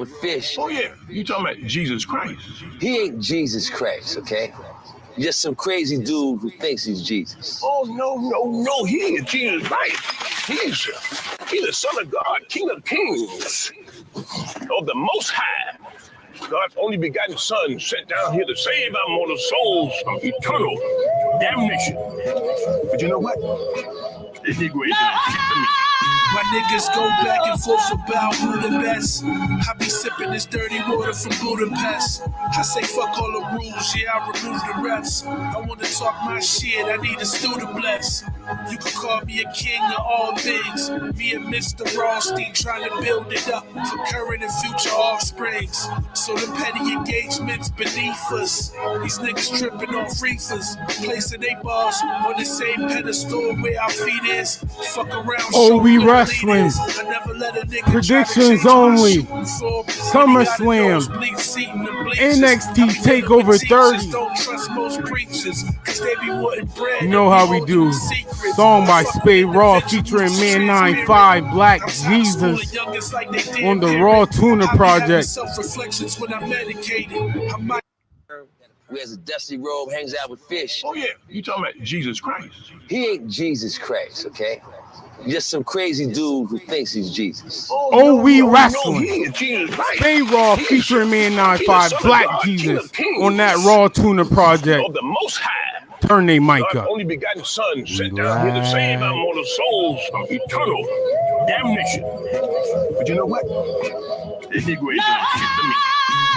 with fish. Oh, yeah. You talking about Jesus Christ. He ain't Jesus Christ, okay? Just some crazy dude who thinks he's Jesus. Oh, no. He is Jesus Christ. He's the Son of God, King of Kings, of the Most High. God's only begotten Son sent down here to save our mortal souls from eternal damnation. But you know what? This Negro ain't doing shit to me. My niggas go back and forth about who the best. I be sipping this dirty water from Budapest. I say fuck all the rules, yeah, I remove the refs. I wanna talk my shit, I need a student bless. You can call me a king of all things. Me and Mr. Rothstein trying to build it up for current and future offsprings. So the petty engagements beneath us. These niggas tripping off reefers, placing they bars on the same pedestal where our feet is. Fuck around, WE WRASSLIN. Predictions only. Summerslam NXT TAKEOVER 30. You know how we do. Song by Spade Raw featuring Man 95 Black Jesus on the Raw Tuna Project. Who has a dusty robe, hangs out with fish. Oh, yeah. You talking about Jesus Christ. He ain't Jesus Christ, okay? Just some crazy dude who thinks he's Jesus. Oh, WE WRASSLIN. He is Jesus Christ. Spade Raw featuring Man 95 Black Jesus on that Raw Tuna Project. Of the Most High. Turn they mic God's up. only begotten Son sent down here to save our mortal souls from eternal damnation. But you know what? This Negro ain't doing shit to me.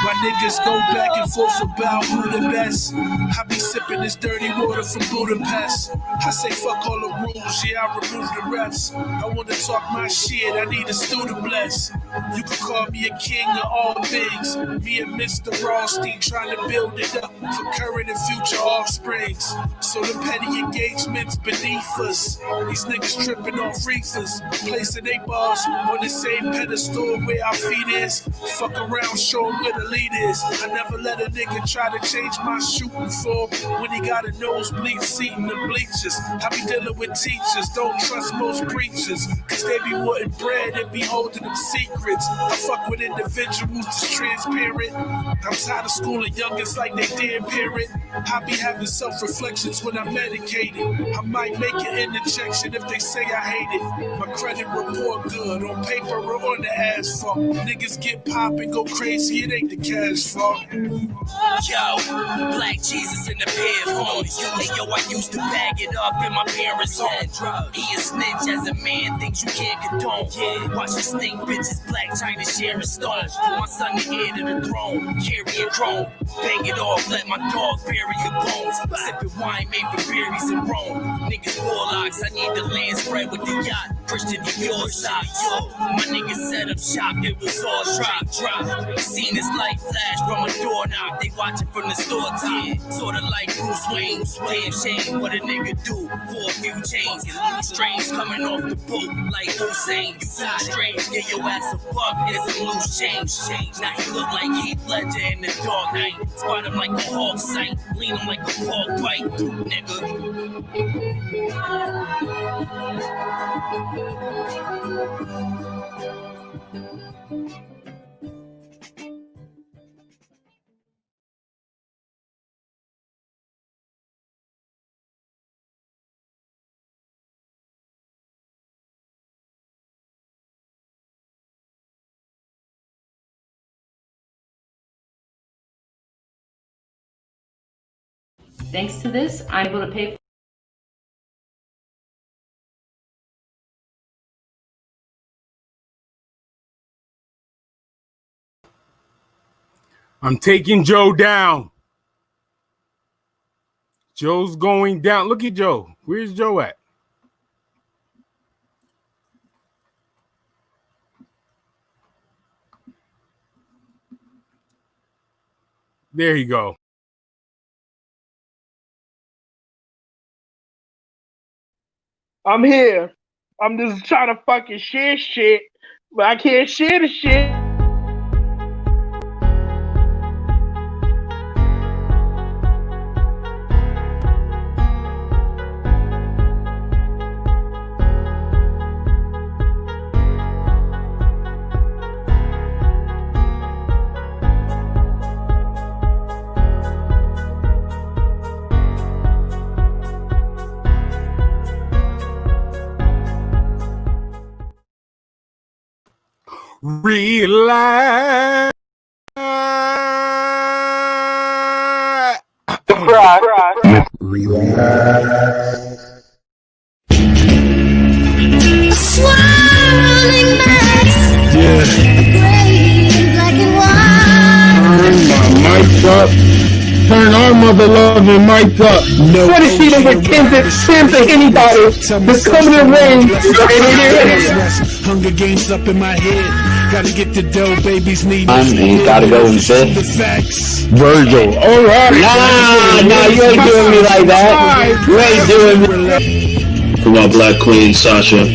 My niggas go back and forth about who the best. I be sipping this dirty water from Budapest. I say fuck all the rules, yeah, I remove the refs. I wanna talk my shit, I need a student bless. You can call me a king of all things. Me and Mr. Rothstein trying to build it up for current and future offsprings. So the petty engagements beneath us. These niggas tripping off reefers, placing they bars on the same pedestal where our feet is. Fuck around, show 'em where the lead is. I never let a nigga try to change my shooting form when he got a nosebleed seat in the bleachers. I be dealing with teachers, don't trust most preachers, cause they be wanting bread and be holding them secrets. I fuck with individuals that's transparent. I'm tired of schooling youngins like they damn parent. I be having self-reflections when I'm medicated. I might make an interjection if they say I hate it. My credit report good, on paper or on the asphalt. Niggas get pop and go crazy, it ain't the cash fault. Yo, Black Jesus in the pair of homes. Hey yo, I used to bag it up in my parents' home. He a snitch as a man, things you can't condone. Watch the stink bitches, Black China sharing stones. For my son the heir to the throne, carrying chrome. Bang it off, let my dog bury your bones. Sipping wine made from berries and Rome. Niggas warlocks, I need the land spread with the yacht. Christian Dior socks. My niggas set up shop, it was all drop. Seen his light flash from a door knock. They watching from the store top. Sorta like Bruce Wayne. Damn shame what a nigga do for a few chains. Strange coming off the boat like Hussein. You got strange, get your ass a buck and some loose change. Now he look like Heath Ledger in the dark night. Spot him like a hawk sight. Lean him like a pork bite, nigga. Thanks to this, I'm able to pay for I'm taking Joe down. Joe's going down. Look at Joe. Where's Joe at? There you go. I'm here. I'm just trying to fucking share shit, but I can't share the shit. Relax. Swirling mass, gray, black and white. Turn my mic up. Turn our mother loving mic up. I want to see them with Sims or anybody that's coming in ring. Hunger Games up in my head. Gotta get the dough, babies need. You gotta go in fifth. The facts. Virgil. All right. Nah, you ain't doing me like that. You ain't doing me. For my black queen, Sasha.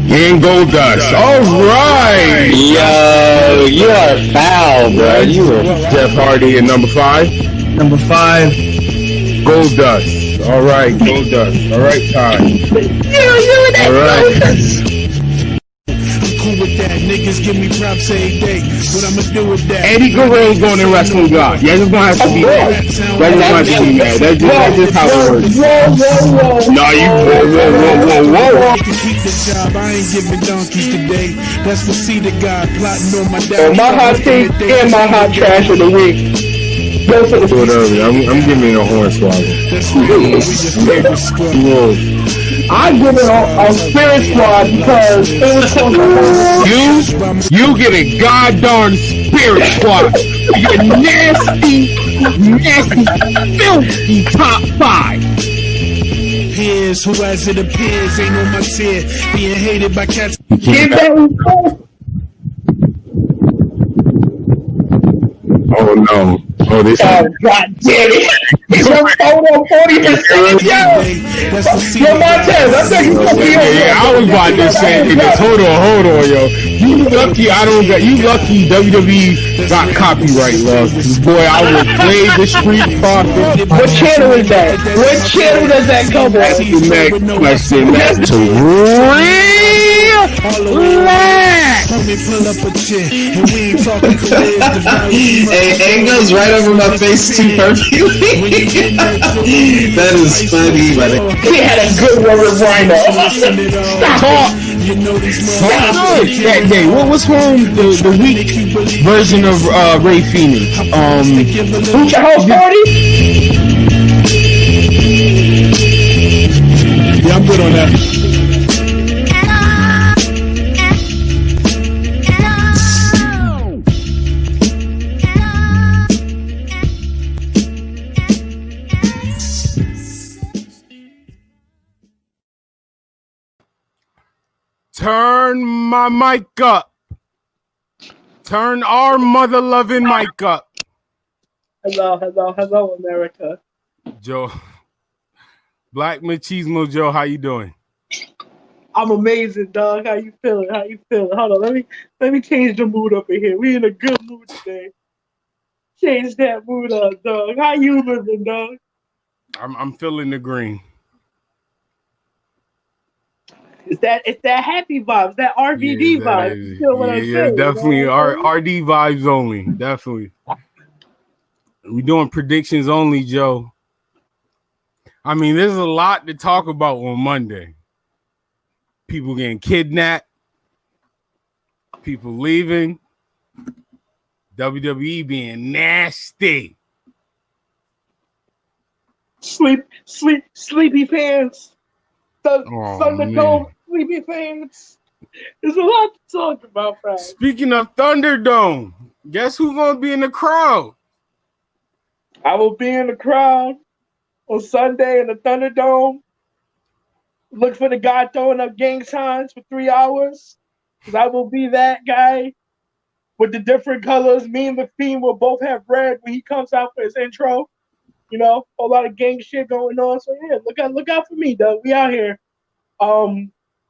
And Goldust. All right. Yo, you are foul, bro. You are. Jeff Hardy at number 5. Number 5. Goldust. All right, Goldust. All right, Ty. All right. Cool with that. Niggas give me props every day. What I'ma do with that? Eddie Guerrero going in wrestling God. Yeah, just gonna have to be there. That's just have to be there. That's just how it works. No, you whoa. I can keep the job. I ain't giving donkeys today. That's the seed of God plotting on my down. My hot take and my hot trash of the week. Whatever. I'm giving it a horn swallow. That's the favorite squad. I give it a spirit squad because it was close. You get a goddamn spirit squad. You nasty, filthy top 5. Peers who, as it appears, ain't on my tier, being hated by cats. Oh no. Oh, this God damn it. It's your photo 40%. Yo, Montez, I think you gonna be on. Yeah, I was about to say this. Hold on, yo. You lucky I don't got. You lucky WWE got copyright, love. Boy, I will play the Street Profit. What channel is that? What channel does that come on? That's the next question. That's relax. Pull up a chair, and we ain't talking careers. Hey, it goes right over my face too perfectly. That is funny, buddy. He had a good one with Rhino. Talk. That day. What was home the weak version of Ray Phoenix? Who's your host party? Yeah, I'm good on that. Turn my mic up. Turn our mother-loving mic up. Hello, America. Joe. Black Machismo Joe, how you doing? I'm amazing, dog. How you feeling? Hold on, let me change the mood up in here. We in a good mood today. Change that mood up, dog. How you living, dog? I'm feeling the green. It's that happy vibes, that RVD vibes. You feel what I'm saying? Definitely RD vibes only. Definitely. We doing predictions only, Joe. I mean, there's a lot to talk about on Monday. People getting kidnapped, people leaving, WWE being nasty. Sleepy fans. Thunderdome, sleepy fans. There's a lot to talk about, Frank. Speaking of Thunderdome, guess who's gonna be in the crowd? I will be in the crowd on Sunday in the Thunderdome. Look for the guy throwing up gang signs for 3 hours. Because I will be that guy with the different colors. Me and the Fiend will both have red when he comes out for his intro. You know, a lot of gang shit going on. So yeah, look out for me, though. We out here.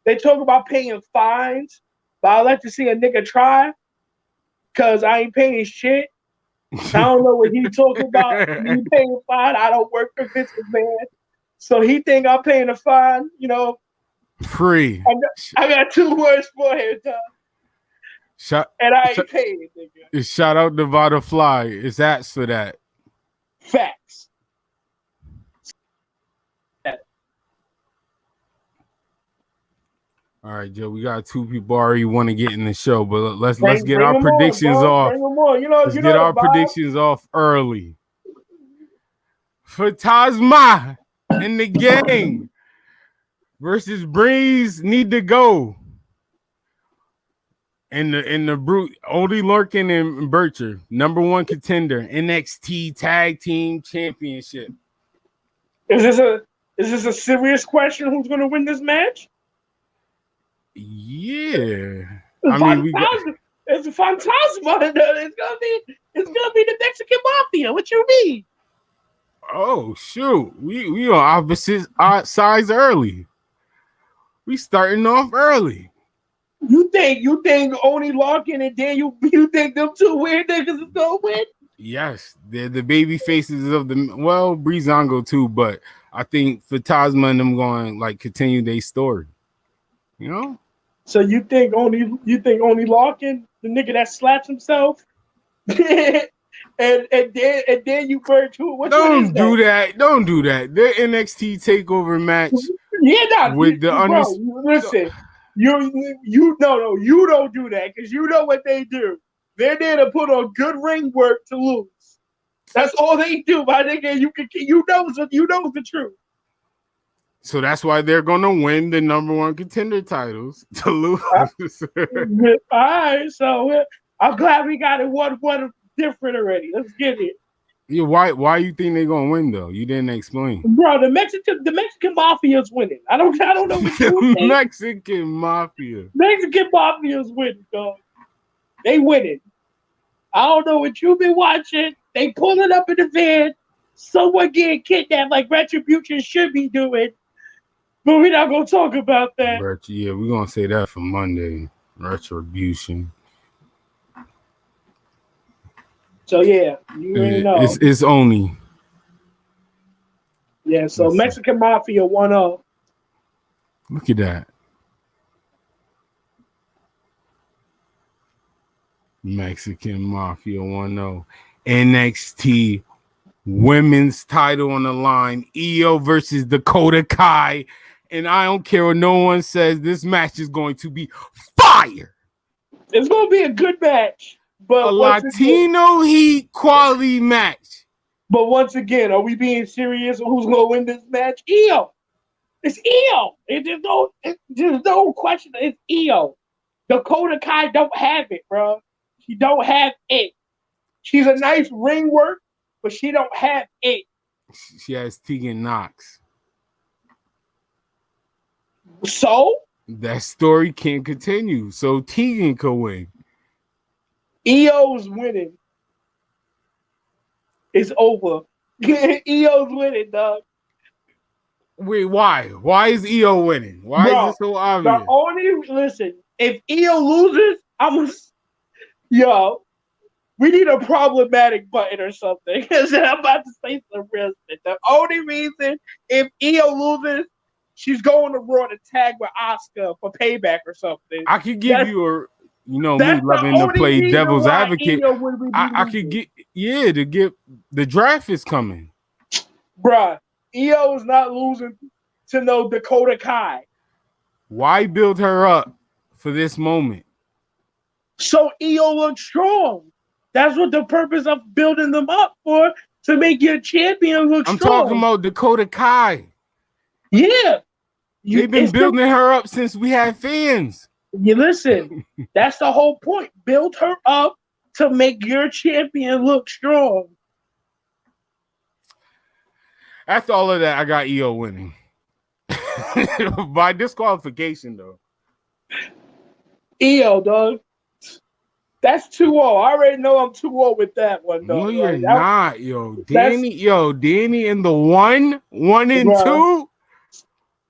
They talk about paying fines, but I like to see a nigga try, cause I ain't paying shit. I don't know what he talking about. He paying fine. I don't work for Vince McMahon, so he think I'm paying a fine. You know, free. I got 2 words for him, and I ain't paying, nigga. Shout out to Vada Fly. It's that for that. Facts. All right, Joe. We got 2 people already want to get in the show, but let's get Bring our them predictions on, off. Bring them on. Let's get our predictions off early. For Tazma and the gang versus Breeze need to go. And the brute, Odie Lurkin and Bircher, #1 contender, NXT Tag Team Championship. Is this a serious question? Who's going to win this match? Yeah, It's a Phantasma. It's gonna be the Mexican Mafia. What you mean? Oh shoot, we on opposite sides early. We starting off early. You think only Larkin and Daniel? You think them 2 weird niggas is gonna win? Yes, they're the baby faces of the Breezango too, but I think Phantasma and them going like continue their story. You know. So you think only Larkin, the nigga that slaps himself, and then you burn too. Don't do that. Don't do that. Their NXT takeover match. Yeah, with the listen. You don't do that because you know what they do. They're there to put on good ring work to lose. That's all they do, my nigga. You know the truth. So that's why they're gonna win the #1 contender titles to lose. All right, so I'm glad we got it one different already. Let's get it. Yeah, why you think they're gonna win though? You didn't explain. Bro, the Mexican Mafia is winning. I don't know what you think. Mexican Mafia. Mexican Mafia is winning, dog. They winning. I don't know what you've been watching. They pulling up in the van. Someone getting kidnapped like Retribution should be doing. But we're not gonna talk about that. Yeah, we're gonna say that for Monday. Retribution. So yeah, you already know. It's only. Yeah, so Mexican Mafia 1-0. Look at that. Mexican Mafia 1-0. NXT women's title on the line. Io versus Dakota Kai. And I don't care what no one says, this match is going to be fire. It's going to be a good match. But a Latino Heat quality match. But once again, are we being serious? Who's going to win this match? Io. It's Io. There's no question. It's Io. Dakota Kai don't have it, bro. She don't have it. She's a nice ring work, but she don't have it. She has Tegan Knox. So? That story can't continue. So Tegan could win. Io's winning. It's over. Io's winning, dog. Wait, why? Why is Io winning? Why is it so obvious? Listen, if Io loses, yo, we need a problematic button or something. Because I'm about to say some real shit. The only reason if Io loses, she's going to Raw to tag with Asuka for payback or something. I could give you a, me loving to play devil's advocate. I could get, to get the draft is coming. Bruh, Io is not losing to no Dakota Kai. Why build her up for this moment? So Io looks strong. That's what the purpose of building them up for, to make your champion look strong. I'm talking about Dakota Kai. Yeah. They've been building her up since we had fans. You listen, that's the whole point. Build her up to make your champion look strong. After all of that, I got Io winning. By disqualification, though. Io, dog. That's 2-0. I already know I'm 2-0 with that one, though. No, you're not, yo. Danny in the 1 and 2.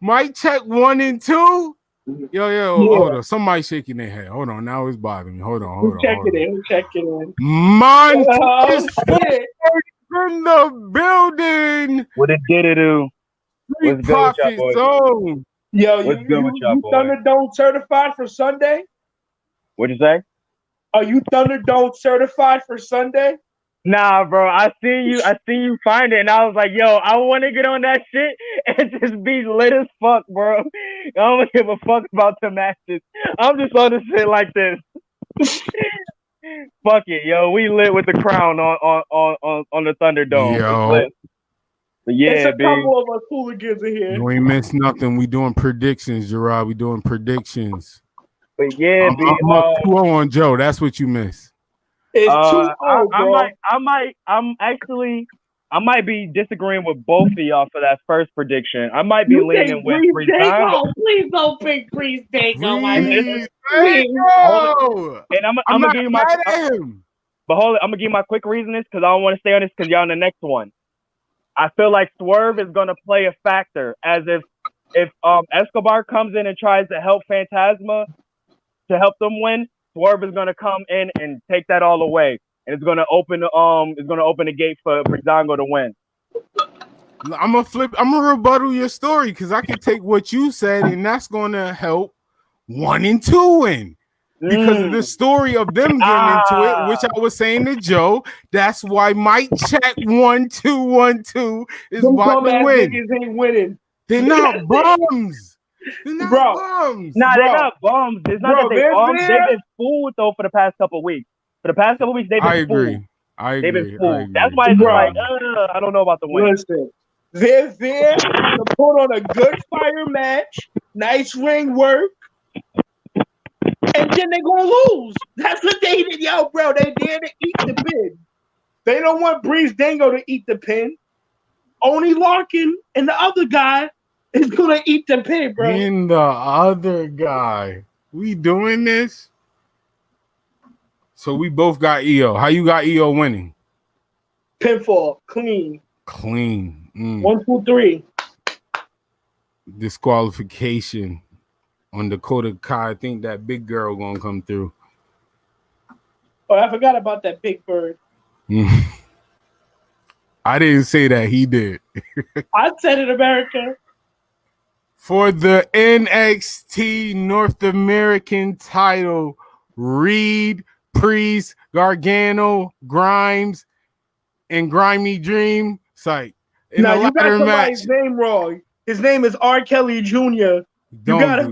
Mic check 1 and 2. Yo, hold on. Somebody shaking their head. Hold on. Now it's bothering me. Hold on. Check it in. Montez in the building. What it did to do? What's good with y'all, boys? Zone. Yo, what's good with y'all, boys? Thunderdome certified for Sunday? What'd you say? Are you Thunderdome certified for Sunday? Nah, bro. I see you find it, and I was like, yo, I want to get on that shit and just be lit as fuck, bro. I don't give a fuck about the matches. I'm just on the shit like this. Fuck it, yo. We lit with the crown on the Thunderdome. It's Yo. lit. But yeah, it's a B. couple of us hooligans in here. You ain't missed nothing. We doing predictions, Gerard. We doing predictions. But yeah, I'm B. up 2-0 on Joe. That's what you missed. It's 2-0, bro. I might be disagreeing with both of y'all for that first prediction. I might be leaning with Breezango. Please don't pick Breezango, my nigga. And I'm gonna give you my. But hold it, I'm gonna give you my quick reasoning because I don't want to stay on this because y'all on the next one. I feel like Swerve is gonna play a factor, as if Escobar comes in and tries to help Phantasma to help them win. Swerve is gonna come in and take that all away, and it's gonna open the gate for Breezango to win. I'm gonna rebuttal your story because I can take what you said, and that's gonna help 1 and 2 win. Because of the story of them getting into it, which I was saying to Joe, that's why Mike Check 1-2-1-2 is about to win. Niggas ain't winning. They're not bums. They're not bums. Nah, they're not bums. It's not that they're bums. They've been fooled though for the past couple of weeks. For the past couple of weeks, they've been fooled. I agree. They've been fooled. That's why it's like, I don't know about the win. Listen, they're there to put on a good fire match, nice ring work, and then they're gonna lose. That's what they did, yo, bro. They there to eat the pin. They don't want Breezango to eat the pin. Only Larkin and the other guy is gonna eat the pin, bro. And the other guy. We doing this? So we both got EO. How you got EO winning? Pinfall, clean. 1, 2, 3. Disqualification on Dakota Kai. I think that big girl gonna come through. Oh, I forgot about that big bird. I didn't say that. He did. I said it, America. For the NXT North American title, Reed, Priest, Gargano, Grimes, and Grimy Dream. Psych. Now you got somebody's name wrong. His name is R. Kelly Jr. Joe,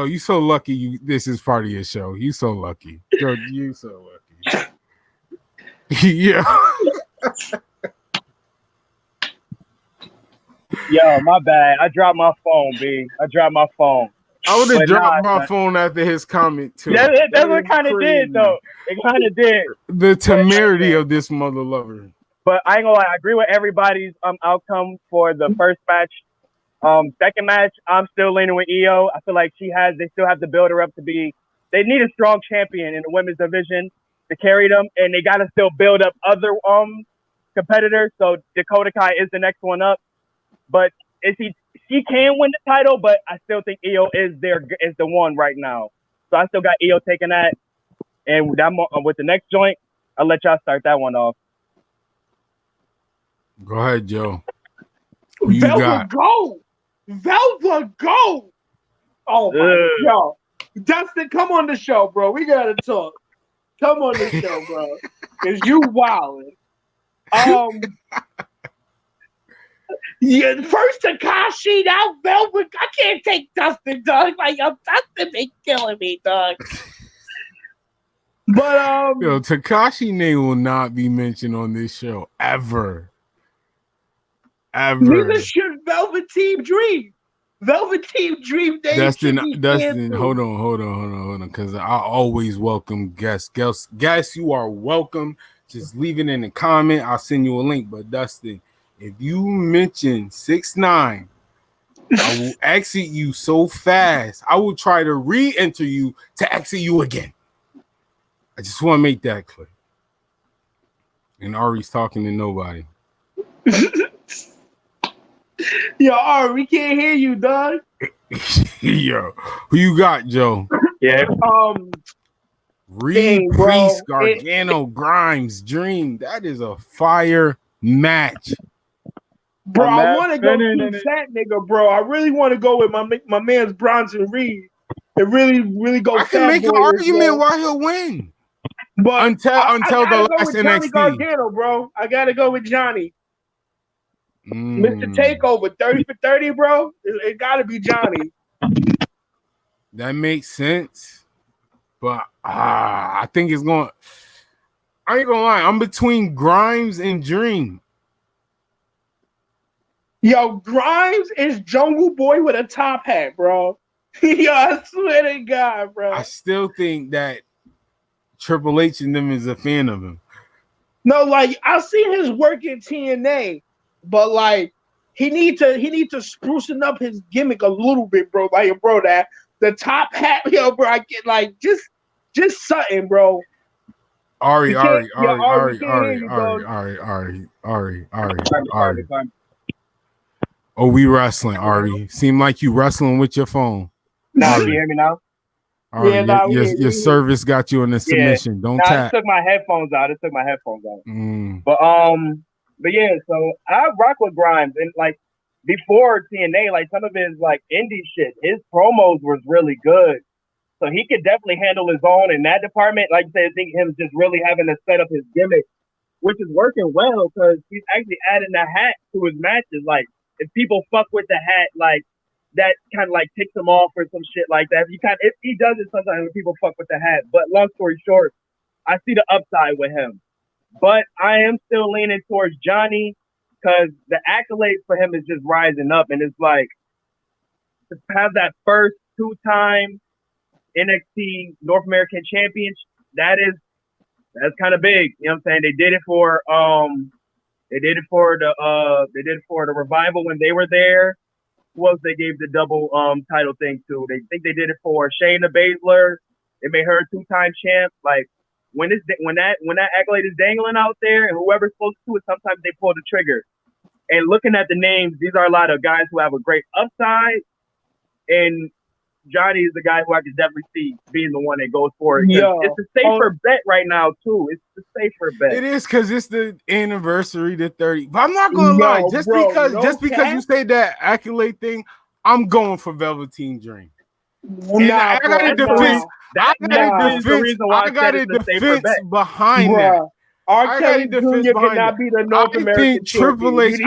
you so lucky. This is part of your show. You so lucky, Joe. You so lucky. Yeah. Yo, my bad. I dropped my phone, B. I dropped my phone. I would have dropped my phone after his comment too. That's what it kind of did, though. It kind of did. The temerity of this mother lover. But I ain't gonna lie. I agree with everybody's outcome for the first match. Second match, I'm still leaning with EO. I feel like they still have to build her up to be. They need a strong champion in the women's division to carry them, and they gotta still build up other competitors. So Dakota Kai is the next one up, but she can win the title, but I still think EO is the one right now. So I still got EO taking that, and with the next joint, I'll let y'all start that one off. Go ahead, Joe. Velva go. Oh my God. Dustin, come on the show, bro. We gotta talk. Come on the show, bro. Cause you wildin'. Yeah, first Takashi, now Velvet. I can't take Dustin, dog. Like, Dustin been killing me, dog. But Takashi name will not be mentioned on this show ever. Neither should Velveteen Dream. Velveteen Dream. Dustin, hold on, because I always welcome guests. Guests, you are welcome. Just leave it in the comment. I'll send you a link. But Dustin, if you mention 6ix9ine, I will exit you so fast. I will try to re-enter you to exit you again. I just want to make that clear. And Ari's talking to nobody. Yo, Ari, we can't hear you, dog. Yo, who you got, Joe? Yeah. Reed, Priest, Gargano, Grimes, Dream. That is a fire match. Bro, I want to go see that nigga, bro. I really want to go with my man's Bronson Reed. It really go. I can make an argument why he'll win. But until I the gotta go last with Johnny NXT. Gargano, bro. I gotta go with Johnny. Mr. Takeover, 30 for 30, bro. It gotta be Johnny. That makes sense. But I think it's going. I ain't gonna lie. I'm between Grimes and Dream. Yo, Grimes is Jungle Boy with a top hat, bro. Yo, I swear to God, bro. I still think that Triple H and them is a fan of him. No, like I seen his work in TNA, but like he need to sprucing up his gimmick a little bit, bro. Like, bro, that the top hat, yo, bro. I get like just something, bro. Ari. Oh, we wrestling, Ari. Seem like you wrestling with your phone. Now, can you hear me now? Ari, Yeah, your service got you in the submission. Yeah. Don't tap. It took my headphones out. But yeah, so I rock with Grimes, and like before TNA, like some of his like indie shit, his promos was really good. So he could definitely handle his own in that department. Like I said, I think him just really having to set up his gimmick, which is working well because he's actually adding the hat to his matches. Like if people fuck with the hat, like that kind of like ticks him off or some shit like that. If he does it sometimes when people fuck with the hat. But long story short, I see the upside with him. But I am still leaning towards Johnny because the accolades for him is just rising up, and it's like to have that first 2-time NXT North American Championship, that's kind of big. You know what I'm saying? They did it for the Revival when they were there. Who else they gave the double title thing to? They think they did it for Shayna Baszler. They made her a 2-time champ. Like when that accolade is dangling out there, and whoever's supposed to it, sometimes they pull the trigger. And looking at the names, these are a lot of guys who have a great upside, and Johnny is the guy who I could definitely see being the one that goes for it. It's a safer bet right now, too. It's a safer bet. It is because it's the anniversary, the 30. But I'm not gonna lie, just because you say that accolade thing, I'm going for Velveteen Dream. I got a defense. I got a defense behind that. R. Kelly Jr. cannot be the North American champion.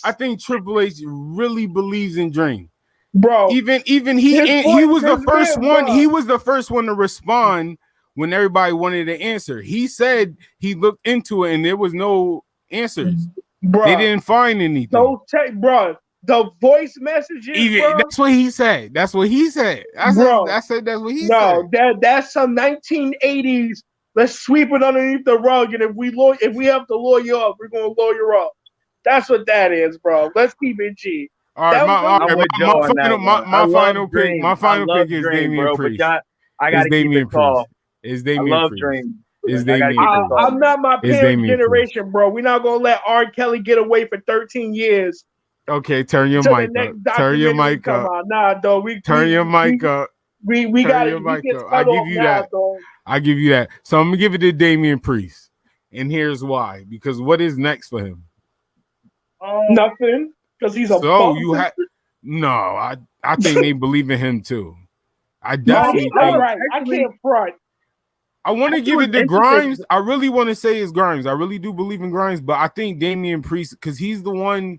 I think Triple H really believes in Dream. Bro, even he was the first one. He was the first one to respond when everybody wanted an answer. He said he looked into it and there was no answers. Bro, they didn't find anything. The voice messages. That's what he said. That's what he said. That's what he said. No, that's some 1980s. Let's sweep it underneath the rug, and if we have to lawyer up, we're gonna lawyer up. That's what that is, bro. Let's keep it G. All right, my final pick is Damian Priest. I gotta keep it tall. Is Damian Priest. I'm not my parents' generation, bro. We're not gonna let R. Kelly get away for 13 years. Okay, turn your mic up. Turn your mic up. Nah, dog. Turn your mic up. We got your mic up. I give you that. I give you that. So I'm gonna give it to Damian Priest, and here's why. Because what is next for him? Nothing. Because he's a I think they believe in him too. I definitely think. All right. I can't front. I want to give it to Grimes. I really want to say it's Grimes. I really do believe in Grimes, but I think Damian Priest, because he's the one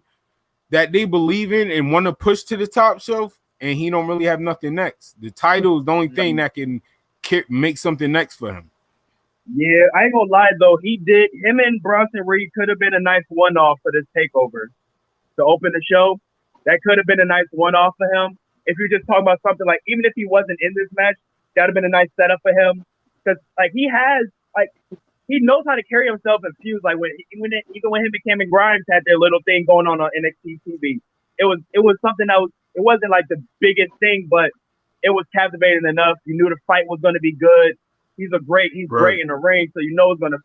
that they believe in and want to push to the top shelf, and he don't really have nothing next. The title is the only thing that can make something next for him. Yeah, I ain't gonna lie though. Him and Bronson Reed could have been a nice one-off for this takeover. To open the show, that could have been a nice one-off for him. If you're just talking about something like, even if he wasn't in this match, that would have been a nice setup for him. Because like he knows how to carry himself in feuds. Like even when him and Cameron Grimes had their little thing going on NXT TV, it was something that it wasn't like the biggest thing, but it was captivating enough. You knew the fight was going to be good. He's great in the ring, so you know it's gonna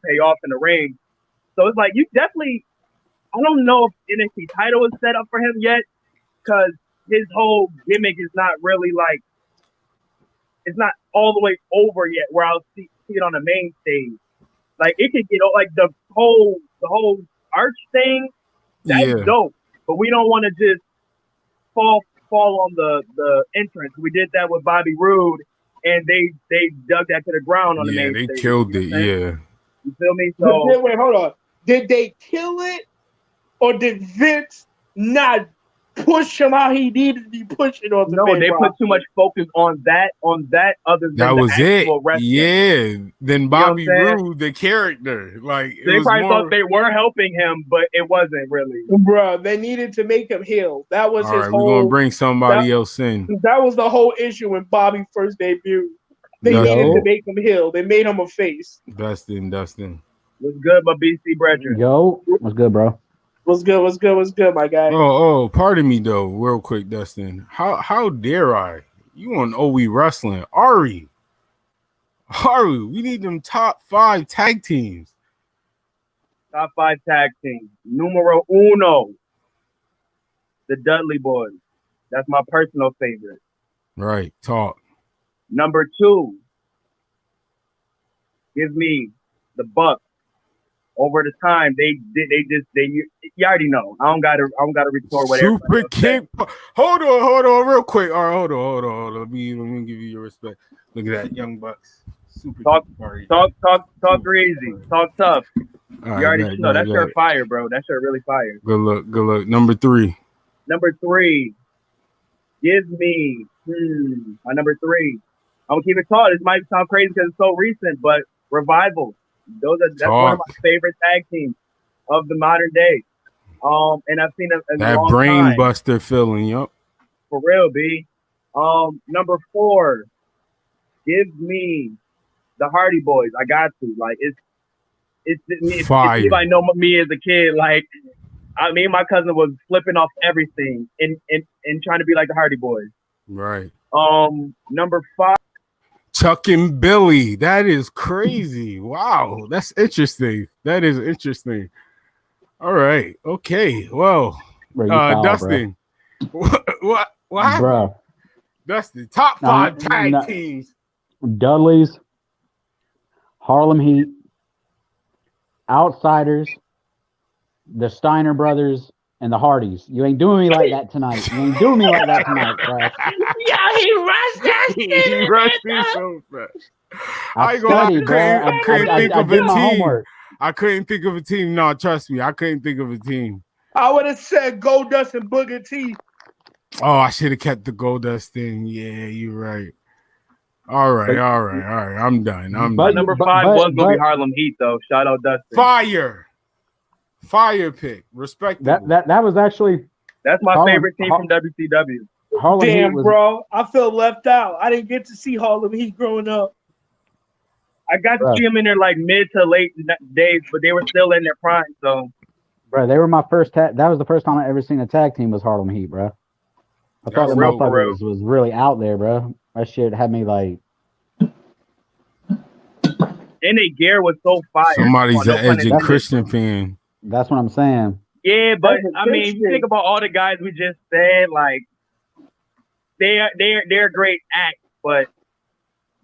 pay off in the ring. So it's like you definitely. I don't know if NXT title is set up for him yet, because his whole gimmick is not really like, it's not all the way over yet where I'll see it on the main stage. Like it could get like the whole arch thing, that's dope. But we don't want to just fall on the entrance. We did that with Bobby Roode, and they dug that to the ground on the Yeah, main they stage. killed it. You know what I'm saying? Yeah. You feel me? But So wait, hold on. Did they kill it, or did Vince not push him how he needed to be pushing on the no, main they roster? put too much focus on that other than That the was it. actual wrestling. Yeah. Then what I'm Bobby saying? Roode, the character. Like it They was probably more. thought they were helping him, but it wasn't really. Bro, they needed to make him heel. That was All his right, we're gonna whole. bring somebody else in. That was the whole issue when Bobby first debuted. They Dustin. needed to make him heel. They made him a face. Dustin. What's good, my BC brethren? Yo, what's good, bro? What's good, my guy? Oh, pardon me though, real quick, Dustin. How dare I? You on OE Wrestling. Ari, we need them top 5 tag teams. Top 5 tag teams. Numero uno. The Dudley Boys. That's my personal favorite. Right, talk. Number 2. Give me the Bucks. Over the time, they you already know. I don't gotta record what Super kick. Hold on, real quick. All right, hold on. Let me give you your respect. Look at that, Young Bucks. Super talk party. Talk greasy. Talk tough. Right, you already know that shirt fire, bro. That shirt really fire. Good look. Number 3. Number 3. Give me my number 3. I'm gonna keep it tall. This might sound crazy because it's so recent, but Revival. That's one of my favorite tag teams of the modern day. And I've seen it that long brain time. buster feeling, yup. For real, B. Number 4. Give me the Hardy Boys. I got to. Like it's fire. If I know me as a kid, like me and my cousin was flipping off everything and trying to be like the Hardy Boys. Right. Number 5. Chuck and Billy. That is crazy. Wow. That's interesting. That is interesting. All right. Okay. Well, Dustin. What happened? Bro. Dustin, top 5 tag teams. Dudley's, Harlem Heat, Outsiders, the Steiner Brothers, and the Hardys. You ain't doing me like that tonight. You ain't doing me like that tonight, bro. Yeah, he rushed that shit. He rushed it so fast. I couldn't think of a team. Homework. I couldn't think of a team. No, trust me. I couldn't think of a team. I would have said Goldust and Booker T. Oh, I should have kept the Goldust thing. Yeah, you're right. All right. I'm done. Number 5 was going to be Harlem Heat, though. Shout out Dustin. Fire pick. Respectable. That was actually. That's my favorite team from WCW. Harlem Damn, Heat was, bro. I feel left out. I didn't get to see Harlem Heat growing up. I got to see them in their like mid to late days, but they were still in their prime. So, bro, they were my first tag. That was the first time I ever seen a tag team was Harlem Heat, bro. I thought the motherfucker was really out there, bro. That shit had me like. And their gear was so fire. Somebody's an edgy Christian fan. That's what I'm saying. Yeah, but I mean, you think about all the guys we just said, like they're a great act, but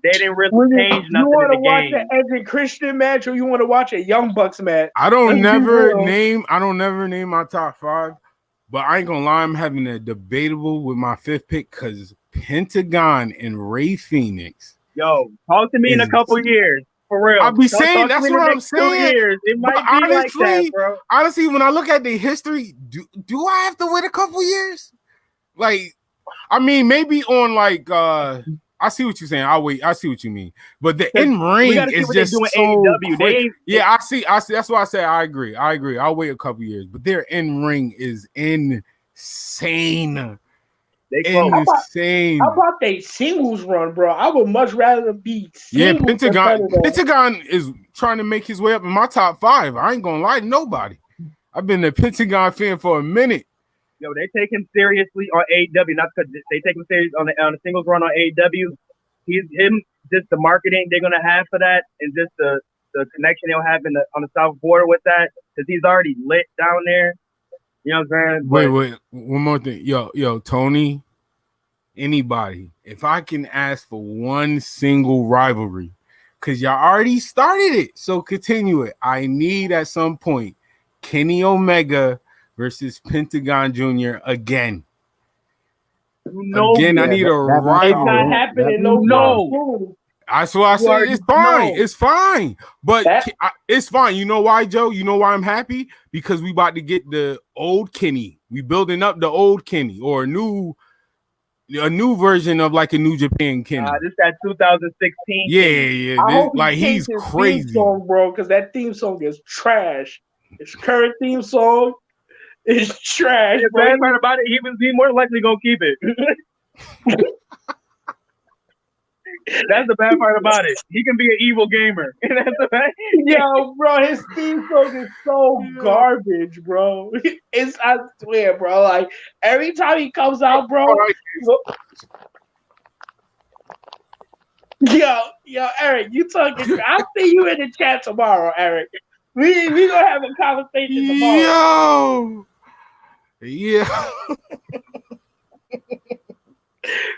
they didn't really change nothing. You want to watch an edgy Christian match, or you want to watch a Young Bucks match? I don't never name my top 5, but I ain't gonna lie, I'm having a debatable with my 5th pick because Pentagon and Ray Phoenix. Yo, talk to me in a couple years. For real. I'll be saying that's what I'm saying. It might be honestly, like that, bro. Honestly, when I look at the history, do I have to wait a couple years? Like, I mean, maybe on like I see what you're saying. I'll wait. I see what you mean. But the in ring is just so quick. I see. That's why I say I agree. I'll wait a couple years. But their in ring is insane. Insane. How about they singles run, bro? I would much rather be singles. Yeah, Pentagon is trying to make his way up in my top 5. I ain't gonna lie to nobody. I've been a Pentagon fan for a minute. Yo, they take him seriously on AEW. Not because they take him serious on the singles run on AEW. Just the marketing they're gonna have for that, and just the connection they'll have on the South border with that, because he's already lit down there. You know what I'm saying? Wait, one more thing. Yo, Tony, anybody, if I can ask for one single rivalry, because y'all already started it, so continue it. I need at some point Kenny Omega versus Pentagon Jr. again. No, Again, I need a That- rival. It's not happening no time soon. That's why I You said already it's fine. know. It's fine. But That- it's fine. You know why, Joe? You know why I'm happy? Because we about to get the old Kenny. We building up the old Kenny or a new version of like a New Japan Kenny. This that 2016. Yeah. I hope Like he he's changed his crazy. theme song, bro, because that theme song is trash. His current theme song is trash. The bro. bad part about it, he more than likely gonna keep it. That's the bad part about it. He can be an evil gamer. That's the bad. Yo, bro, his theme song is so garbage, bro. I swear, bro. Like every time he comes out, bro. Yo, Eric, you talking? I'll see you in the chat tomorrow, Eric. We gonna have a conversation tomorrow. Yeah.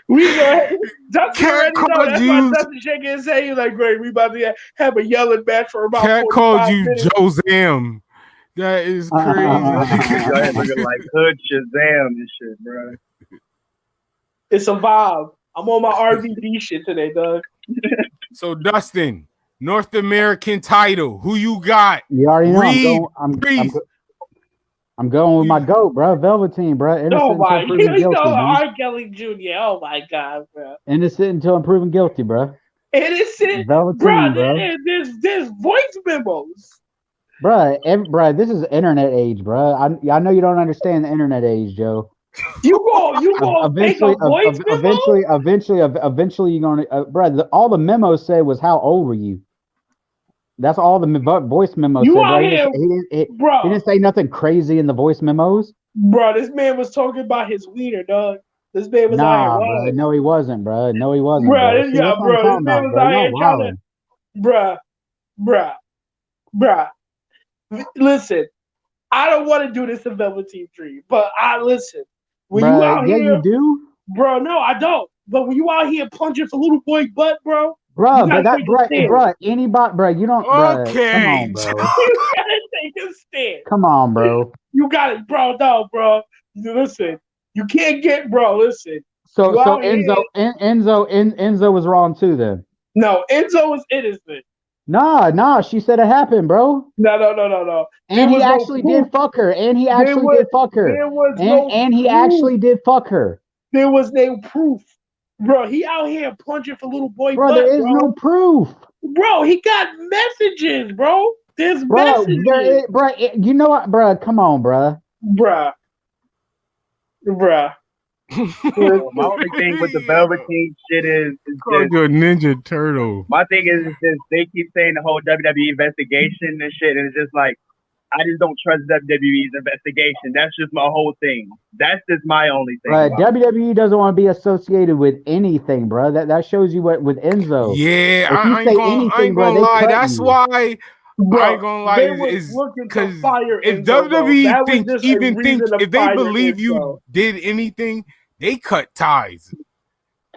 We gonna Dustin Cat already know. called That's you. why Dustin shaking his head. He's like, "Great, we about to have a yelling match for about Cat 45 called you minutes." Joe Zam. That is crazy. Y'all ain't looking like Hood Shazam and shit, bro. It's a vibe. I'm on my RVD shit today, Doug. So Dustin, North American title. Who you got? You already know Reed, I'm going with my GOAT, bro. Velveteen, bro. Innocent Oh until my, proven guilty, man. R. Kelly Jr. Oh my God, bro. Innocent until I'm proven guilty, bro. Innocent, Velveteen, bro. There's voice memos. Bruh, this is internet age, bro. I know you don't understand the internet age, Joe. You go make a voice memo? Eventually, you're gonna, bruh. All the memo said was how old were you? That's all the voice memo You said. out Right? here, He bro. didn't say nothing crazy in the voice memos. Bro, this man was talking about his wiener, dog. This man was Nah, out here, bro. No, he wasn't, bro. No, he wasn't, bro. bro. This, See, that's what I'm this talking man about, was bro. out Y'all here trying wildin'. to, bruh. Listen, I don't want to do this in Velveteen Dream, but listen. When you out Yeah, here, you do, bro. No, I don't. But when you out here punching for little boy butt, bro. bro. But that, bro, anybody, bro, you don't, okay. Bro. Come on, bro. You gotta take a stand. Come on, bro. You got it, bro. No, bro. Listen, you can't get, bro. Listen. So Enzo was wrong too, then. No, Enzo was innocent. Nah. She said it happened, bro. No. And he actually did fuck her. And he actually did fuck her. And he actually did fuck her. There was no proof, bro. He out here punching for little boy. Bro, there is no proof. Bro, he got messages, bro. There's messages. You know what, bro? Come on, bro. Bruh. My only thing with the Velveteen shit is you're a Ninja Turtle. My thing is just they keep saying the whole WWE investigation and shit, and it's just like I just don't trust WWE's investigation. That's just my whole thing. That's just my only thing. WWE doesn't want to be associated with anything, bro. That shows you what with Enzo. Yeah, I ain't gonna lie. That's why. Bro, I ain't gonna lie, is because if Enzo, WWE if they believe you did anything, they cut ties.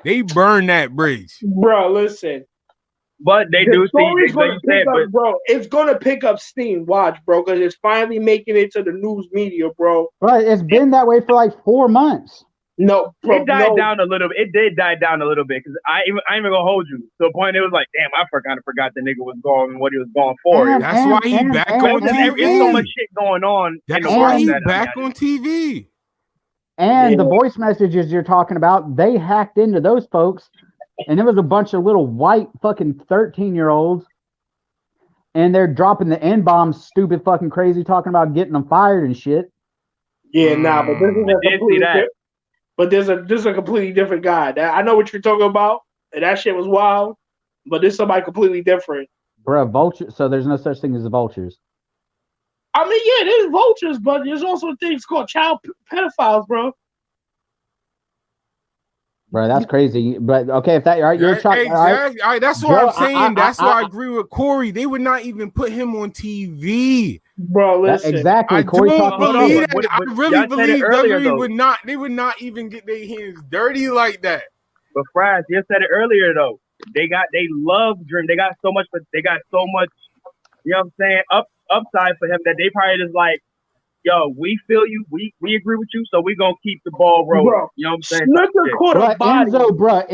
They burn that bridge. Bro, listen. But they do see, bro, it's gonna pick up steam. Watch, bro, because it's finally making it to the news media, bro. Right, it's been that way for like 4 months. No, bro, it died down a little bit. It did die down a little bit because I ain't even gonna hold you to a point. It was like, damn, I forgot the nigga was going and what he was going for. That's why he back on TV. There's so much shit going on. That's why he's back on TV. And the voice messages you're talking about, they hacked into those folks, and there was a bunch of little white fucking 13-year-olds, and they're dropping the N-bombs, stupid fucking crazy, talking about getting them fired and shit. Yeah, but this is a completely different. But there's a completely different guy. I know what you're talking about, and that shit was wild. But there's somebody completely different. Bro, vulture. So there's no such thing as the vultures. I mean, yeah, there's vultures, but there's also things called child pedophiles, bro. Bro, that's crazy. But okay, if that you're exactly. That's what I'm saying. That's why I agree with Corey. They would not even put him on TV. Bro, listen. Exactly. I Corey don't believe that. But I really believe earlier, WWE would not. They would not even get their hands dirty like that. But Frass, you said it earlier though. They love Dream. They got so much. You know what I'm saying? Upside for him that they probably just like, yo, we feel you. We agree with you, so we gonna keep the ball rolling. Bro, You know what I'm saying? Snooker caught a body. Enzo, bruh,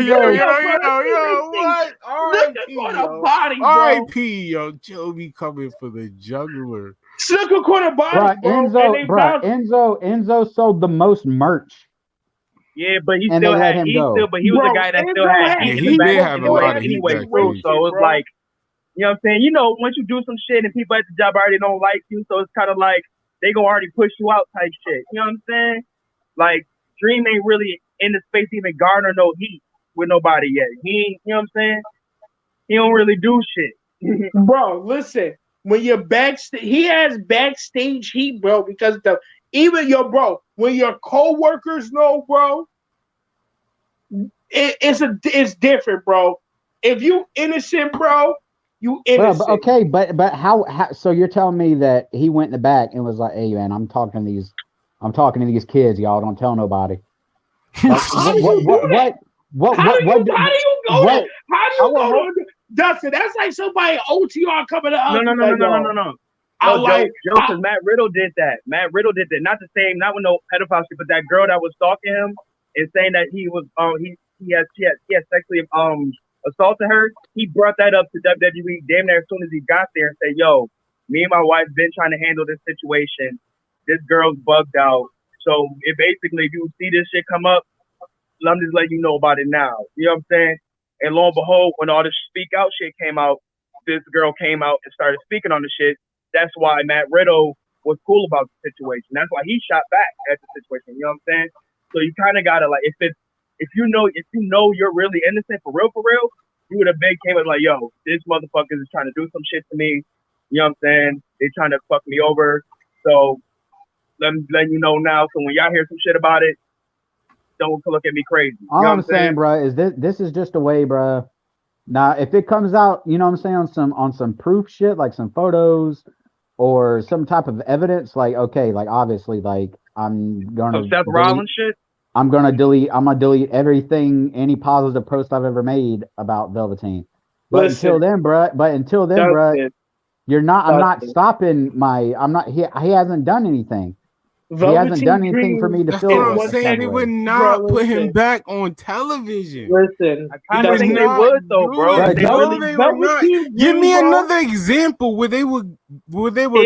Yo, what? R.I.P. Snooker caught a Yo. body, bro. R.I.P. Yo, Joe be coming for the juggler. Snooker caught a body, bro. Enzo sold the most merch. Yeah, but he And still they let had him go. but he was a guy that still had heat in the back anyway, too. So it's like, you know what I'm saying? You know, once you do some shit and people at the job already don't like you, so it's kind of like they gonna already push you out type shit. You know what I'm saying? Like Dream ain't really in the space to even garner no heat with nobody yet. He ain't, you know what I'm saying? He don't really do shit. Bro, listen. When you're backstage, he has backstage heat, bro, because when your co-workers know, bro, it's different, bro. If you innocent, bro, you innocent. But how? So you're telling me that he went in the back and was like, "Hey, man, I'm talking to these kids. Y'all don't tell nobody." Like, how do you go to Dustin? That's like somebody OTR coming to us. No. Because Matt Riddle did that. Not with no pedophile shit, but that girl that was stalking him and saying that he was he had sexually assaulted her. He brought that up to WWE damn near as soon as he got there and said, "Yo, me and my wife been trying to handle this situation. This girl's bugged out. So it basically, if you see this shit come up, I'm just letting you know about it now." You know what I'm saying? And lo and behold, when all this speak out shit came out, this girl came out and started speaking on the shit. That's why Matt Riddle was cool about the situation. That's why he shot back at the situation. You know what I'm saying? So you kind of gotta, like, if you know you're really innocent for real, you would have been came up like, "Yo, this motherfucker is trying to do some shit to me." You know what I'm saying? They trying to fuck me over. So letting you know now. So when y'all hear some shit about it, don't look at me crazy. All I'm saying, bro, is this is just a way, bro. Now, if it comes out, you know what I'm saying, on some proof shit, like some photos or some type of evidence, like, okay, like, obviously, like, I'm gonna Seth Rollins shit. I'm gonna delete everything, any positive post I've ever made about Velveteen. But until then, bro, you're not. I'm not stopping my. I'm not. He hasn't done anything. He hasn't done anything for me to feel. That's what I'm saying. They would not put him back on television. Listen, I kind of think they would though, bro. Give me another example where they would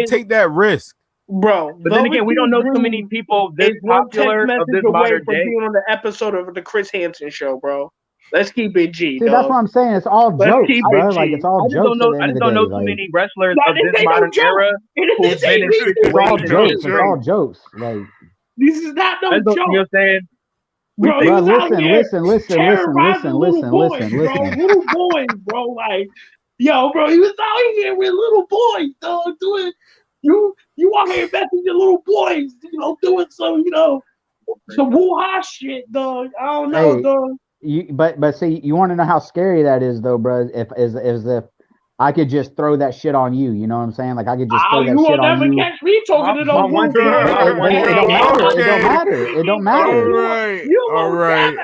take that risk. Bro, but then again, we don't know too many people this popular of this modern day. Being on the episode of the Chris Hansen show, bro. Let's keep it G. See, that's what I'm saying. It's all jokes, bro. Like, it's all jokes. I just don't know too many wrestlers of this modern era who've been in situations. It's all jokes. Like, this is not no joke. You know what I'm saying? Bro, listen. Little boys, bro. Like, yo, bro, he was out here with little boys, dog, doing. You out here messing your little boys, doing some, some woo-ha shit, dog. I don't know, dog. But see, you want to know how scary that is, though, bro? If I could just throw that shit on you, you know what I'm saying? Like, I could just throw that shit on you. You will never catch me talking to those boys. It don't matter. All right.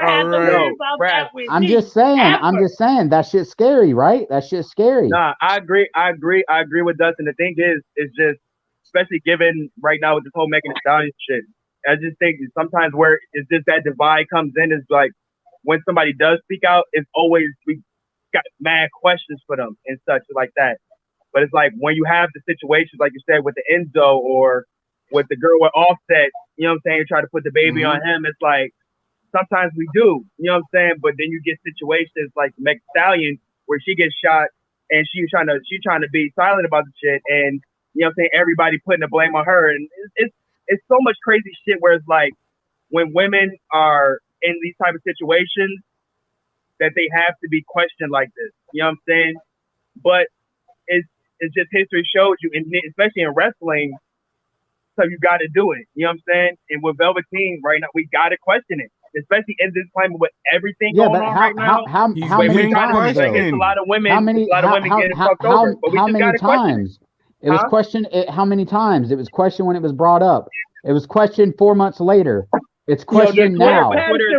I'm just saying that shit's scary, right? That shit's scary. Nah, I agree with Dustin. The thing is, it's just, especially given right now with this whole Megan Thee Stallion shit, I just think sometimes where it's just that divide comes in is like when somebody does speak out, it's always we got mad questions for them and such like that. But it's like when you have the situations like you said with the Enzo or with the girl with Offset, you know what I'm saying, try to put the baby on him, it's like sometimes we do, you know what I'm saying? But then you get situations like Meg Stallion where she gets shot and she's trying to be silent about the shit, and you know what I'm saying, everybody putting the blame on her, and it's so much crazy shit where it's like when women are in these type of situations that they have to be questioned like this. You know what I'm saying? But it's just history shows you, and especially in wrestling, so you got to do it. You know what I'm saying? And with Velveteen right now, we got to question it, especially in this climate with everything going on right now. How many times? It's a lot of women. Getting fucked over. But we how just many times? It was questioned. How many times? It was questioned when it was brought up. It was questioned 4 months later. It's questioned now. Twitter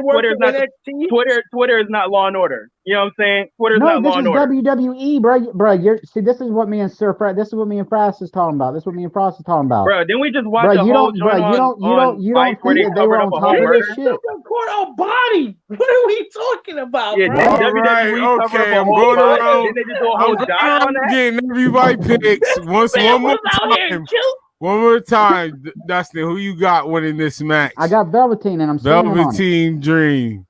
is not Law and Order. You know what I'm saying? Twitter's No, not this Law and is Order. WWE, bro. See, this is what me and this is what me and Frass is talking about. This is what me and Frost is talking about. Bro, didn't we just watch a whole joint on Vice where think they were on top of this shit? Court on body. What are we talking about, Yeah, bro? All right, okay, I'm going around. I'm getting everybody picks. One more time, Dustin. Who you got winning this match? I got Velveteen, and I'm standing on it. Velveteen Dream.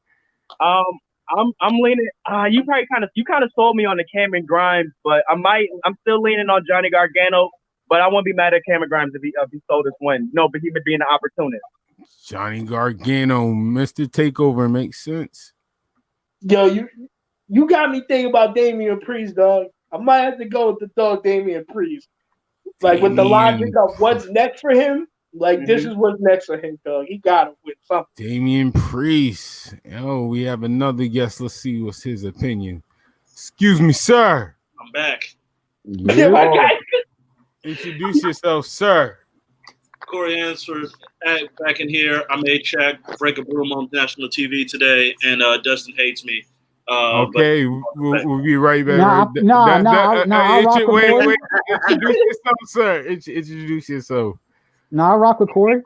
I'm leaning. You kind of sold me on the Cameron Grimes, but I'm still leaning on Johnny Gargano. But I won't be mad at Cameron Grimes if he sold this win. No, but he would be an opportunist. Johnny Gargano, Mr. Takeover makes sense. Yo, you got me thinking about Damian Priest, dog. I might have to go with the dog Damian Priest. Like with the logic of what's next for him, like this is what's next for him, dog. He got to win something. Damian Priest. Oh, we have another guest. Let's see what's his opinion. Excuse me, sir. I'm back. Yeah. Introduce yourself, sir. Corey Hansford back in here. I made check, break a broom on national TV today, and Dustin hates me. Okay, we'll be right back. Wait. Introduce yourself, sir. Introduce yourself. No, I rock with Corey.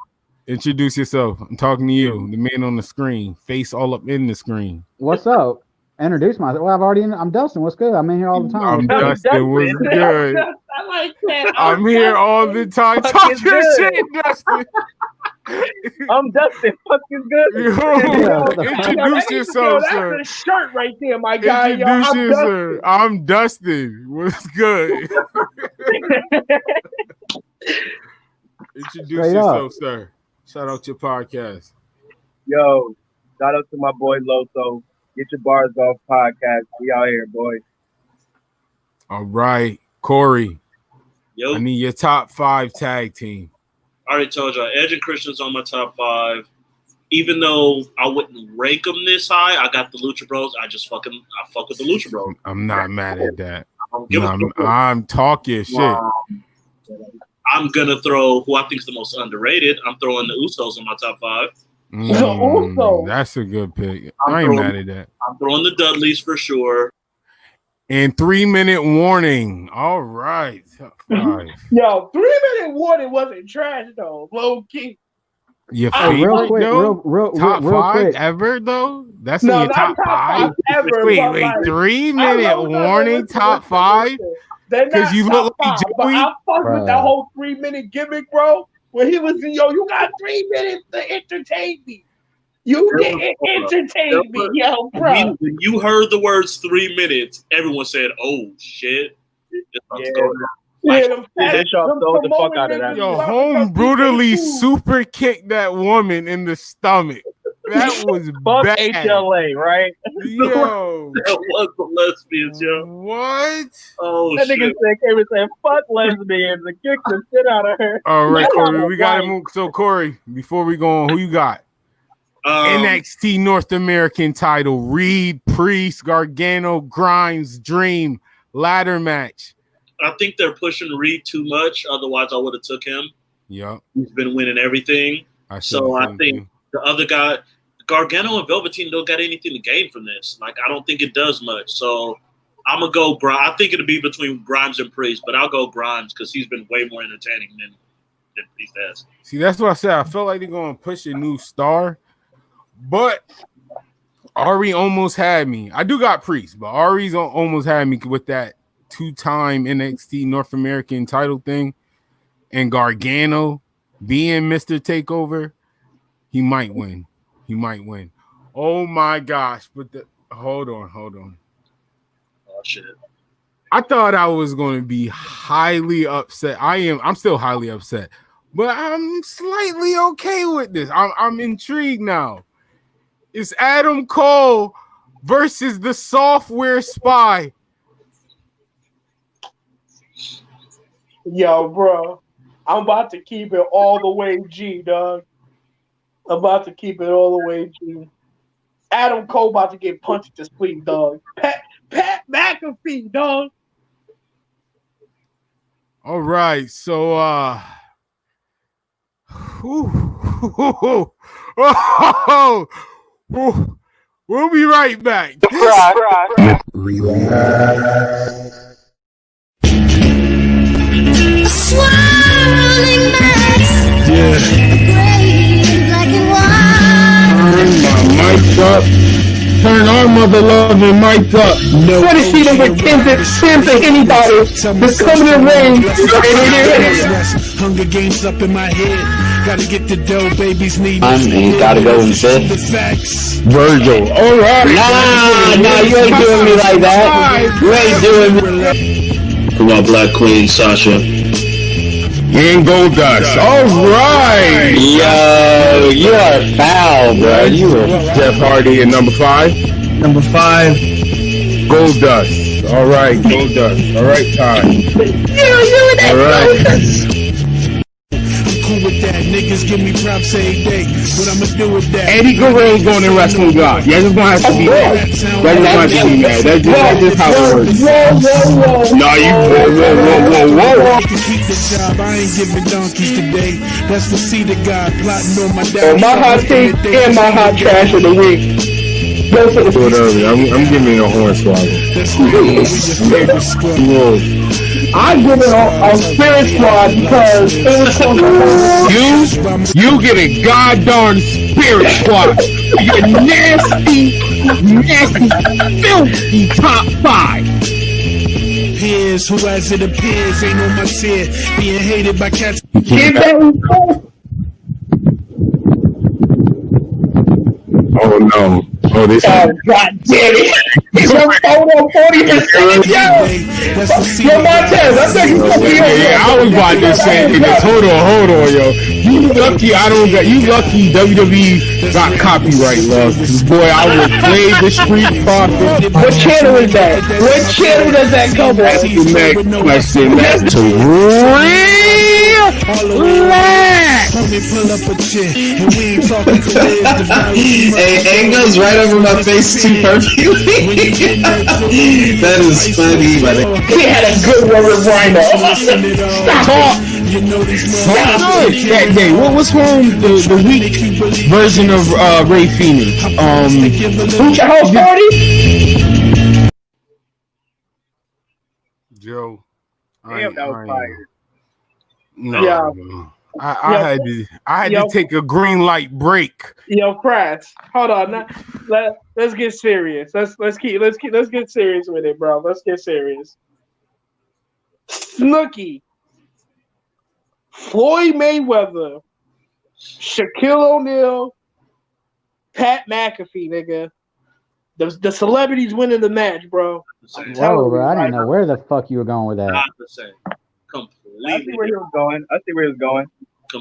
Introduce yourself. I'm talking to you, the man on the screen, face all up in the screen. What's up? Introduce myself. Well, I'm Dustin. What's good? I'm in here all the time. I'm Dustin. What's good? I like that. I'm here all the time. Talk your shit, Dustin. I'm Dustin. Fucking good. Introduce yourself, sir. That's the shirt right there, my guy. Introduce yourself. I'm Dustin. What's good? Introduce yourself, sir. Shout out your podcast. Yo, shout out to my boy Loso. Get your bars off podcast. We out here, boy. All right, Corey. Yo. I need your top 5 tag team. I already told y'all, Edge and Christian's on my top 5. Even though I wouldn't rank them this high, I got the Lucha Bros. I fuck with the Lucha Bros. I'm not mad at that. I'm talking shit. I'm gonna throw who I think is the most underrated. I'm throwing the Usos in my top 5. That's a good pick. I ain't mad at that. I'm throwing the Dudleys for sure. And 3-minute warning. All right. Yo, 3-minute warning wasn't trash though. Low key. Your favorite, real quick, though? Top real 5 quick. ever though? That's in your top 5 ever. Wait, 3-minute warning, top 5? Because you look like Joey. I fuck with that whole 3-minute gimmick, bro. Where he was, you got 3 minutes to entertain me. You didn't entertain me, yo, bro. When you heard the words 3 minutes, everyone said, "Oh shit!" The fuck out of that. Yo, Home brutally super kicked that woman in the stomach. That was bad. HLA, right? Yo, that was the lesbians, yo. What? Oh that shit! Nigga came and said, "Fuck lesbians," and kicked the shit out of her. All right, Corey, we gotta move. So, Corey, before we go on, who you got? NXT North American title: Reed, Priest, Gargano, Grimes, Dream, ladder match. I think they're pushing Reed too much. Otherwise, I would have took him. Yep, he's been winning everything. I think the other guy, Gargano and Velveteen, don't got anything to gain from this. Like, I don't think it does much. So I'm gonna go Grimes. I think it'll be between Grimes and Priest, but I'll go Grimes because he's been way more entertaining than Priest has. See, that's what I said. I felt like they're gonna push a new star, but Ari almost had me. I do got Priest, but Ari's almost had me with that 2-time NXT North American title thing, and Gargano being Mr. Takeover, he might win. He might win. Oh my gosh! But hold on. Oh shit! I thought I was going to be highly upset. I'm still highly upset, but I'm slightly okay with this. I'm intrigued now. It's Adam Cole versus the Software Spy. Yo, bro, I'm about to keep it all the way G, dog. I'm about to keep it all the way G. Adam Cole about to get punched to sleep, dog. Pat McAfee, dog. All right, so We'll be right back. Swirling mass. Yeah. Black and white. Turn my mic up. Turn our mother loving mic up. No. 20 feet over 10 to anybody. Just come in the ring. Hunger Games up in my head. Gotta get the dough, babies need. Ain't gotta go in bed. Virgil. All right. Nah, you ain't doing me like that. You ain't doing me. For my black queen, Sasha. And Goldust. All right. Yo, you are foul, bro. You are Jeff Hardy at number 5. number 5. Goldust. All right, Goldust. All right, time. All right. Cool with that. Niggas give me props every day. What I'ma do with that? Eddie Guerrero's going in wrestling God. Y'all just gonna have to be mad. Y'all just gonna have to be mad. That's just how it works. No, you whoa. To keep the job, I ain't giving donkeys today. That's the seed of God plotting on my Oh, my hot take and my hot trash of the week. Whatever. I'm giving it a horn swallow. I give it a Spirit Squad because it was so You get a goddamn Spirit Squad. You nasty, filthy top 5. Peers who, as it appears, ain't on my tier, being hated by cats. Oh no. Oh, this is... God damn it! Your phone on 40%. Yo, Montez, I think you put me on. Yeah, I was about to say this. Hold on, yo. You lucky I don't got. You lucky WWE got copyright, love. Boy, I would play the Street Profit. What channel is that? What channel does that come on? That's the next question. That's Hey, it goes right over my face too perfectly. That is funny, buddy. He had a good one with Rhino. Stop. That day. What was home the weak version of Ray Phoenix? Who's your host party? Joe. Damn, that was fire. No. Yeah. I had to take a green light break. Yo, Frass, hold on. Let's get serious. Let's get serious with it, bro. Let's get serious. Snooki, Floyd Mayweather, Shaquille O'Neal, Pat McAfee, nigga. The celebrities winning the match, bro. Whoa, bro! I didn't know where the fuck you were going with that. I see where he was going.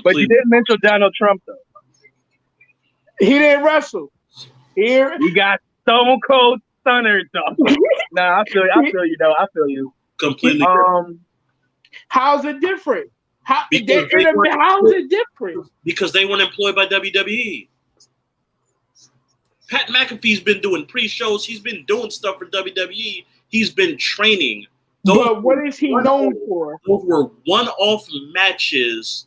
But you did mention Donald Trump, though. He didn't wrestle. He got Stone Cold Stunner, though. Nah, I feel you, though. I feel you. Completely. How's it different? How's it different? Because they weren't employed by WWE. Pat McAfee's been doing pre-shows. He's been doing stuff for WWE. He's been training. But what is he known for? Those were one-off matches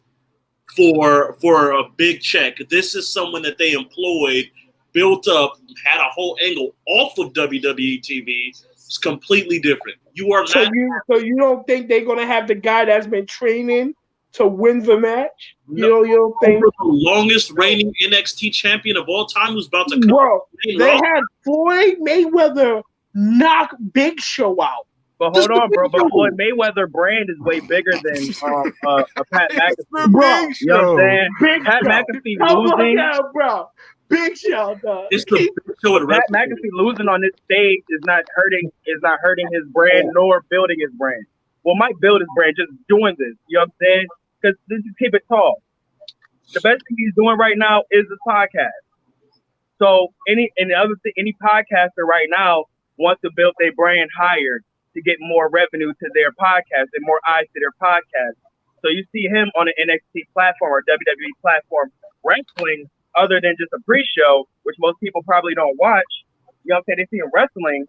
for a big check. This is someone that they employed, built up, had a whole angle off of WWE TV. It's completely different. You are so you don't think they're gonna have the guy that's been training to win the match? No. You don't think the longest reigning NXT champion of all time was about to come? Bro, they had Floyd Mayweather knock Big Show out. But hold on, bro. But Floyd Mayweather brand is way bigger than a Pat McAfee. Bro, you know what I'm saying? Pat McAfee losing. Bro. Big Show, dog. It's the Big Show at Pat McAfee losing on this stage is not hurting his brand nor building his brand. Well, might build his brand just doing this. You know what I'm saying? Because this is keep it tall. The best thing he's doing right now is the podcast. So any podcaster right now wants to build their brand higher to get more revenue to their podcast and more eyes to their podcast. So you see him on an NXT platform or WWE platform wrestling other than just a pre-show, which most people probably don't watch. You know what I'm saying? They see him wrestling.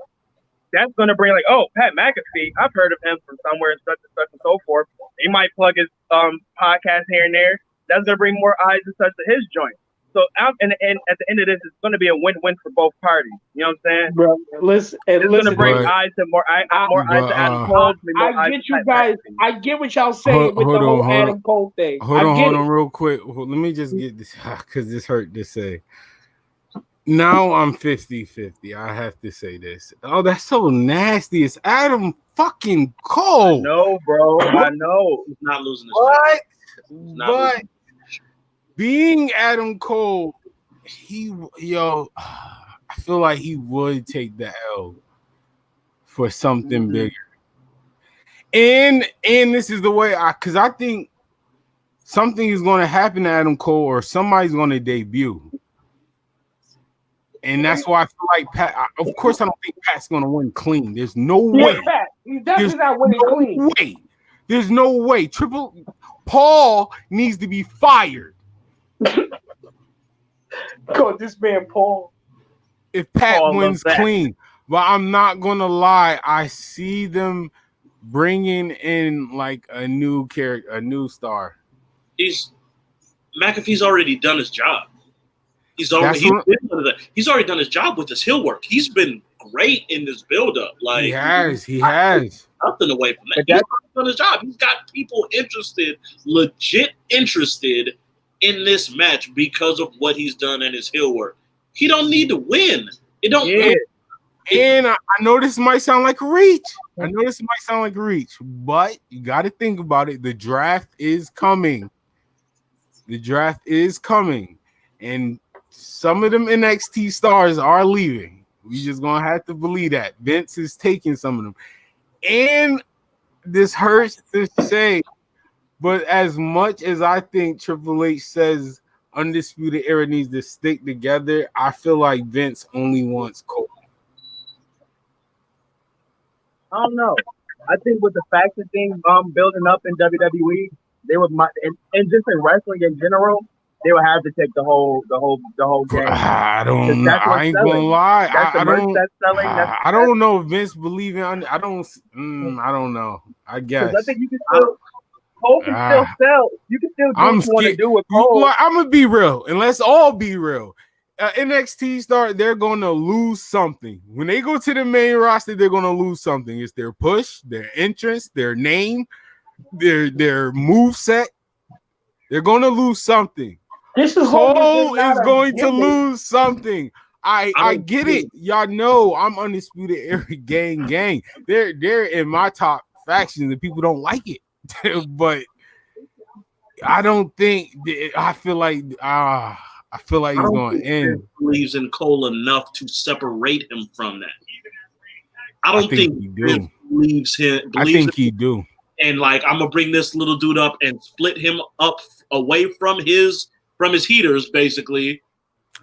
That's going to bring like, oh, Pat McAfee, I've heard of him from somewhere and such and so forth. He might plug his podcast here and there. that's gonna bring more eyes and such to his joint. So and at the end of this, it's gonna be a win-win for both parties. You know what I'm saying? Bro, listen, It's gonna bring but- eyes to more eyes to Adam Cole. I get you guys. I get what y'all saying with the whole Adam Cole thing. Hold on, real quick. Let me just get this because this hurt to say. Now I'm 50-50. I have to say this. Oh, that's so nasty. It's Adam fucking Cole. No, bro. I know. He's not losing this. What? Not But being Adam Cole, I feel like he would take the L for something bigger. And this is the way because I think something is going to happen to Adam Cole or somebody's going to debut. And that's why I feel like Pat. Of course, I don't think Pat's going to win clean. There's no way. Pat. He's definitely not winning clean. Way. There's no way. Paul needs to be fired. God, this man Paul. If Pat wins clean, but I'm not gonna lie, I see them bringing in like a new character, a new star. McAfee's already done his job. He's already done his job with his heel work. He's been great in this build-up. Like he has nothing away from that. He's done his job. He's got people legit interested in this match because of what he's done in his heel work. He don't need to win. It don't. Yeah. And I know this might sound like a reach. But you got to think about it. The draft is coming. And some of them NXT stars are leaving. We just gonna have to believe that Vince is taking some of them. And this hurts to say, but as much as I think Triple H says Undisputed Era needs to stick together, I feel like Vince only wants Cole. I don't know. I think with the faction thing building up in WWE, they would and just in wrestling in general, they would have to take the whole game. I don't know. I ain't gonna lie. I don't know if Vince believe in. I don't know. I guess. I think you can still. Cole can still sell. You can still do what you want to do with Cole. I'm gonna be real, and let's all be real. NXT start, they're gonna lose something. When they go to the main roster, they're gonna lose something. It's their push, their entrance, their name, their move set. They're gonna lose something. Cole is going to lose something. I get it. Y'all know I'm Undisputed Era gang. They're in my top factions and people don't like it. But I don't think I feel like he's going to end. Believes in Cole enough to separate him from that. I don't think he do. Believes I think he do. And like I'm gonna bring this little dude up and split him up away from his heaters, basically,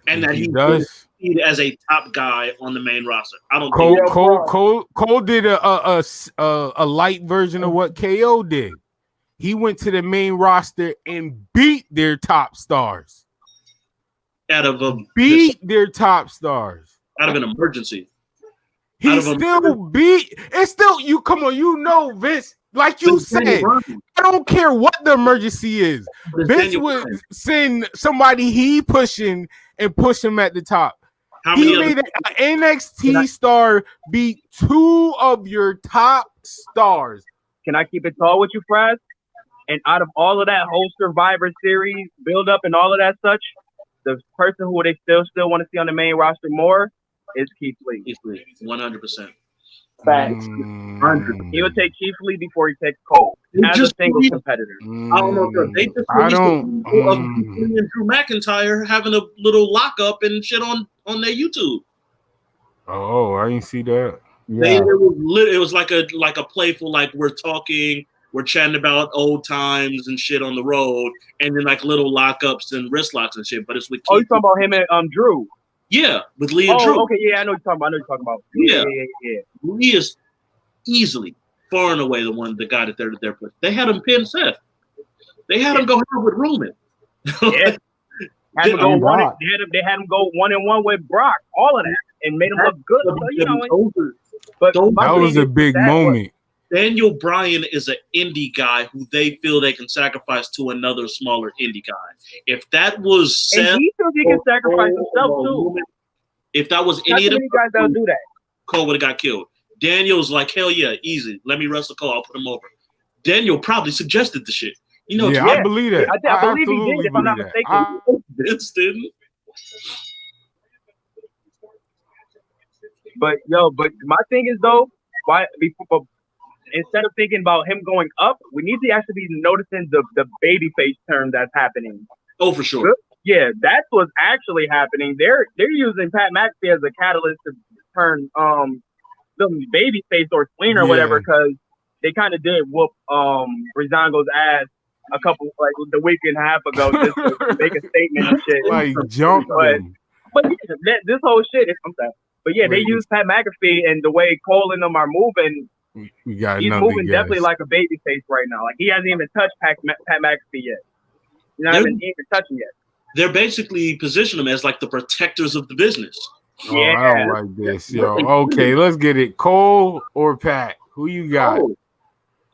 and that he does as a top guy on the main roster. I don't think Cole did a light version of what KO did. He went to the main roster and beat their top stars. Out of an emergency. He still beat. It's still you. Come on, you know Vince. Like you said, I don't care what the emergency is. Vince would send somebody he pushing and push him at the top. He made an NXT star beat two of your top stars. Can I keep it tall with you, Frass? And out of all of that whole Survivor Series build up and all of that such, the person who they still want to see on the main roster more is Keith Lee. 100%. Facts. He would take Keith Lee before he takes Cole as a single competitor. I don't know. They just released of Drew McIntyre having a little lockup and shit on their YouTube. Oh, I didn't see that. Yeah. It was like a playful, like we're chatting about old times and shit on the road, and then like little lockups and wrist locks and shit. But it's with Keith. You're talking about him and Drew. Yeah, with Lee and Drew. Okay, yeah, I know what you're talking about. Yeah. Lee is easily, far and away the guy that they're putting. They had him pin Seth. They had him go hard with Roman. Yeah. They had him go 1-1 with Brock. All of that, and made him look good. So, that was a big moment. Daniel Bryan is an indie guy who they feel they can sacrifice to another smaller indie guy. If that was Seth, and he feels he can sacrifice himself too. If that was Not any of too them, many guys that'll do that. Cole would have got killed. Daniel's like, hell yeah, easy. Let me wrestle Cole. I'll put him over. Daniel probably suggested the shit. You know, yeah, I believe that. I believe he did, if I'm not mistaken. Vince didn't. But my thing is though, why instead of thinking about him going up, we need to actually be noticing the babyface term that's happening. Oh, for sure. Yeah, that's what's actually happening. They're using Pat McAfee as a catalyst to turn the babyface or spleen or whatever, because they kind of did whoop Breezango's ass a couple the week and a half ago just to make a statement and shit. Like jump him. But yeah, this whole shit is something. But yeah, they use Pat McAfee, and the way Cole and them are moving, he's moving definitely like a baby face right now. Like he hasn't even touched Pat McAfee yet. He's not even touching yet. They're basically positioning them as like the protectors of the business. Oh, I don't like this, yo. Okay, let's get it. Cole or Pat? Who you got?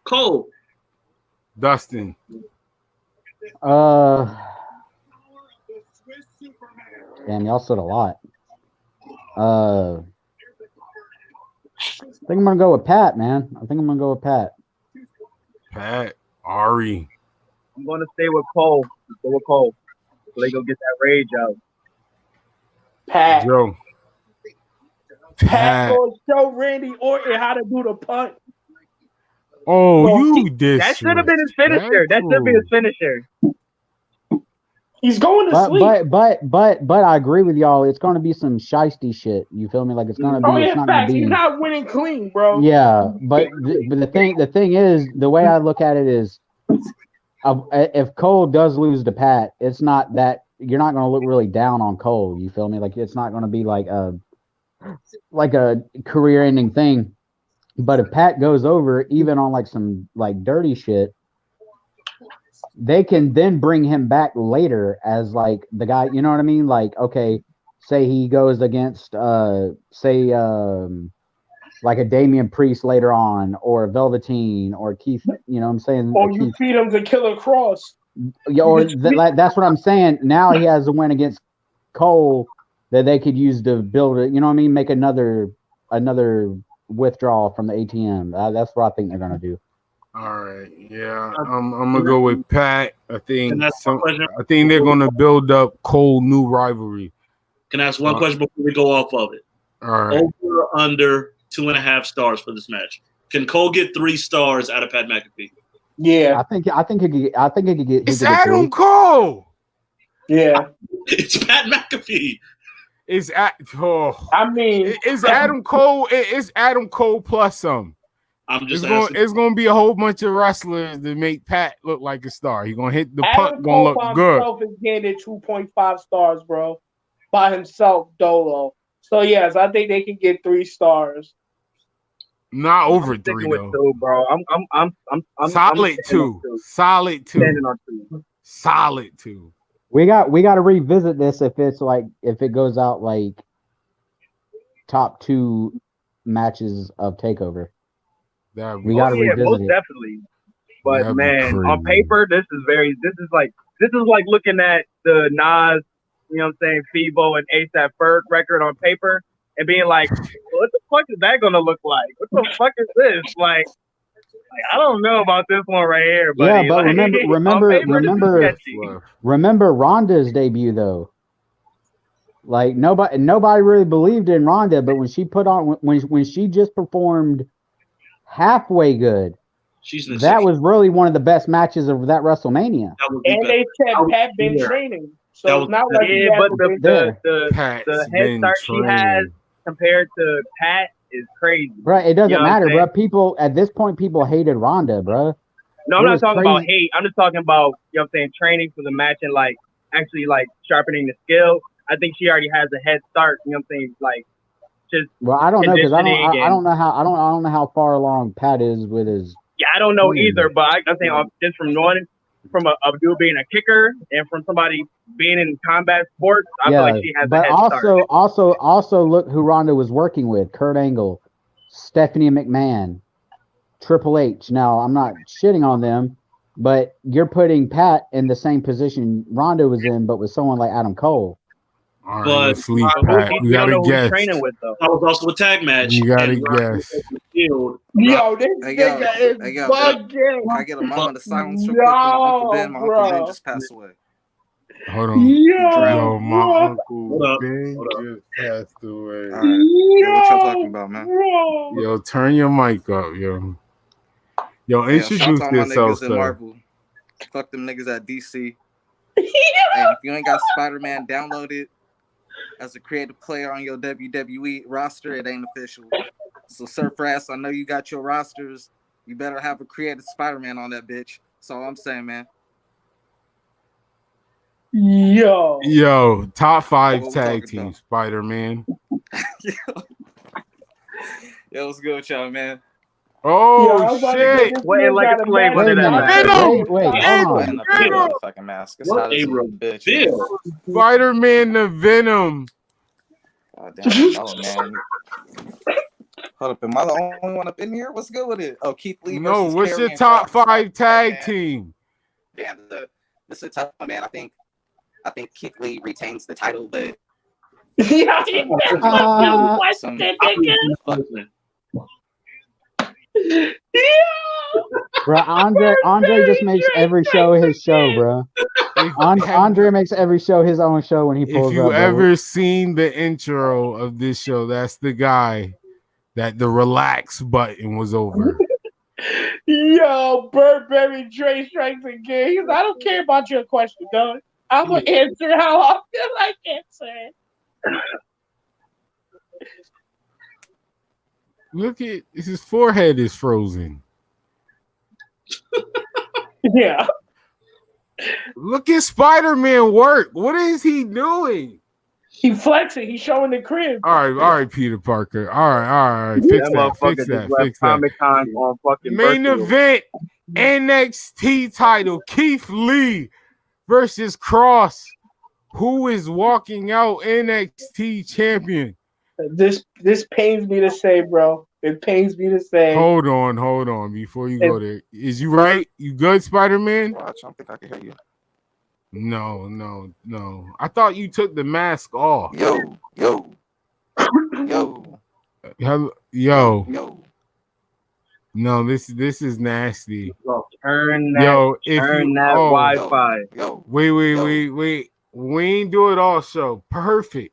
Cole. Dustin. Damn, y'all said a lot. I think I'm gonna go with Pat, man. I think I'm gonna go with Pat. Pat, Ari. I'm gonna stay with Cole. Stay with Cole. So they go get that rage out. Pat. Joe. Pat gonna show Randy Orton how to do the punt. Oh, you did. That should have been his finisher. That should be his finisher. He's going to sleep. But I agree with y'all. It's going to be some shiesty shit. You feel me? Like it's going to be. Oh, it's yeah, not facts. gonna be, He's not winning clean, bro. Yeah, but the thing is, the way I look at it is, if Cole does lose to Pat, it's not that you're not going to look really down on Cole. You feel me? Like it's not going to be like a career-ending thing. But if Pat goes over, even on like some like dirty shit, they can then bring him back later as like the guy. You know what I mean? Like, okay, say he goes against like a Damian Priest later on, or Velveteen, or Keith. You know what I'm saying? Or you feed him to Killer Cross. Yeah, or that's what I'm saying. Now he has a win against Cole that they could use to build it. You know what I mean? Make another withdrawal from the ATM. That's what I think they're gonna do. All right, yeah, I'm gonna go with Pat. I think they're gonna build up Cole new rivalry. Can I ask one question before we go off of it? All right. Over or under 2.5 stars for this match. Can Cole get 3 stars out of Pat McAfee? Yeah, I think he could get. It's Adam Cole. Yeah, it's Pat McAfee. It's I mean, it's Adam Cole. It's Adam Cole plus some. I'm just it's going to be a whole bunch of wrestlers that make Pat look like a star. He's going to hit the Adam punt, going to Cole look good. Himself is getting 2.5 stars, bro, by himself, Dolo. So yes, I think they can get 3 stars. Not over 3 though, 2, bro. I'm solid 2. Solid 2. Solid 2. We got to revisit this if it goes out like top 2 matches of TakeOver. We got to revisit most it. Definitely. But man, on paper, this is like looking at the Nas, you know what I'm saying, Febo and ASAP Ferg record on paper and being like, what the fuck is that gonna look like? What the fuck is this? Like I don't know about this one right here, buddy. Yeah, but like, remember Ronda's debut though. Like nobody really believed in Ronda, but when she put on when she just performed halfway good, that was really one of the best matches of that WrestleMania. And they said Pat been training, so it's not like but the head start she has compared to Pat is crazy. Right, it doesn't matter, bro. People at this point, people hated Ronda, bro. No, I'm not talking about hate. I'm just talking about, you know what I'm saying, training for the match and like actually like sharpening the skill. I think she already has a head start, you know what I'm saying? Like just I don't know because I don't know how far along Pat is with his. Yeah, I don't know either, but I'm saying just from knowing from a dude being a kicker and from somebody being in combat sports, I feel like she has a head start. Also look who Ronda was working with: Kurt Angle, Stephanie McMahon, Triple H. Now, I'm not shitting on them, but you're putting Pat in the same position Ronda was in, but with someone like Adam Cole. All right, But let's leave Pat. We got to guess. Training with though. I was also a tag match. You got to and guess. Yo, this nigga is bugging. Can I get a moment of silence real quick for my Uncle Ben? My Uncle Ben just passed away. Hold on. Yo, my Uncle Ben just passed away. All right. Yo, what y'all talking about, man? Yo, turn your mic up, yo. Yo, introduce yourself, in sir. Marvel. Fuck them niggas at DC. And if you ain't got Spider-Man downloaded as a creative player on your WWE roster, it ain't official. So, Sir Frass, I know you got your rosters. You better have a creative Spider-Man on that bitch. That's all I'm saying, man. Yo, top 5 tag team Spider-Man. Yo, what's good with y'all, man? Oh, shit. Wait, like a slave under that mask. Wait, motherfucking mask. It's hot as a bitch. Spider-Man the Venom. Oh, damn, man. Hold up, am I the only one up in here? What's good with it? Oh, Keith Lee. No, what's your top 5 tag team? Damn, this is a tough one, man. I think Keith Lee retains the title, but bro, Andre just makes every show his show, bro. Andre makes every show his own show when he pulls up. If you ever seen the intro of this show, that's the guy that the relax button was over. Yo, Burberry Dre strikes again. I don't care about your question, dog. I'm gonna answer how I feel like answering. Look at his forehead is frozen. Yeah. Look at Spider-Man work. What is he doing? He flexing. He's showing the crib. All right, Peter Parker. All right. Fix that. Main event, NXT title, Keith Lee versus Cross. Who is walking out NXT champion? This pains me to say, bro. It pains me to say. Hold on. Before you go there, is you right? You good, Spider-Man? Watch, I don't think I can hear you. No. I thought you took the mask off. Yo. No, this is nasty. Turn that Wi-Fi. Wait. We ain't do it all show. Perfect.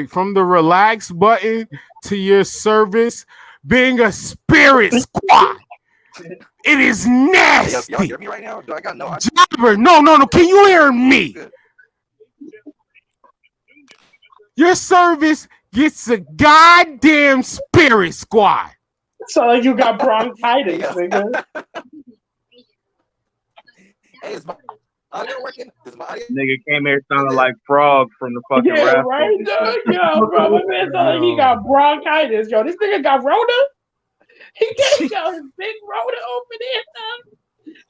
From the relax button to your service being a spirit squad. It is nasty. Y'all hear me right now? Do I got no? Jobber, no. Can you hear me? Your service gets a goddamn spirit squad. So like you got bronchitis, nigga. Hey, is my audio working? Nigga came here sounding like Frog from the fucking rap. Right, dude. Yo, bro, my man sounded like he got bronchitis. Yo, this nigga got Rona? He got his big Rona over there,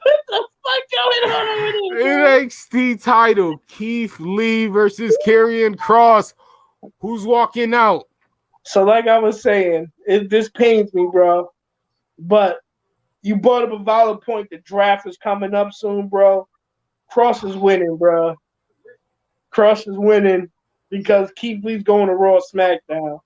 What the fuck going on over there? NXT title, Keith Lee versus Karrion Kross. Who's walking out? So like I was saying, this pains me, bro. But you brought up a valid point. The draft is coming up soon, bro. Kross is winning, bro. Kross is winning because Keith Lee's going to Raw SmackDown.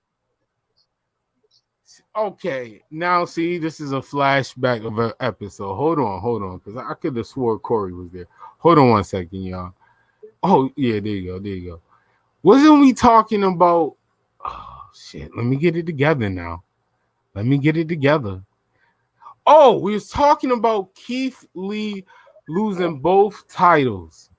Okay, now see, this is a flashback of an episode. Hold on, because I could have swore Corey was there. Hold on 1 second, y'all. Oh, yeah, there you go. Wasn't we talking about... Oh, shit, let me get it together now. Oh, we was talking about Keith Lee losing both titles.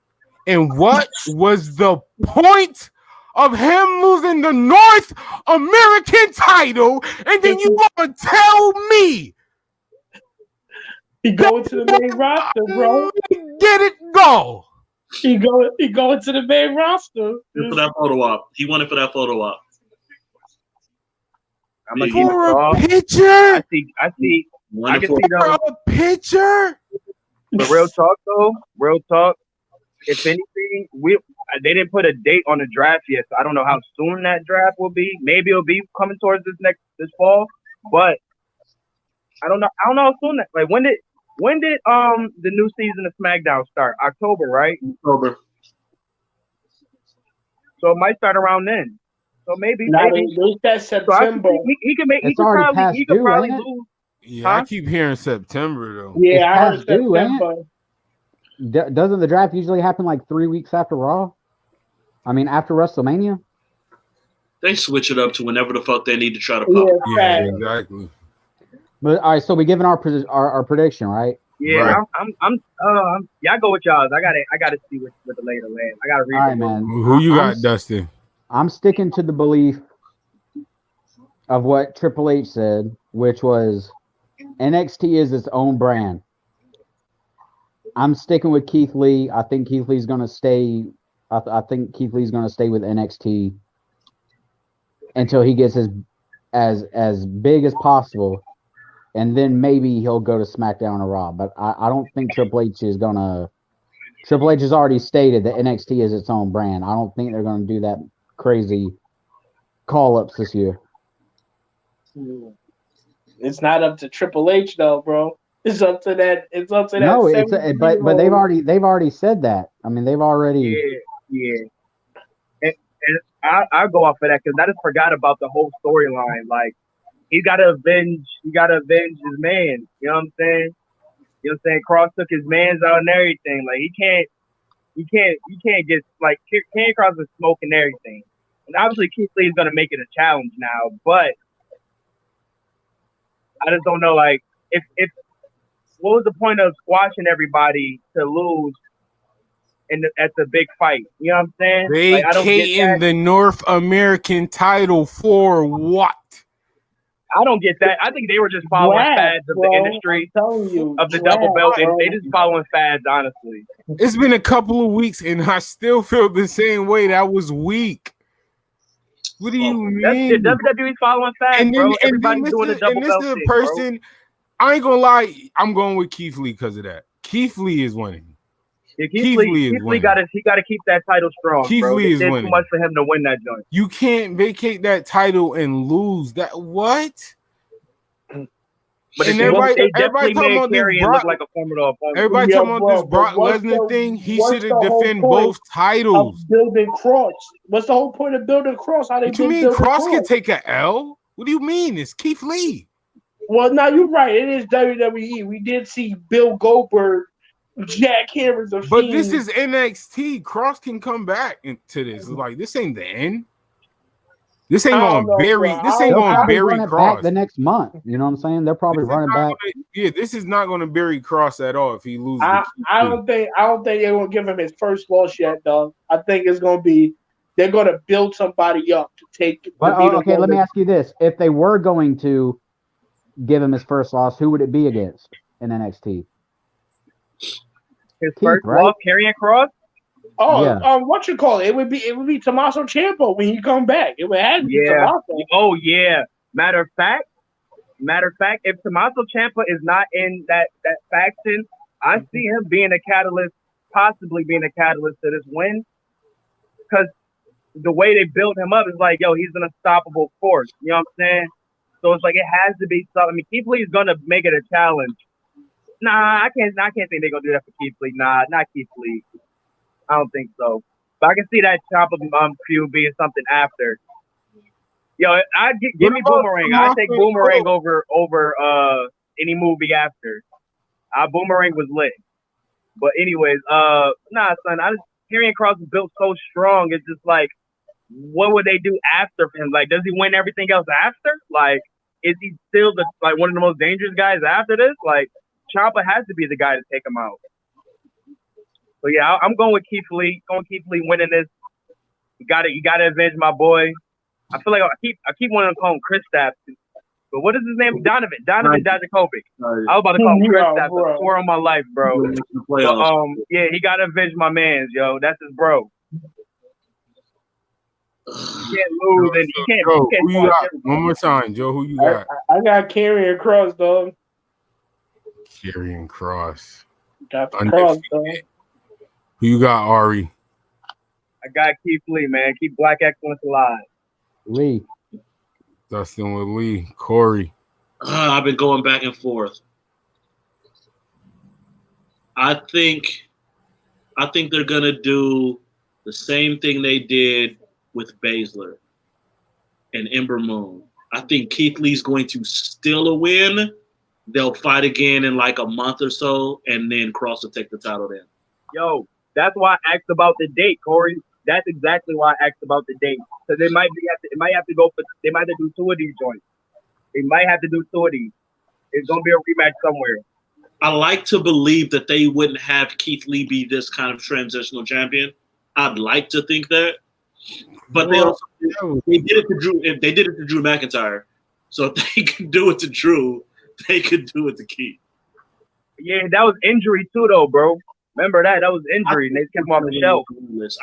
And what was the point of him losing the North American title? And then you want to tell me he going to the main roster, bro. Get it go. He going to the main roster. For that photo op. He won it for that photo op. I'm gonna for a picture? I see. I can see for a picture? But real talk. If anything, they didn't put a date on the draft yet, so I don't know how soon that draft will be. Maybe it'll be coming towards this fall. But I don't know how soon that. Like when did the new season of SmackDown start? October, right? October. So it might start around then. So maybe. They said September. So he can make. It's already past He could due, probably ain't it? lose. Yeah, I keep hearing September though. Yeah, It's I heard past due, ain't September. it? Doesn't the draft usually happen like 3 weeks after Raw? I mean, after WrestleMania? They switch it up to whenever the fuck they need to try to pop. Yeah, exactly. But all right, so we giving our prediction, right? Yeah, Right. I go with y'all. I gotta see what the later land. I gotta read. All right, man. Who you got, Dustin? I'm sticking to the belief of what Triple H said, which was NXT is its own brand. I'm sticking with Keith Lee. I think Keith Lee's going to stay. I think Keith Lee's going to stay with NXT until he gets as big as possible, and then maybe he'll go to SmackDown or Raw. But I don't think Triple H is going to. Triple H has already stated that NXT is its own brand. I don't think they're going to do that crazy call-ups this year. It's not up to Triple H though, bro. It's up to that. No, but they've already said that. I mean, they've already. Yeah. And I go off of that because I just forgot about the whole storyline. Like he got to avenge his man. You know what I'm saying? You know what I'm saying? Cross took his man's out and everything. Like you can't get like Karrion Kross is smoking everything. And obviously Keith Lee is gonna make it a challenge now, but I just don't know. Like if what was the point of squashing everybody to lose at the big fight? You know what I'm saying? Like, I don't get Vacating that. the North American title for what? I don't get that. I think they were just following fads of the industry, of the double belt, and they just following fads, honestly. It's been a couple of weeks, and I still feel the same way. That was weak. What do you mean? The WWE's following fads, bro. Everybody's doing the double belt is thing, a person. I ain't gonna lie. I'm going with Keith Lee because of that. Keith Lee is winning. Yeah, Keith Lee got to keep that title strong. Keith bro. Lee is It's winning. too much for him to win that joint. You can't vacate that title and lose that. What? But and they everybody definitely talking made about this Karrion Brock, look like a formidable opponent. everybody talking about this Brock Lesnar thing. He should have defended both titles. Building Cross. What's the whole point of building Cross? How they What you mean Cross can take a L? What do you mean? It's Keith Lee. Well, now you're right. It is WWE. We did see Bill Goldberg jackhammer the But Fiend. this is NXT. Cross can come back into this. Like this ain't the end. This ain't going to bury. This ain't going to bury Cross the next month. You know what I'm saying? They're probably running back. This is not going to bury Cross at all if he loses. I don't think they're going to give him his first loss yet, dog. I think it's going to be they're going to build somebody up to take. But okay, let me ask you this: if they were going to give him his first loss, who would it be against in NXT? His first loss, Karrion Kross. Oh, yeah. What you call it? It would be Tommaso Ciampa when he come back. It would have to be Tommaso. Oh yeah. Matter of fact, if Tommaso Ciampa is not in that faction, I see him being a catalyst, possibly being a catalyst to this win. Because the way they built him up is like, yo, he's an unstoppable force. You know what I'm saying? So it's like it has to be something. I mean, Keith Lee is gonna make it a challenge. Nah, I can't think they're gonna do that for Keith Lee. Nah, not Keith Lee. I don't think so. But I can see that Ciampa feud being something after. Yo, give me Boomerang. I take Boomerang over any movie after. Boomerang was lit. But anyways, nah, son. Karrion Kross is built so strong. It's just like, what would they do after him? Like, does he win everything else after? Like, is he still one of the most dangerous guys after this? Like, Ciampa has to be the guy to take him out. So yeah, I'm going with Keith Lee. Going Keith Lee winning this. You gotta avenge my boy. I feel like I keep wanting to call him Chris Stapp. But what is his name? Donovan Dijakovic. I was about to call him Chris Stapp. I swore on my life, bro. But, yeah, he gotta avenge my man's, yo. That's his bro. You can't lose, and you can't. Joe, who you got? One more time, Joe. Who you got? I got Karrion Kross, dog. Karrion Kross. Got the Kross, dog. Who you got, Ari? I got Keith Lee, man. Keep Black excellence alive. Lee. Dustin with Lee. Corey. I've been going back and forth. I think they're gonna do the same thing they did with Baszler and Ember Moon. I think Keith Lee's going to steal a win. They'll fight again in like a month or so, and then Cross will take the title then. Yo, that's why I asked about the date, Corey. That's exactly why I asked about the date. Because they might have to go for, they might have to do 2 of these joints. They might have to do 2 of these. It's gonna be a rematch somewhere. I like to believe that they wouldn't have Keith Lee be this kind of transitional champion. I'd like to think that, but they did it to Drew. If they did it to Drew McIntyre, so if they could do it to Drew, they could do it to Keith. Yeah, that was injury too, though, bro. Remember that? That was injury, and they kept him off the shelf.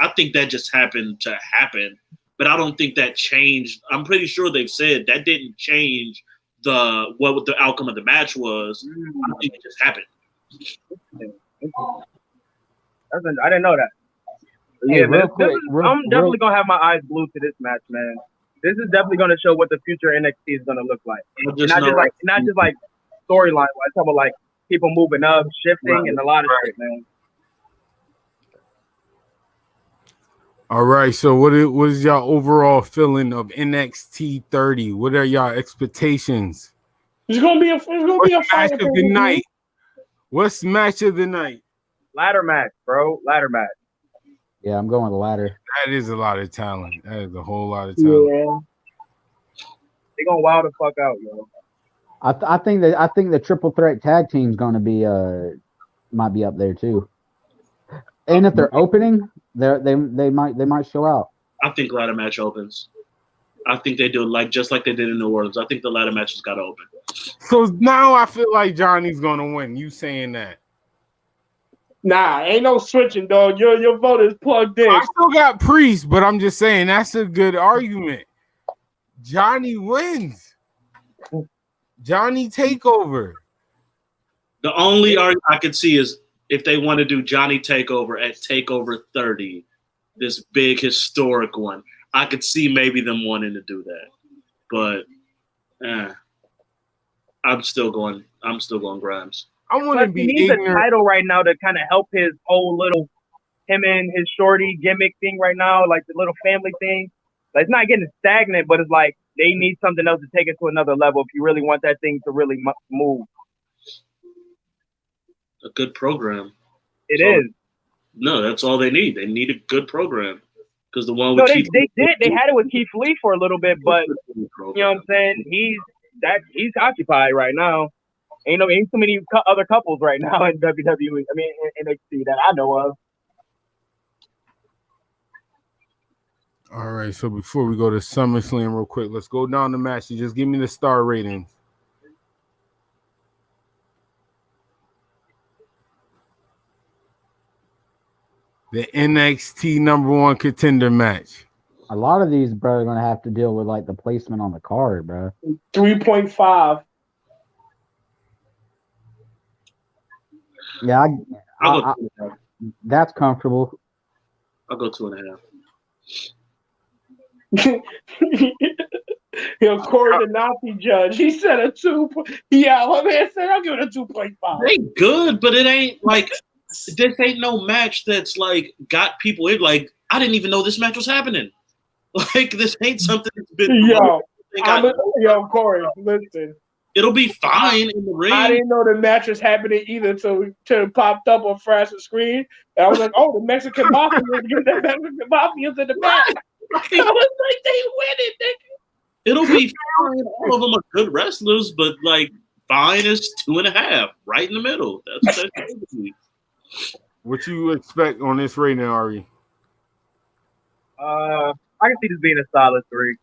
I think that just happened to happen, but I don't think that changed. I'm pretty sure they've said that didn't change what the outcome of the match was. I think it just happened. I didn't know that. Hey, Yeah, man. I'm definitely gonna have my eyes glued to this match, man. This is definitely gonna show what the future NXT is gonna look like. Not just like storyline wise. Talk about like people moving up, shifting, and a lot of shit, man. All right, so what is y'all overall feeling of NXT 30? What are y'all expectations? It's gonna be a match of the night. What's match of the night? Ladder match, bro. Ladder match. Yeah, I'm going with the ladder. That is a lot of talent. That is a whole lot of talent. Yeah. They gonna wow the fuck out, yo. I think the triple threat tag team's gonna be might be up there too. And if they're opening, they might show out. I think ladder match opens. I think they do just like they did in New Orleans. I think the ladder match has got to open. So now I feel like Johnny's gonna win. You saying that? Nah, ain't no switching, dog. Your vote is plugged in. I still got Priest, but I'm just saying that's a good argument. Johnny wins. Johnny takeover. The only argument I could see is if they want to do Johnny Takeover at Takeover 30, this big historic one. I could see maybe them wanting to do that, but I'm still going Grimes. I want to be. He needs a title right now to kind of help his whole little him and his shorty gimmick thing right now, like the little family thing. Like it's not getting stagnant, but it's like they need something else to take it to another level if you really want that thing to really move. A good program. It is. No, that's all they need. They need a good program because the one with Keith they had it with Keith Lee for a little bit, but you know what I'm saying? He's occupied right now. Ain't too many other couples right now in WWE. I mean, in NXT that I know of. All right, so before we go to SummerSlam real quick, let's go down the match. You just give me the star rating. The NXT #1 contender match. A lot of these, bro, are gonna have to deal with like the placement on the card, bro. 3.5. Yeah, that's comfortable. I'll go 2.5. Corey, the Nazi judge, he said a 2. Yeah, my man said I'll give it a 2.5. They good, but it ain't like this ain't no match that's like got people in. Like I didn't even know this match was happening. Like this ain't something that's been. Yo, Corey, listen. It'll be fine in the ring. I didn't know the match was happening either till it popped up on Frass's screen. And I was like, oh, the Mexican Mafia in the back. I was like, they winning, nigga. It'll be fine. All of them are good wrestlers, but like fine is 2.5, right in the middle. That's what you expect on this rating, Ari? I can see this being a solid 3.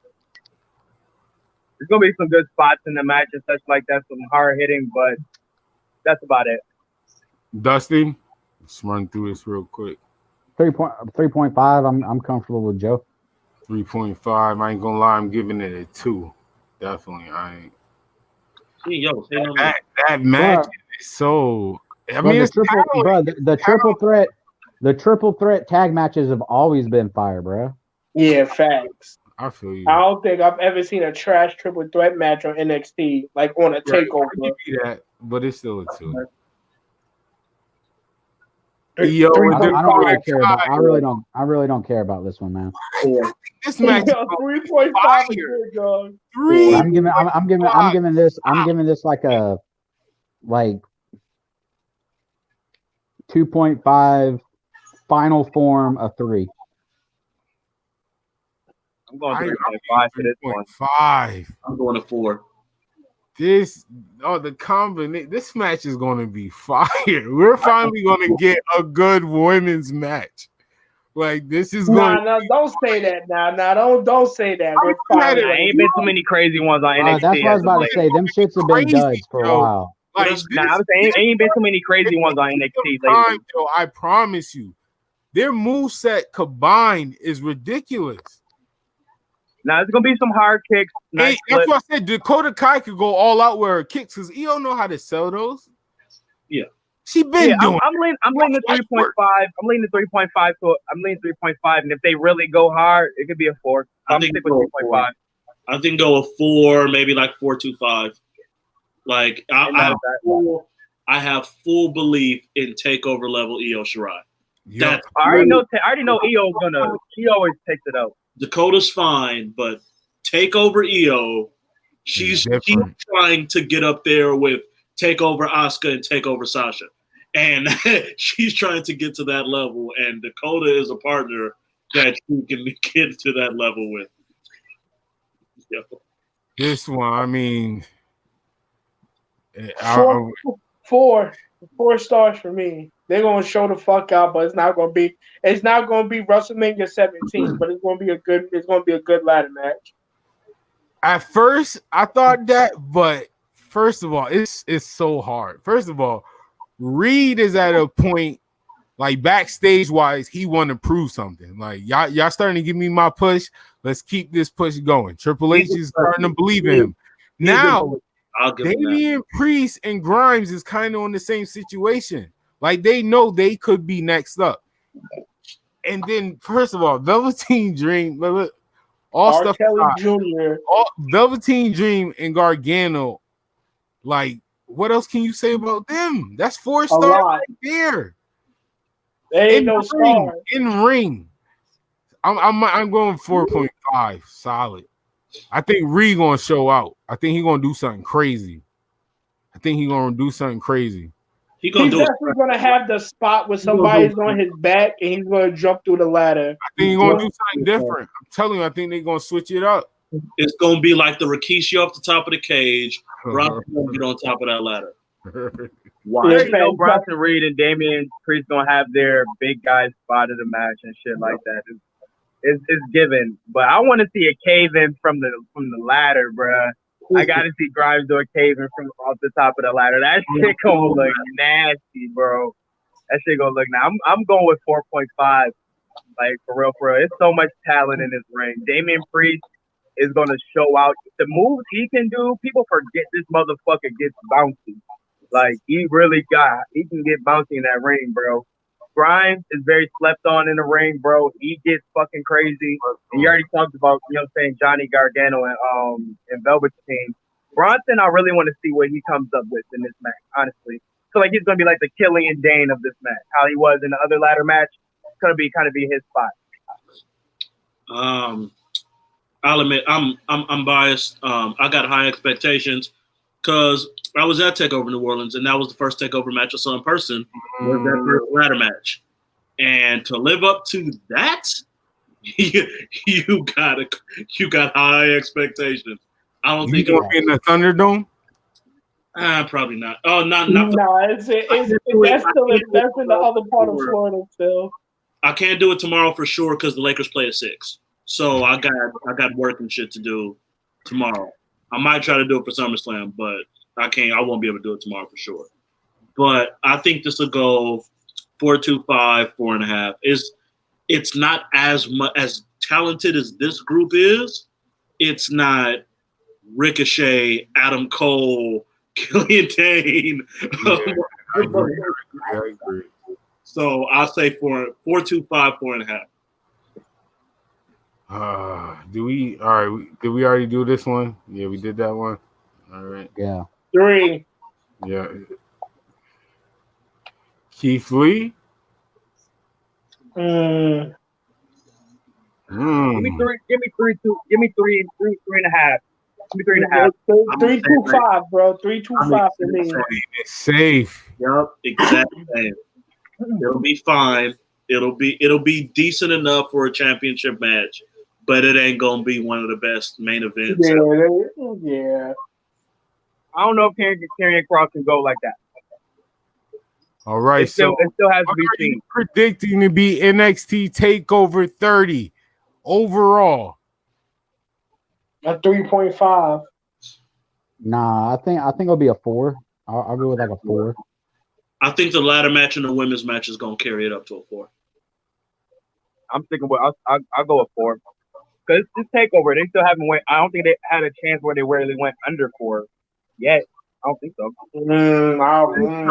There's gonna be some good spots in the match and such like that, some hard hitting, but that's about it. Dusty, let's run through this real quick. 3.5. I'm comfortable with Joe. 3.5. I ain't gonna lie, I'm giving it a 2. Definitely, I ain't. That match is so. I mean, the triple threat tag matches have always been fire, bro. Yeah, facts. I feel you. I don't think I've ever seen a trash triple threat match on NXT, like on a takeover. I give you that, but it's still a 2. Yo, I don't really care about. I really don't care about this one, man. This match 3.5 is good, dog. I'm giving this like a 2.5 final form of 3. I'm going 3.5 for this one. 5. I'm going to 4. The combination. This match is going to be fire. We're finally going to get a good women's match. This is going. No, don't say that. Don't say that. Ain't been too many crazy ones on NXT. That's what I was about to say. Them shits have been duds for a while. I'm saying ain't been too many crazy ones on NXT lately. I promise you, their moveset combined is ridiculous. Now it's gonna be some hard kicks. That's what I said. Dakota Kai could go all out with her kicks because you don't know how to sell those. Yeah, she been doing. I'm leaning to 3.5. I'm leaning to 3.5. So I'm leaning 3.5. And if they really go hard, it could be a 4. I'm sticking with 3.5. I think go a 4, maybe like 4.25. I have full belief in takeover level Io Shirai. I already know Io's gonna. She always takes it out. Dakota's fine, but takeover Io, she's trying to get up there with takeover Asuka and takeover Sasha, and she's trying to get to that level. And Dakota is a partner that you can get to that level with. This one, I mean, 4 stars for me. They're gonna show the fuck out, but it's not gonna be WrestleMania 17, but it's gonna be a good ladder match. At first, I thought that, but first of all, it's so hard. First of all, Reed is at a point, backstage wise, he want to prove something. Y'all starting to give me my push. Let's keep this push going. Triple H is starting to believe in him. Now, Damian Priest and Grimes is kind of on the same situation. They know they could be next up. And then, first of all, Velveteen Dream, all R. stuff. Kelly Jr. Velveteen Dream and Gargano, what else can you say about them? That's 4 stars right there. They ain't no star. In ring. I'm going 4.5 solid. I think Reed gonna show out. I think he's gonna do something crazy. He's definitely gonna have the spot where somebody's on his back and he's gonna jump through the ladder. I think he's gonna do something different. I'm telling you, I think they're gonna switch it up. It's gonna be like the Rikishi off the top of the cage. Brock gonna get on top of that ladder. Why? You know, Bronson Reed and Damian Priest gonna have their big guys spot of the match and shit like that. It's given, but I want to see a cave in from the ladder, bruh. I gotta see Grimes do a cave in from off the top of the ladder. That shit gonna look nasty, bro. That shit gonna look. Now I'm going with 4.5. For real. It's so much talent in this ring. Damian Priest is gonna show out the moves he can do. People forget this motherfucker gets bouncy. He can get bouncy in that ring, bro. Grimes is very slept on in the ring, bro. He gets fucking crazy. And you already talked about, Johnny Gargano and Velveteen. Bronson, I really want to see what he comes up with in this match, honestly. So he's gonna be like the Killian Dane of this match. How he was in the other ladder match. It's gonna be kind of his spot. I'll admit I'm biased. I got high expectations because I was at TakeOver New Orleans, and that was the first TakeOver match I saw in person. Was that first ladder match, and to live up to that, you got high expectations. I don't think it'll be in the Thunderdome. Probably not. Oh, not. No, that's in the other part of Florida still. I can't do it tomorrow for sure because the Lakers play at 6. So I got work and shit to do tomorrow. I might try to do it for SummerSlam, but I can't. I won't be able to do it tomorrow for sure. But I think this will go 4.25, 4.5. It's not as much as talented as this group is. It's not Ricochet, Adam Cole, Killian Dane. Yeah, I agree. So I'll say 4.25, 4.5. Do we? All right. Did we already do this one? Yeah, we did that one. All right. Yeah. 3. Yeah. Keith Lee. Give me three. Give me three. Give me three and a half. Give me 3.5. 3.25, bro. 3.25 for me. It's safe. Yup, exactly. It'll be fine. It'll be decent enough for a championship match, but it ain't gonna be one of the best main events. Yeah. I don't know if Karrion Kross can go like that. All right, it still has to be seen. Predicting to be NXT TakeOver 30 overall. A 3.5. Nah, I think it'll be a 4. I'll go with like a 4. I think the ladder match and the women's match is gonna carry it up to a 4. I'm sticking with. I'll go with 4. Because this takeover, they still haven't went. I don't think they had a chance where they really went under 4 yet. I don't think so. I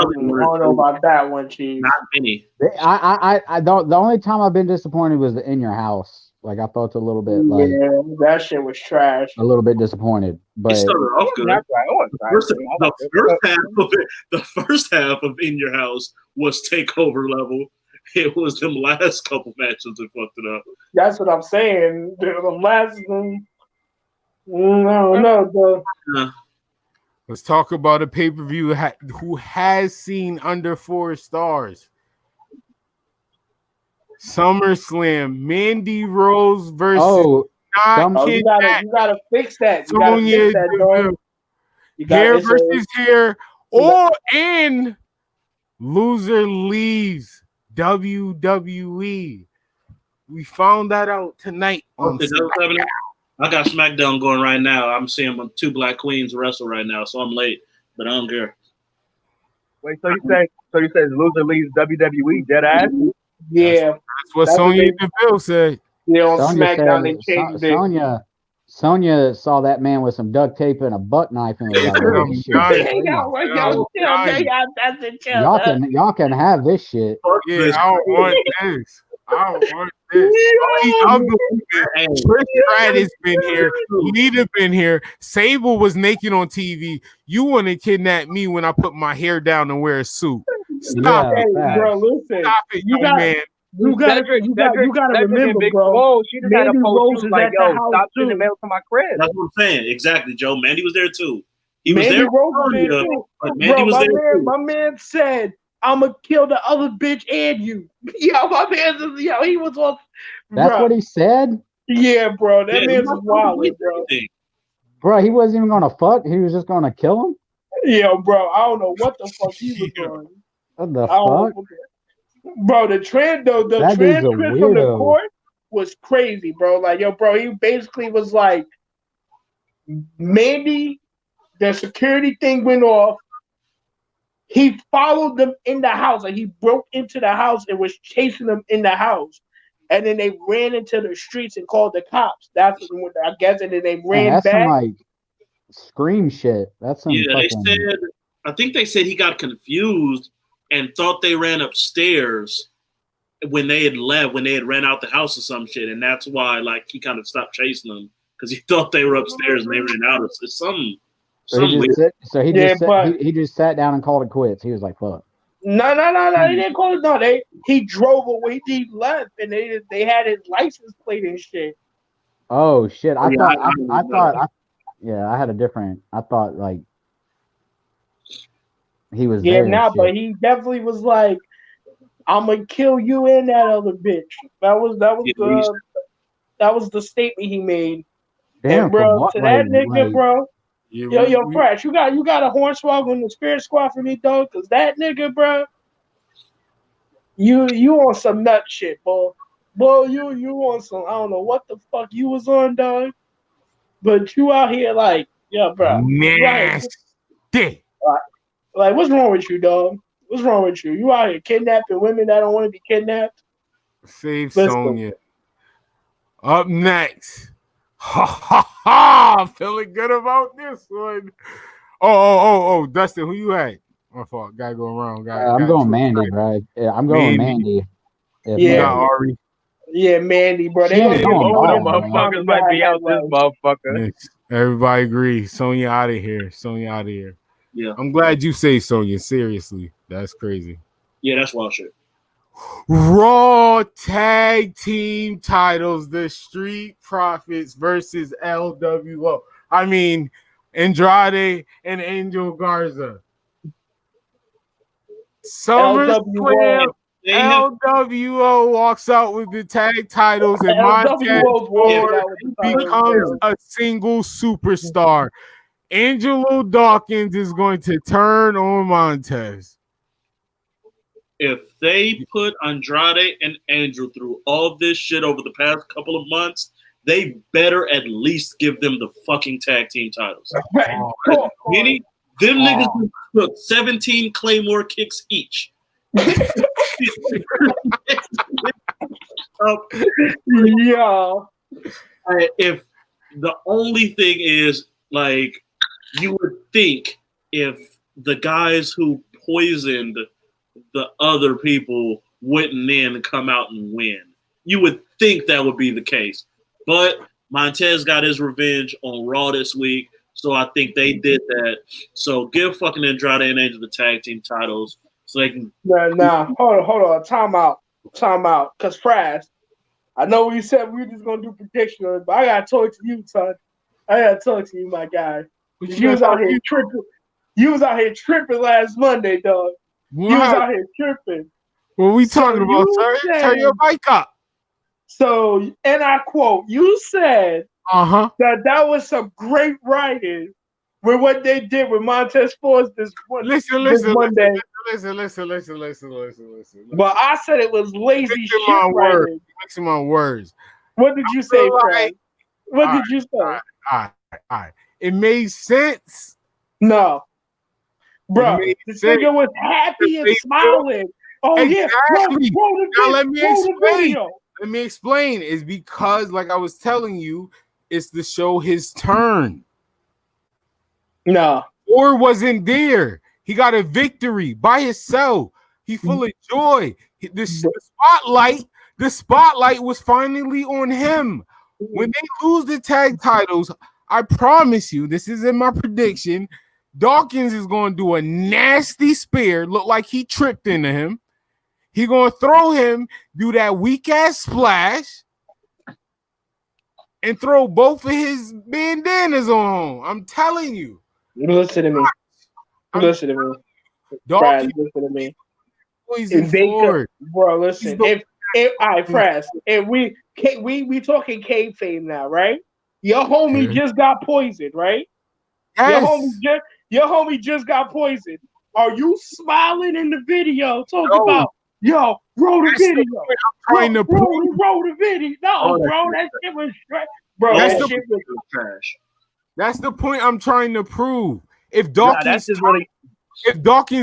don't know about that one, Chief. Not many. The only time I've been disappointed was the In Your House. Like I felt a little bit like that shit was trash. A little bit disappointed, but it started off good. The first half of In Your House was takeover level. It was them last couple matches that fucked it up. That's what I'm saying. The last one, no. Let's talk about a pay-per-view who has seen under 4 stars. Summerslam, Mandy Rose versus you gotta fix that. You gotta fix that, hair versus hair, and loser leaves WWE. We found that out tonight on SmackDown. I got SmackDown going right now. I'm seeing 2 black queens wrestle right now, so I'm late, but I don't care. Wait, so you say loser leaves WWE? Dead ass? Yeah, that's what Sonya Deville said. Yeah, on SmackDown they changed it. Sonya saw that man with some duct tape and a butt knife and was like, y'all can have this shit. Yeah, I don't want this. I don't want this. Trish Stratus been here. Lita been here. Sable was naked on TV. You want to kidnap me when I put my hair down and wear a suit? Stop it, bro. Listen, stop it, man. You gotta remember, bro. Whoa, she just had a post was like, yo, stop sending the mail to my crib. That's what I'm saying. Exactly, Joe. Mandy was there too. He was Mandy there. Rose was there too. But Mandy was there too. My man said, "I'ma kill the other bitch and you." Yo, my man, he was on. That's what he said. Yeah, bro. That man's wild, bro. Bro, he wasn't even gonna fuck. He was just gonna kill him. Yeah, bro. I don't know what the fuck he was doing. What the fuck? Bro, the transcript from the court was crazy, bro. Like, yo, bro, he basically was like, Mandy, the security thing went off. He followed them in the house. Like, he broke into the house and was chasing them in the house. And then they ran into the streets and called the cops. That's what I guess. And then they ran that's back. Some, like, scream shit. That's some fucking... I think they said he got confused and thought they ran upstairs when they had left, when they had ran out the house or some shit, and that's why like he kind of stopped chasing them because he thought they were upstairs and they ran out. It's something. He just sat down and called it quits. He was like, "Fuck." No. He didn't call it. No, he drove away. He left, and they had his license plate and shit. Oh shit! I thought I had a different. I thought like. He was but he definitely was like, "I'm gonna kill you and that other bitch." That was the statement he made. Damn, and bro, to that nigga, bro. Yo, Fresh, you got a hornswoggle in the spirit squad for me, dog? Cause that nigga, bro, you on some nut shit, boy. Boy, you on some, I don't know what the fuck you was on, dog. But you out here like, yeah, bro. Nasty. Like, what's wrong with you, dog? What's wrong with you? You out here kidnapping women that don't want to be kidnapped? Save Sonya. Up next. I'm feeling good about this one. Oh, Dustin, who you had? My fault. Gotta go around. I'm going Mandy, bro. Yeah, I'm going Mandy. Yeah, Ari. Yeah, Mandy, bro. They Shit, gonna Both of them bro. motherfuckers might be out this motherfucker. Yes, everybody agree. Sonya out of here. Sonya out of here. Yeah. I'm glad you say Sonya. Seriously, that's crazy. Yeah, that's wild shit. Raw tag team titles: the Street Profits versus LWO. I mean, Andrade and Angel Garza. SummerSlam. LWO walks out with the tag titles, and Montez Ford becomes a single superstar. Angelo Dawkins is going to turn on Montez. If they put Andrade and Angel through all this shit over the past couple of months, they better at least give them the fucking tag team titles. Them niggas took 17 Claymore kicks each. Yeah. If the only thing is, like, you would think if the guys who poisoned the other people wouldn't then come out and win, you would think that would be the case. But Montez got his revenge on Raw this week, so I think they did that. So give fucking Andrade and Angel the tag team titles so they can. Nah. Hold on. Time out. Cause Frass, I know we said we were just gonna do predictions, but I gotta talk to you, son. I gotta talk to you, my guy. You was out here tripping. You was out here tripping last Monday, dog. What? You was out here tripping. What we talking about, sir? Turn your mic up. So, and I quote, you said that was some great writing with what they did with Montez Ford this Monday. Listen. But I said it was lazy shit writing. Mixing my words. What did you say, Frank? What did you say? All right. It made sense. No. Bro, this nigga was happy and smiling. Oh, exactly. Yeah. Now let me explain. Let me explain. It's because, like I was telling you, it's to show his turn. No. Or wasn't there. He got a victory by himself. He full of joy. The spotlight was finally on him. When they lose the tag titles, I promise you, this is in my prediction, Dawkins is going to do a nasty spear, look like he tripped into him. He going to throw him, do that weak-ass splash, and throw both of his bandanas on. I'm telling you. Listen to me. Listen to me. Dawkins, listen to me. If they could, bro, listen. If all right, Frass, if we talking kayfabe now, right? Your homie just got poisoned, right? Yes. Your homie just got poisoned. Are you smiling in the video? Talk about roll the video. Roll the video. No, bro, that shit was straight. Bro, that shit was trash. That's the point I'm trying to prove. If Dawkins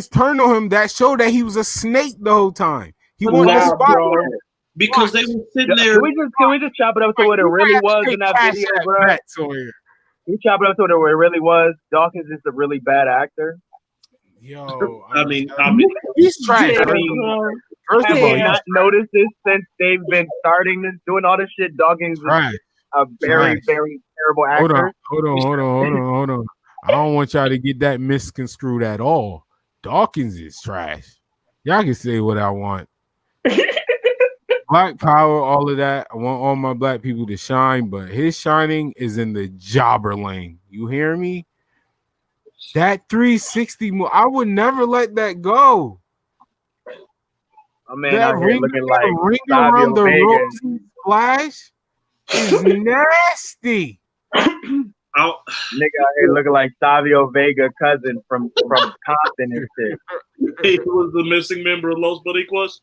turned on him, that showed that he was a snake the whole time. He wanted to spot him. Because they were sitting there. Can we just chop it up to what it really was in that video, bro? We chop it up to what it really was. Dawkins is a really bad actor. Yo, I mean, he's trash. First of all, not noticed this since they've been doing all this shit. Dawkins is a very, very terrible actor. Hold on. I don't want y'all to get that misconstrued at all. Dawkins is trash. Y'all can say what I want. Black power, all of that. I want all my black people to shine, but his shining is in the jobber lane. You hear me? That 360 move, I would never let that go. A man out here looking like ring around the rosy splash is nasty. Nigga out here looking like Savio Vega cousin from Compton and shit. He was the missing member of Los Boricuas.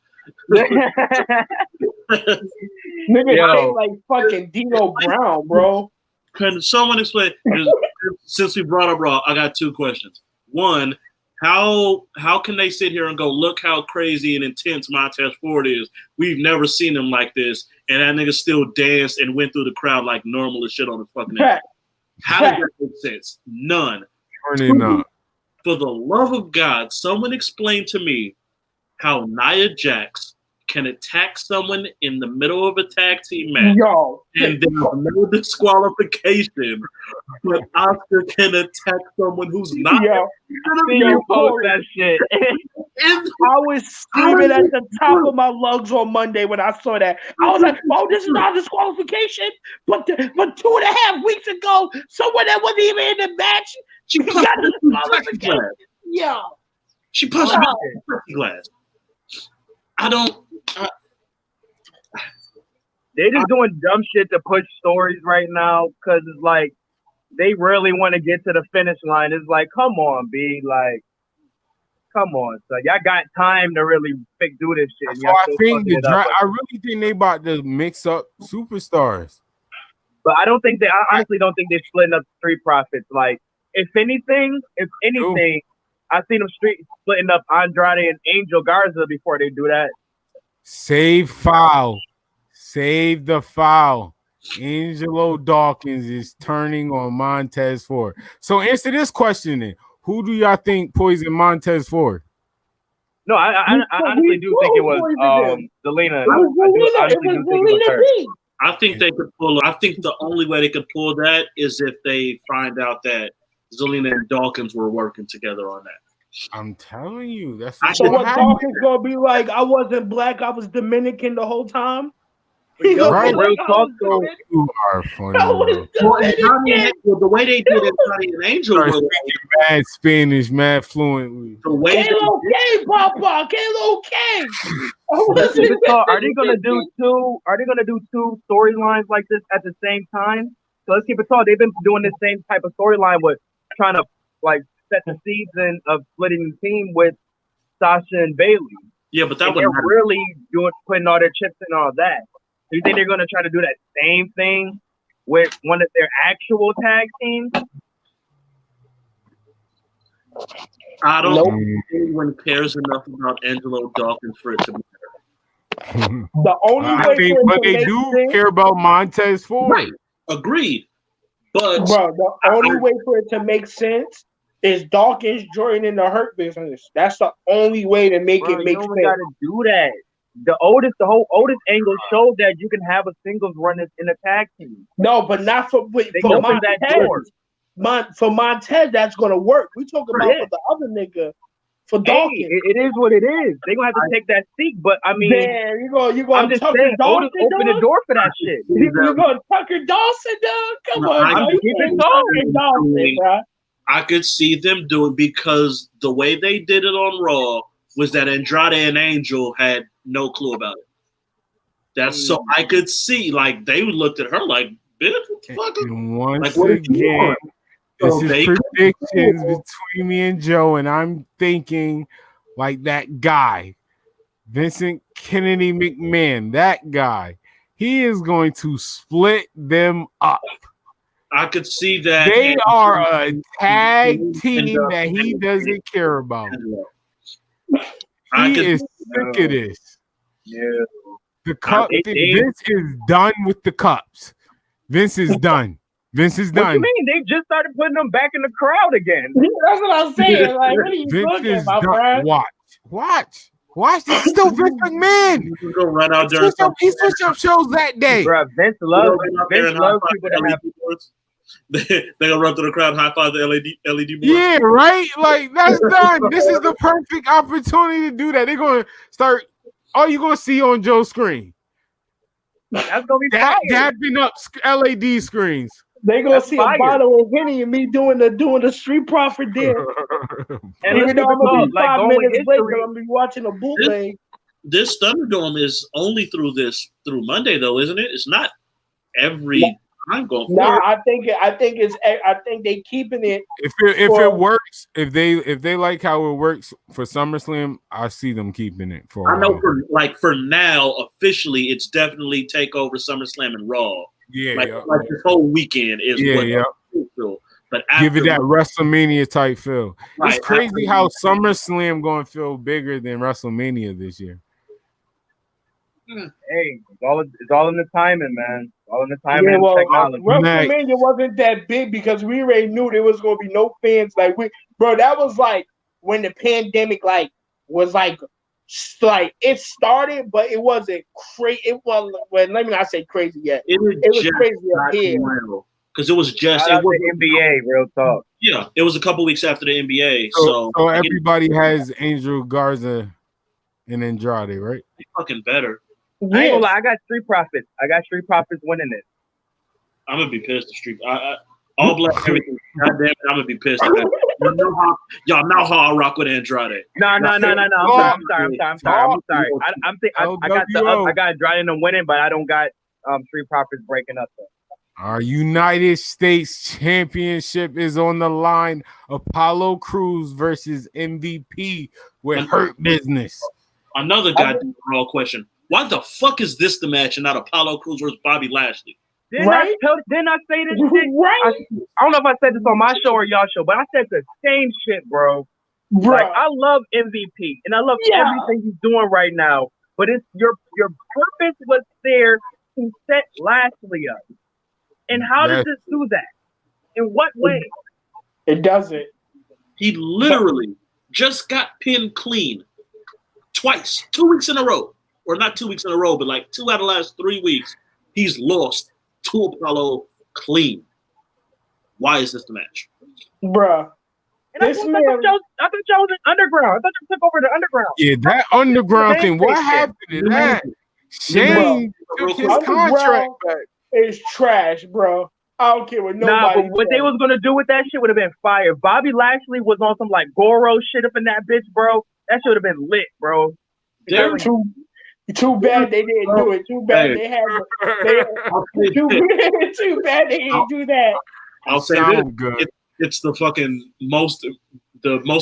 Nigga like fucking Dino Brown, bro. Can someone explain? Since we brought up Raw, I got two questions. One, how can they sit here and go, look how crazy and intense Montez Ford is? We've never seen him like this, and that nigga still danced and went through the crowd like normal as shit on the fucking head. How does that make sense? None. For the love of God, someone explain to me how Nia Jax can attack someone in the middle of a tag team match, Yo, and there's no disqualification, but Oscar can attack someone who's not. Yo, you post that shit. I was screaming at the top of my lungs on Monday when I saw that. I was like, "Oh, this is not a disqualification." But 2.5 weeks ago, someone that wasn't even in the match, she got a disqualification. Yeah, she punched me in the glass. They just doing dumb shit to push stories right now because it's like they really want to get to the finish line. It's like, come on, B, like. Come on, so y'all got time to really do this shit. So I really think they about to mix up superstars. But I honestly don't think they're splitting up Street Profits. Like, if anything, I seen them splitting up Andrade and Angel Garza before they do that. Save the foul. Angelo Dawkins is turning on Montez Ford. So answer this question then. Who do y'all think poisoned Montez Ford? No, I honestly do think it was Zelina. I think they could pull. I think the only way they could pull that is if they find out that Zelina and Dawkins were working together on that. I'm telling you, that's so what Dawkins gonna be like? I wasn't black. I was Dominican the whole time. Right. Like, you are funny. The way they did it, and Angel was mad Spanish, mad fluently. The way Kalo K, Papa, Kalo K. Are they gonna do two storylines like this at the same time? So let's keep it tall. They've been doing the same type of storyline with trying to like set the seeds of splitting the team with Sasha and Bailey. Yeah, but that they're really putting all their chips in all that. Do you think they're going to try to do that same thing with one of their actual tag teams? I don't think anyone cares enough about Angelo Dawkins for it to matter. The only way they do care about Montez Ford. Right. Agreed. But the only way for it to make sense is Dawkins joining the Hurt Business. That's the only way to make it make sense. You got to do that. The whole Otis angle showed that you can have a singles run in a tag team. No, but not for Montez. For Montez, that's gonna work. We talking about for the other nigga, for Dawkins. It is what it is. They're gonna have to take that seat, but I mean, man, you gonna Tucker Dawson open the door for that shit. You gonna Tucker Dawson, dog? Come on, keep it going, Dawson, bro. I could see them do it because the way they did it on Raw was that Andrade and Angel had no clue about it. That's so I could see like they looked at her like, bitch, what the fuck? Once again, this is predictions between me and Joe, and I'm thinking like that guy, Vincent Kennedy McMahon, that guy, he is going to split them up. I could see that they are a tag team that he doesn't care about. He is sick of this. Yeah. The cup. Vince is done with the cups. Vince is done. Vince is done. What you mean? They just started putting them back in the crowd again. That's what I'm saying. Like, what are you Vince talking is about, done. bro? Watch. This is still Vince McMahon. You can go right out there. He switched up shows that day. Bro, Vince loves people that have. They gonna run through the crowd, high five the LED board. Yeah, right. Like that's done. This is the perfect opportunity to do that. They're gonna start. All you're gonna see on Joe's screen. That's gonna be dapping up LED screens. They gonna see a bottle of Henny and me doing the Street Profit deal. And even though I'm gonna be 5 minutes later, I'm gonna be watching a bootleg. This Thunderdome is only through Monday though, isn't it? It's not every. I'm going for it. I think they keeping it. If it works, if they like how it works for SummerSlam, I see them keeping it for. I know for now, officially, it's definitely TakeOver, SummerSlam, and Raw. Yeah, like this whole weekend is. But give it that WrestleMania type feel. Right, it's crazy how SummerSlam going to feel bigger than WrestleMania this year. Hey, it's all in the timing, man. All in the timing and technology. WrestleMania wasn't that big because we already knew there was gonna be no fans. Like that was like when the pandemic was like it started, but it wasn't crazy. It was well, let me not say crazy yet. It was crazy here because it was just it was the NBA. Real talk. Yeah, it was a couple weeks after the NBA. So everybody has Angel Garza and Andrade, right? They fucking better. I ain't gonna lie, I got Street Profits. I got Street Profits winning it. I'm gonna be pissed. The Street, all black everything. God damn it, I'm gonna be pissed. Y'all know how I rock with Andrade. No. I'm sorry. I got Andrade and them winning, but I don't got Street Profits breaking up though. Our United States Championship is on the line. Apollo Crews versus MVP with Hurt Business. Another goddamn raw question. Why the fuck is this the match and not Apollo Crews versus Bobby Lashley? Didn't I say this shit? Right. I don't know if I said this on my show or y'all show, but I said the same shit, bro. Like, I love MVP and I love everything he's doing right now. But it's your purpose was there to set Lashley up. And how does this do that? In what way? It doesn't. He literally just got pinned clean twice, 2 weeks in a row. Or not 2 weeks in a row, but like 2 out of the last 3 weeks, he's lost to Apollo clean. Why is this the match? Bruh. And I thought y'all was in Underground. I thought you took over the Underground. Yeah, that Underground thing. What happened to that? Shane took his contract back. It's trash, bro. I don't care what nobody. But what they was gonna do with that shit would have been fire. If Bobby Lashley was on some like Goro shit up in that bitch, bro, that should have been lit, bro. Too bad they didn't do it. Too bad they had. Too bad they didn't do that. I'll say this: it's the fucking most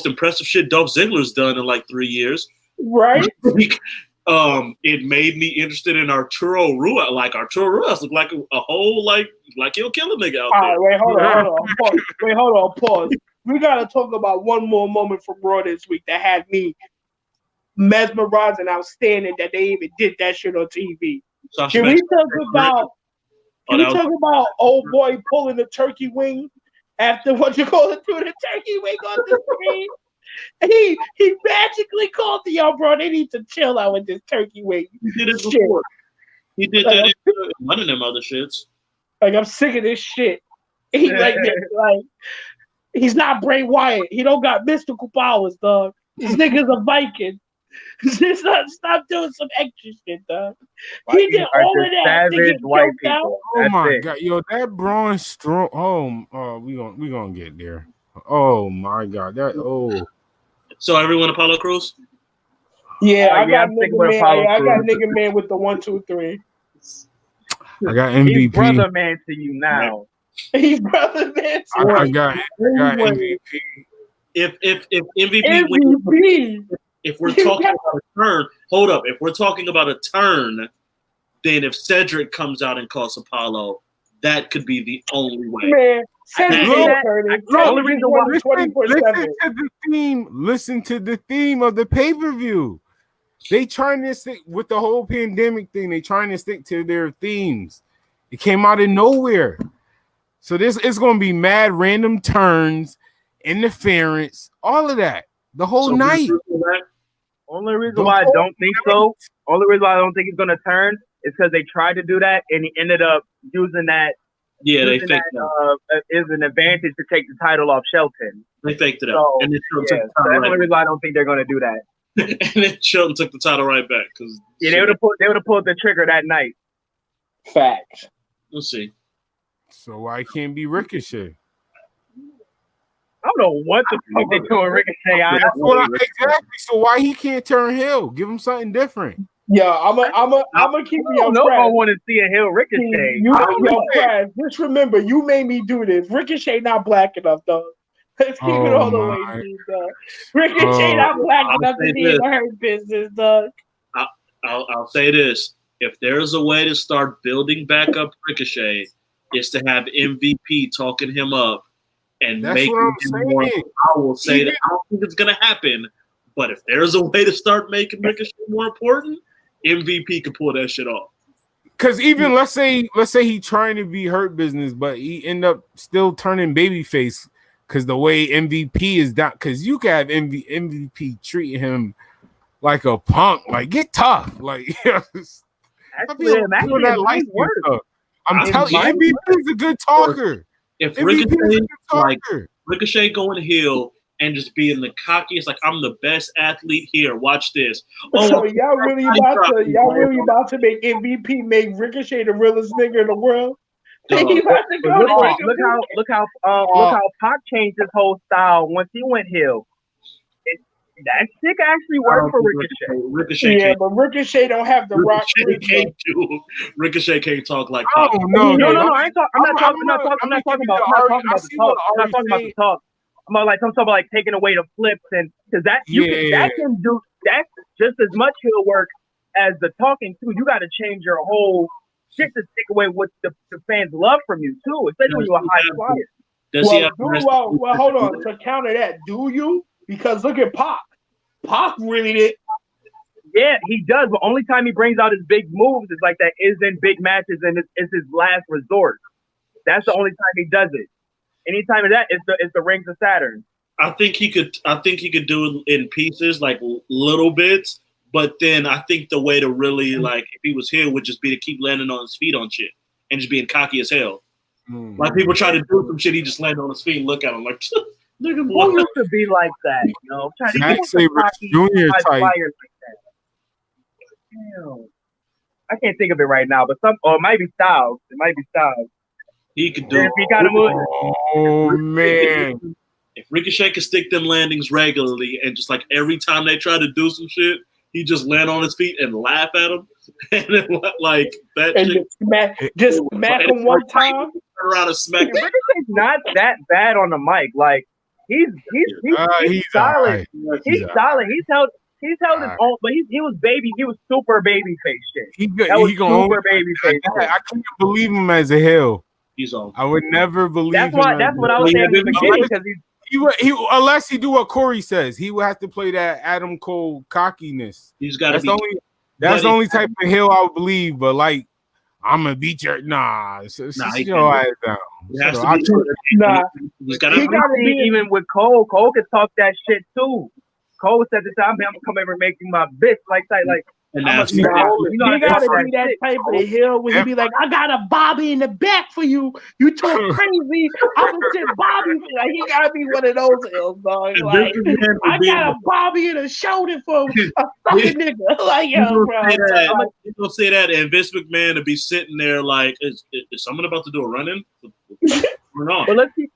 impressive shit Dolph Ziggler's done in like 3 years. Right. It made me interested in Arturo Ruas. Like Arturo Ruas looked like a whole like he'll kill a nigga out there. All right, hold on. Pause. We gotta talk about one more moment from Raw this week that had me mesmerized and outstanding that they even did that shit on TV. Can we talk about old boy pulling the turkey wing after through the turkey wing on the screen? He magically called the yo, bro. They need to chill out with this turkey wing. He did it before. He did that in one of them other shits. Like, I'm sick of this shit. He like he's not Bray Wyatt. He don't got mystical powers, dog. This nigga's a Viking. Stop doing some extra shit, dog. He did all of that. Savage white people. Oh my god, yo, that Braun Strowman. We gonna get there. Oh my god, So everyone Apollo Crews? Yeah, I got nigga man with the 1, 2, 3. I got MVP. He's brother man to you now. He's brother man to I got MVP. If MVP if we're talking about a turn, hold up. If we're talking about a turn, then if Cedric comes out and calls Apollo, that could be the only way. Man, listen to the theme of the pay-per-view. They trying to stick with the whole pandemic thing. They trying to stick to their themes. It came out of nowhere. So this is going to be mad random turns, interference, all of that. The whole night. Only reason why I don't think so. Only reason why I don't think he's going to turn is because they tried to do that and he ended up using that. Yeah, they faked that. Is an advantage to take the title off Shelton. They faked it so, out. And that's the only reason why I don't think they're going to do that. And then Shelton took the title right back because they would have pulled the trigger that night. Facts. We'll see. So why can't be Ricochet? I don't know what the fuck they doing Ricochet. Exactly. So why he can't turn heel? Give him something different. Yeah, I'm gonna keep you on. No one want to see a heel Ricochet. Brad, just remember, you made me do this. Ricochet not black enough, dog. Let's keep it all the way, dog. Ricochet not black enough to be in her business, dog. I'll say this: if there's a way to start building back up Ricochet, is to have MVP talking him up and making him more. I will say that I don't think it's gonna happen, but if there's a way to start making Ricochet more important, MVP could pull that shit off. Because even let's say he trying to be Hurt Business, but he end up still turning babyface because the way MVP is done. Because you can have MVP treat him like a punk. Like, get tough. Like, Actually, imagine that it light might work. stuff. I'm telling you, MVP is a good talker. If MVP is a Ricochet, good like talker. Ricochet going heel and just being the cockiest, like I'm the best athlete here. Watch this. Oh, So y'all really about to make MVP make Ricochet the realest nigga in the world? Dog. He about to go to Look how Pac changed his whole style once he went heel. That shit actually worked for Ricochet. Yeah, but Ricochet don't have the rock. Ricochet can't talk like Oh, Pac. no. I'm not talking about the talk. I'm talking about like taking away the flips and because that can do that's just as much heel work as the talking too. You got to change your whole shit to take away what the fans love from you too, especially when you're a high flyer. Well, hold on. To counter that, do you? Because look at Pac. Pac really did. Yeah, he does. But only time he brings out his big moves is like that is in big matches and it's his last resort. That's the only time he does it. Anytime of that, it's the Rings of Saturn. I think he could do it in pieces, like little bits. But then I think the way to really like if he was here would just be to keep landing on his feet on shit and just being cocky as hell. Like people try to do some shit, he just landed on his feet and look at him like. Who used to be like that? You know, Zack Sabre Jr. type. Like that. Damn. I can't think of it right now, but it might be Styles. It might be Styles. He could do it. Oh man! If Ricochet could stick them landings regularly, and just like every time they try to do some shit, he just land on his feet and laugh at them, and then like that. And just smack him one time. Turn around and smack him. Ricochet's not that bad on the mic. Like he's solid. Right. He's solid. He's held his own, but he was super baby face shit. He super baby face. I can't believe him as a heel. He's on. I would never believe. That's what I was saying in the beginning because he unless he do what Corey says, he would have to play that Adam Cole cockiness. He's got to be. That's the only type of heel I would believe. But like, I'm gonna beat your your ass down. He gotta be even with Cole. Cole can talk that shit too. Cole said this time, I'm gonna come over and make you my bitch. Like he gotta be that type of heel where he be like, I got a Bobby in the back for you. You talk crazy. I'm gonna sit Bobby. Like he gotta be one of those hills, dog. Like I got a Bobby in the shoulder for a fucking nigga. Like yo, bro. You gonna say that, and Vince McMahon to be sitting there like, is someone about to do a run-in? But let's see.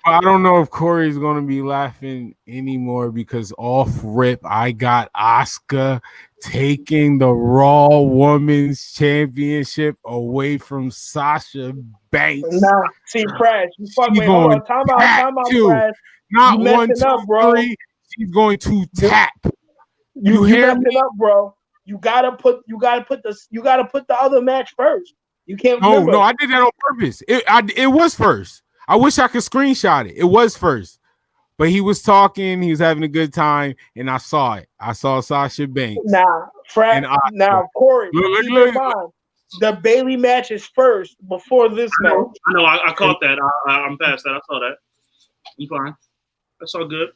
I don't know if Corey's gonna be laughing anymore because off rip, I got Asuka taking the Raw Women's Championship away from Sasha Banks. Nah, see, Fresh, you fucking hold on. Time out, Fresh. Not 1, 2, 3. She's going to tap. You messing up, bro. You gotta put the other match first. You can't. No, I did that on purpose. It was first. I wish I could screenshot it. It was first, but he was talking. He was having a good time, and I saw it. I saw Sasha Banks. Corey. Keep in mind, the Bailey match is first before this match. I know. I caught that. I'm past that. I saw that. I'm fine. That's all good.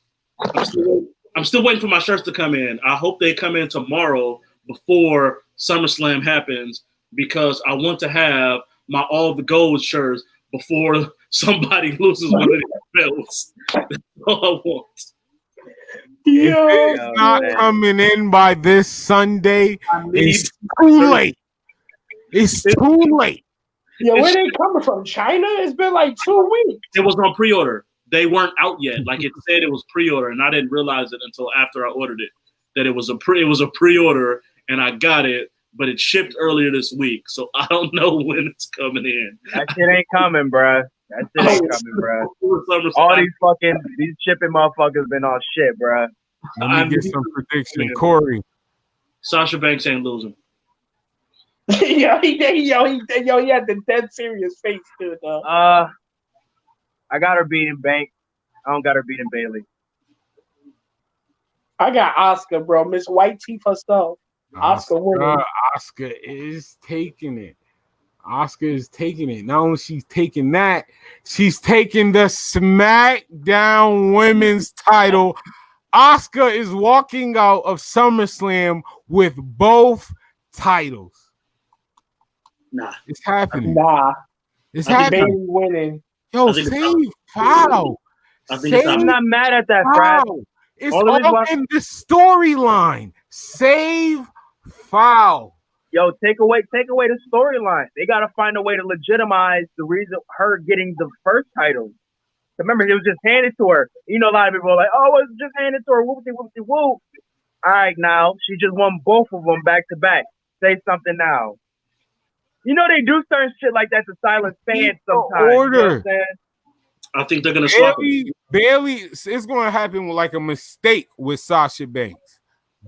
I'm still waiting for my shirts to come in. I hope they come in tomorrow before SummerSlam happens because I want to have my all the gold shirts before somebody loses one of these belts. That's all I want. If it's not coming in by this Sunday, it's too late. It's too late. Yeah, where they coming from? China? It's been like 2 weeks. It was on pre-order. They weren't out yet. Like it said, it was pre-order, and I didn't realize it until after I ordered it that it was a pre-order, and I got it. But it shipped earlier this week, so I don't know when it's coming in. That shit ain't coming, bruh. That shit ain't coming, bruh. All these shipping motherfuckers been on shit, bruh. Let me get some prediction. Corey. Sasha Banks ain't losing. He had the dead serious face too, though. I got her beating Banks. I don't got her beating Bailey. I got Asuka, bro. Miss White Teeth herself. Asuka is taking it. Asuka is taking it. Not only she's taking that, she's taking the SmackDown Women's title Asuka is walking out of SummerSlam with both titles. Nah, it's happening. Nah, It's Bailey happening. winning. Yo, save foul. I'm not mad at that, Frass. It's all in the storyline. Save foul. Yo, take away the storyline. They gotta find a way to legitimize the reason her getting the first title. Remember, it was just handed to her. You know, a lot of people are like, "Oh, it was just handed to her." Whoopsie, whoopsie, whoop. All right, now she just won both of them back to back. Say something now. You know they do certain shit like that to silence fans sometimes. Order. You know what I'm saying? I think they're gonna swap. Bailey, it's going to happen with like a mistake with Sasha Banks.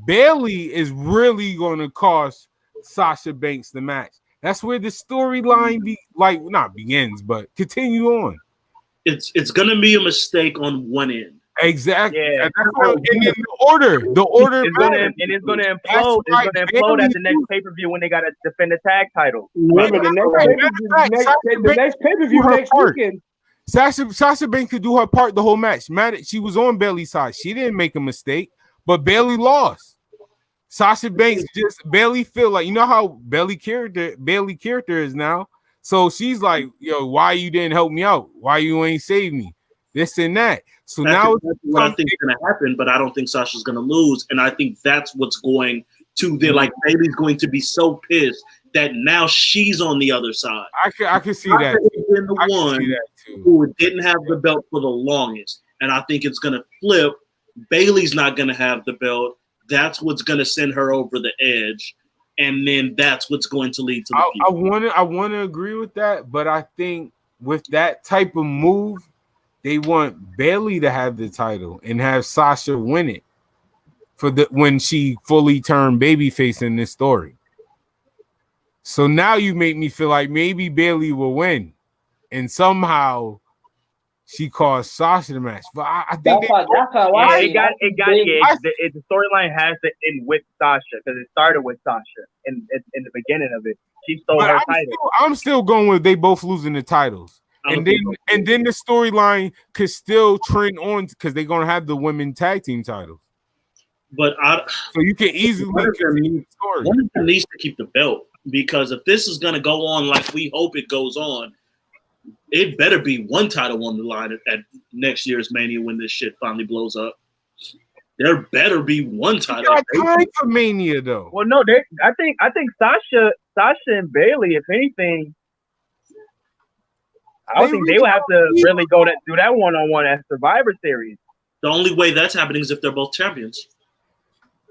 Bailey is really going to cost Sasha Banks the match. That's where the storyline begins, but continue on. It's gonna be a mistake on one end. Exactly. Yeah. And in the order it's gonna implode. It's gonna implode at the next pay-per-view when they gotta defend the tag title. Remember the next pay-per-view next weekend. Sasha Banks could do her part the whole match. She was on Bailey's side. She didn't make a mistake, but Bailey lost. Sasha Banks Bailey feel like, you know how Bailey character is now. So she's like, yo, why you didn't help me out? Why you ain't save me? This and that. So now that's what I think is going to happen, but I don't think Sasha's going to lose. And I think that's what's going to be like. Bailey's going to be so pissed that now she's on the other side. I can see that. Been the one who didn't have the belt for the longest. And I think it's going to flip. Bailey's not going to have the belt. That's what's going to send her over the edge. And then that's what's going to lead to the feud. I want to agree with that, but I think with that type of move, they want Bailey to have the title and have Sasha win it when she fully turned babyface in this story. So now you make me feel like maybe Bailey will win, and somehow she caused Sasha the match. But I think the storyline has to end with Sasha because it started with Sasha in the beginning of it. She stole her title. I'm still going with they both losing the titles. And then the storyline could still trend on because they're gonna have the women tag team titles. But so you can easily continue the story. One of them needs to keep the belt because if this is gonna go on like we hope it goes on, it better be one title on the line at next year's Mania when this shit finally blows up. There better be one title. You got time for Mania though. Well, no, I think Sasha and Bailey, if anything. I don't think they would have to really do that one-on-one at Survivor Series. The only way that's happening is if they're both champions.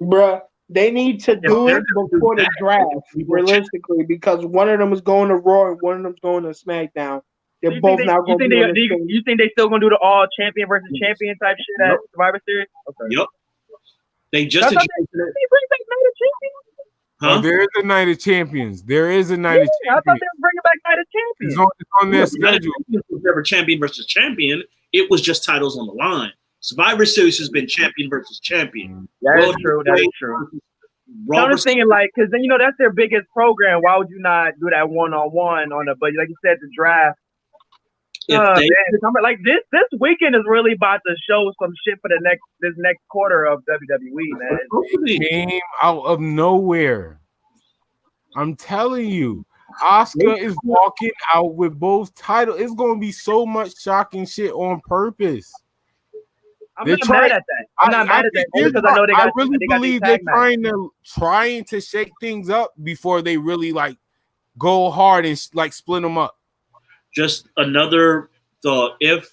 Bruh, they need to do it before the draft, realistically, because one of them is going to Raw and one of them is going to SmackDown. They're both not going to be on the same. You think they still going to do the all champion versus champion type shit at Survivor Series? Okay. Yep. They just bring back Night of Champions? Huh? There is a Night of Champions. There is a Night of Champions. I thought they were bringing back Night of Champions. It's on their schedule. It was never champion versus champion. It was just titles on the line. Survivor Series has been champion versus champion. That is true. I'm just thinking, like, because then that's their biggest program. Why would you not do that one-on-one on the? But like you said, the draft. Like this weekend is really about to show some shit for this next quarter of WWE, man. It came out of nowhere. I'm telling you, Asuka is walking out with both titles. It's gonna be so much shocking shit on purpose. I'm not mad at that. I'm not mad at that because I know they got. I really believe they're trying to shake things up before they really like go hard and like split them up. Just another thought. If,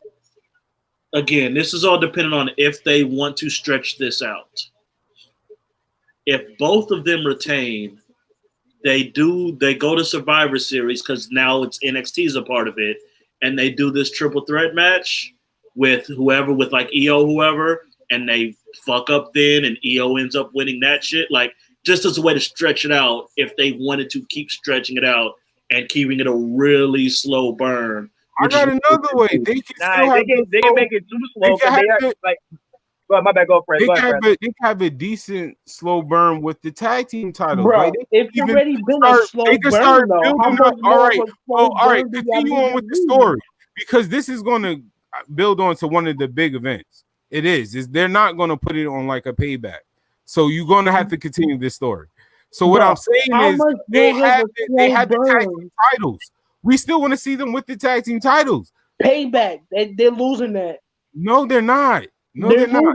again, this is all dependent on if they want to stretch this out. If both of them retain, they go to Survivor Series because now it's NXT's a part of it, and they do this triple threat match with whoever, with like EO, whoever, and they fuck up then, and EO ends up winning that shit. Like, just as a way to stretch it out, if they wanted to keep stretching it out and keeping it a really slow burn. I got another way. They can make it too slow. My bad. Go for it. They can have a decent slow burn with the tag team title. Bro, right? it's already been a slow burn, though. All right. Continue on with the story because this is going to build on to one of the big events. It is. They're not going to put it on like a payback. So you're going to have to continue this story. So what I'm saying is they had the tag team titles. We still want to see them with the tag team titles. Payback. They're losing that. No, they're not. No, they're not. No,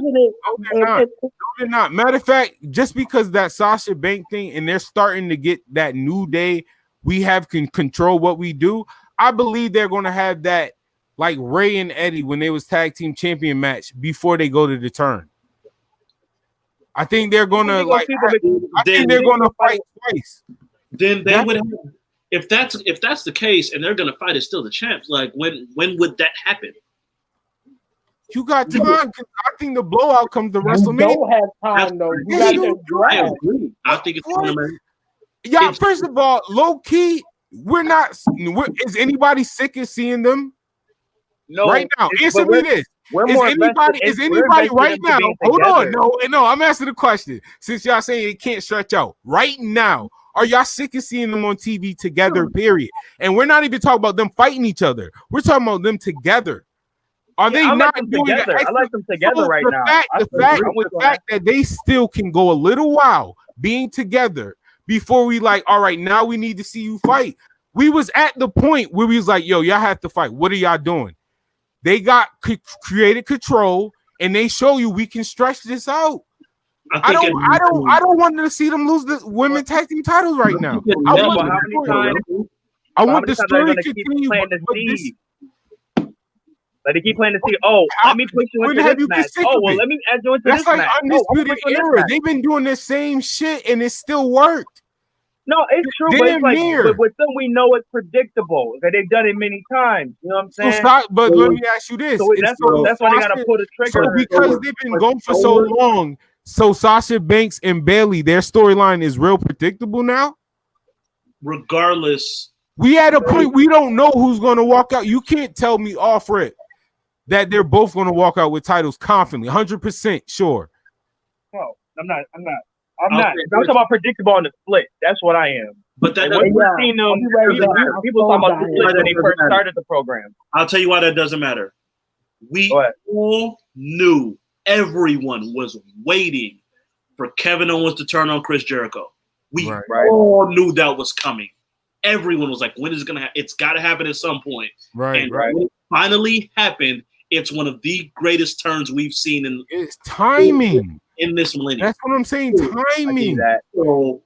they're not. No, they're not. Matter of fact, just because that Sasha Banks thing and they're starting to get that New Day, we have can control what we do. I believe they're going to have that like Ray and Eddie when they was tag team champion match before they go to the turn. I think they're going to like. I think they're going to fight twice. Then they would have. If that's the case, and they're going to fight as still the champs. Like when would that happen? You got time. I think the blowout comes to WrestleMania. You don't have time though. You got to draft. I think it's tournament. Yeah, first of all, low key, is anybody sick of seeing them? No, right now. Answer me this. Is anybody right now? Hold on. No, I'm asking the question. Since y'all saying it can't stretch out. Right now, are y'all sick of seeing them on TV together, period? And we're not even talking about them fighting each other. We're talking about them together. Are they not doing together? I like them together right now. The fact that they still can go a little while being together before we like, all right, now we need to see you fight. We was at the point where we was like, yo, y'all have to fight. What are y'all doing? They got created control, and they show you we can stretch this out. I don't want to see them lose the women tag team titles right now. I want the story to continue. Like they keep playing to see. Oh, let me push you into this match. Oh, well, let me add you into this match. That's like Undisputed Era. They've been doing the same shit, and it still worked. No, it's true, but it's like with them, we know it's predictable. That they've done it many times. You know what I'm saying? But let me ask you this: that's why they gotta pull the trigger. So because they've been going for so long, so Sasha Banks and Bayley, their storyline is real predictable now. Regardless, we at a point we don't know who's going to walk out. You can't tell me off rip that they're both going to walk out with titles confidently, 100% sure. No, I'm not. I'm talking about predictable on the split. That's what I am. But that we're seeing them. People talking about the split when they first started the program. I'll tell you why that doesn't matter. We all knew, everyone was waiting for Kevin Owens to turn on Chris Jericho. We all knew that was coming. Everyone was like, when is it going to happen? It's got to happen at some point. When it finally happened, it's one of the greatest turns we've seen in it's timing in this millennium. That's what I'm saying. Timing. So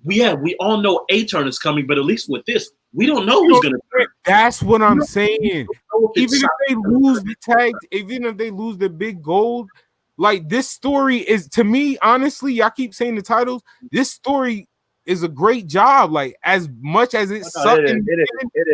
we all know a turn is coming, but at least with this, we don't know who's gonna turn. That's what I'm saying. Even if they lose the tag, even if they lose the big gold, like this story is, to me, honestly, y'all keep saying the titles. This story is a great job. Like, as much as it sucked,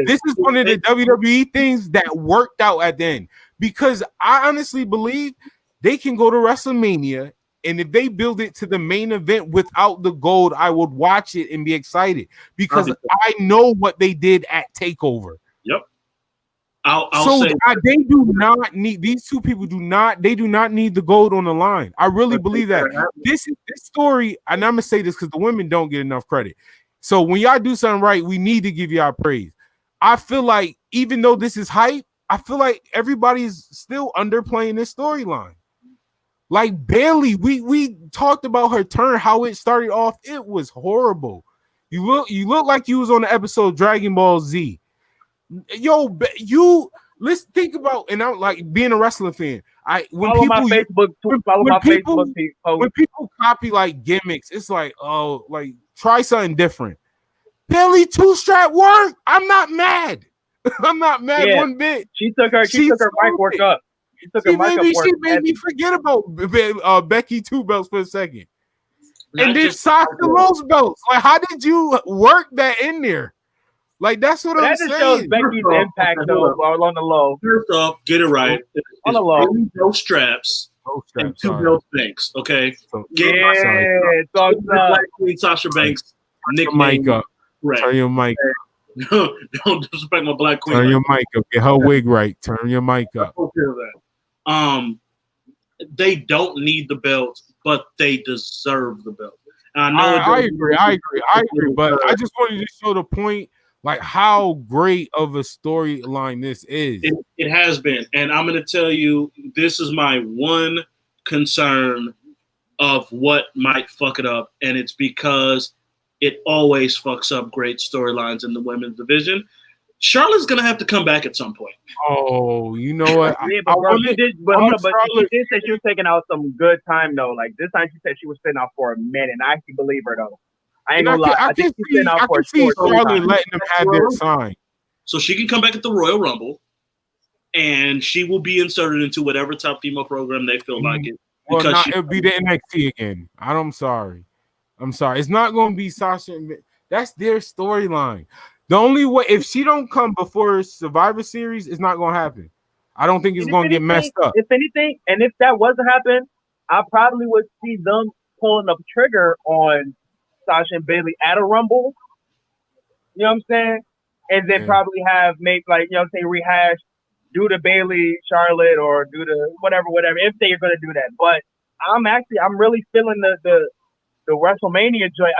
this is one of the WWE things that worked out at the end, because I honestly believe they can go to WrestleMania, and if they build it to the main event without the gold, I would watch it and be excited, because I know what they did at TakeOver. Yep. They do not need, these two people do not need the gold on the line. I really believe that. This story, and I'm gonna say this because the women don't get enough credit. So when y'all do something right, we need to give y'all praise. I feel like even though this is hype, I feel like everybody's still underplaying this storyline. Like Bayley, we talked about her turn, how it started off. It was horrible. You look like you was on the episode Dragon Ball Z. Yo, let's think about, and I'm like being a wrestling fan. When people copy like gimmicks, it's like, oh, like try something different. Bayley two-strap work. I'm not mad. I'm not mad one bit. She took her mic work up. She made me forget about Becky 2 belts for a second. And then Sasha Rose belts. Like, how did you work that in there? Like, that's what I'm saying. That just shows Becky's impact, though, on the low. First off, get it right. On the low. No straps. And 2 belt things, okay? It's all Black Queen Sasha Banks. Mic up. Turn your mic up. Don't disrespect my Black Queen. Turn your mic up. Get her wig right. Turn your mic up. They don't need the belt, but they deserve the belt. I agree. But I just wanted to show the point. Like how great of a storyline this is. It has been. And I'm going to tell you, this is my one concern of what might fuck it up. And it's because it always fucks up great storylines in the women's division. Charlotte's going to have to come back at some point. Oh, you know what? Yeah, but bro, she did say she was taking out some good time, though. Like, this time she said she was sitting out for a minute. And I actually believe her, though. I ain't gonna lie. I think she's sitting out for a short Charlotte letting them have their sign. So she can come back at the Royal Rumble, and she will be inserted into whatever top female program they feel like it. Well, it'll be the NXT again. I'm sorry. It's not going to be Sasha. That's their storyline. The only way, if she don't come before Survivor Series, it's not going to happen. I don't think it's going to get messed up. If anything, and if that was to happen, I probably would see them pulling the trigger on Sasha and Bailey at a Rumble. You know what I'm saying? And then probably have maybe rehash, do the Bailey, Charlotte, or do the whatever, if they're gonna do that. But I'm really feeling the WrestleMania joint.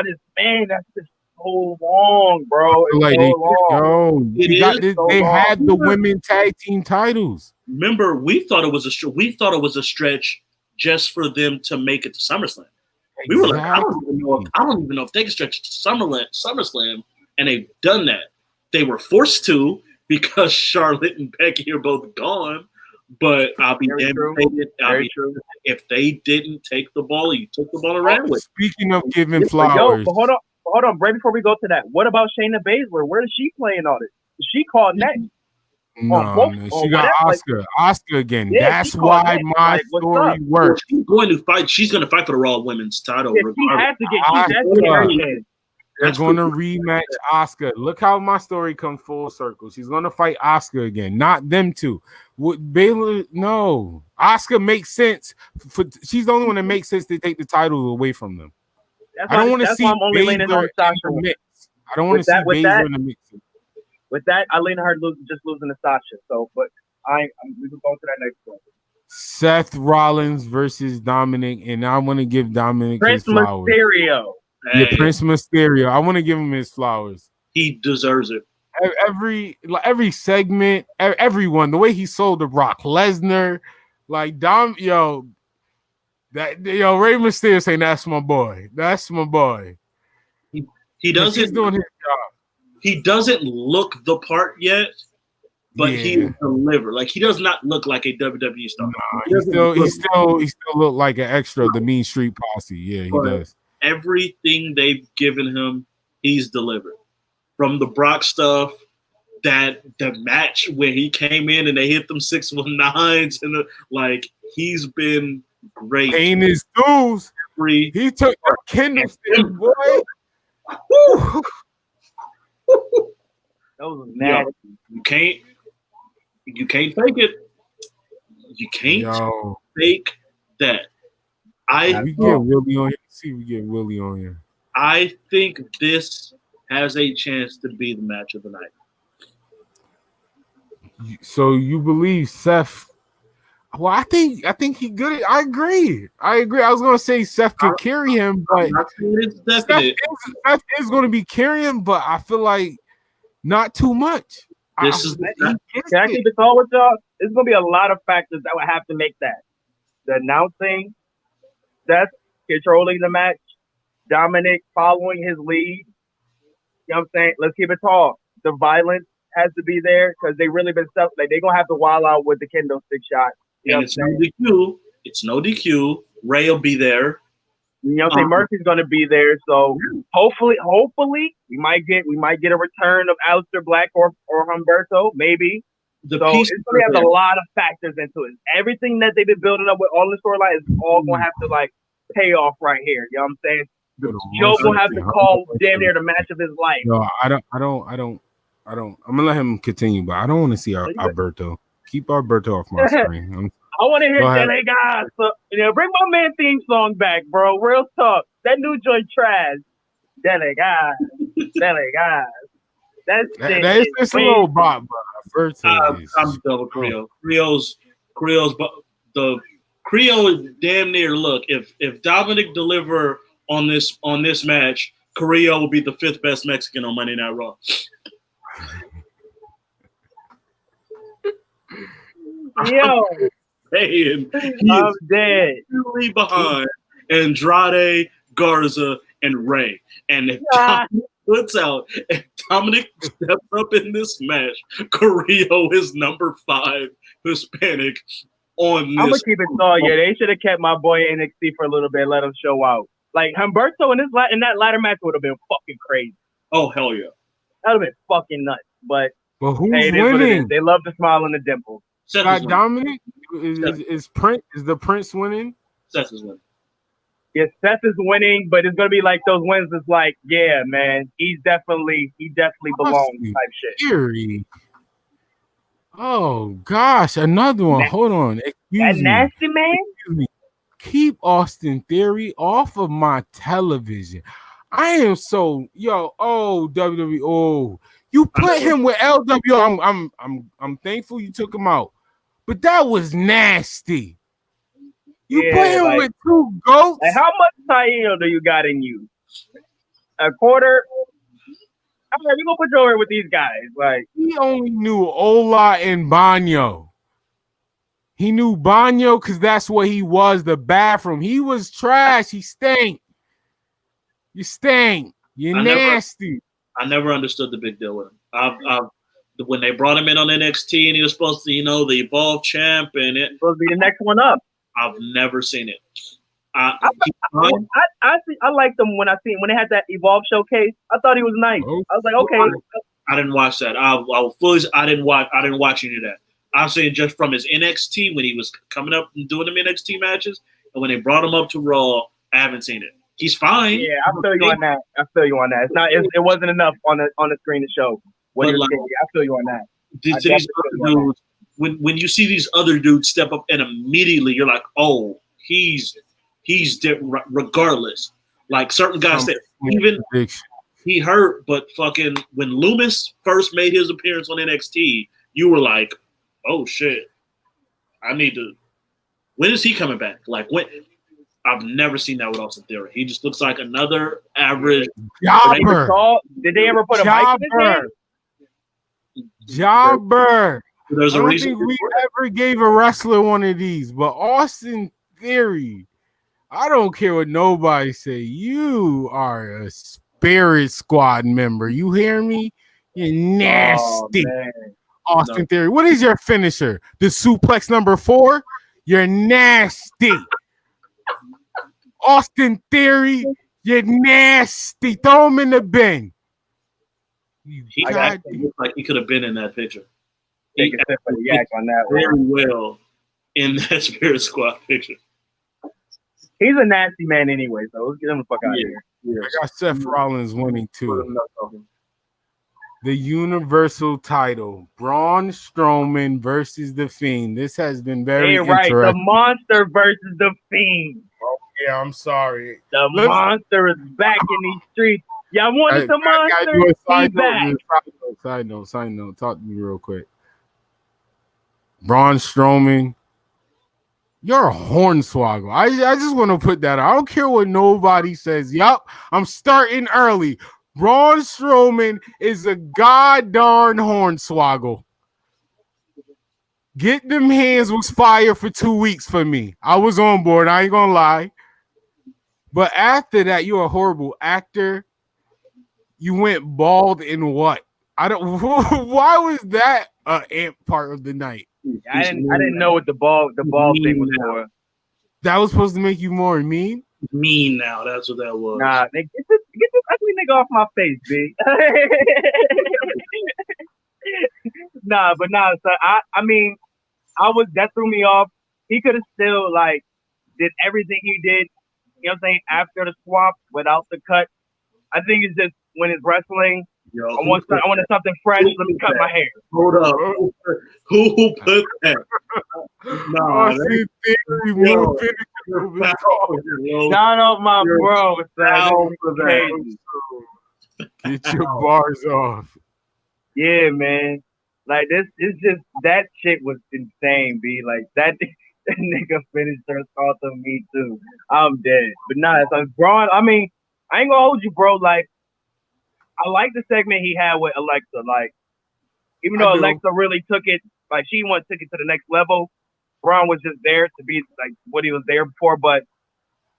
That's just so long, bro. It's like so long. They had the women tag team titles. Remember, we thought it was a stretch just for them to make it to SummerSlam. We were like, I don't even know if they can stretch to SummerSlam, and they've done that. They were forced to because Charlotte and Becky are both gone. But I'll be damned if they didn't take the ball. You took the ball around with. Speaking of giving flowers, but hold on, right before we go to that, what about Shayna Baszler? Where is she playing all this? Is she called next? No, she got Oscar again. Yeah, that's why my story works. She's going to fight. She's going to fight for the Raw Women's title. Yeah, she has to get. They're going to rematch Oscar. Look how my story comes full circle. She's going to fight Oscar again, not them two. Baylor, no. Oscar makes sense. She's the only one that makes sense to take the title away from them. I don't want to see Baylor in the mix. I don't want to see Baylor in the mix. With that, I lean her just losing to Sasha. So, but we can go to that next one. Seth Rollins versus Dominic, and I want to give Dominic Prince his flowers. Mysterio. Yeah, Prince Mysterio. I want to give him his flowers. He deserves it. Every segment, everyone. The way he sold to Brock Lesnar, Rey Mysterio saying that's my boy. That's my boy. He doesn't. He's doing his job. He doesn't look the part yet, but he delivered. Like he does not look like a WWE star. Nah, he still look like an extra of the Mean Street Posse. Yeah, he does. Everything they've given him, he's delivered. From the Brock stuff, the match where he came in and they hit them 619s, and he's been great. Paying his dues. He took a candlestick, boy. That was nasty. You can't fake it. You can't fake that. We get Willie on here. See, we get Willie on here. I think this has a chance to be the match of the night. So you believe Seth? Well, I think he good. I agree. I was gonna say Seth could carry him, but Seth is gonna be carrying. But I feel like not too much. Can I keep it all with y'all? There's gonna be a lot of factors that would have to make that. The announcing, Seth controlling the match, Dominic following his lead. You know what I'm saying? Let's keep it tall. The violence has to be there because they really been stuff. Like they're gonna have to wild out with the kendo stick shot. You and it's no DQ. It's no DQ. Ray will be there. You know what I'm saying? Murphy's gonna be there. So hopefully we might get a return of Aleister Black or Humberto, maybe. So it's gonna have a lot of factors into it. Everything that they've been building up with all the storyline is all gonna have to pay off right here. You know what I'm saying? Joe gonna have to call damn near the match of his life. No, I don't. I'm gonna let him continue, but I don't want to see Alberto. Keep Alberto off my screen. I want to hear Dele guys. So, bring my man theme song back, bro. Real talk. That new joint trash. Dele guys. That's a little bop, bro. I'm double Creole. The Creole is damn near. Look, if Dominic deliver on this match, Carrillo will be the 5th best Mexican on Monday Night Raw. Yo, saying he I'm is dead. really behind Andrade, Garza, and Ray. And if Dominic puts out, if Dominic steps up in this match, Carrillo is number 5 Hispanic on this. I'm gonna keep it all. Yeah, they should have kept my boy in NXT for a little bit, let him show out. Like Humberto in that ladder match would have been fucking crazy. Oh hell yeah, that would have been fucking nuts. But who's hey, it is what it is. They love the smile and the dimple. Got Dominic? Is the Prince winning? Seth is winning. Yeah, Seth is winning, but it's gonna be like those wins. It's like, yeah, man, he definitely belongs type shit. Theory. Oh gosh, another one. Hold on. Excuse me. Nasty man. Excuse me. Keep Austin Theory off of my television. I am so WWE. Oh, you put him with LW. I'm thankful you took him out, but that was nasty. You put him with 2 goats. Like how much Taino do you got in you? A quarter? All right, we're gonna put you over with these guys. Like he only knew Ola and Banyo. He knew Banyo because that's what he was. The bathroom. He was trash. He stank. You stank. You're nasty. I never understood the big deal with him. When they brought him in on NXT and he was supposed to, the Evolve champ and it supposed to be the next one up. I've never seen it. I liked him when they had that Evolve showcase. I thought he was nice. I was like, okay. I didn't watch that. I didn't watch any of that. I'm saying just from his NXT when he was coming up and doing them NXT matches, and when they brought him up to Raw, I haven't seen it. He's fine. Yeah, I feel you on that. It's not. It wasn't enough on the screen to show what he was saying. I feel you on that. These other dudes, when you see these other dudes step up and immediately you're like, oh, he's regardless. Like certain guys that even he hurt, but fucking when Loomis first made his appearance on NXT, you were like, oh shit, I need to. When is he coming back? Like when? I've never seen that with Austin Theory. He just looks like another average jobber. Did they ever put a mic in his hand? Jobber. There's I don't think we ever gave a wrestler one of these, but Austin Theory, I don't care what nobody say. You are a Spirit Squad member. You hear me? You're nasty. Austin Theory. What is your finisher? The suplex number 4? You're nasty. Austin Theory, you're nasty. Throw him in the bin. He looks like he could have been in that picture. He yak on that very well in that Spirit Squad picture. He's a nasty man anyway, so let's get him the fuck out of here. Yeah. I got Seth Rollins winning too. The Universal title, Braun Strowman versus The Fiend. This has been very interesting. The monster versus The Fiend. Oh, yeah, I'm sorry. The monster is back in these streets. Y'all wanted the monster? He's back. Side note. Talk to me real quick. Braun Strowman, you're a hornswoggle. I just want to put that out. I don't care what nobody says. Yup, I'm starting early. Braun Strowman is a goddamn hornswoggle. Get Them Hands was fire for 2 weeks for me. I was on board. I ain't gonna lie. But after that, you're a horrible actor. You went bald in what? I don't. Why was that an amp part of the night? I didn't know what the ball thing was for. That was supposed to make you more mean. Mean now. That's what that was. Nah, get this ugly nigga off my face, B. So I mean, that threw me off. He could have still did everything he did, you know what I'm saying, after the swap without the cut. I think it's just when it's wrestling, Yo, I wanted something fresh. Let me cut my hair. Hold up. Who put that? Nah, Shout out my bro. Crazy. Get your bars off. Yeah, man. Like this is just that shit was insane, B. Like that nigga finished her thoughts on me too. I'm dead. But nah, it's Braun. I mean, I ain't gonna hold you, bro. Like, I like the segment he had with Alexa. Like, Even though Alexa really took it, like she took it to the next level, Braun was just there to be like what he was there for. But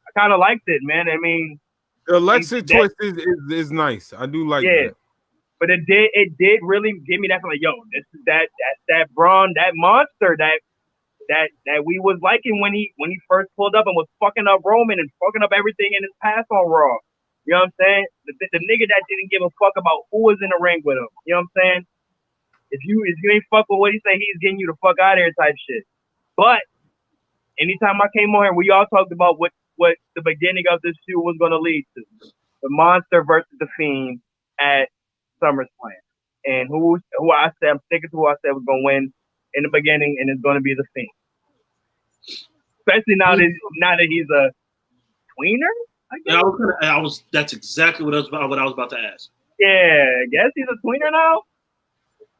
I kind of liked it, man. I mean, the Alexa twist is nice. I do like that. But it did really give me that like, yo, this is that Braun, that monster that we was liking when he first pulled up and was fucking up Roman and fucking up everything in his past on Raw. You know what I'm saying? The nigga that didn't give a fuck about who was in the ring with him. You know what I'm saying? If you ain't fuck with what he say, he's getting you the fuck out of here type shit. But anytime I came on here, we all talked about what the beginning of this shoot was gonna lead to. The Monster versus the Fiend at SummerSlam. And who I said, I'm sticking to who I said was gonna win in the beginning, and it's gonna be the Fiend. Especially now that he's a tweener. That's exactly what I was about to ask. Yeah, I guess he's a tweener now.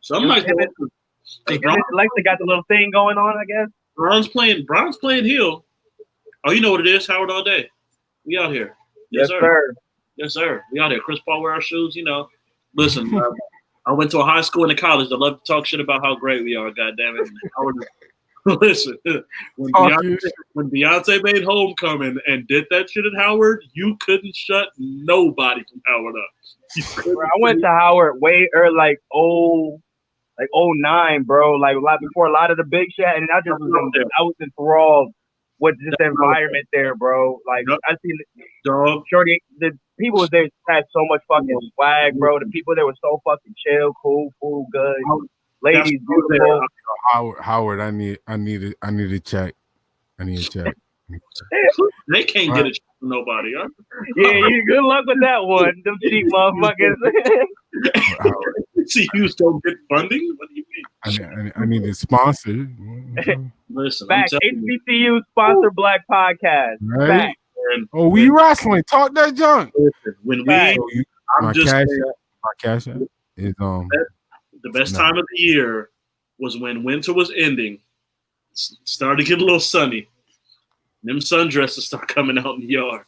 So I'm like, Alexa got the little thing going on, I guess. Braun's playing heel. Oh, you know what it is, Howard all day. We out here. Yes, sir. Yes, sir. We out here. Chris Paul wear our shoes, you know. Listen, I went to a high school and a college that love to talk shit about how great we are, goddammit. Listen, when Beyonce made Homecoming and did that shit at Howard, you couldn't shut nobody from Howard up. I went to Howard way early, like 09, bro. Like a lot before a lot of the big shit, and I was enthralled with just the environment there, bro. Like I seen Shorty, the people there had so much fucking swag, bro. The people there were so fucking chill, cool, food, good. Ladies, beautiful. Howard, I need to check. They can't get a check from nobody, huh? Yeah, good luck with that one. Them cheap motherfuckers. HBCUs don't get funding? What do you mean? I need a sponsor. Listen, back HBCU sponsor Black Podcast. Right? Back. Oh, we wrestling. Talk that junk. Listen, when my cash app is the best time of the year was when winter was ending. Started to get a little sunny. Them sundresses start coming out in the yard.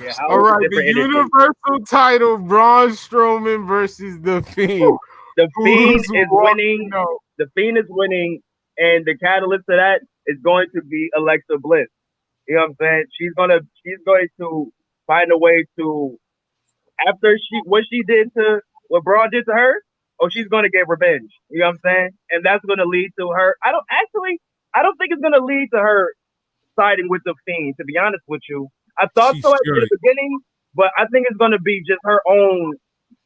Yeah, all right, the Universal title, Braun Strowman versus The Fiend. The Fiend is winning. The Fiend is winning, and the catalyst to that is going to be Alexa Bliss. You know what I'm saying? She's going to find a way to, after what Braun did to her, she's going to get revenge. You know what I'm saying? And that's going to lead to her. I don't think it's going to lead to her siding with The Fiend, to be honest with you. I thought so at the beginning, but I think it's going to be just her own,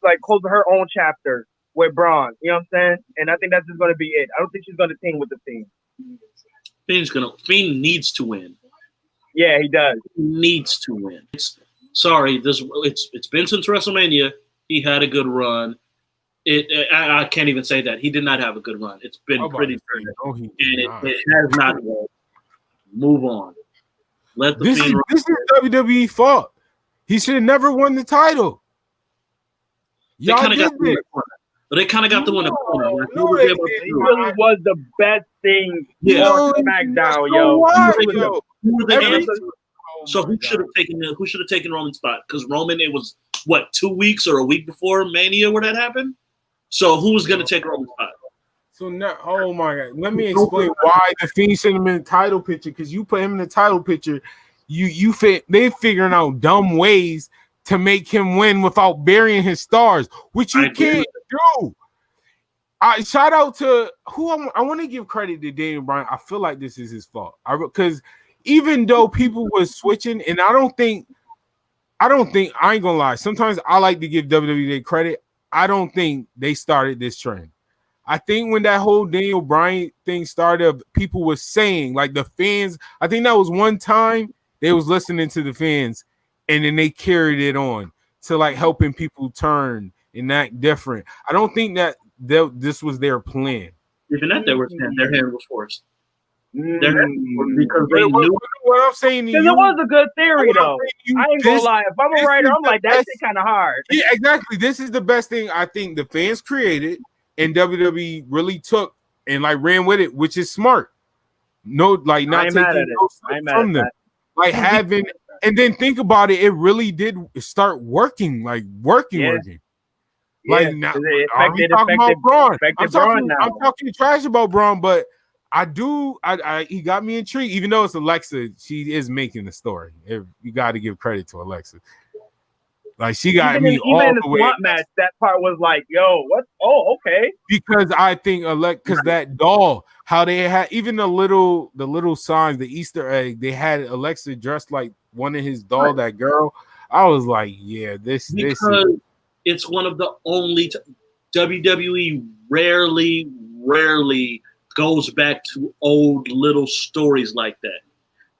like, close to her own chapter with Braun. You know what I'm saying? And I think that's just going to be it. I don't think she's going to team with The Fiend. Fiend needs to win. Yeah, he does. He needs to win. It's been since WrestleMania. He had a good run. I can't even say that. He did not have a good run. It's been pretty good. And it has not won. Move on. This is WWE fault. He should have never won the title. They kind of got the one in the corner. It really was the best thing on SmackDown, yo. So who should have taken Roman's spot? Because Roman, it was 2 weeks or a week before Mania where that happened. So who was going to take Roman's spot? So now, oh my God, let me explain why the Fiend sent him in the title picture. Because you put him in the title picture, they figuring out dumb ways to make him win without burying his stars, which you can't do. Shout out to I want to give credit to Daniel Bryan. I feel like this is his fault. Because even though people were switching, and I ain't gonna lie. Sometimes I like to give WWE credit. I don't think they started this trend. I think when that whole Daniel Bryan thing started, people were saying, like the fans, I think that was one time they was listening to the fans and then they carried it on to like helping people turn and act different. I don't think that this was their plan. Even that their hand was forced. Because they knew what I'm saying to you. It was a good theory, though. I ain't gonna lie. If I'm a writer, I'm like, that shit kind of hard. Yeah, exactly. This is the best thing I think the fans created, and WWE really took and like ran with it, which is smart. No, like not taking no from them, like having. And then think about it. It really did start working, working. Like now, are we talking about Braun? I'm talking trash about Braun, but he got me intrigued. Even though it's Alexa, she is making the story. You got to give credit to Alexa. Like she got even me in, all even in the the way. swamp match, that part was like, yo, what? Oh, okay. Because I think because that doll, how they had even the little signs, the Easter egg, they had Alexa dressed like one of his doll, that girl. I was like, yeah, this is it's one of the only WWE rarely goes back to old little stories like that.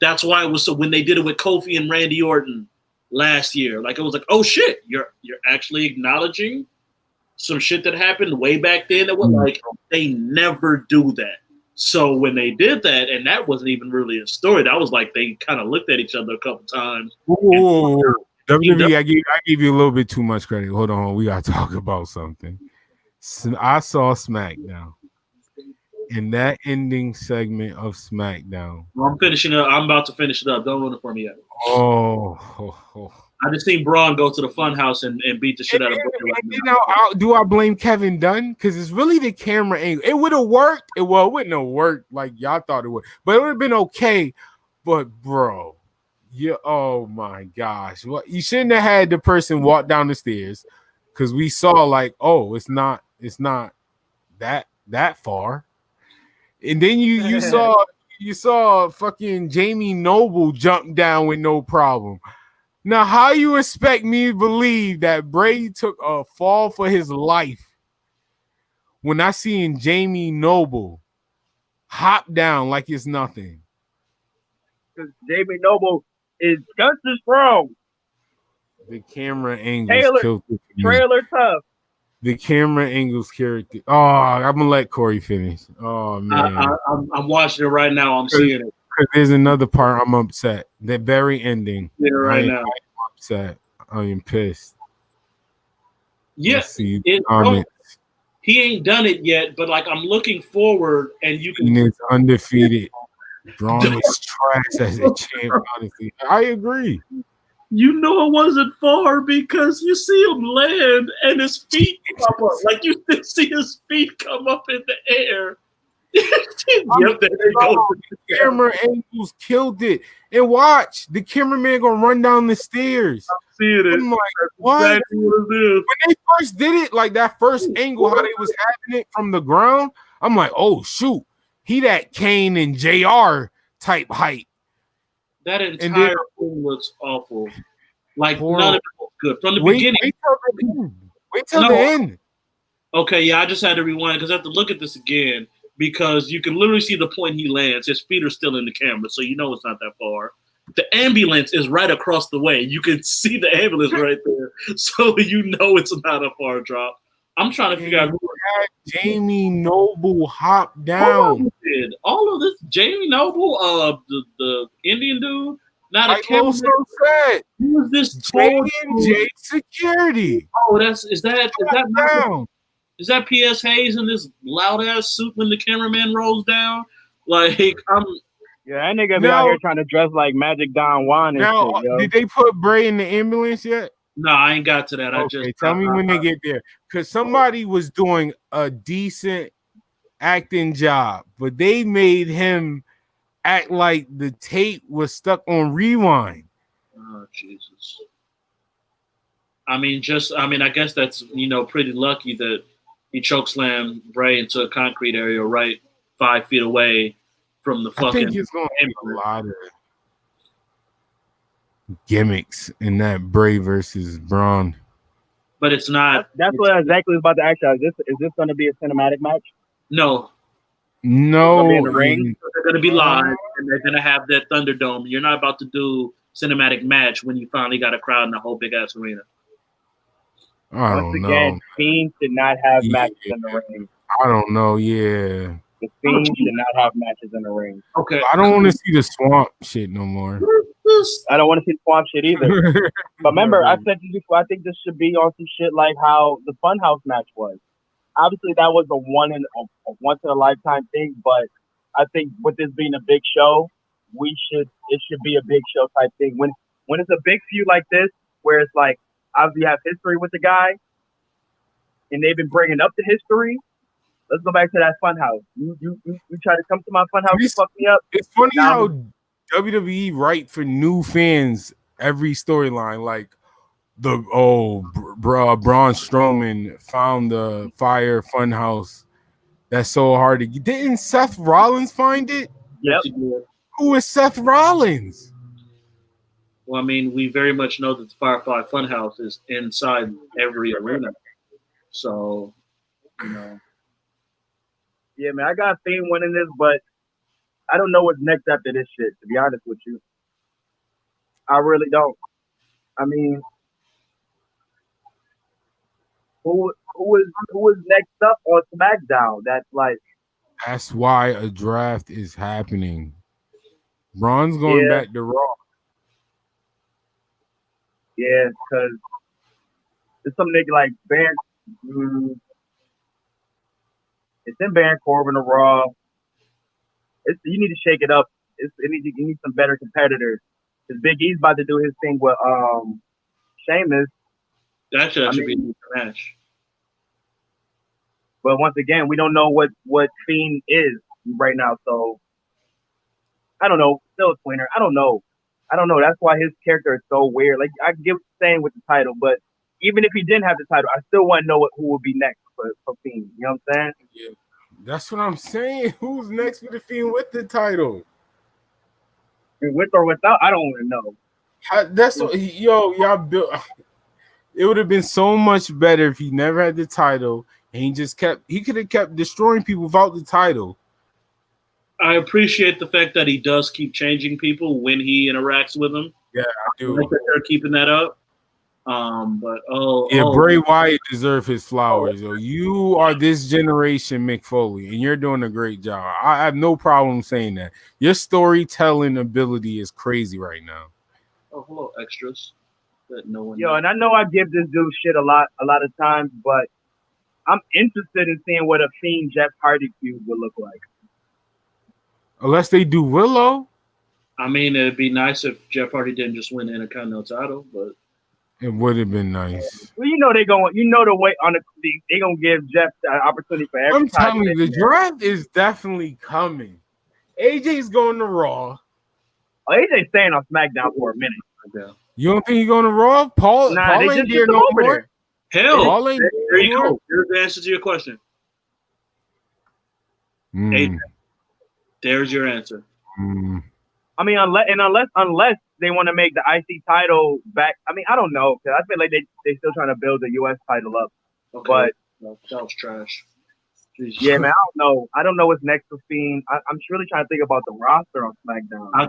That's why it was so when they did it with Kofi and Randy Orton last year, like it was like, oh shit, you're actually acknowledging some shit that happened way back then. That was like they never do that. So when they did that, and that wasn't even really a story, that was like they kind of looked at each other a couple times. WWE, I gave you a little bit too much credit. Hold on, we gotta talk about something. So I saw SmackDown. In that ending segment of SmackDown. I'm finishing up. I'm about to finish it up. Don't ruin it for me yet. Oh. I just seen Braun go to the Funhouse and beat the shit out of Braun. Do I blame Kevin Dunn? Because it's really the camera angle. It would have worked. It wouldn't have worked like y'all thought it would. But it would have been okay. But, bro, oh, my gosh. Well, you shouldn't have had the person walk down the stairs because we saw like, oh, it's not that far. And then you saw fucking Jamie Noble jump down with no problem. Now, how you expect me to believe that Brady took a fall for his life when I seen Jamie Noble hop down like it's nothing? Because Jamie Noble is just as strong. The camera angles killed it. Trailer tough. The camera angles character. Oh, I'm gonna let Corey finish. Oh man, I'm watching it right now. I'm seeing it. Because there's another part I'm upset. The very ending. Yeah, right now. I'm upset. I am pissed. Yes, he ain't done it yet, but like I'm looking forward, and you can. It's undefeated. Braun is trash as a champ. Honestly, I agree. You know it wasn't far because you see him land and his feet come up. Like you see his feet come up in the air. Yep, there you go. The camera angles killed it. And watch, the cameraman gonna run down the stairs. I'm seeing it. I'm like, what? Exactly what it is. When they first did it, like that first angle, how they was having it from the ground, I'm like, oh shoot, he that Kane and JR type height. That entire thing looks awful. Like none of it was good from the beginning. Wait till the end. Okay, yeah, I just had to rewind because I have to look at this again because you can literally see the point he lands. His feet are still in the camera, so you know it's not that far. The ambulance is right across the way. You can see the ambulance right there, so you know it's not a far drop. I'm trying to figure out who had Jamie Noble hop down. All of this, Jamie Noble, the Indian dude, not a camera. So sad. Who is this? J Security. Oh, is that P.S. Hayes in this loud ass suit when the cameraman rolls down? Like that nigga be out here trying to dress like Magic Don Juan and shit, yo. Did they put Bray in the ambulance yet? No, I ain't got to that. Okay, tell me when they get there. Because somebody was doing a decent acting job, but they made him act like the tape was stuck on rewind. Oh, Jesus. I guess that's, pretty lucky that he chokeslammed Bray into a concrete area right 5 feet away from the fucking. I think he's going to be a lot of gimmicks in that Bray versus Braun. But it's not. That's what I exactly was about to ask you. Is this going to be a cinematic match? No. In the ring. They're going to be live, and they're going to have that Thunderdome. You're not about to do cinematic match when you finally got a crowd in a whole big ass arena. Once again, Fiend should not have matches in the ring. I don't know. Yeah. The Fiend should not have matches in the ring. Okay. I don't want to see the swamp shit no more. I don't want to see the swamp shit either. But remember, I said this before. I think this should be on some shit like how the Funhouse match was. Obviously, that was a once in a lifetime thing. But I think with this being a big show, it should be a big show type thing. When it's a big feud like this, where it's like obviously you have history with the guy, and they've been bringing up the history. Let's go back to that Funhouse. You try to come to my Funhouse, you fuck me up. It's funny how WWE write for new fans every storyline. Like Braun Strowman found the fire Funhouse. That's so hard to get. Didn't Seth Rollins find it? Yep. Who is Seth Rollins? Well, I mean, we very much know that the Firefly Funhouse is inside every arena. So, you know. Yeah, man, I got Fiend winning this, but I don't know what's next after this shit, to be honest with you. I really don't. I mean, who is next up on SmackDown? That's why a draft is happening. Braun's going back to Raw. Yeah, because there's some nigga like Baron. It's in Baron Corbin or Raw. You need to shake it up. You need some better competitors. Because Big E's about to do his thing with Sheamus. That should actually be a new match. But once again, we don't know what Fiend is right now. So I don't know. Still a tweener. I don't know. That's why his character is so weird. Like, I get what you're saying with the title, but even if he didn't have the title, I still want to know who would be next for Fiend. You know what I'm saying? Yeah. That's what I'm saying. Who's next for the Fiend with the title? With or without, I don't even know. That's what y'all built. It would have been so much better if he never had the title and he could have kept destroying people without the title. I appreciate the fact that he does keep changing people when he interacts with them. Yeah, I do. I like that they're keeping that up. Bray Wyatt deserves his flowers. You are this generation Mick Foley, and you're doing a great job. I have no problem saying that. Your storytelling ability is crazy right now. Oh, hello, extras. That no one. And I know I give this dude shit a lot of times, but I'm interested in seeing what a Fiend Jeff Hardy feud would look like. Unless they do Willow. I mean, it'd be nice if Jeff Hardy didn't just win the Intercontinental title, but it would have been nice. Well, the way on they gonna give Jeff an opportunity for every. I'm telling you, the draft is definitely coming. AJ's going to Raw. Oh, AJ's staying on SmackDown for a minute. Yeah. You don't think he's going to Raw? Paul they ain't just there no more. Hell, there you go. Here's the answer to your question. AJ. There's your answer. I mean, unless they want to make the IC title back. I mean, I don't know, because I feel like they still trying to build the US title up. Okay. But that was trash. Jeez. Yeah, man, I don't know what's next for Fiend. I'm really trying to think about the roster on SmackDown. I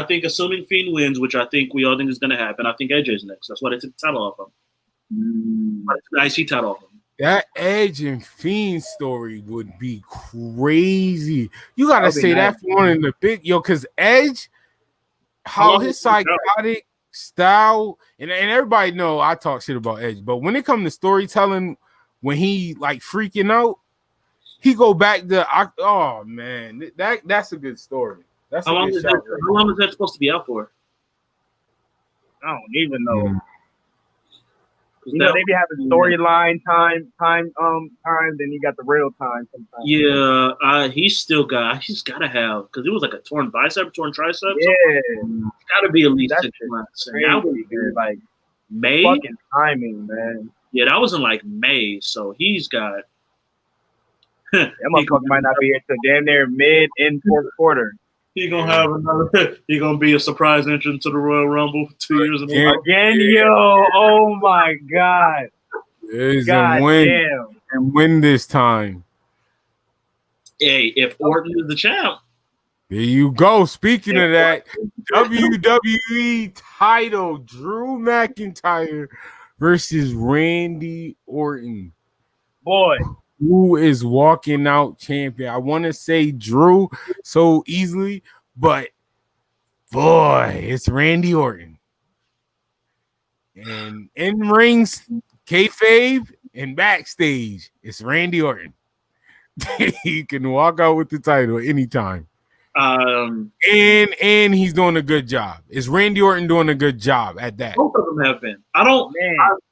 think assuming Fiend wins, which I think we all think is going to happen, I think AJ's next. That's why they took the title off him. The IC title off him. That Edge and Fiend story would be crazy. You gotta say that for one of the big because Edge, how his psychotic style, and everybody know I talk shit about Edge, but when it comes to storytelling, when he like freaking out, he go back to oh man, that's a good story. That's how long is that supposed to be out for? I don't even know. They be having storyline time, then you got the real time sometimes. Yeah, he's got to have, because it was like a torn bicep, torn tricep. Yeah. It's got to be at least 6 months. Crazy, dude. Like, May? Fucking timing, man. Yeah, that was in like May, so he's got. That motherfucker might not be until damn near mid in fourth quarter. He gonna have another. He gonna be a surprise entrance to the Royal Rumble 2 years in a row. Again, yo! Oh my God! There's a win and win this time. Hey, if Orton is the champ, there you go. Speaking of that, WWE title: Drew McIntyre versus Randy Orton. Boy. Who is walking out champion? I want to say Drew so easily, but boy, it's Randy Orton. And in rings, kayfabe, and backstage, it's Randy Orton. He can walk out with the title anytime. And he's doing a good job. Is Randy Orton doing a good job at that? Both of them have been. I don't.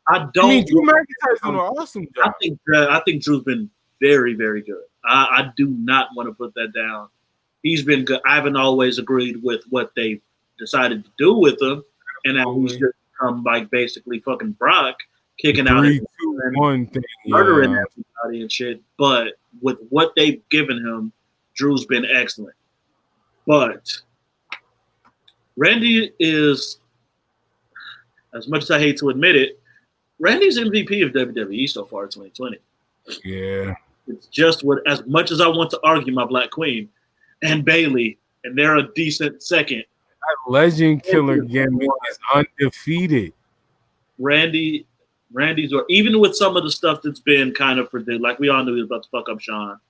I don't. I mean, Drew McIntyre's doing an awesome job. I think Drew's been very, very good. I do not want to put that down. He's been good. I haven't always agreed with what they decided to do with him, and now he's just come like basically fucking Brock, kicking out 3, 2, 1 thing, murdering everybody and shit. But with what they've given him, Drew's been excellent. But Randy is, as much as I hate to admit it, Randy's MVP of WWE so far in 2020. Yeah. It's just what, as much as I want to argue my Black Queen and Bayley, and they're a decent second. That legend killer gimmick is undefeated. Randy's, or even with some of the stuff that's been kind of predicted, like we all knew he was about to fuck up Sean.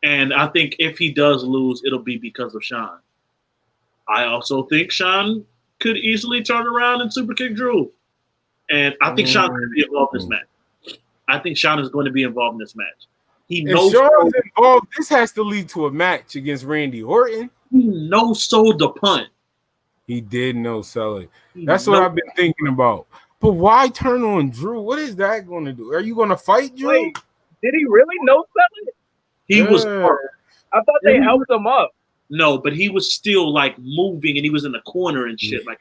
And I think if he does lose, it'll be because of Sean. I also think Sean could easily turn around and super kick Drew. And I think Sean's going to be involved in this match. I think Sean is going to be involved in this match. He knows. If Sean's involved, this has to lead to a match against Randy Orton. He no-sold the punt. He did no-sell it. That's what I've been thinking about. But why turn on Drew? What is that going to do? Are you going to fight Drew? Wait, did he really no-sell it? He was. I thought they helped him up. No, but he was still like moving, and he was in the corner and shit. Like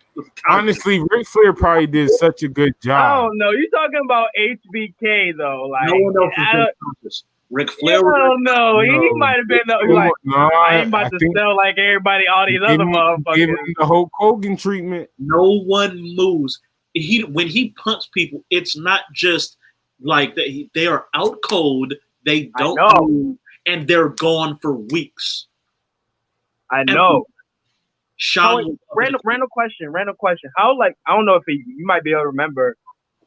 honestly, Ric Flair probably did such a good job. I don't know. You're talking about HBK though. Like no one else has been conscious. Ric Flair. I don't know. He might have been like, I ain't about to sell like everybody, all these other motherfuckers. Give him the Hulk Hogan treatment. No one moves. When he punts people, it's not just like they are out cold. They don't move, and they're gone for weeks. I know. Sean, random question. How, like, I don't know if you might be able to remember.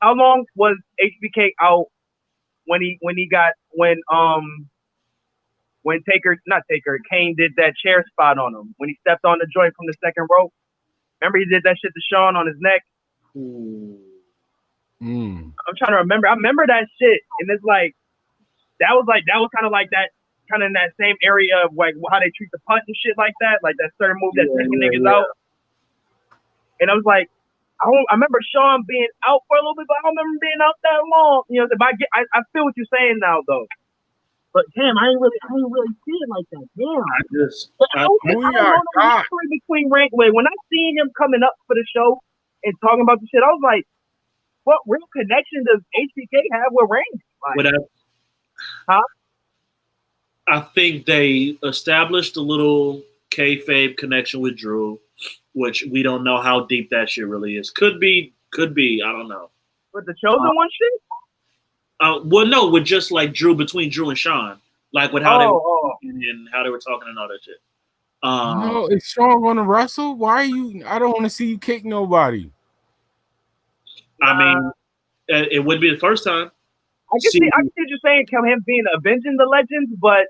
How long was HBK out when Kane did that chair spot on him when he stepped on the joint from the second rope? Remember he did that shit to Sean on his neck. I'm trying to remember. I remember that shit, and it's like that was kind of like that. Kind of in that same area of like how they treat the punt and shit like that certain move that's taking niggas out. And I was like, I remember Sean being out for a little bit, but I don't remember being out that long. You know, I feel what you're saying now though. But damn, I ain't really see it like that. Damn. I don't know the history between Rankway. When I seen him coming up for the show and talking about the shit, I was like, what real connection does HBK have with Randy? Like, I think they established a little kayfabe connection with Drew, which we don't know how deep that shit really is. Could be. I don't know. With the Chosen One shit? Well, no, with just like between Drew and Sean, like with how they were talking and all that shit. No, is Sean going to wrestle? Why are you? I don't want to see you kick nobody. I mean, it wouldn't be the first time. I can see what you're saying, him being avenging the legends, but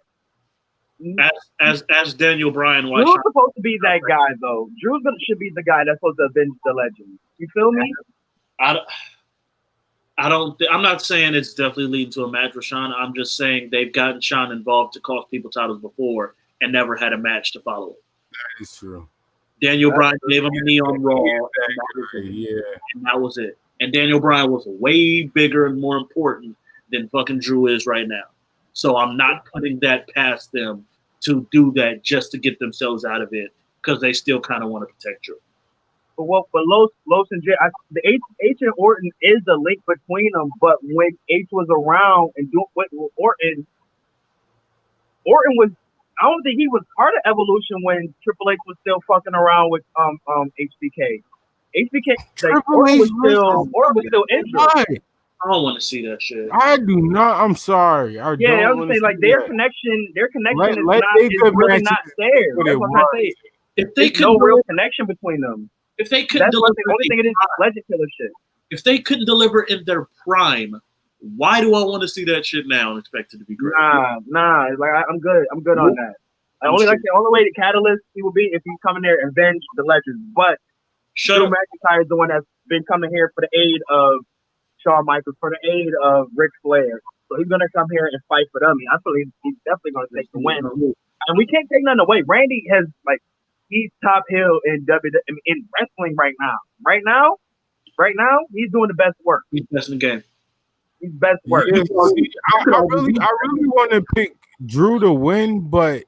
as Daniel Bryan, Drew's supposed to be that guy, though. Drew should be the guy that's supposed to avenge the legends. You feel me? I'm not saying it's definitely leading to a match with Sean. I'm just saying they've gotten Sean involved to cost people titles before and never had a match to follow it. That is true. Daniel Bryan gave him a knee on Raw, and that was it. And Daniel Bryan was way bigger and more important than fucking Drew is right now. So I'm not putting that past them to do that just to get themselves out of it because they still kind of want to protect Drew. But Los and Jay, the H and Orton is the link between them. But when H was around and doing what Orton was, I don't think he was part of Evolution when Triple H was still fucking around with HBK. Orton was still injured. I don't want to see that shit. I do not. I'm sorry. I'm saying like their connection is really not there. That's what I'm trying to say. If they no real connection between them. If they couldn't deliver, the only thing it is legend killer shit. If they couldn't deliver in their prime, why do I want to see that shit now and expect it to be great? Nah. Like I'm good on that. The only way the catalyst he will be if he's coming there and avenge the legends. But Drew McIntyre is the one that's been coming here for the aid of Shawn Michaels, for the aid of Ric Flair. So he's gonna come here and fight for them. I feel he's definitely gonna take the win. And we can't take nothing away. Randy has he's top hill in in wrestling right now. Right now, he's doing the best work. He's best in the game. He's best work. Yeah, I really want to pick Drew to win, but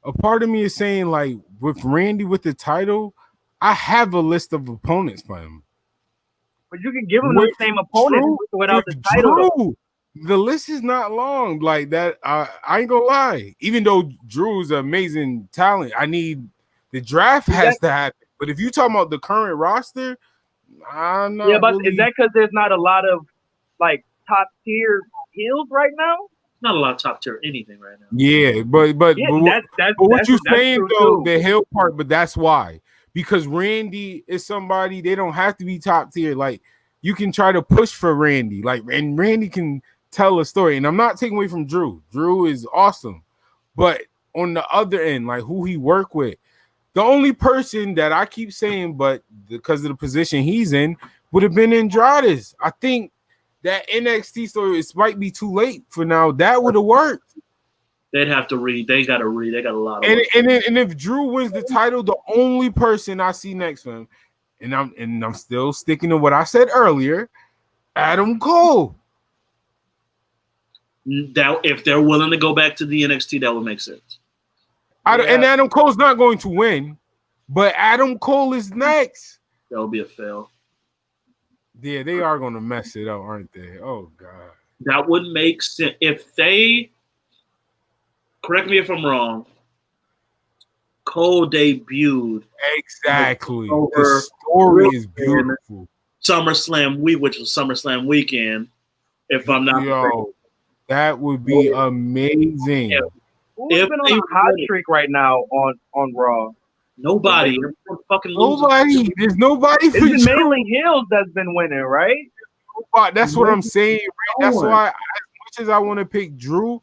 a part of me is saying like with Randy with the title, I have a list of opponents for him. But you can give him the same opponent without the title. Drew, the list is not long like that. I ain't gonna lie. Even though Drew's an amazing talent, I need the draft has to happen. But if you talking about the current roster, I'm not. Yeah, but really... is that because there's not a lot of like top tier heels right now? Not a lot of top tier anything right now. Yeah, but what you're saying though, the hill part, but that's why. Because Randy is somebody, they don't have to be top tier. Like you can try to push for Randy, and Randy can tell a story. And I'm not taking away from Drew. Drew is awesome, but on the other end, like who he worked with, the only person that I keep saying, but because of the position he's in, would have been Andrade. I think that NXT story, it might be too late for now. That would have worked. They'd have to read. They got to read. They got a lot of and if Drew wins the title, the only person I see next to him, and I'm still sticking to what I said earlier, Adam Cole. That if they're willing to go back to the NXT, that would make sense. And Adam Cole's not going to win, but Adam Cole is next. That would be a fail. Yeah, they are going to mess it up, aren't they? Oh God, that would make sense if they. Correct me if I'm wrong. Cole debuted exactly. The story is beautiful. SummerSlam week, which was SummerSlam weekend. If I'm not mistaken. That would be amazing. Who's been on a hot streak right now on Raw? Nobody. Nobody. There's nobody. It's been mainly heels that's been winning, right? That's what I'm saying. Right? That's why, as much as I want to pick Drew.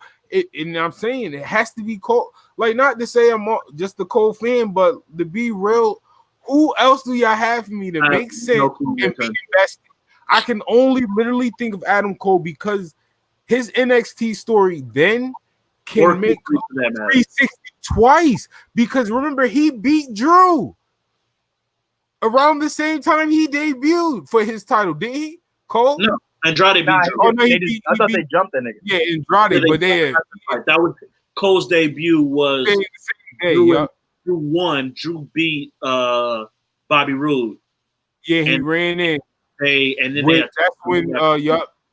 And I'm saying it has to be Cole. Like, not to say I'm just a Cole fan, but to be real, who else do y'all have for me to make sense and be invested? I can only literally think of Adam Cole because his NXT story then can make 360 twice. Because remember, he beat Drew around the same time he debuted for his title, didn't he? Cole? No. Andrade beat Drew. I thought they jumped that nigga. Yeah, Andrade, but that was Cole's debut was Drew won. Drew beat Bobby Roode. Yeah, he ran in. That's when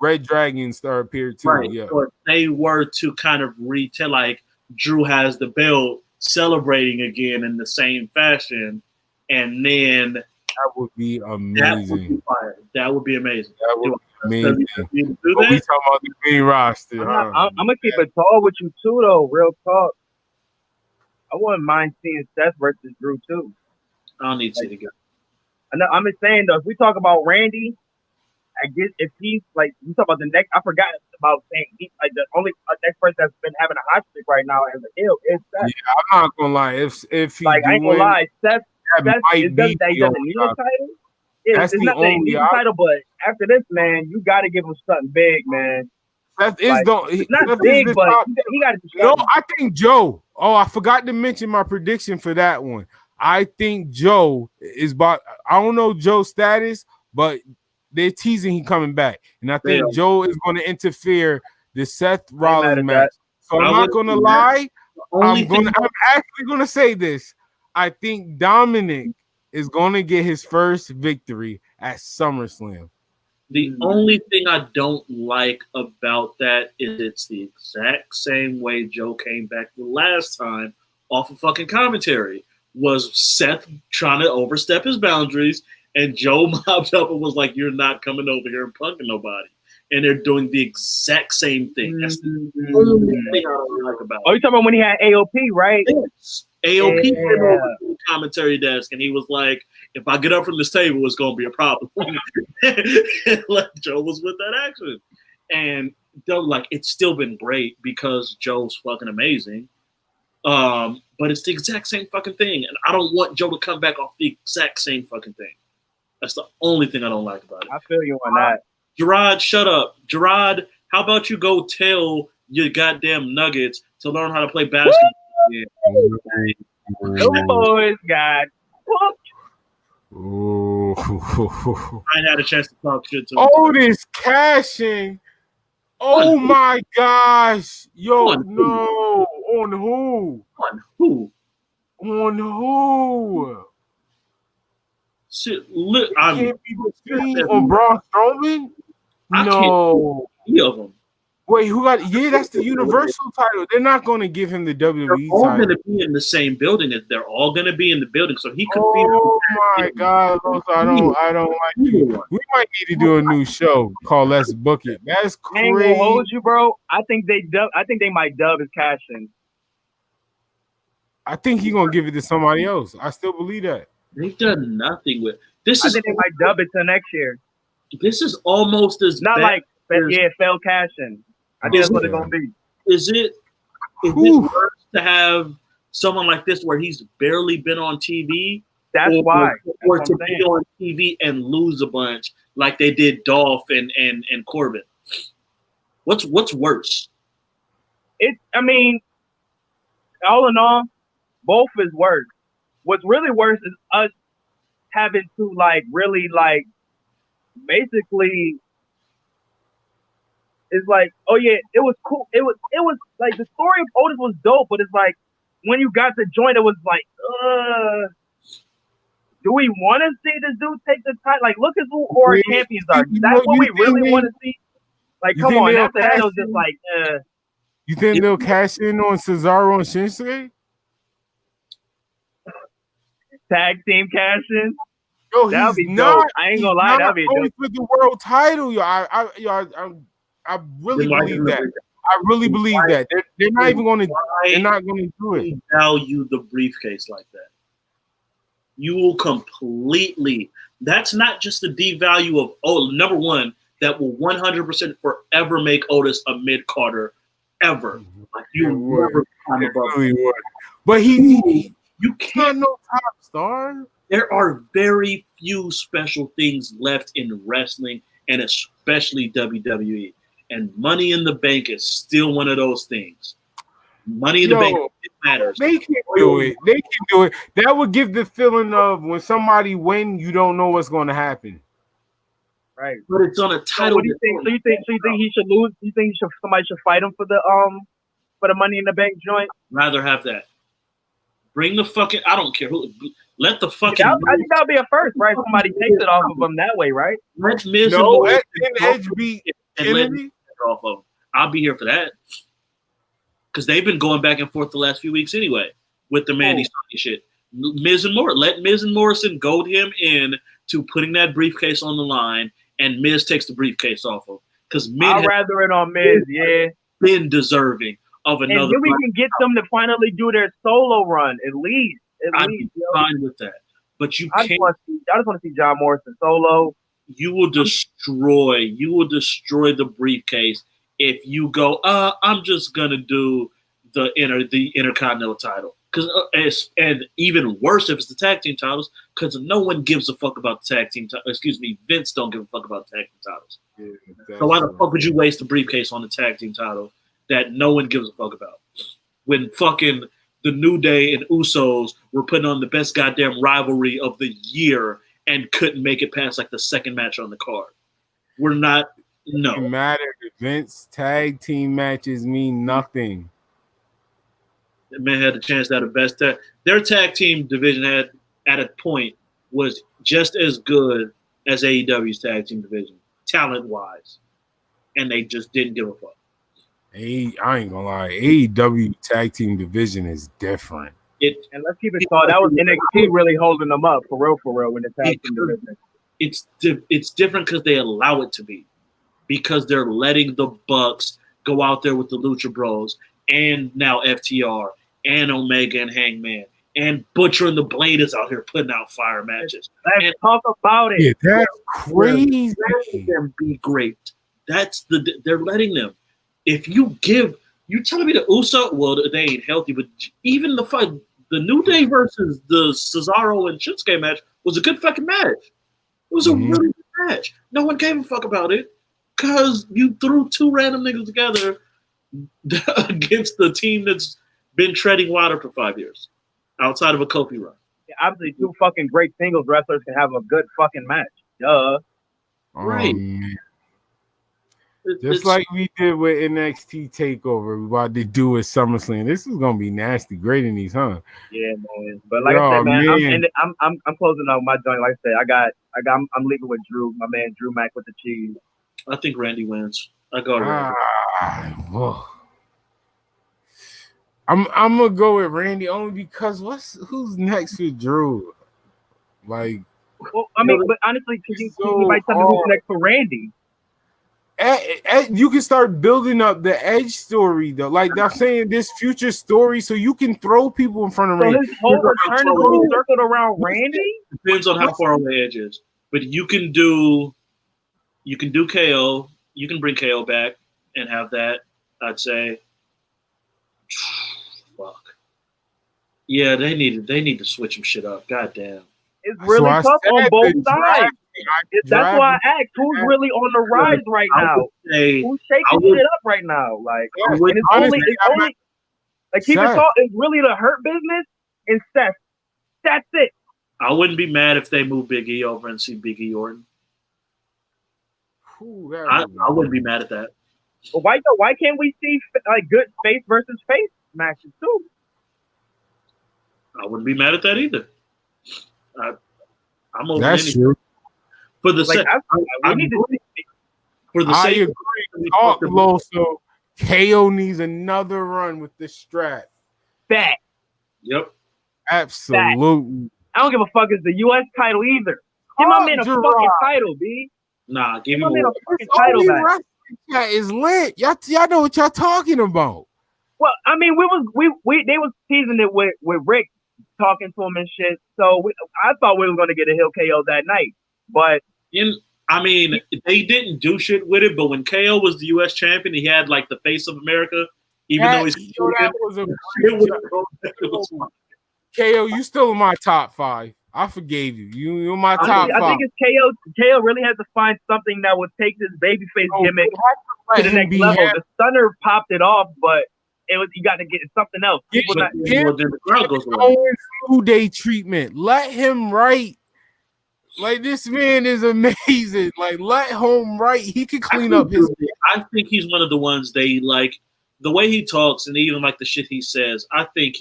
Red Dragon star appeared too. Right. Yeah, so they were to kind of retell like Drew has the belt, celebrating again in the same fashion, and then that would be amazing. That would be amazing. That would be amazing. We talking that? about the main roster. I'm gonna keep it tall with you too, though. Real talk. I wouldn't mind seeing Seth versus Drew too. I don't need to see it again. I'm just saying though, if we talk about Randy, I guess if he's like you talk about the next, I forgot about saying he's like the only next person that's been having a hot streak right now as a heel is Seth. Yeah, I'm not gonna lie. If he like I ain't gonna lie, Seth might be that he doesn't need a title. Yeah, it's not that he needs a title, but after this, man, you got to give him something big, man. Seth is not big, but he got to. No, I think Joe. Oh, I forgot to mention my prediction for that one. I think Joe is about. I don't know Joe's status, but they're teasing he coming back, and I think Joe is going to interfere the Seth Rollins match. So I'm not going to lie. I'm actually going to say this. I think Dominic is going to get his first victory at SummerSlam. The only thing I don't like about that is it's the exact same way Joe came back the last time off of fucking commentary. Was Seth trying to overstep his boundaries, and Joe mobbed up and was like, "You're not coming over here and punking nobody." And they're doing the exact same thing. That's the only thing I don't like about it. Oh, you're talking about when he had AOP, right? Yes. AOP came over to the commentary desk, and he was like, "If I get up from this table, it's going to be a problem." Like Joe was with that action. And it's still been great because Joe's fucking amazing. But it's the exact same fucking thing. And I don't want Joe to come back off the exact same fucking thing. That's the only thing I don't like about it. I feel you on that. Gerard, shut up. Gerard, how about you go tell your goddamn Nuggets to learn how to play basketball Them boys got whooped. Ooh. I had a chance to talk shit to him. Otis cashing. Oh my gosh. Yo, no. On who? On who? On who? Shit, can't be between on Braun Strowman? No. Any of them. Wait, who got? Yeah, that's the Universal title. They're not going to give him the WWE They're all title. going to be in the same building. They're all going to be in the building, so he could. Oh my God, I don't like you. We might need to do a new show called Let's Book It. That's crazy. I ain't gonna hold you, bro. I think they might dub his cash in. I think he's gonna give it to somebody else. I still believe that. They've done nothing with this. I think they might dub it to next year. This is almost as not bad like fail cash in. I think that's what it's gonna be. Is it worse to have someone like this where he's barely been on TV? That's why. Or to be on TV and lose a bunch like they did Dolph and Corbin. What's worse? I mean, all in all, both is worse. What's really worse is us having to basically it's like, oh yeah, it was cool. It was like the story of Otis was dope, but it's like when you got to join, it was like, do we want to see this dude take the title? Like, look at who our champions are. That's what we really want to see. Like, come on. After that, it was just like, You think they'll cash in on Cesaro and Shinsuke? Tag team cash in? Yo, that'd be not. Dope. I ain't gonna lie, that'd be dope. For the world title, yo. I really believe that. I really believe that. They're not even going to. They're not going to do it. Value the briefcase like that. You will completely. That's not just the devalue of number one. That will 100% forever make Otis a mid-carder ever. Like you never climb above. Really but you can't no top star. There are very few special things left in wrestling, and especially WWE. And Money in the Bank is still one of those things. Money in the Bank, it matters. They can do it. They can do it. That would give the feeling of when somebody wins, you don't know what's going to happen. Right. But it's on a title. So what do you think? So you think he should lose? You think somebody should fight him for the Money in the Bank joint? Rather have that. Bring the fucking. I don't care who. Let the fucking. I think that would be a first, right? Somebody takes it off of him that way, right? Let Miz and Edge beat Kennedy off of him. I'll be here for that because they've been going back and forth the last few weeks anyway with the Mandy shit. Miz and Morrison. Let Miz and Morrison goad him in to putting that briefcase on the line, and Miz takes the briefcase off of because I'd rather it on Miz. Yeah, been deserving of another. And then we can get them to finally do their solo run at least. I'd be fine with that, but you can't. I just want to see John Morrison solo. You will destroy the briefcase if you go. I'm just gonna do the Intercontinental title and even worse if it's the tag team titles because no one gives a fuck about the tag team. Vince don't give a fuck about tag team titles. Yeah, so why the fuck would you waste the briefcase on the tag team title that no one gives a fuck about when fucking the New Day and Usos were putting on the best goddamn rivalry of the year and couldn't make it past like the second match on the card. We're not. No. It doesn't matter. Vince tag team matches mean nothing. The man had a chance to have the best tag. Their tag team division at a point was just as good as AEW's tag team division, talent-wise. And they just didn't give a fuck. I ain't gonna lie. AEW tag team division is different. And let's keep it thought. That was NXT really holding them up for real when the tag team division. It's different because they allow it to be, because they're letting the Bucks go out there with the Lucha Bros and now FTR and Omega and Hangman and Butcher and the Blade is out here putting out fire matches. Let's talk about it. Yeah, that's crazy. Letting them be great. They're letting them. If you telling me the Uso, well, they ain't healthy, but even the fight, the New Day versus the Cesaro and Shinsuke match was a good fucking match. It was a really good match. No one gave a fuck about it because you threw two random niggas together against the team that's been treading water for 5 years, outside of a Kofi run. Yeah, obviously, two fucking great singles wrestlers can have a good fucking match. Duh. Right. Just like we did with NXT TakeOver, we about to do with SummerSlam. This is gonna be nasty, great in these, huh? Yeah, man. But like I said, man, I'm closing out my joint. Like I said, I'm leaving with Drew, my man Drew Mack with the cheese. I think Randy wins. I go Randy. I'm gonna go with Randy only because who's next for Drew? Like, well, I mean, but honestly, because you might tell me who's next for Randy. You can start building up the Edge story though. Like they're saying this future story, so you can throw people in front of Randy. So his whole return is really circled around Randy. Depends on how far away Edge is, but you can do KO. You can bring KO back and have that. I'd say. Fuck. Yeah, they need to switch some shit up. God damn. It's really tough on both sides. That's why I asked, who's really on the rise right now? Who's shaking shit up right now? Like, and it's only like keep it talk. It's really the Hurt Business and Seth. That's it. I wouldn't be mad if they move Big E over and see Big E Orton. I wouldn't be mad at that. But why can't we see like good face versus face matches too? I wouldn't be mad at that either. I'm over That's anything. true. For the sake, I agree. Talk low, so KO needs another run with this strap. That. Yep. Absolutely. I don't give a fuck. It's the U.S. title either. Give my man a fucking title, B. Nah, give my me man a fucking title back. That is lit. Y'all know what y'all talking about. Well, I mean, they was teasing it with Rick talking to him and shit. So I thought we were going to get a Hill KO that night, but I mean, they didn't do shit with it. But when KO was the U.S. champion, he had like the face of America, though he's KO. You still in my top 5. I forgave you. You're my top 5. I think it's KO. KO really has to find something that would take this babyface gimmick to the next level. The Stunner popped it off, but you got to get something else. New Day treatment. Let him write. Like, this man is amazing. Like, let him write. He could clean up his. I think he's one of the ones they like the way he talks and even like the shit he says. I think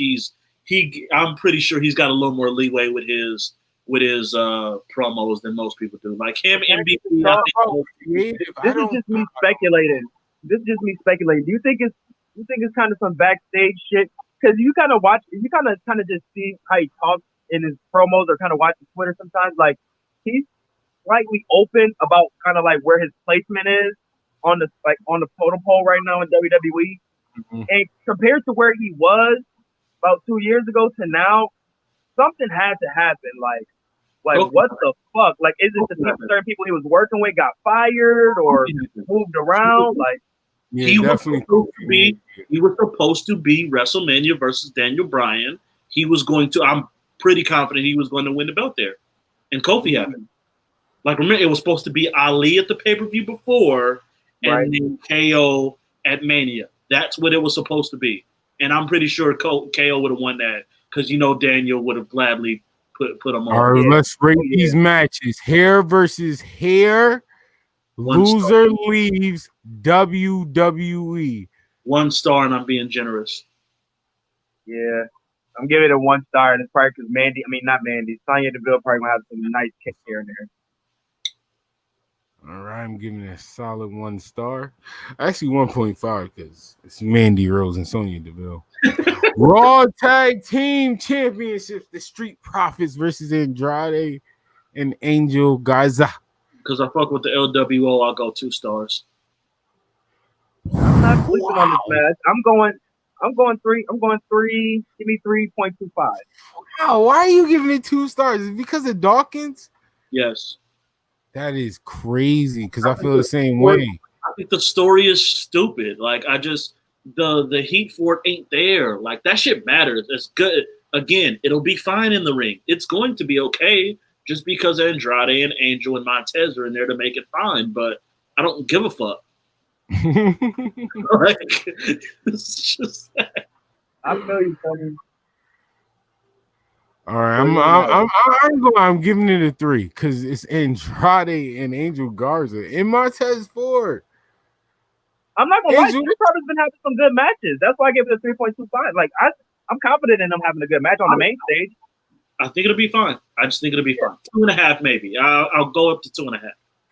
I'm pretty sure he's got a little more leeway with his promos than most people do. Like him, MVP. This is just me speculating. Do you think it's kind of some backstage shit? Because you kind of just see how he talks in his promos or kind of watch his Twitter sometimes. Like he's slightly open about kind of like where his placement is on the totem pole right now in WWE. Mm-hmm. And compared to where he was about 2 years ago to now, something had to happen. Like what the fuck? Like, is it the certain people he was working with got fired or moved around? Like, he was supposed to be WrestleMania versus Daniel Bryan. He was going to. I'm pretty confident he was going to win the belt there, and Kofi happened. Like, remember, it was supposed to be Ali at the pay-per-view before, and then KO at Mania. That's what it was supposed to be. And I'm pretty sure KO would have won that because Daniel would have gladly put him on. All right, let's rate these matches. Hair versus hair. Loser leaves WWE. 1 star, and I'm being generous. Yeah, I'm giving it a 1 star, and it's probably because Sonya Deville probably gonna have some nice kick here and there. All right, I'm giving it a solid 1 star. Actually, 1.5 because it's Mandy Rose and Sonya Deville. Raw Tag Team Championships: The Street Profits versus Andrade and Angel Garza. Because I fuck with the LWO, I'll go 2 stars. I'm not sleeping on this match. I'm going 3. I'm going 3. Give me 3.25. Wow, why are you giving it 2 stars? Is it because of Dawkins? Yes. That is crazy because I feel the same way. I think the story is stupid. Like, the heat for it ain't there. Like, that shit matters. It's good. Again, it'll be fine in the ring. It's going to be okay just because Andrade and Angel and Montez are in there to make it fine. But I don't give a fuck. Like, it's just that. I feel you, Tony. All right, I'm giving it a 3 because it's Andrade and Angel Garza and Montez Ford. I'm not gonna lie, Street Profits been having some good matches. That's why I give it a 3.25. Like I'm confident in them having a good match on the main stage. I think it'll be fine. I just think it'll be fine. 2.5 maybe. I'll go up to 2.5.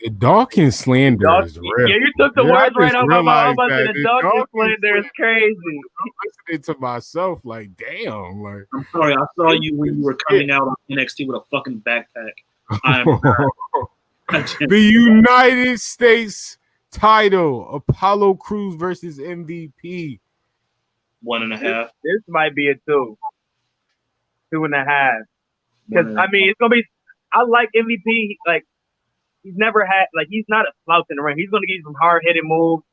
The Dawkins slander is real. Yeah, you took the words right out of my mouth. The Dawkins slander is crazy. I'm listening to myself like, damn. Like, I'm sorry, I saw you when you were coming out on NXT with a fucking backpack. The United States title, Apollo Crews versus MVP. 1.5. This might be a 2. 2.5. Because I mean, it's gonna be. I like MVP. Like he's never had. Like he's not a slouch in the ring. He's gonna give you some hard hitting moves.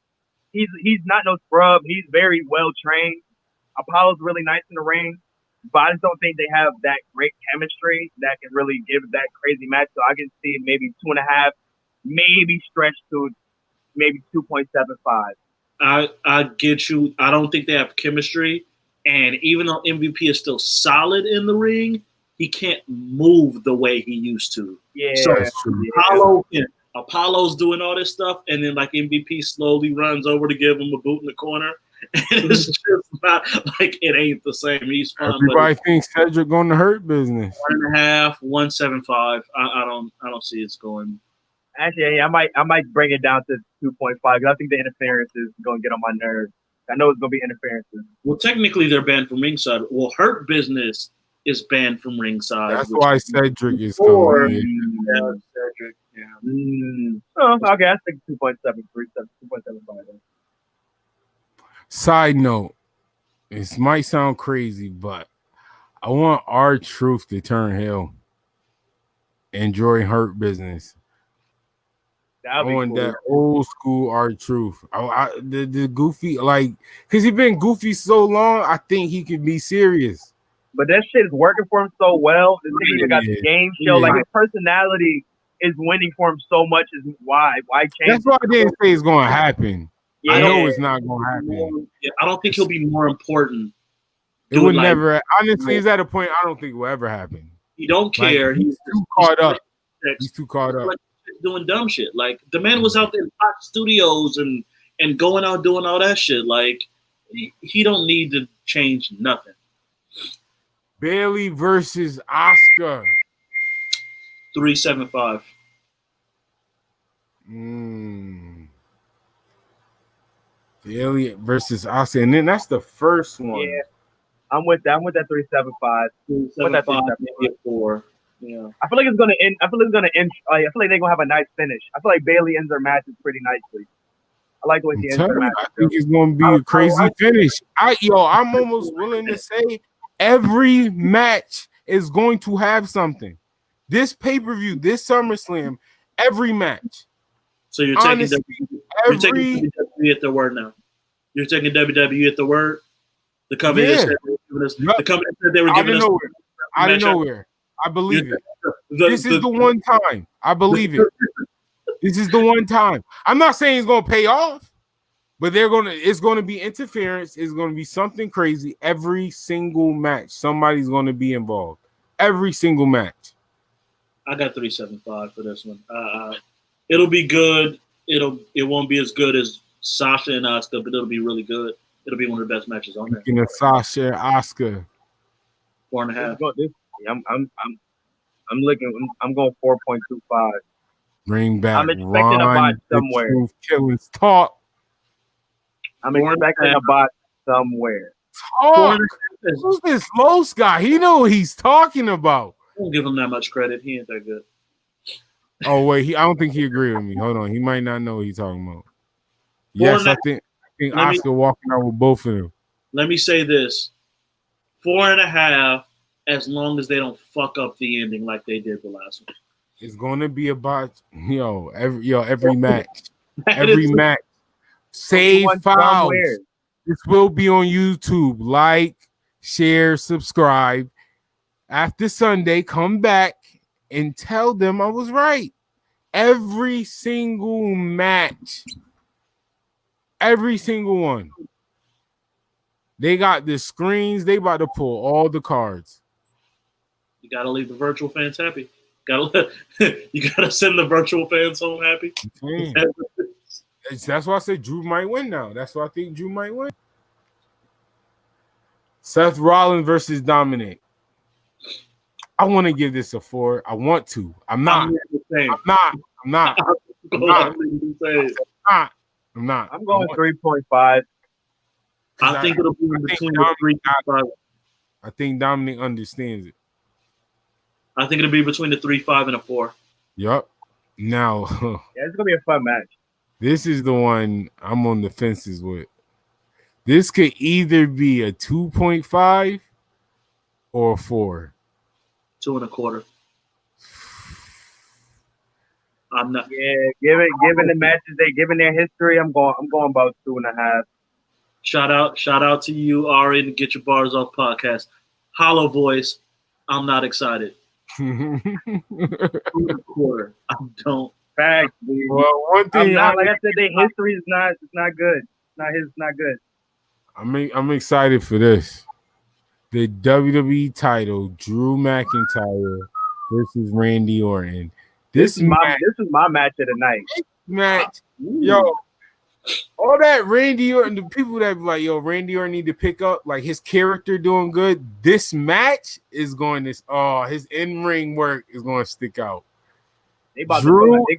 He's not no scrub. He's very well trained. Apollo's really nice in the ring, but I just don't think they have that great chemistry that can really give that crazy match. So I can see maybe 2.5, maybe stretch to maybe 2.75. I get you. I don't think they have chemistry, and even though MVP is still solid in the ring, he can't move the way he used to. Yeah. So Apollo's doing all this stuff, and then like MVP slowly runs over to give him a boot in the corner. And it's just not like it ain't the same. He's fun. Everybody thinks Cedric going to hurt business. 1.5, 1.75. I don't see it's going. Actually, I might bring it down to 2.5 because I think the interference is going to get on my nerves. I know it's going to be interferences. Well, technically they're banned from ringside. Well, Hurt Business is banned from ringside. That's why Cedric is coming. Yeah, Cedric. Yeah. Oh, okay. I think 2.75. Side note, this might sound crazy, but I want R-Truth to turn heel and join Hurt Business. I want that old school R-Truth. The goofy, like, because he's been goofy so long, I think he could be serious. But that shit is working for him so well. This nigga got the game show. Like, his personality is winning for him so much. Is why change? That's why I didn't say it's going to happen. Yeah. I know it's not going to happen. Yeah, I don't think he'll be more important. It would never. Honestly, he's at a point I don't think it will ever happen. He don't care. Like, he's too caught up. He's too caught up. Doing dumb shit. Like the man was out there in Fox Studios and going out doing all that shit. Like he don't need to change nothing. Bailey versus Asuka. 3.75. Bailey versus Asuka, and then that's the first one. Yeah, I'm with that 3.75. 3.75, maybe 4. Yeah, I feel like it's gonna end. I feel like they're gonna have a nice finish. I feel like Bailey ends their matches pretty nicely. I like the way she ends her match. I think it's gonna be a crazy finish. I'm almost willing to say every match is going to have something. This pay-per-view, this SummerSlam, every match. So you're taking WWE at their word now. You're taking WWE at the word. The company that said they were giving us. Out of nowhere. I believe it. This is the one time. I believe it. This is the one time. I'm not saying it's gonna pay off, but it's gonna be interference. It's gonna be something crazy. Every single match, somebody's gonna be involved. Every single match. I got 3.75 for this one. It'll be good. It won't be as good as Sasha and Asuka, but it'll be really good. It'll be one of the best matches on there. You know, Sasha and Asuka. 4.5. I'm going 4.25. Bring back. I'm expecting a bot somewhere. Killings talk. I'm expecting a bot somewhere. Talk. Who's this Los guy? He know what he's talking about. Don't give him that much credit. He ain't that good. Oh wait, I don't think he agreed with me. Hold on, he might not know what he's talking about. Yes, I think Asuka walking out with both of them. Let me say this: 4.5. As long as they don't fuck up the ending like they did the last one. It's gonna be about every match. Every match. Save files. This will be on YouTube. Like, share, subscribe. After Sunday, come back and tell them I was right. Every single match. Every single one. They got the screens. They about to pull all the cards. You gotta leave the virtual fans happy. You gotta send the virtual fans home happy. That's why I said Drew might win now. That's why I think Drew might win. Seth Rollins versus Dominic. I want to give this a 4. I want to. I'm not. I'm not. I'm going 3.5. I think it'll be in between the 3 and 5. I think Dominic understands it. I think it'll be between the 3, 5, and a 4. Yup. Now, yeah, it's gonna be a fun match. This is the one I'm on the fences with. This could either be a 2.5 or a 4. 2 1/4. I'm not. Yeah, given the matches given their history, I'm going about 2.5. Shout out to you, Ari, and Get Your Bars Off podcast. Hollow voice. I'm not excited. 2 1/4. I don't. Facts, dude. Well, one thing, like I said, their history is not good. It's not good. I'm excited for this. The WWE title, Drew McIntyre versus Randy Orton. This is my match of the night. Match, yo, all that Randy Orton, the people that be like, yo, Randy Orton need to pick up, like his character doing good. This match is going to, his in-ring work is going to stick out. Drew is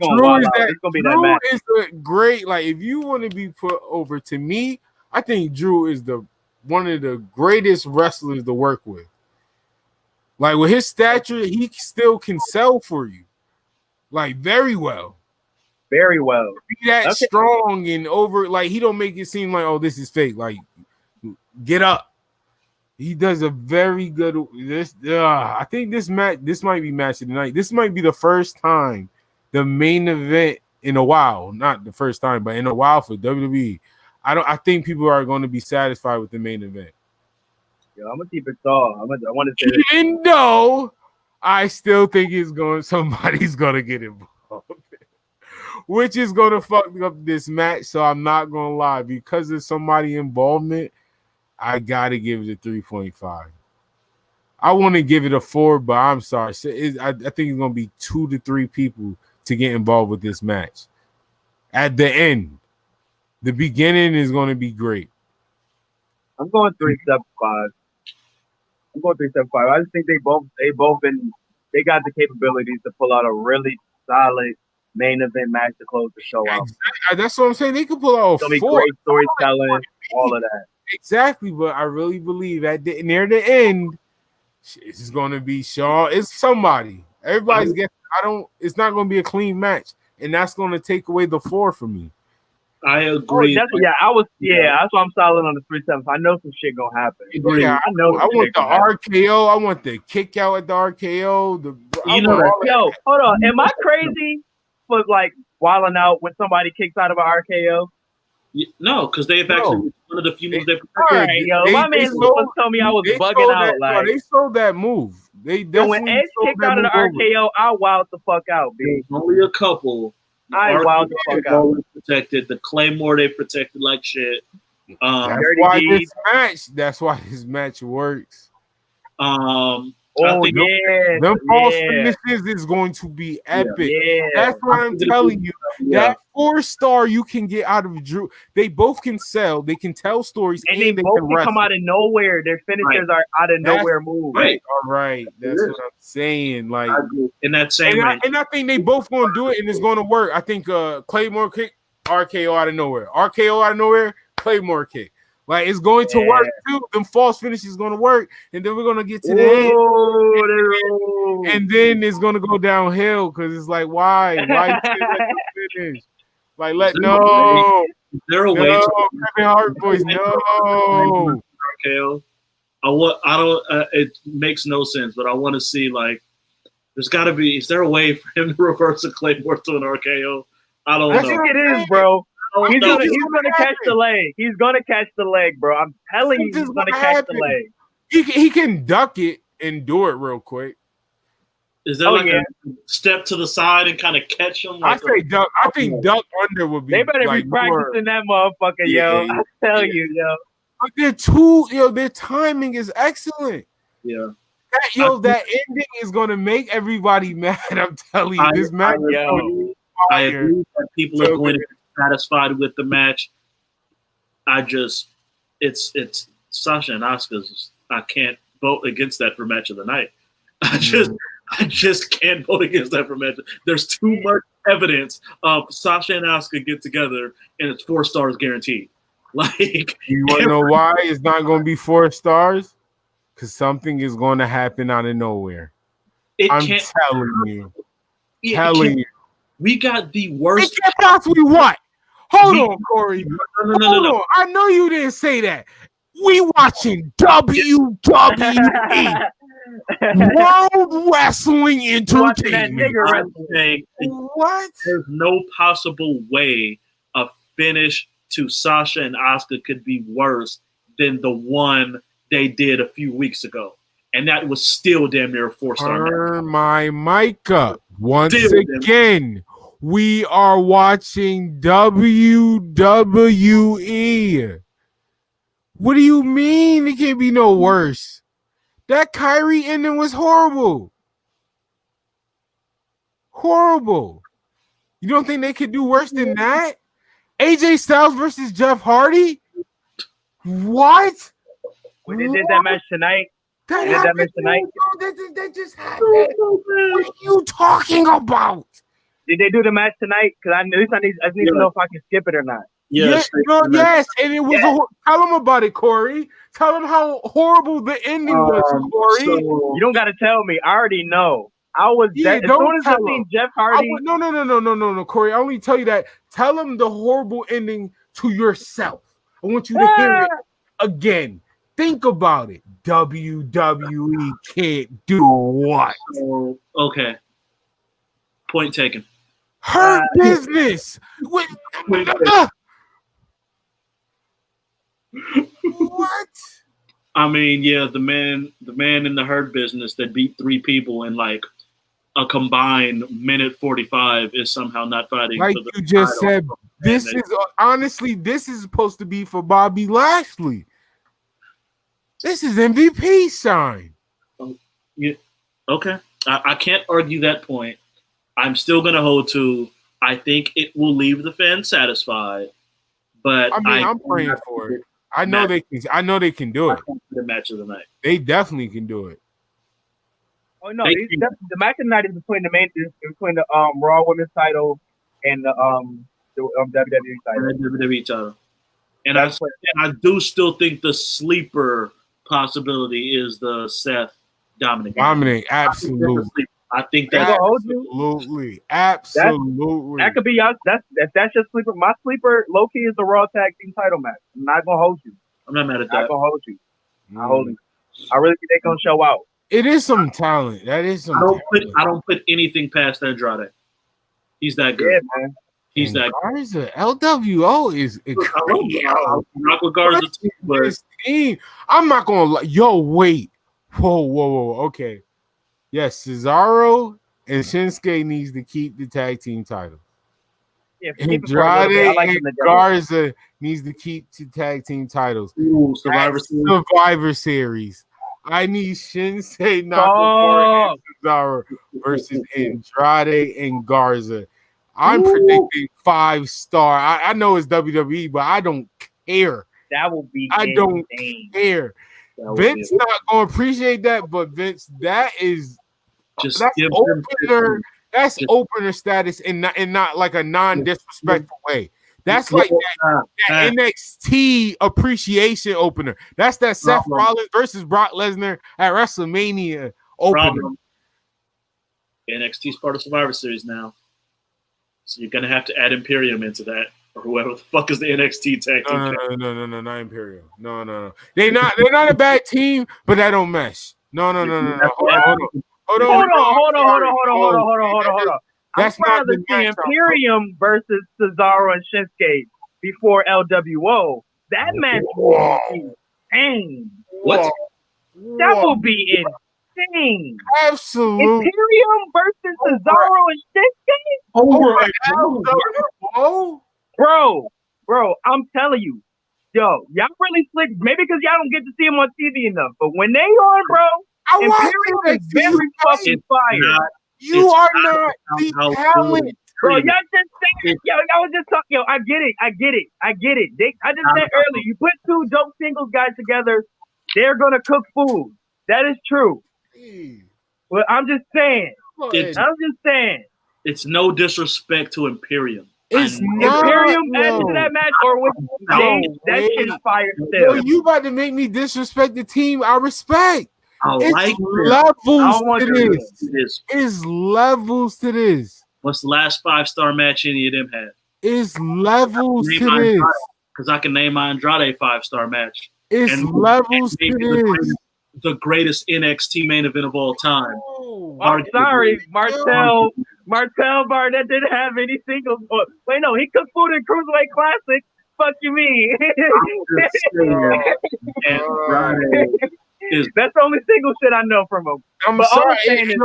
a great, like, if you want to be put over, to me, I think Drew is one of the greatest wrestlers to work with. Like, with his stature, he still can sell for you. Like, very well. Very well. Be that strong and over, like, he don't make it seem like, oh, this is fake. Like, get up. He does a very good. I think this might be match of the night. This might be the first time the main event in a while, not the first time, but in a while for WWE. I think people are going to be satisfied with the main event. Yo, I'm gonna keep it tall. I want to say, even though I still think somebody's gonna get involved, which is gonna fuck up this match. So I'm not gonna lie, because of somebody involvement, I gotta give it a 3.5. I want to give it a 4, but I'm sorry. I think it's gonna be 2 to 3 people to get involved with this match. At the end, the beginning is gonna be great. I'm going 3.75. I just think they both got the capabilities to pull out a really solid main event match to close the show out. That's what I'm saying. They could pull out a 4. Great storytelling, all of that. Exactly, but I really believe near the end, it's going to be Shaw. It's somebody. Everybody's guessing. It's not going to be a clean match, and that's going to take away the 4 from me. I agree. That's why I'm solid on the 3.7. I know some shit gonna happen. Yeah, I want the RKO. I want the kick out at the RKO. Hold on. Am I crazy for like wilding out when somebody kicks out of an RKO? No, because they've actually one of the few moves they protected. All right, my man was telling me I was bugging out. Like, they sold that move. They definitely when Edge kicked out of the RKO, I wowed the fuck out, dude. Only a couple. I wowed the fuck out. Protected the Claymore, they protected like shit. That's why this match works. Them false finishes is going to be epic. Yeah. That's what I'm telling you. That 4-star you can get out of Drew. They both can sell. They can tell stories, and they both can come out of nowhere. Their finishers are out of nowhere moves. Right. All right. That's what I'm saying. Like in that same and I think they both going to do it, and it's going to work. I think Claymore kick, RKO out of nowhere. RKO out of nowhere, Claymore kick. Like, it's going to work too. Them false finishes is going to work, and then we're going to get to the end, and then it's going to go downhill because it's like, why you finish? Like, is there a way to Kevin Hart boys? No. It makes no sense, but I want to see, like, there's got to be. Is there a way for him to reverse a Claymore to an RKO? I don't know. I think it is, bro. He's gonna catch the leg. He's gonna catch the leg, bro. I'm telling you, he's gonna catch the leg. He can duck it and do it real quick. Is there a step to the side and kind of catch him? Like I duck. I think duck under would be. They better be practicing that motherfucker, yo. I tell you, yo. But their timing is excellent. Yeah. That ending is gonna make everybody mad. I'm telling you, this match. I agree that people are going to be satisfied with the match. It's Sasha and Asuka's. I can't vote against that for match of the night. I just can't vote against that for match. There's too much evidence of Sasha and Asuka get together, and it's 4 stars guaranteed. Like, you want to know why it's not going to be 4 stars? Because something is going to happen out of nowhere. I'm telling you. We got the worst. It can't possibly what? Hold on, Corey. No. I know you didn't say that. We watching WWE World Wrestling Entertainment. What? There's no possible way a finish to Sasha and Asuka could be worse than the one they did a few weeks ago. And that was still damn near a 4-star. Turn my mic up. Once again, we are watching WWE. What do you mean it can't be no worse? That Kyrie ending was horrible. Horrible. You don't think they could do worse than that? AJ Styles versus Jeff Hardy? What? Well, they did that match tonight. That just happened. What are you talking about? Did they do the match tonight? Because I need to know if I can skip it or not. Yes, and it was tell them about it, Corey. Tell them how horrible the ending was, Corey. You don't got to tell me. I already know. I was as soon as I seen Jeff Hardy. No, Corey. I only tell you that. Tell them the horrible ending to yourself. I want you to hear it again. Think about it. WWE can't do what? Okay. Point taken. Her business. What? I mean, yeah, the man in the Hurt Business that beat 3 people in like a combined minute 45 is somehow not fighting. Like you just said, this is supposed to be for Bobby Lashley. This is MVP sign. Yeah, okay. I can't argue that point. I'm still going to hold to. I think it will leave the fans satisfied, but I'm praying for it. I know they can do it. The match of the night. They definitely can do it. Oh no, the match of the night is between the Raw Women's title and the WWE title. WWE title. And I do still think the sleeper possibility is the Seth Dominic. Absolutely. I think that's absolutely. That could be y'all. That's your sleeper. My sleeper, low key, is the Raw Tag Team title match. I'm not gonna hold you. I'm not mad at that. I'm not gonna hold you. I hold you. I really think they're gonna show out. It is some talent. That is some. I don't put anything past Andrade. He's that good. Yeah, man. He's that. Garza, LWO is crazy. Rock with Garza too, but I'm not gonna lie. Yo, wait. Whoa. Okay. Yes, Cesaro and Shinsuke needs to keep the tag team title. Yeah, Andrade and Garza needs to keep the tag team titles. Ooh, Survivor Series. I need Shinsuke Nakamura and Cesaro versus Andrade and Garza. I'm predicting 5-star. I know it's WWE, but I don't care. That will be. I don't care. Vince not gonna appreciate that, but Vince, that's opener. That's opener status, and not like a non-disrespectful way. That's like that NXT appreciation opener. That's that Seth Rollins versus Brock Lesnar at WrestleMania opener. NXT's part of Survivor Series now, so you're gonna have to add Imperium into that, or whoever the fuck is the NXT tag team. No, not Imperium. No. They're not a bad team, but that don't mesh. No. Hold on. That's not the Imperium versus Cesaro and Shinsuke before LWO. That match will be insane. What? That will be insane. Absolutely. Imperium versus Cesaro and Shinsuke? LWO? Bro, I'm telling you. Yo, y'all really slick. Maybe because y'all don't get to see them on TV enough. But when they on, bro, Imperium is very fucking fire. You are not the talent. Bro, y'all just saying, yo, y'all was just talking. Yo, I get it. I just said earlier, you put two dope singles guys together, they're gonna cook food. That is true. Well, I'm just saying. It's no disrespect to Imperium. It's not. Imperium added to that match, or was that shit is fire still? Yo, you about to make me disrespect the team I respect. It's levels to this. It's levels to this. What's the last 5-star match any of them had? It's levels to this. Because I can name my Andrade 5-star match. It's levels to this. The greatest NXT main event of all time. I'm sorry, Martel Barnett didn't have any singles. Wait, no, he cooked food in Cruiserweight Classic. Fuck you mean? That's the only single shit I know from him. I'm sorry. They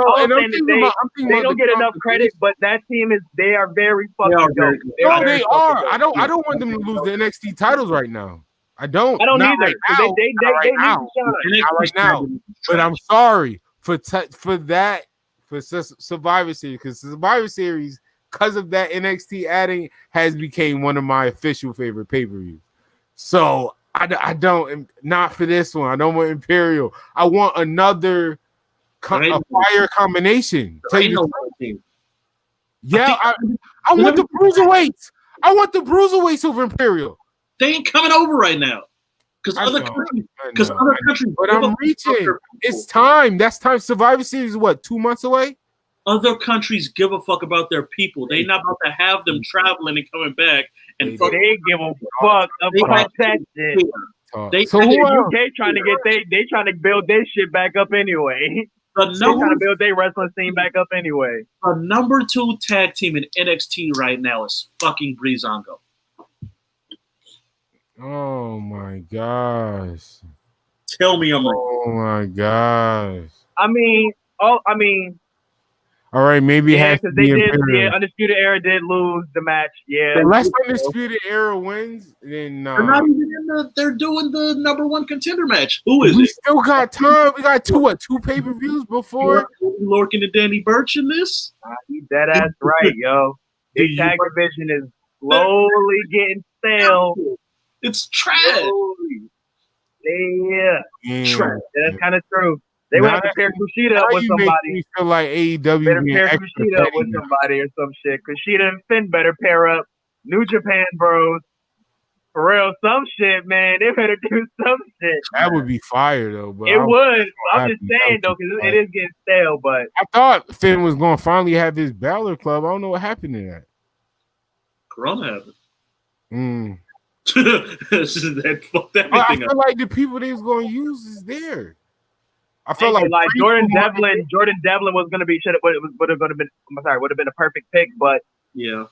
don't get enough credit, but that team they are very fucking dope. No, they are. I don't want them to lose the NXT titles right now. I don't either. Right now. They need to shine. Not right now. But I'm sorry for Survivor Series, because Survivor Series, because of that NXT adding, has became one of my official favorite pay-per-views. So I don't, not for this one. I don't want Imperial. I want another a fire combination. Yeah, I want the Bruiserweights. I want the Bruiserweights over Imperial. They ain't coming over right now. Because other countries. But I'm reaching. It's time. That's time. Survivor Series is what, 2 months away? Other countries give a fuck about their people. They not about to have them traveling and coming back. And they give a fuck about that shit. UK trying to build their shit back up anyway. They're trying to build their wrestling scene back up anyway. The number 2 tag team in NXT right now is fucking Breezango. Oh my gosh. Tell me I'm right. Oh my gosh. I mean, all right, maybe it has to be Imperial. Undisputed Era did lose the match. Yeah. Unless Undisputed Era wins, then they're not even in they're doing the number 1 contender match. Who is it? We still got time. We got two pay-per-views before. Lorcan and Danny Burch in this? That ass right, yo. The tag division is slowly getting stale. It's trash. Yeah. Trash. That's kind of true. They would have to pair Kushida up with somebody. You feel like AEW better pair Kushida up with somebody or some shit. Kushida and Finn better pair up. New Japan Bros. For real, some shit, man. They better do some shit. That would be fire, though. But it would. I'm just saying, though, because it is getting stale. But I thought Finn was going to finally have his Balor Club. I don't know what happened to that. Corona happened. I feel like the people they was going to use is there. I feel like Jordan Devlin was going to be would have been a perfect pick, but yeah.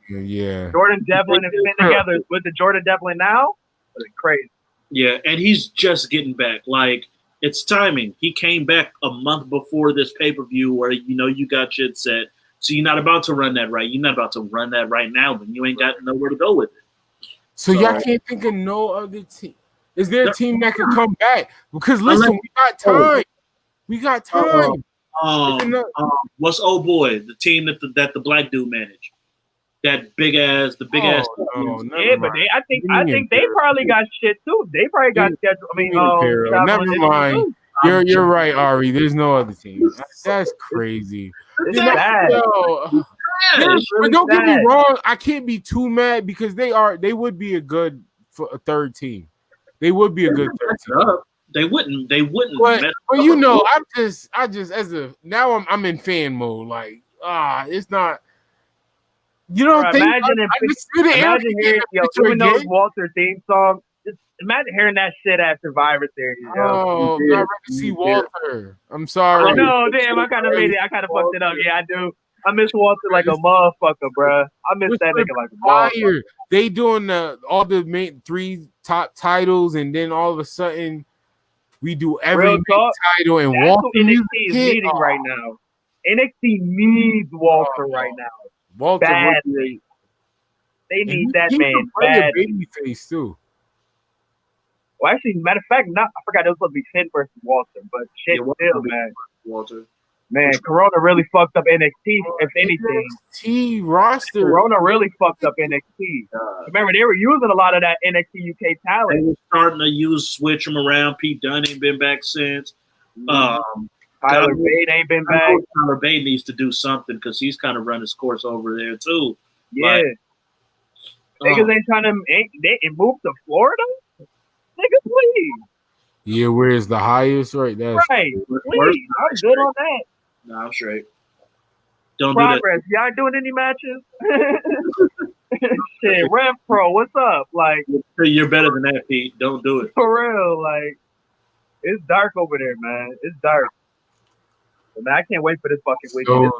Jordan Devlin and Finn together with the Jordan Devlin now, was crazy. Yeah, and he's just getting back. Like, it's timing. He came back a month before this pay-per-view where you got shit set. So you're not about to run that right. You're not about to run that right now, but you ain't got nowhere to go with it. So y'all can't think of no other team. Is there a team that can come back? Because listen, we got time. We got time. What's old boy? The team that the black dude managed. That big ass. Yeah, but I think they probably got shit too. They probably got scheduled. I mean, never mind. You're right, Ari. There's no other team. That's crazy. It's bad. But don't get me wrong. I can't be too mad because they would be a good for a third team. They would be a good third team. They wouldn't. But I just now I'm in fan mode. Like, it's not. You don't think? Imagine hearing doing those Walter theme song. Just imagine hearing that shit at Survivor Series. Oh, I'm not ready to see Walter. I'm sorry. Oh, no, damn, I kind of fucked it up. Yeah, I do. I miss Walter like a motherfucker, bro. I miss that nigga like a motherfucker. They doing all the main 3 top titles, and then all of a sudden we do every title, and Walter NXT is needing right now. NXT needs Walter right now. Walter badly. They need that He's man a bad. baby face too. Well, actually, matter of fact, I forgot it was supposed to be Finn versus Walter, but shit, still, man. Walter. Man, Corona really fucked up NXT. If anything, NXT roster. Corona really fucked up NXT. Remember, they were using a lot of that NXT UK talent. They were starting to switch them around. Pete Dunne ain't been back since. Tyler Bate ain't been back. Tyler Bate needs to do something because he's kind of run his course over there too. Yeah. Niggas ain't trying to move to Florida? Nigga, please. Yeah, where's the highest? Right, that's right. Please, I'm good on that. No, I'm straight. Don't Progress. Y'all doing any matches? Shit, Rev Pro, what's up? Like, you're better than that, Pete. Don't do it. For real, like, it's dark over there, man. It's dark. But man, I can't wait for this fucking weekend.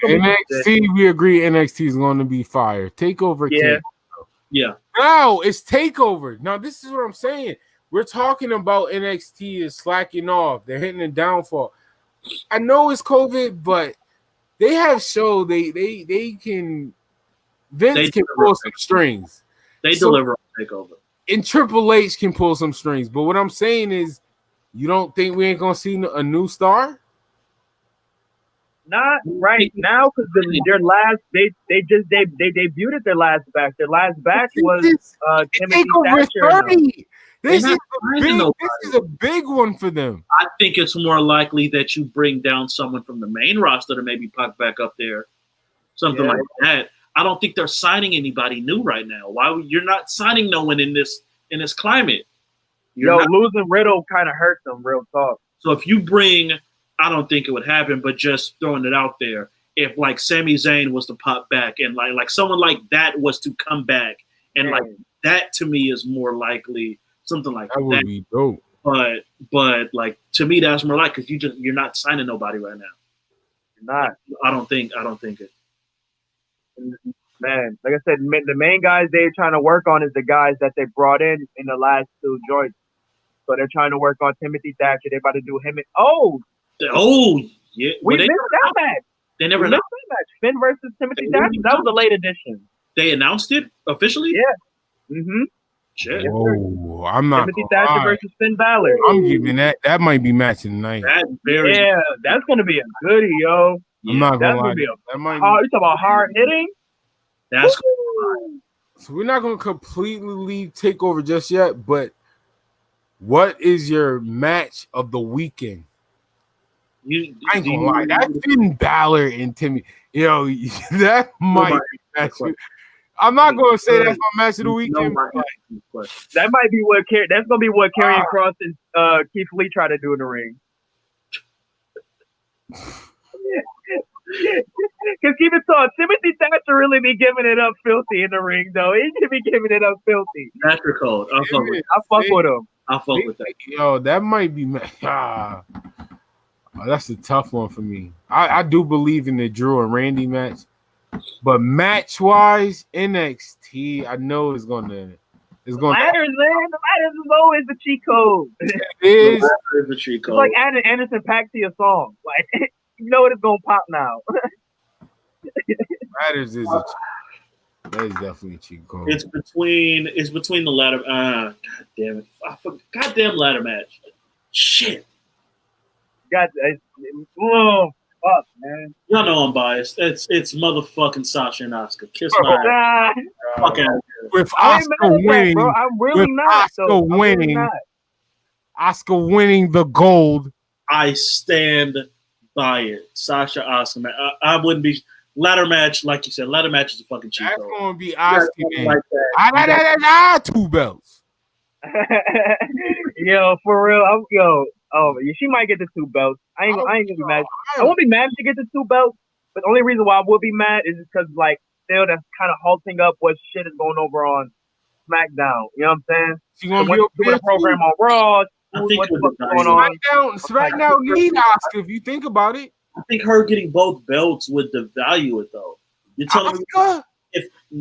So NXT, we agree NXT is going to be fire. Takeover, yeah. No, it's Takeover. Now, this is what I'm saying. We're talking about NXT is slacking off. They're hitting a downfall. I know it's COVID, but they have show they can. Vince can pull some strings. They deliver on Takeover. And Triple H can pull some strings. But what I'm saying is, you don't think we ain't gonna see a new star? Not right now, because their last they debuted at their last batch. Their last batch was Timothy Thatcher. This is a big one for them. I think it's more likely that you bring down someone from the main roster to maybe pop back up there, something like that. I don't think they're signing anybody new right now. Why you're not signing no one in this climate? Losing Riddle kind of hurt them. Real talk. So if you bring, I don't think it would happen, but just throwing it out there, if like Sami Zayn was to pop back and like someone like that was to come back, and like that to me is more likely. Something like that would be dope. But like to me, that's more like because you're not signing nobody right now. You're not. I don't think it. Man, like I said, the main guys they're trying to work on is the guys that they brought in the last two joints. So they're trying to work on Timothy Thatcher. They're about to do him. Yeah. We missed that match. They never missed that match. Finn versus Timothy Thatcher. That was a late edition. They announced it officially. Yeah. Mm-hmm. Shit. Oh, I'm not. Timothy Thatcher versus Finn Balor. I'm giving that. That might be matching tonight. That's gonna be a goodie, yo. I'm not gonna lie. You talking about hard hitting? That's so we're not gonna completely leave Takeover just yet. But what is your match of the weekend? I ain't gonna lie. That Finn Balor and Timmy, that might be match. I'm not going to say that's my match of the weekend. That might be what that's going to be what Karrion Kross and Keith Lee try to do in the ring. Because keep it tall, Timothy Thatcher really be giving it up filthy in the ring, though. He should be giving it up filthy. Thatcher cold. I'll fuck with him. I'll fuck with that. Yo, that might be. That's a tough one for me. I do believe in the Drew and Randy match. But match-wise, NXT, I know it's gonna matters, man. The matters is always the cheat code. It is the cheat code. It's like adding Anderson .Paak to your song. Like you know it's gonna pop now. Matters is a cheat. That is definitely a cheat code. It's between the ladder. God damn it! Goddamn ladder match. Shit. Fuck, man. Y'all know I'm biased. It's motherfucking Sasha and Asuka. Kiss my ass. Fuck out of here. With Asuka winning, bro. I'm really not. Asuka winning the gold. I stand by it. Sasha Asuka, man. I wouldn't be ladder match, like you said. Ladder match is a fucking cheat. That's code. gonna be Asuka, man. Like 2 belts. Yo, for real. She might get the 2 belts. I ain't gonna be mad. I won't be mad if she gets the 2 belts, but the only reason why I would be mad is because still that's kind of halting up what shit is going over on SmackDown. You know what I'm saying? She gonna be doing a program on Raw. What's going on? SmackDown need Asuka if you think about it. I think her getting both belts would devalue it though. You're telling me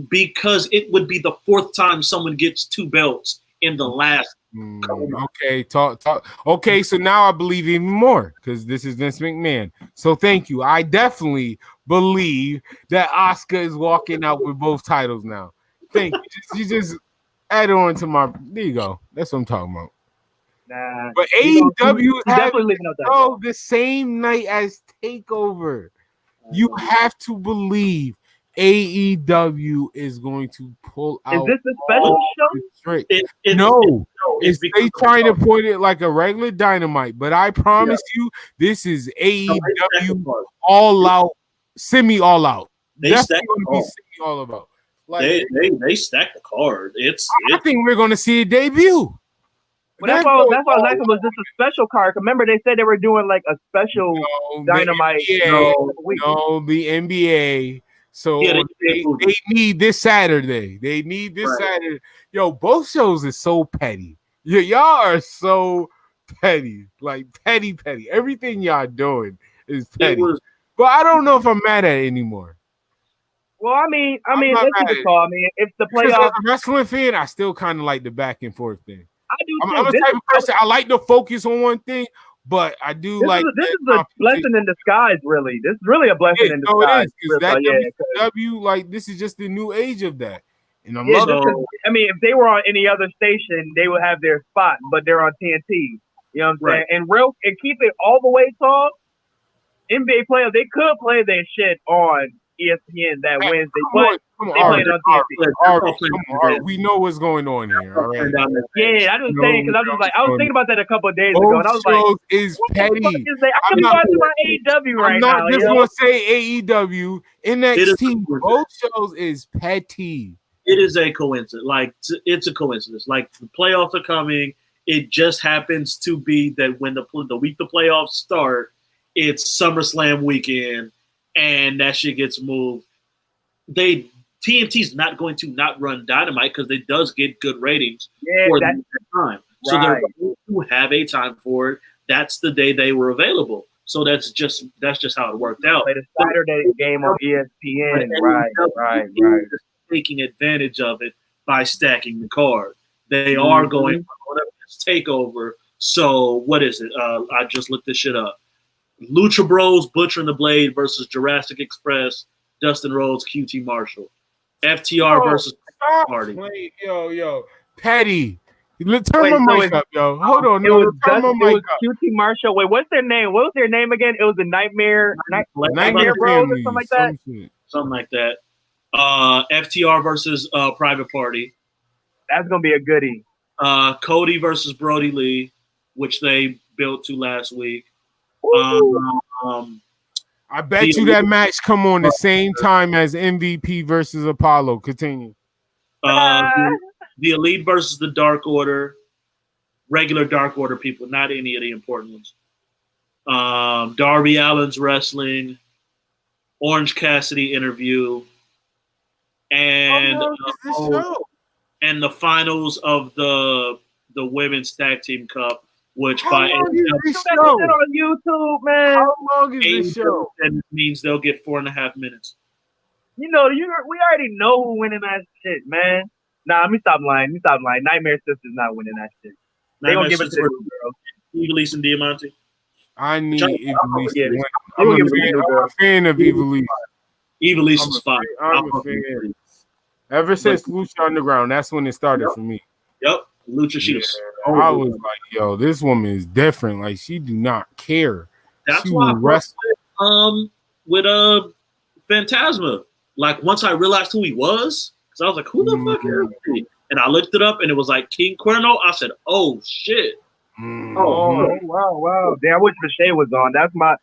because it would be the 4th time someone gets 2 belts in the last. Okay, talk. Okay, so now I believe even more because this is Vince McMahon. So thank you. I definitely believe that Asuka is walking out with both titles now. Thank you. You just add on to my. There you go. That's what I'm talking about. Nah, but AEW is having the same night as TakeOver. You have to believe AEW is going to pull out. Is this a special show? It's they trying to point it like a regular Dynamite, but I promise you, this is AEW all out, semi all out. That's going to be semi all about. Like they stack the card. I think we're going to see a debut. Well, that's why I was asking, was this a special card? Remember, they said they were doing like a special Dynamite. No, the NBA. So they need this Saturday. They need this Saturday. Yo, both shows is so petty. Y'all are so petty. Like petty. Everything y'all doing is petty. But I don't know if I'm mad at it anymore. Well, I mean, let's keep it call. I mean, if the playoffs, as a wrestling fan, I still kind of like the back and forth thing. I do too. I'm a type of person. I like to focus on one thing, but I do this is a blessing in disguise, really. This is really a blessing in disguise. It is, that WCW, like this is just the new age of that. And I'm I mean, if they were on any other station, they would have their spot, but they're on TNT. You know what I'm saying? And keep it all the way tall. NBA players, they could play their shit on ESPN that Wednesday, but they played on TNT. We know what's going on here. All right. Yeah, I was saying because I was thinking about that a couple of days ago, and I was like, "Is petty." I'm not watching my AEW right now. I'm not just gonna say AEW. NXT, both shows is petty. It is a coincidence. Like it's a coincidence. Like the playoffs are coming. It just happens to be that when the week the playoffs start, it's SummerSlam weekend. And that shit gets moved. TNT's not going to not run Dynamite because it does get good ratings for that time. So they're going to have a time for it. That's the day they were available. So that's just how it worked out. Play the Saturday game on ESPN. Right. Taking advantage of it by stacking the card. They are going for this takeover. So what is it? I just looked this shit up. Lucha Bros, Butcher and the Blade versus Jurassic Express, Dustin Rhodes, QT Marshall. FTR versus Party. Wait, yo. Petty. Turn my mic up, yo. Hold on. Turn my mic up. QT Marshall. Wait, what's their name? What was their name again? It was the Nightmare Bros or something like that? Something like that. FTR versus Private Party. That's going to be a goodie. Cody versus Brody Lee, which they built to last week. I bet you that match come on the same time as MVP versus Apollo. Continue. The Elite versus the Dark Order, regular Dark Order people, not any of the important ones. Darby Allin's wrestling, Orange Cassidy interview, and and the finals of the Women's Tag Team Cup. Which How long is this show? On YouTube, man. How long is this show? That means they'll get 4.5 minutes. You know, we already know who winning that shit, man. Nah, let me stop lying. Nightmare Sisters not winning that shit. They gonna give it to the girl. Evilise and Diamante. I need Evilise to win. I'm a fan of Evilise. Evilise is fine. I'm a fan. Ever since Lucha Underground, that's when it started for me. Yep. Lucha, she I was like, yo, this woman is different. Like, she do not care. That's she why I wrestle with Phantasma. Like, once I realized who he was, because I was like, who the fuck is he? And I looked it up, and it was like King Cuerno. I said, oh shit. Oh wow. Damn, I wish Michelle was on. That's my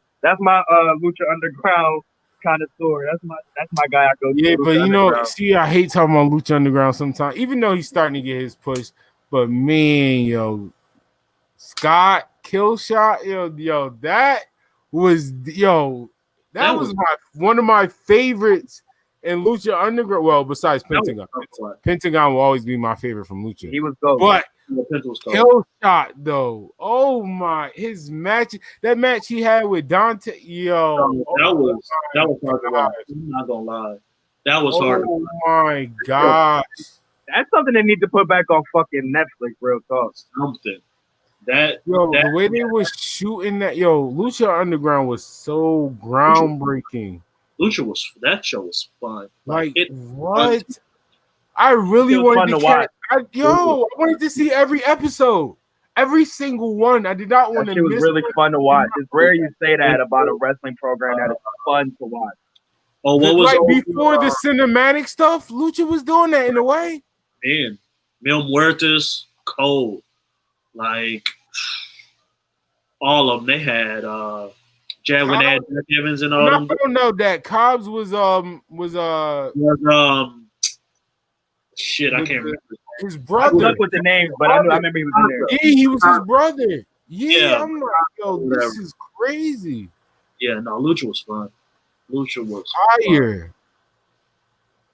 Lucha Underground connoisseur. That's my guy I go to. Yeah, but you know, see, I hate talking about Lucha Underground sometimes, even though he's starting to get his push. But man, yo, Scott Killshot, that was one of my favorites in Lucha Underground. Well, besides Pentagon. Pentagon will always be my favorite from Lucha. He was gold. But Killshot, though, his match, that match he had with Dante, that was hard to watch. I'm not gonna lie. That was hard. Oh my gosh. That's something they need to put back on fucking Netflix, real talk. Something. The way they was shooting that, Lucha Underground was so groundbreaking. That show was fun. Like what? I really wanted to watch. I wanted to see every episode, every single one. I did not want to miss. It was really fun to watch. It's rare you say that about a wrestling program that is fun to watch. Oh, what was like before the cinematic stuff? Lucha was doing that in a way. Man, Mil Muertes, cold, like all of them. They had Jack Evans and all them. I don't know that Cobbs was shit. I can't remember his brother. I stuck with the names, but I remember he was in there. Yeah, he was his brother. Yeah, I'm like, yo, this is crazy. Yeah, no, Lucha was fun. Lucha was fire. Fun.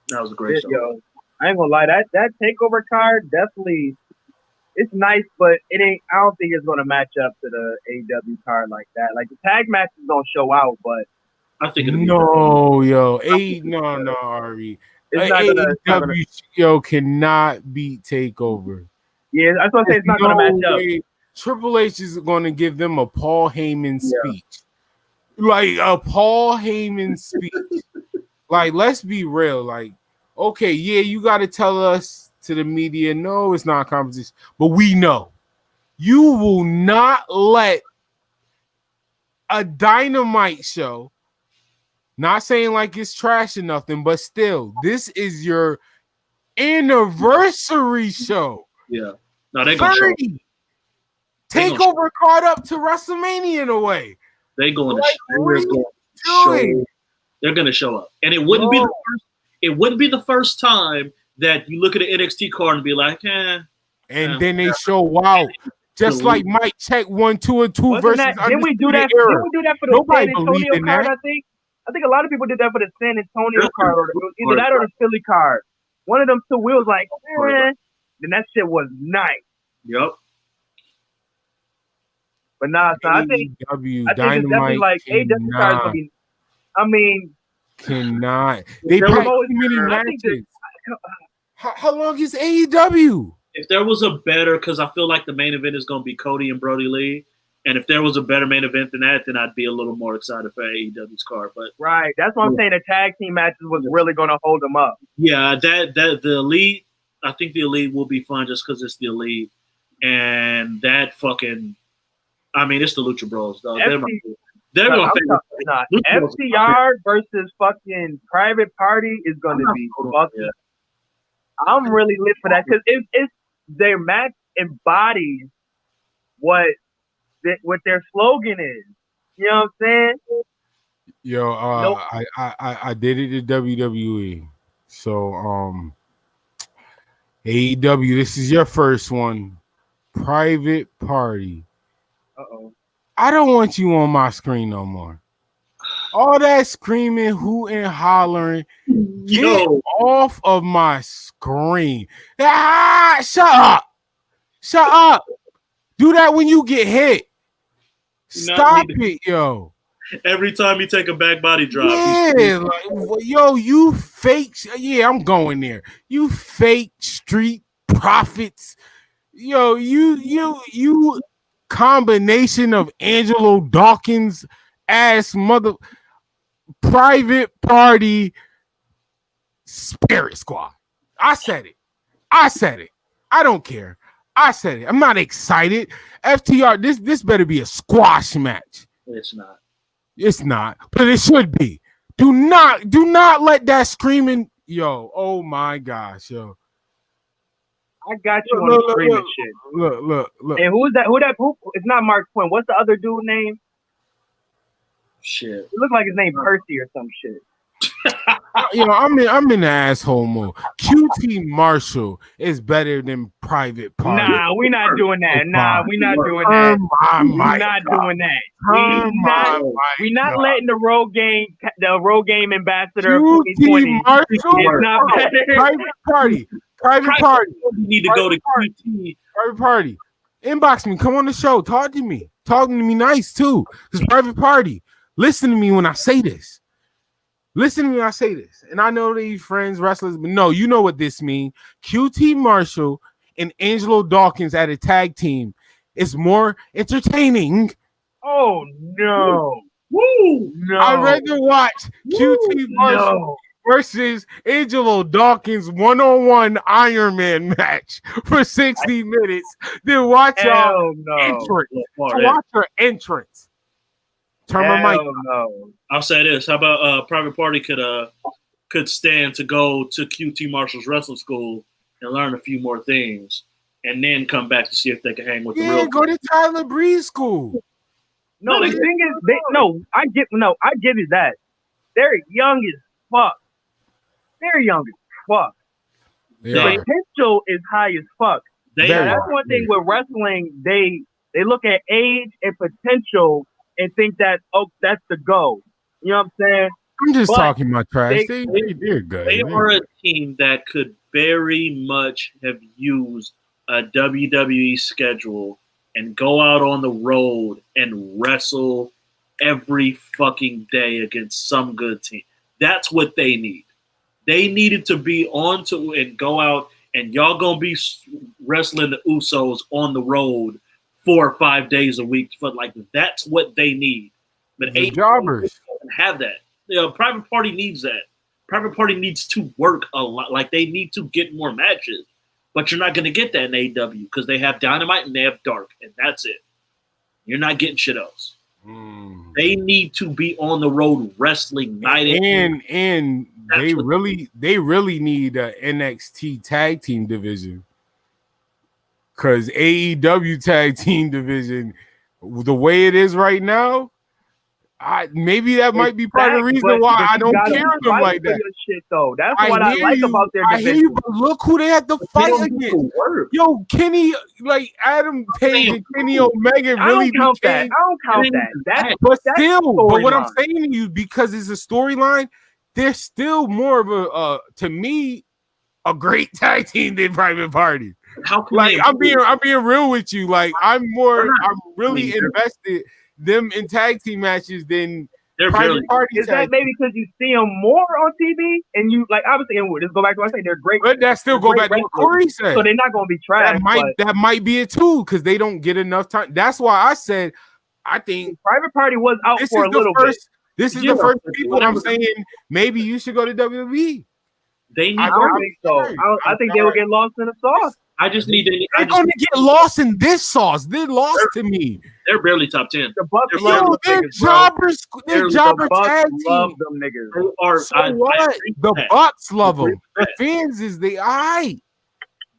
That was a great show. Yo, I ain't gonna lie, that takeover card definitely it's nice, but it ain't. I don't think it's gonna match up to the AEW card like that. Like the tag matches don't show out, but I think Ari. AEW cannot beat Takeover. Yeah, that's what I'm saying. It's not gonna match up. Triple H is going to give them a Paul Heyman speech. Like a Paul Heyman speech. Like, let's be real. Like, okay, yeah, you got to tell us to the media, no, it's not competition. But we know you will not let a Dynamite show, not saying like it's trash or nothing, but still, this is your anniversary show. Yeah. No, they gonna show. Takeover caught up to WrestleMania in a way. They're going to show. They're going to show up, and it wouldn't be the first. It wouldn't be the first time that you look at an NXT card and be like, and then they show out, just like Mike Check 1, 2, and 2 versus. Didn't we do that? Didn't we do that for the San Antonio card? I think a lot of people did that for the San Antonio card, or either that or the Philly card. One of them two. We was like, then that shit was nice. Yep. But nah, so I think it's definitely like AEW cards gonna be. I mean, cannot. They play too many matches. How long is AEW? If there was a better, because I feel like the main event is going to be Cody and Brody Lee, and if there was a better main event than that, then I'd be a little more excited for AEW's card. But right, that's what I'm saying. The tag team matches was really going to hold them up. Yeah, that the Elite. I think the Elite will be fun just because it's the Elite, and that fucking. I mean, it's the Lucha Bros though. They're my favorite. FTR versus fucking Private Party is going to be fucking. I'm really lit for that because it's their match embodies what their slogan is. You know what I'm saying? Yo, I did it at WWE. So AEW, this is your first one. Private Party. I don't want you on my screen no more. All that screaming, hooting, hollering, get off of my screen. Ah, shut up. Shut up. Do that when you get hit. Stop it, yo. Every time you take a back body drop. Yeah, like, yo, you fake. Yeah, I'm going there. You fake street prophets. Yo, you combination of Angelo Dawkins ass mother Private Party Spirit Squad. I said it. I don't care. I said it. I'm not excited. FTR, this better be a squash match. It's not. It's not, but it should be. Do not let that screaming. Yo, oh my gosh, yo. I got you on the screaming shit. Look. And who's that? Who? It's not Mark Quinn. What's the other dude name? Shit. It looked like his name Percy or some shit. You know, I'm in the asshole mode. QT Marshall is better than Private Party. Nah, we're not doing that. We're not doing that. We're not letting the road game ambassador of 2020. It's not better. Private Party. You need to go to QT. Private Party. Inbox me. Come on the show. Talk to me. Talk to me nice too. Because Private Party. Listen to me when I say this. And I know these friends, wrestlers, but no, you know what this means. QT Marshall and Angelo Dawkins at a tag team is more entertaining. Oh, no. Woo! No. I'd rather watch QT Marshall versus Angelo Dawkins one-on-one Iron Man match for 60 minutes. Then watch y'all entrance. Watch her entrance. Turn my mic. No. I'll say this: how about Private Party could stand to go to QT Marshall's wrestling school and learn a few more things, and then come back to see if they can hang with the real. Go to Tyler Breeze school. No, the thing is, I give you that. They're young as fuck. They're young as fuck. The potential is high as fuck. That's one thing with wrestling. They look at age and potential and think that that's the goal. You know what I'm saying? I'm just talking my trash. They're good. They are a team that could very much have used a WWE schedule and go out on the road and wrestle every fucking day against some good team. That's what they need. They needed to be on to and go out, and y'all gonna be wrestling the Usos on the road 4 or 5 days a week. But like that's what they need. But jobbers doesn't have that. Private Party needs that. Private Party needs to work a lot. Like they need to get more matches. But you're not going to get that in AEW because they have Dynamite and they have Dark, and that's it. You're not getting shit else. They need to be on the road wrestling night and they really need a NXT tag team division, because AEW tag team division, the way it is right now, maybe that might be part of the reason why I don't carry them like that. Shit, though. That's what I like about their division. I hear you, but look who they had to fight against. Yo, Kenny, like Adam Page and Kenny Omega really count that. I don't count that. But what I'm saying to you, because it's a storyline, they're still more of a to me a great tag team than Private Party. I'm being real with you. Like I'm really invested them in tag team matches than Private Party. Is that maybe because you see them more on TV and you like obviously? And just go back to what I say, they're great. But that still go back to what Corey said. So they're not going to be trash. That might be it too, because they don't get enough time. That's why I said I think Private Party was out for a little bit. This is the first people I'm saying maybe you should go to WWE. They need. I don't think so. I think they will get lost in the sauce. I just need to. They're going to get lost in this sauce. They're lost to me. They're barely top 10. The Bucks they're jobbers. They're jobber tag team. Love them niggas. So what? The Bucks love them. The fans is the eye.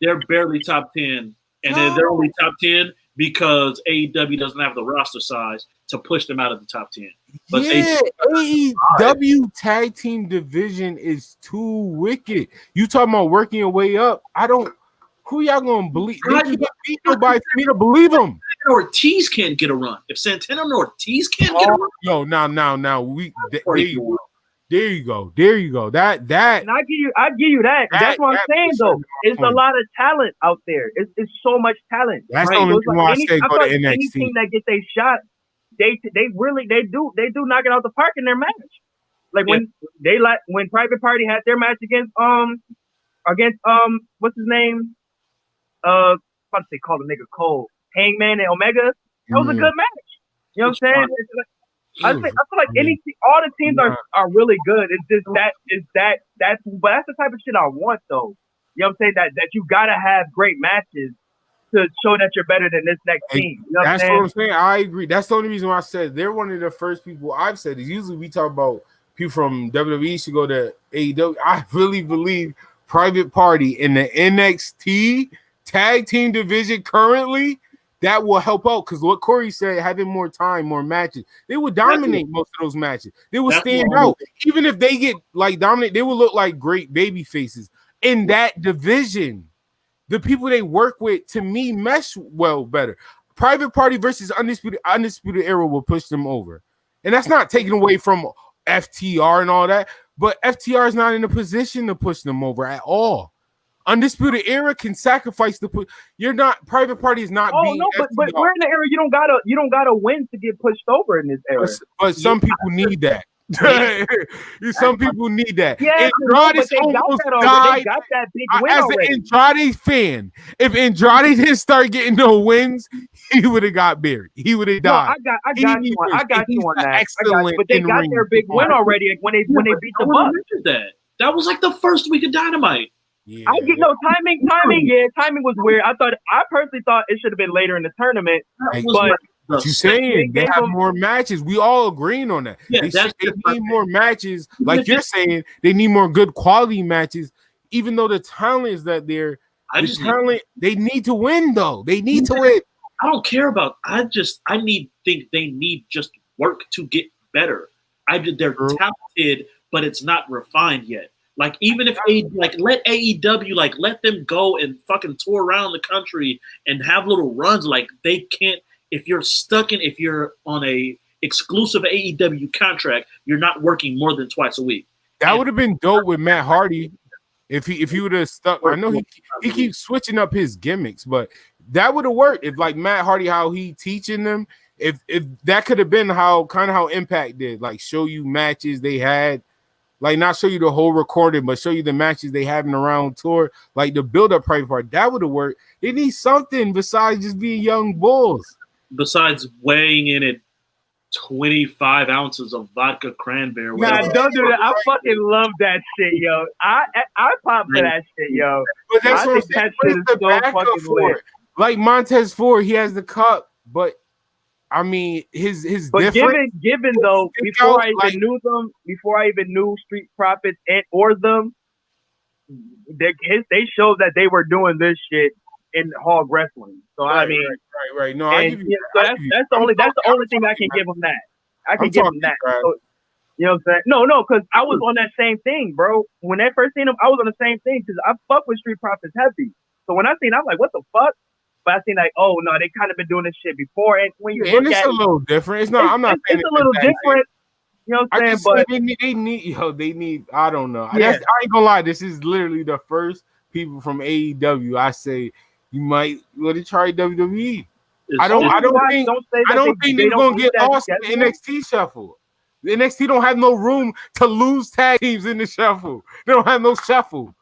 They're barely top 10, and they're only top 10 because AEW doesn't have the roster size to push them out of the top 10. But AEW tag team division is too wicked. You talking about working your way up? Who y'all gonna believe? They can't beat nobody for me to believe them. Ortiz can't get a run. If Santana and Ortiz can't get a run, there you go. That. And I give you that. That's what I'm saying though. It's a lot of talent out there. It's so much talent. That's the only reason why I say go to NXT. Any team that gets a shot, they do knock it out the park in their match. Like when Private Party had their match against what's his name? About to say call the nigga Cole, Hangman and Omega. That was a good match. You know what I'm saying? I feel like all the teams are really good. It's just that's the type of shit I want though. You know what I'm saying? That you gotta have great matches to show that you're better than this next team. You know what I'm saying? I agree. That's the only reason why I said they're one of the first people I've said is usually we talk about people from WWE should go to AEW. I really believe Private Party in the NXT tag team division currently, that will help out because what Corey said, having more time, more matches, they would dominate most of those matches. They would stand out. Even if they get like dominant, they will look like great baby faces in that division. The people they work with, to me, mesh well better. Private Party versus Undisputed Era will push them over. And that's not taken away from FTR and all that, but FTR is not in a position to push them over at all. Undisputed Era can sacrifice the push. You're not. Private Party is not. Oh no, but we're in the era. You don't gotta win to get pushed over in this era. But some people need that. Some people need that. Yeah, Andrade almost died. They got that big win as already. an Andrade fan, if Andrade didn't start getting no wins, he would have got buried. He would have died. No, I got you on that. But they got their big win already when they beat the Bucks. That was like the first week of Dynamite. Yeah. I get no timing. Yeah, timing was weird. I personally thought it should have been later in the tournament. But you saying they have more matches. We all agreeing on that. Yeah, they need more matches. Like you're saying, they need more good quality matches. Even though the talent is that there, they need to win though. They need to win. I don't care about. Think they need just work to get better. They're talented, but it's not refined yet. Like even if let AEW let them go and fucking tour around the country and have little runs. Like they can't. If you're on a exclusive AEW contract, you're not working more than twice a week. That would have been dope with Matt Hardy if he would have stuck. I know he keeps switching up his gimmicks, but that would have worked if like Matt Hardy, how he teaching them. If that could have been how Impact did, like show you matches they had, like not show you the whole recording, but show you the matches they having around tour, like the build-up part. That would have worked. They need something besides just being young bulls. Besides weighing in at 25 ounces of vodka cranberry. Nah, don't do that. I fucking love that shit, yo. I pop to that shit, yo. But that's what I'm saying. What is the backup for it? Like Montez Ford, he has the cup, but I mean his but different. Given though, before I even knew Street Profits or them, they showed that they were doing this shit in hog wrestling. So Right. No, I give you. So that's the only thing I can give them that. I can give them that. So, you know what I'm saying? No, because I was on that same thing, bro. When I first seen them, I was on the same thing because I fuck with Street Profits heavy. So when I seen, I'm like, what the fuck? But I seen like, oh no, they kind of been doing this shit before. And when you look at a little different. It's not. I'm not saying it's a little different. You know what I'm saying? But they need. I don't know. Yeah. I ain't gonna lie. This is literally the first people from AEW. I say you might want to try WWE. I don't think they're gonna get lost in the NXT shuffle. The NXT don't have no room to lose tag teams in the shuffle. They don't have no shuffle.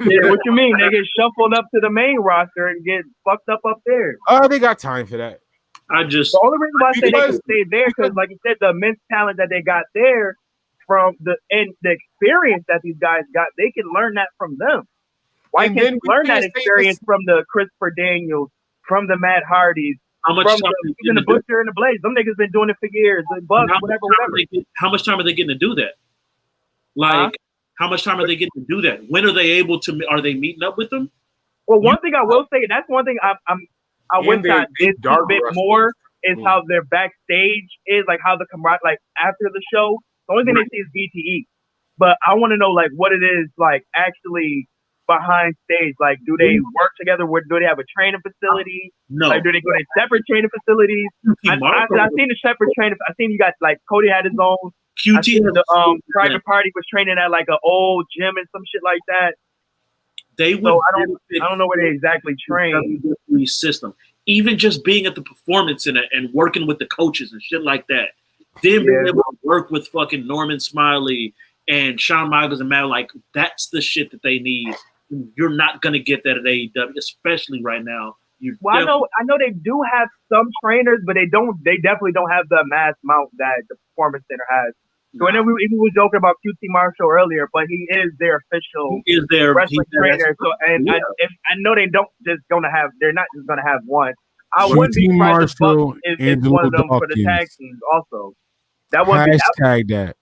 Yeah, what you mean? They get shuffled up to the main roster and get fucked up there. Oh, they got time for that. The only reason why I say they can stay there because, like you said, the immense talent that they got there from the experience that these guys got, they can learn that from them. Why can't you learn that experience from the Christopher Daniels, from the Matt Hardys, from the Butcher and the Blaze? Them niggas been doing it for years. The Bucks, whatever. How much time are they getting to do that? Like, how much time are they getting to do that? When are they able to? Are they meeting up with them? Well, one thing I will say, that's one thing I wish I did a bit more is how their backstage is, like how the camaraderie, like after the show. The only thing they see is BTE, but I want to know like what it is like actually behind stage. Like, do they work together? Do they have a training facility? No. Like, do they go to separate training facilities? I've seen the separate training. I seen you got like Cody had his own. QT the private party was training at like an old gym and some shit like that. They would. So I don't know where they exactly train. System, even just being at the performance center and working with the coaches and shit like that. Then being able to work with fucking Norman Smiley and Shawn Michaels and Matt, like that's the shit that they need. You're not gonna get that at AEW, especially right now. I know they do have some trainers, but they definitely don't have the mass amount that the performance center has. So I know we were joking about QT Marshall earlier, but he is their official wrestling trainer. So I know they're not just gonna have one. I wouldn't be surprised if Bucks is one of them for the tag teams also. That would hashtag that.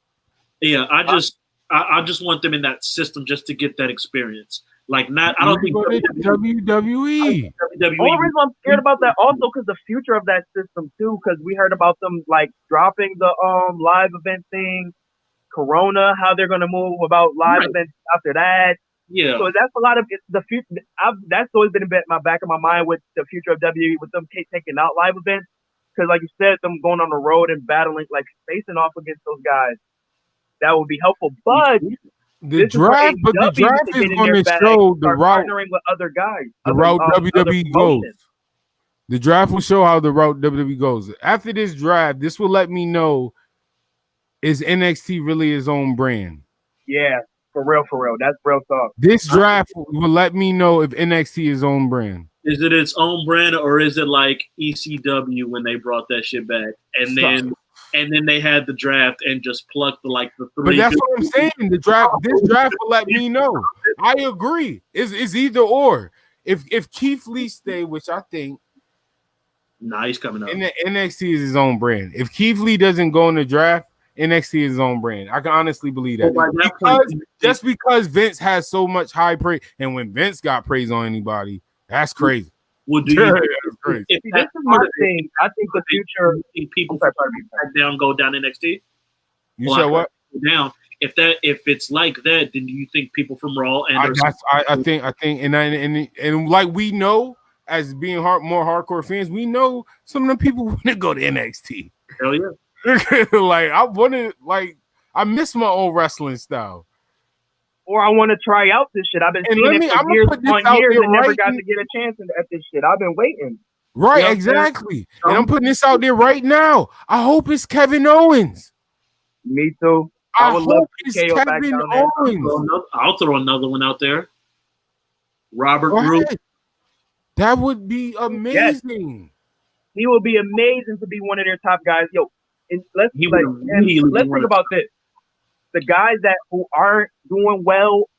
Yeah, I just want them in that system just to get that experience. Like I don't think WWE. The only reason I'm scared about that also because the future of that system too, because we heard about them like dropping the live event thing, Corona, how they're gonna move about live events after that. Yeah. So that's a lot of the future. That's always been in my back of my mind with the future of WWE, with them taking out live events, because like you said, them going on the road and battling, like facing off against those guys, that would be helpful. But the draft is going to show the route partnering with other guys. The route WWE goes. The draft will show how the route WWE goes. After this draft, this will let me know, is NXT really his own brand? Yeah, for real. That's real talk. This draft will let me know if NXT is his own brand. Is it its own brand, or is it like ECW when they brought that shit back? And then and then they had the draft and just plucked the three. But that's what I'm saying. This draft will let me know. I agree. It's either or. If Keith Lee stay, which I think, he's coming up. And the NXT is his own brand. If Keith Lee doesn't go in the draft, NXT is his own brand. I can honestly believe that. Just because Vince has so much high praise, and when Vince got praise on anybody, that's crazy. Well, do you that's crazy. This is my thing. I think the future people go down NXT. You said what? Down. If it's like that, then do you think people from Raw and I think and like we know as being more hardcore fans, we know some of the people want to go to NXT. Hell yeah. I miss my old wrestling style. Or I want to try out this shit. I've been seeing it for years upon years and never got to get a chance at this shit. I've been waiting. Right, you know exactly. And I'm putting this out there right now. I hope it's Kevin Owens. Me too. I would love it's Kevin Owens. I'll throw another one out there. Robert Roode. That would be amazing. Yes. He will be amazing to be one of their top guys. Yo, and let's think about this. The guys who aren't doing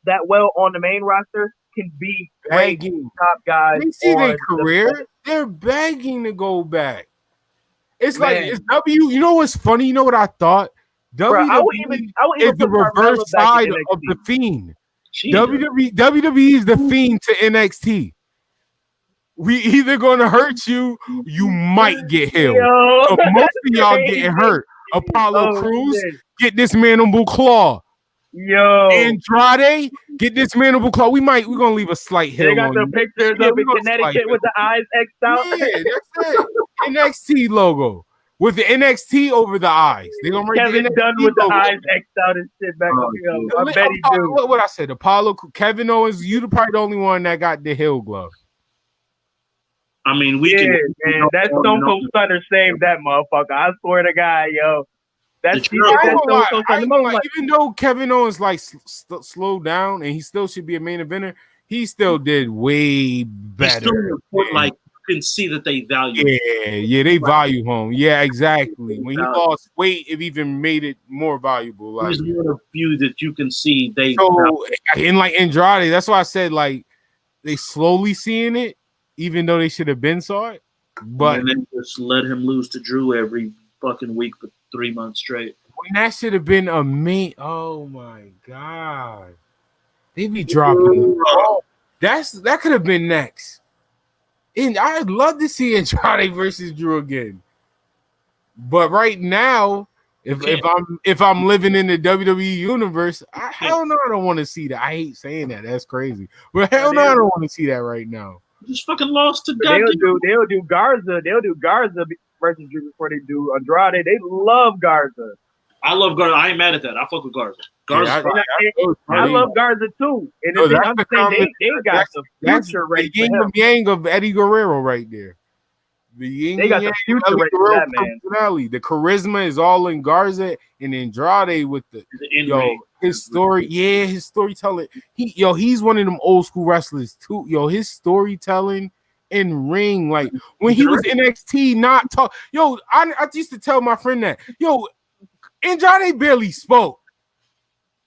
that well on the main roster can be begging top guys. They see their career. They're begging to go back. It's like it's You know what's funny? You know what I thought? WWE is the reverse side of the Fiend. WWE is the Fiend to NXT. We either gonna hurt you, you might get healed. So most of y'all getting hurt. Apollo Crews, get this mandible claw. Yo, Andrade, get this mandible claw. We're gonna leave a slight hill. They got the pictures of in Connecticut with the eyes X'd out. Yeah, that's it. NXT logo with the NXT over the eyes. They gonna write Kevin Dunn with the eyes X'd out and shit back. I bet he do. What I said? Apollo, Kevin Owens. You probably the only one that got the heel glove. I mean, man, that Stone Cold Stunner saved that motherfucker. I swear to God, yo. That's even though Kevin Owens slowed down and he still should be a main eventer, he still did way better. You can see that they value. Yeah, they value him. Yeah, exactly. When he lost weight, it even made it more valuable. He's one of few that you can see they. And like Andrade, that's why I said they slowly seeing it. Even though they should have been saw it, but and then just let him lose to Drew every fucking week for 3 months straight. When that should have been a main. Oh my god, they be dropping. That could have been next. And I'd love to see Andrade versus Drew again. But right now, if I'm living in the WWE universe, hell no, I don't want to see that. I hate saying that. That's crazy. But hell no, I don't want to see that right now. Just fucking lost to They'll do Garza. They'll do Garza versus Drew before they do Andrade. They love Garza. I love Garza. I ain't mad at that. I fuck with Garza. I love Garza too. And they got the future right there. The yang of Eddie Guerrero right there. They got the future right for that, man. The charisma is all in Garza and Andrade with his story. Yeah, his storytelling. He's one of them old school wrestlers too. His storytelling in ring, like when he was NXT, not talk. I used to tell my friend that. Andrade barely spoke.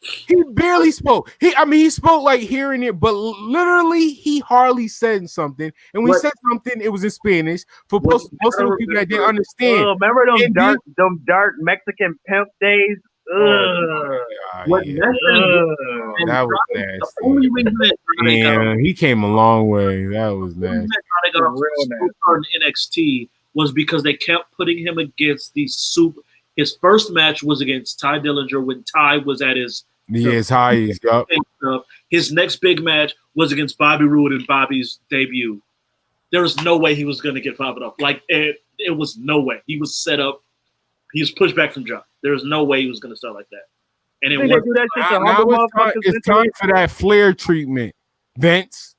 He barely spoke. He spoke like hearing it, but literally he hardly said something. And when he said something, it was in Spanish for most of the people that didn't understand. Remember them dark Mexican pimp days? That was nasty. Yeah, he came a long way. That was nasty. NXT was because they kept putting him against these super. His first match was against Ty Dillinger when Ty was at his highest. His next big match was against Bobby Roode in Bobby's debut. There was no way he was going to get popped up. It was no way. He was set up. He was pushed back from jump. There was no way he was going to start like that. And it's time for that Flair treatment, Vince.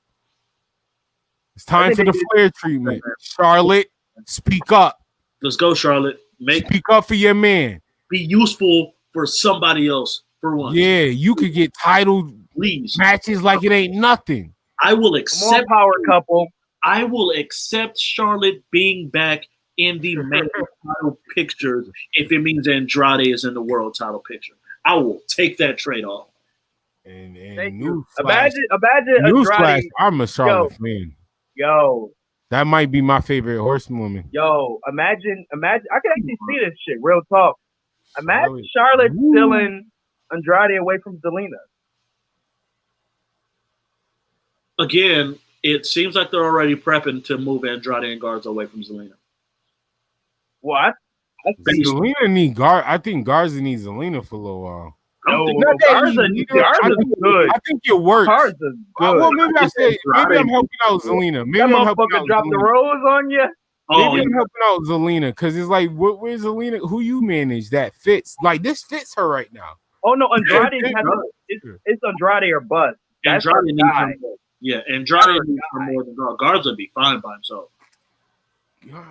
It's time for the Flair treatment. Charlotte, speak up. Let's go, Charlotte. Speak up for your man. Be useful for somebody else for once. Yeah, you could get title matches like it ain't nothing. I will accept power couple. I will accept Charlotte being back in the main title picture if it means Andrade is in the world title picture. I will take that trade off. And Imagine newsflash, Andrade. I'm a Charlotte fan. Yo, that might be my favorite horsewoman. Yo, imagine. I can actually see this shit. Real talk. Imagine Charlotte stealing Andrade away from Zelina. Again, it seems like they're already prepping to move Andrade and Garza away from Zelina. What? Zelina need Gar. I think Garza needs Zelina for a little while. Garza's good. I think it works. Garza's good. Well, maybe I'm helping out Zelina. Maybe I'm helping out drop Zelina. the rose on you. Maybe I'm helping out Zelina because it's like, where's Zelina? Who you manage that fits? Like this fits her right now. Oh no, Andrade it's Andrade or bust. That's Andrade needs her more. Yeah, Andrade needs her more than Garza. Garza would be fine by himself.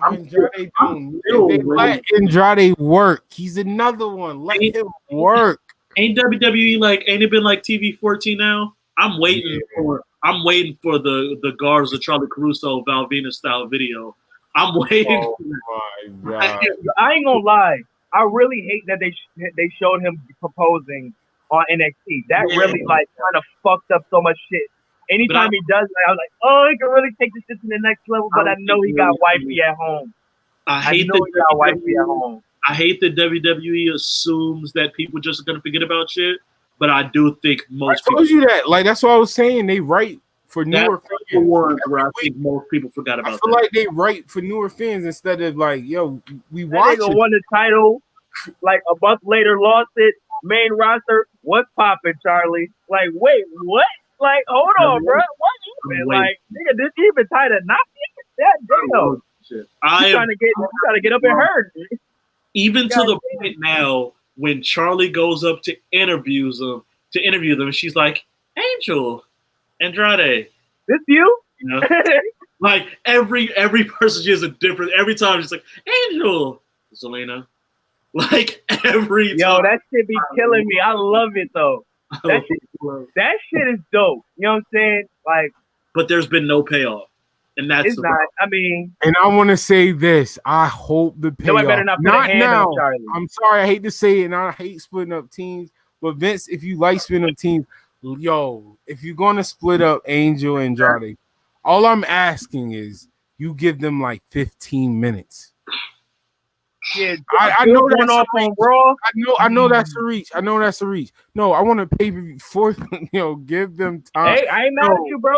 Andrade don't. They let Andrade work. He's another one. Let him work. Ain't WWE ain't it been like TV 14 now? I'm waiting for the Garza Charlie Caruso Val Venus style video. I'm waiting. Oh my God. I ain't gonna lie. I really hate that they showed him proposing on NXT. That really kind of fucked up so much shit. Anytime he does, I was like, oh, he can really take this shit to the next level. But I know he got wifey at home. I hate that WWE assumes that people just are gonna forget about shit. But I do think most I told you that. Like that's what I was saying. They write for newer fans. Where I think most people forgot about. I feel like they write for newer fans instead of like, yo, we watch it. Won the title, like a month later, lost it. Main roster, what's popping, Charlie? Like, wait, what? Like, hold on, bro. What you been like? Nigga, this even tied to nothing? That damn. I'm trying to get up and hurt. Even to the point now when Charlie goes up to interview them, she's like, Angel, Andrade, this you? You know? Like every person she has a different. Every time she's like, Angel, Zelina. Like every time. That shit be killing me. I love it though. That shit is dope. You know what I'm saying? Like, but there's been no payoff, and that's it's not. I mean, and I want to say this. I hope the payoff. Nobody better not put a hand now. on Charlie. I'm sorry. I hate to say it, and I hate splitting up teams. But Vince, if you like splitting up teams, if you're gonna split up Angel and Andrade, all I'm asking is you give them like 15 minutes. Yeah, I know that's a reach. I know that's a reach. I know that's a reach. No, I want to pay for give them time. Hey, I ain't mad at you, bro.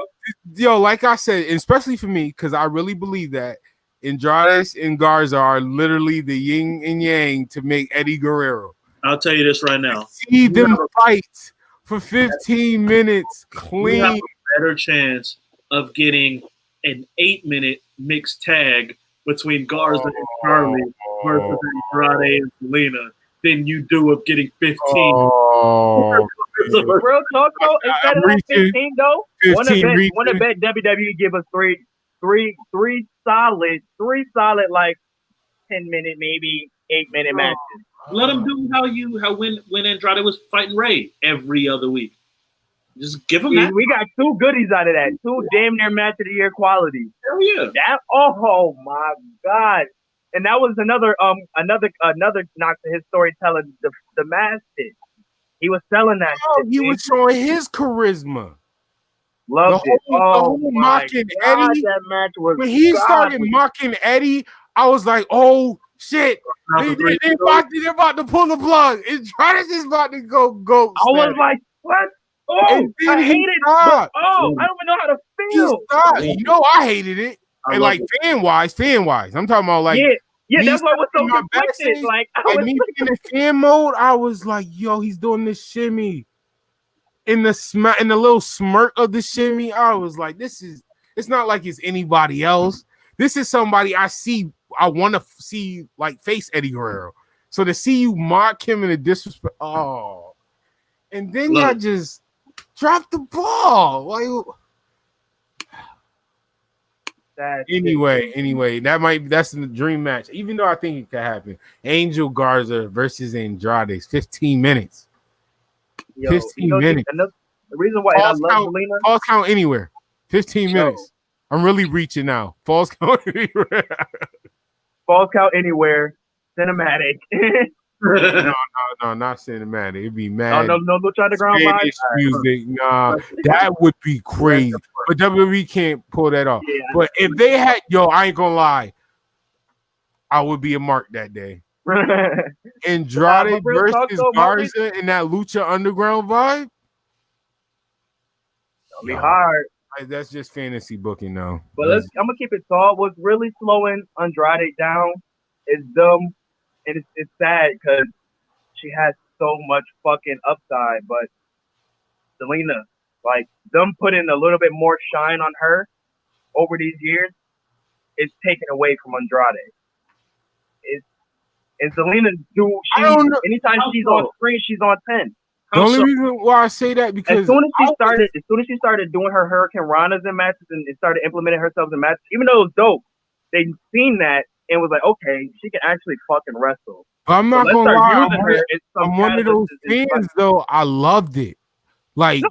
Like I said, especially for me, because I really believe that Andrade and Garza are literally the yin and yang to make Eddie Guerrero. I'll tell you this right now. See them fight for 15 minutes clean. You have a better chance of getting an 8-minute mixed tag between Garza and Charlie versus Andrade and Zelina than you do of getting 15. Real talk though, instead of 15 though, want to bet WWE give us three solid like 10-minute, maybe 8-minute matches. Let them do how when Andrade was fighting Ray every other week. Just give them that. We got 2 goodies out of that. 2 damn near match of the year qualities. Hell yeah. Oh my God. And that was another knock to his storytelling. The mask shit. He was selling that shit. He was showing his charisma. Loved it. The whole mocking Eddie. That match was when he started mocking Eddie, I was like, oh shit. They're about to pull the plug. Andrade is about to go. I was like, what? Oh, I hate it. I don't even know how to feel. You know, I hated it. And like fan wise, I'm talking about like that's why I was so conflicted. Like me being in fan mode, I was like, yo, he's doing this shimmy. In the little smirk of the shimmy, I was like, it's not like it's anybody else. This is somebody I want to see like face Eddie Guerrero. So to see you mock him in a disrespect, and then y'all just drop the ball. Like anyway, that's the dream match. Even though I think it could happen. Angel Garza versus Andrade, 15 minutes. 15 minutes. The reason why I love Zelina. Falls count anywhere. 15 minutes. I'm really reaching now. Falls count anywhere. Falls Count Anywhere, cinematic. No, not cinematic. It'd be mad. No Lucha Underground vibe. Spanish music. Nah, that would be crazy. But WWE can't pull that off. Yeah. But if they had, I ain't gonna lie, I would be a mark that day. Andrade versus Garza in that Lucha Underground vibe. It'll be hard. That's just fantasy booking, though. But I'm gonna keep it tall. What's really slowing Andrade down is them, and it's sad because she has so much fucking upside. But Zelina, like them putting a little bit more shine on her over these years, is taken away from Andrade. And Zelina anytime she's on screen, she's on 10. The only reason why I say that because as soon as she started doing her Hurricane Ranas in matches and started implementing herself in matches, even though it was dope, they seen that and was like, okay, she can actually fucking wrestle. I'm not gonna lie, I'm one of those fans though. I loved it. Like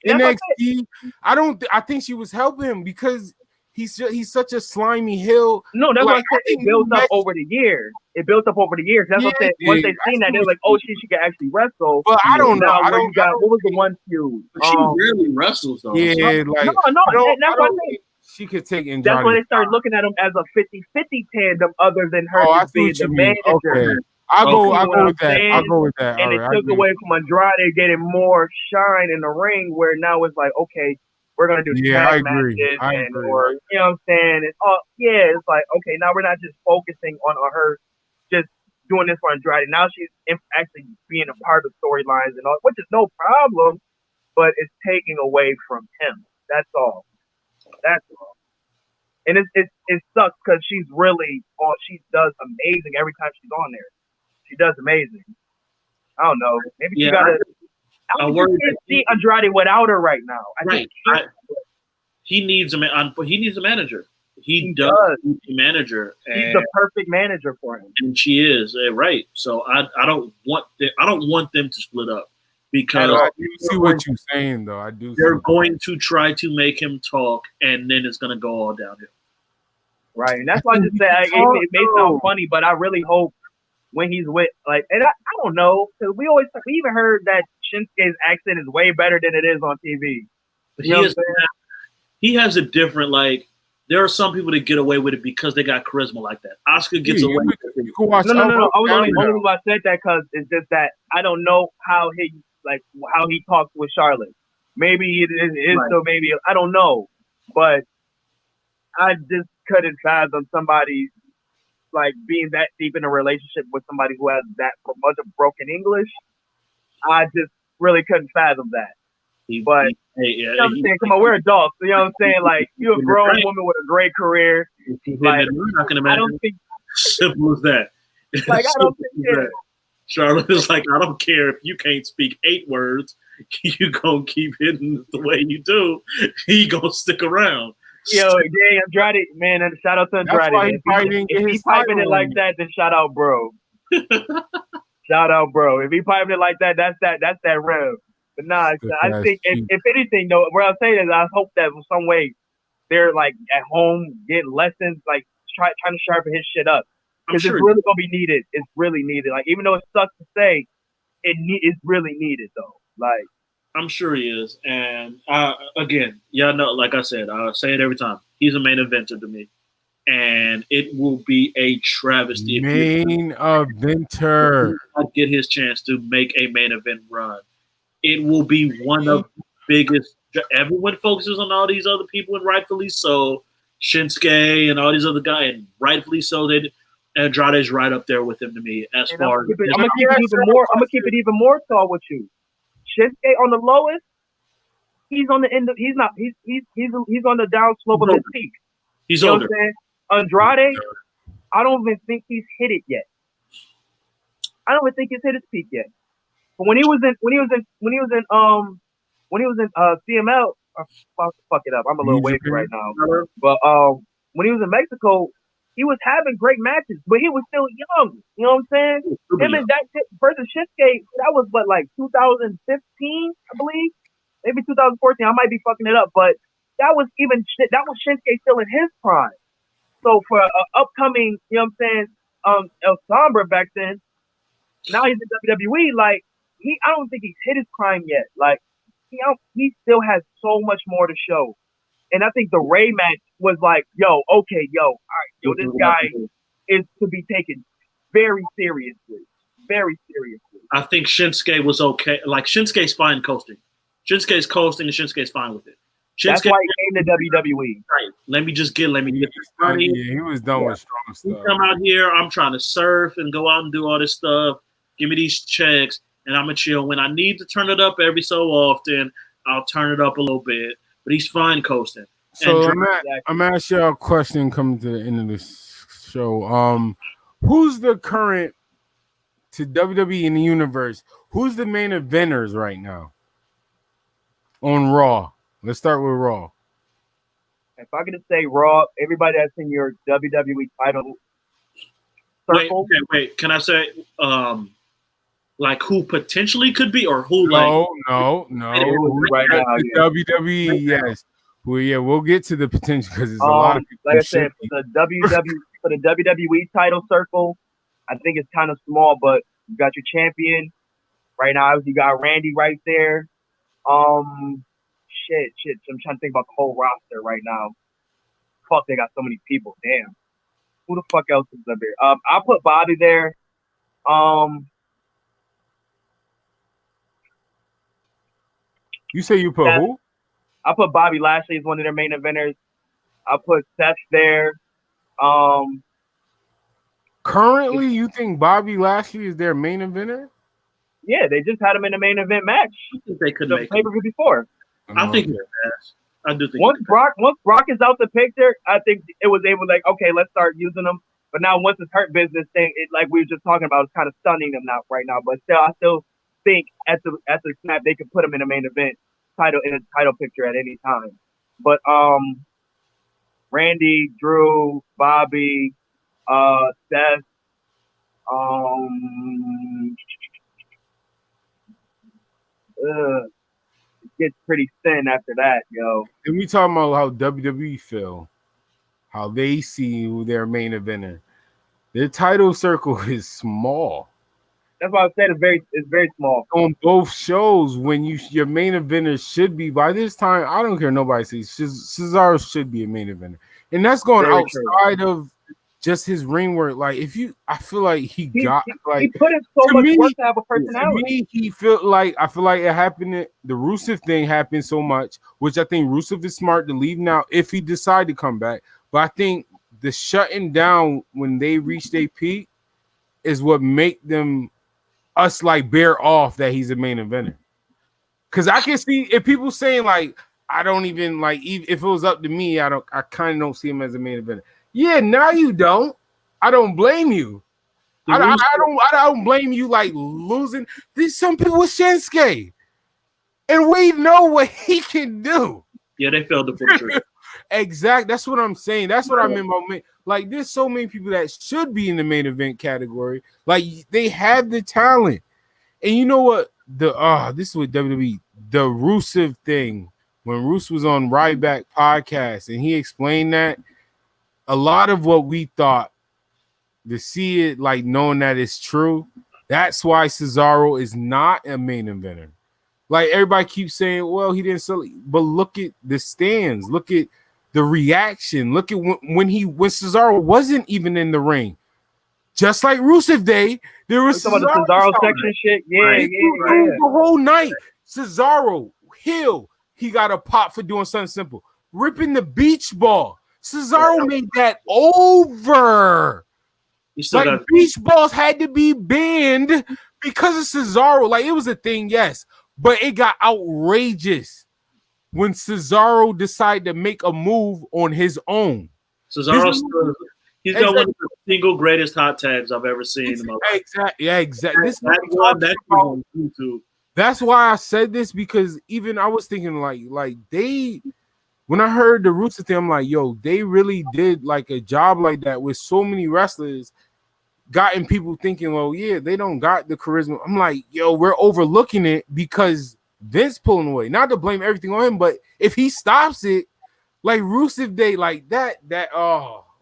NXT, I think she was helping him because he's such a slimy heel. No, that's what I said. It built up over the years. It built up over the years. That's what I said. Once they seen that, they were like, "Oh, she can actually wrestle." But I don't know. What was the one feud? She rarely wrestles though. Yeah, that's what I think. She could take Andrade. That's when they started looking at him as a 50-50 tandem, other than her just being the manager. Okay. I'll go with that. And it took away from Andrade getting more shine in the ring, where now it's like, okay, we're gonna do tag matches, or you know what I'm saying? It's like, okay, now we're not just focusing on her just doing this for Andrade. Now she's actually being a part of storylines and all, which is no problem, but it's taking away from him. That's all. And it sucks because she's really she does amazing every time she's on there. She does amazing. I don't know. Maybe she got to. I can't see Andrade without her right now. He needs a manager. He does need a manager. She's the perfect manager for him. And she is right. So I don't want them to split up because I do see what you're saying though. I do. They're going to try to make him talk, and then it's going to go all downhill. Right, and that's why I just say it may sound funny, but I really hope when he's with and I don't know, because we even heard that Shinsuke's accent is way better than it is on TV. But he has a different there are some people that get away with it because they got charisma like that. Oscar gets away with it. No. I was only reason I said that because it's just that I don't know how he talks with Charlotte. Maybe it is so maybe I don't know, but I just couldn't fathom somebody being that deep in a relationship with somebody who has that much of broken English. I just really couldn't fathom that. But you know what I'm saying? Come on, we're adults. You know what I'm saying? You're a grown woman with a great career. I don't think simple as that. I don't think Charlotte is I don't care if you can't speak 8 words, you gonna keep hitting the way you do. He gonna stick around. Yo, Andrade, man, and shout out to Andrade. If he piping it like that, then shout out, bro. Shout out, bro. If he piping it like that, that's that rev. But nah, I think if anything, though, what I'm saying is I hope that in some way they're at home getting lessons, trying to sharpen his shit up, because it's really gonna be needed. It's really needed. Even though it sucks to say, it's really needed though. I'm sure he is. And again, y'all know, like I said, I say it every time. He's a main eventer to me. And it will be a travesty if main eventer not get his chance to make a main event run. It will be one of the biggest. Everyone focuses on all these other people, and rightfully so. Shinsuke and all these other guys, and rightfully so. Andrade's right up there with him to me. As far as I'm gonna keep it even more tall with you. Shinsuke on the lowest, he's on the end of he's on the down slope of his peak. He's older. Know what I'm saying? Andrade, I don't even think he's hit it yet. I don't even think he's hit his peak yet. But when he was in CML, fuck it up. I'm a little wavy right now. But when he was in Mexico, he was having great matches, but he was still young. You know what I'm saying? Him and that versus Shinsuke, that was 2015, I believe, maybe 2014. I might be fucking it up, but that was Shinsuke still in his prime. So for upcoming, you know what I'm saying, El Sombra back then, now he's in WWE. Like I don't think he's hit his prime yet. Like he still has so much more to show. And I think the Ray match was like, all right, this guy is to be taken very seriously. Very seriously. I think Shinsuke was okay. Like, Shinsuke's fine coasting. Shinsuke's coasting and Shinsuke's fine with it. That's why he came to WWE. Right. Let me get this money. Yeah, he was done with strong stuff. You come out here, I'm trying to surf and go out and do all this stuff. Give me these checks, and I'm going to chill. When I need to turn it up every so often, I'll turn it up a little bit. But he's fine coasting. So I'm going to ask you a question coming to the end of this show. Who's the current, to WWE in the universe, who's the main eventers right now on Raw? Let's start with Raw. If I could say Raw, everybody that's in your WWE title circle. Wait. Can I say like who potentially could be, or who? No. Right now, WWE, yes. Well, yeah, we'll get to the potential because there's a lot of people. Like I said, for the WWE title circle, I think it's kind of small, but you got your champion right now. You got Randy right there. Shit. I'm trying to think about the whole roster right now. Fuck, they got so many people. Damn. Who the fuck else is up there? I'll put Bobby there. You say you put Seth, who? I put Bobby Lashley as one of their main eventers. I put Seth there. Currently, you think Bobby Lashley is their main eventer? Yeah, they just had him in the main event match. I think they could make pay-per-view before. I think I do think once Brock is out the picture, I think it was able like, okay, let's start using them. But now once it's Hurt Business thing, it like we were just talking about, it's kind of stunning them now right now. But still, I still think at the snap they could put him in a main event title picture at any time. But Randy, Drew, Bobby, Seth, it gets pretty thin after that, yo. And we talking about how WWE feel, how they see who their main eventer. Their title circle is small. That's why I said it's very small. On both shows, when your main eventer should be, by this time, I don't care nobody says Cesaro should be a main eventer. And that's going very outside of just his ring work. Like, I feel like he put in so much work to have a personality. I feel like it happened. The Rusev thing happened so much, which I think Rusev is smart to leave now if he decide to come back. But I think the shutting down when they reach their peak is what make us like bear off that he's a main eventer. Because I can see if people saying like, I don't even like, if it was up to me, I kind of don't see him as a main eventer. Yeah, now you don't. I don't blame you. I don't blame you like losing. There's some people with Shinsuke, and we know what he can do. Yeah, they failed to put through. Exactly. That's what I'm saying. That's what I meant by like. There's so many people that should be in the main event category. Like they have the talent, and you know what? This is what WWE. The Rusev thing when Rusev was on Ryback podcast, and he explained that. A lot of what we thought, to see it like knowing that it's true, that's why Cesaro is not a main eventer. Like everybody keeps saying, well, he didn't sell it, but look at the stands, look at the reaction, look at when Cesaro wasn't even in the ring. Just like Rusev Day, there was Cesaro section shit. Yeah. The whole night, Cesaro heel, he got a pop for doing something simple, ripping the beach ball. Cesaro made that over. Like beach balls had to be banned because of Cesaro. Like it was a thing, yes, but it got outrageous when Cesaro decided to make a move on his own. Cesaro, he's got one of the single greatest hot tags I've ever seen. Exactly. Yeah, exactly. That's why I said this, because even I was thinking like they. When I heard the Roots thing, I'm like, yo, they really did like a job like that with so many wrestlers, gotten people thinking, well, yeah, they don't got the charisma. I'm like, yo, we're overlooking it because Vince pulling away. Not to blame everything on him, but if he stops it, like Rusev Day, like that,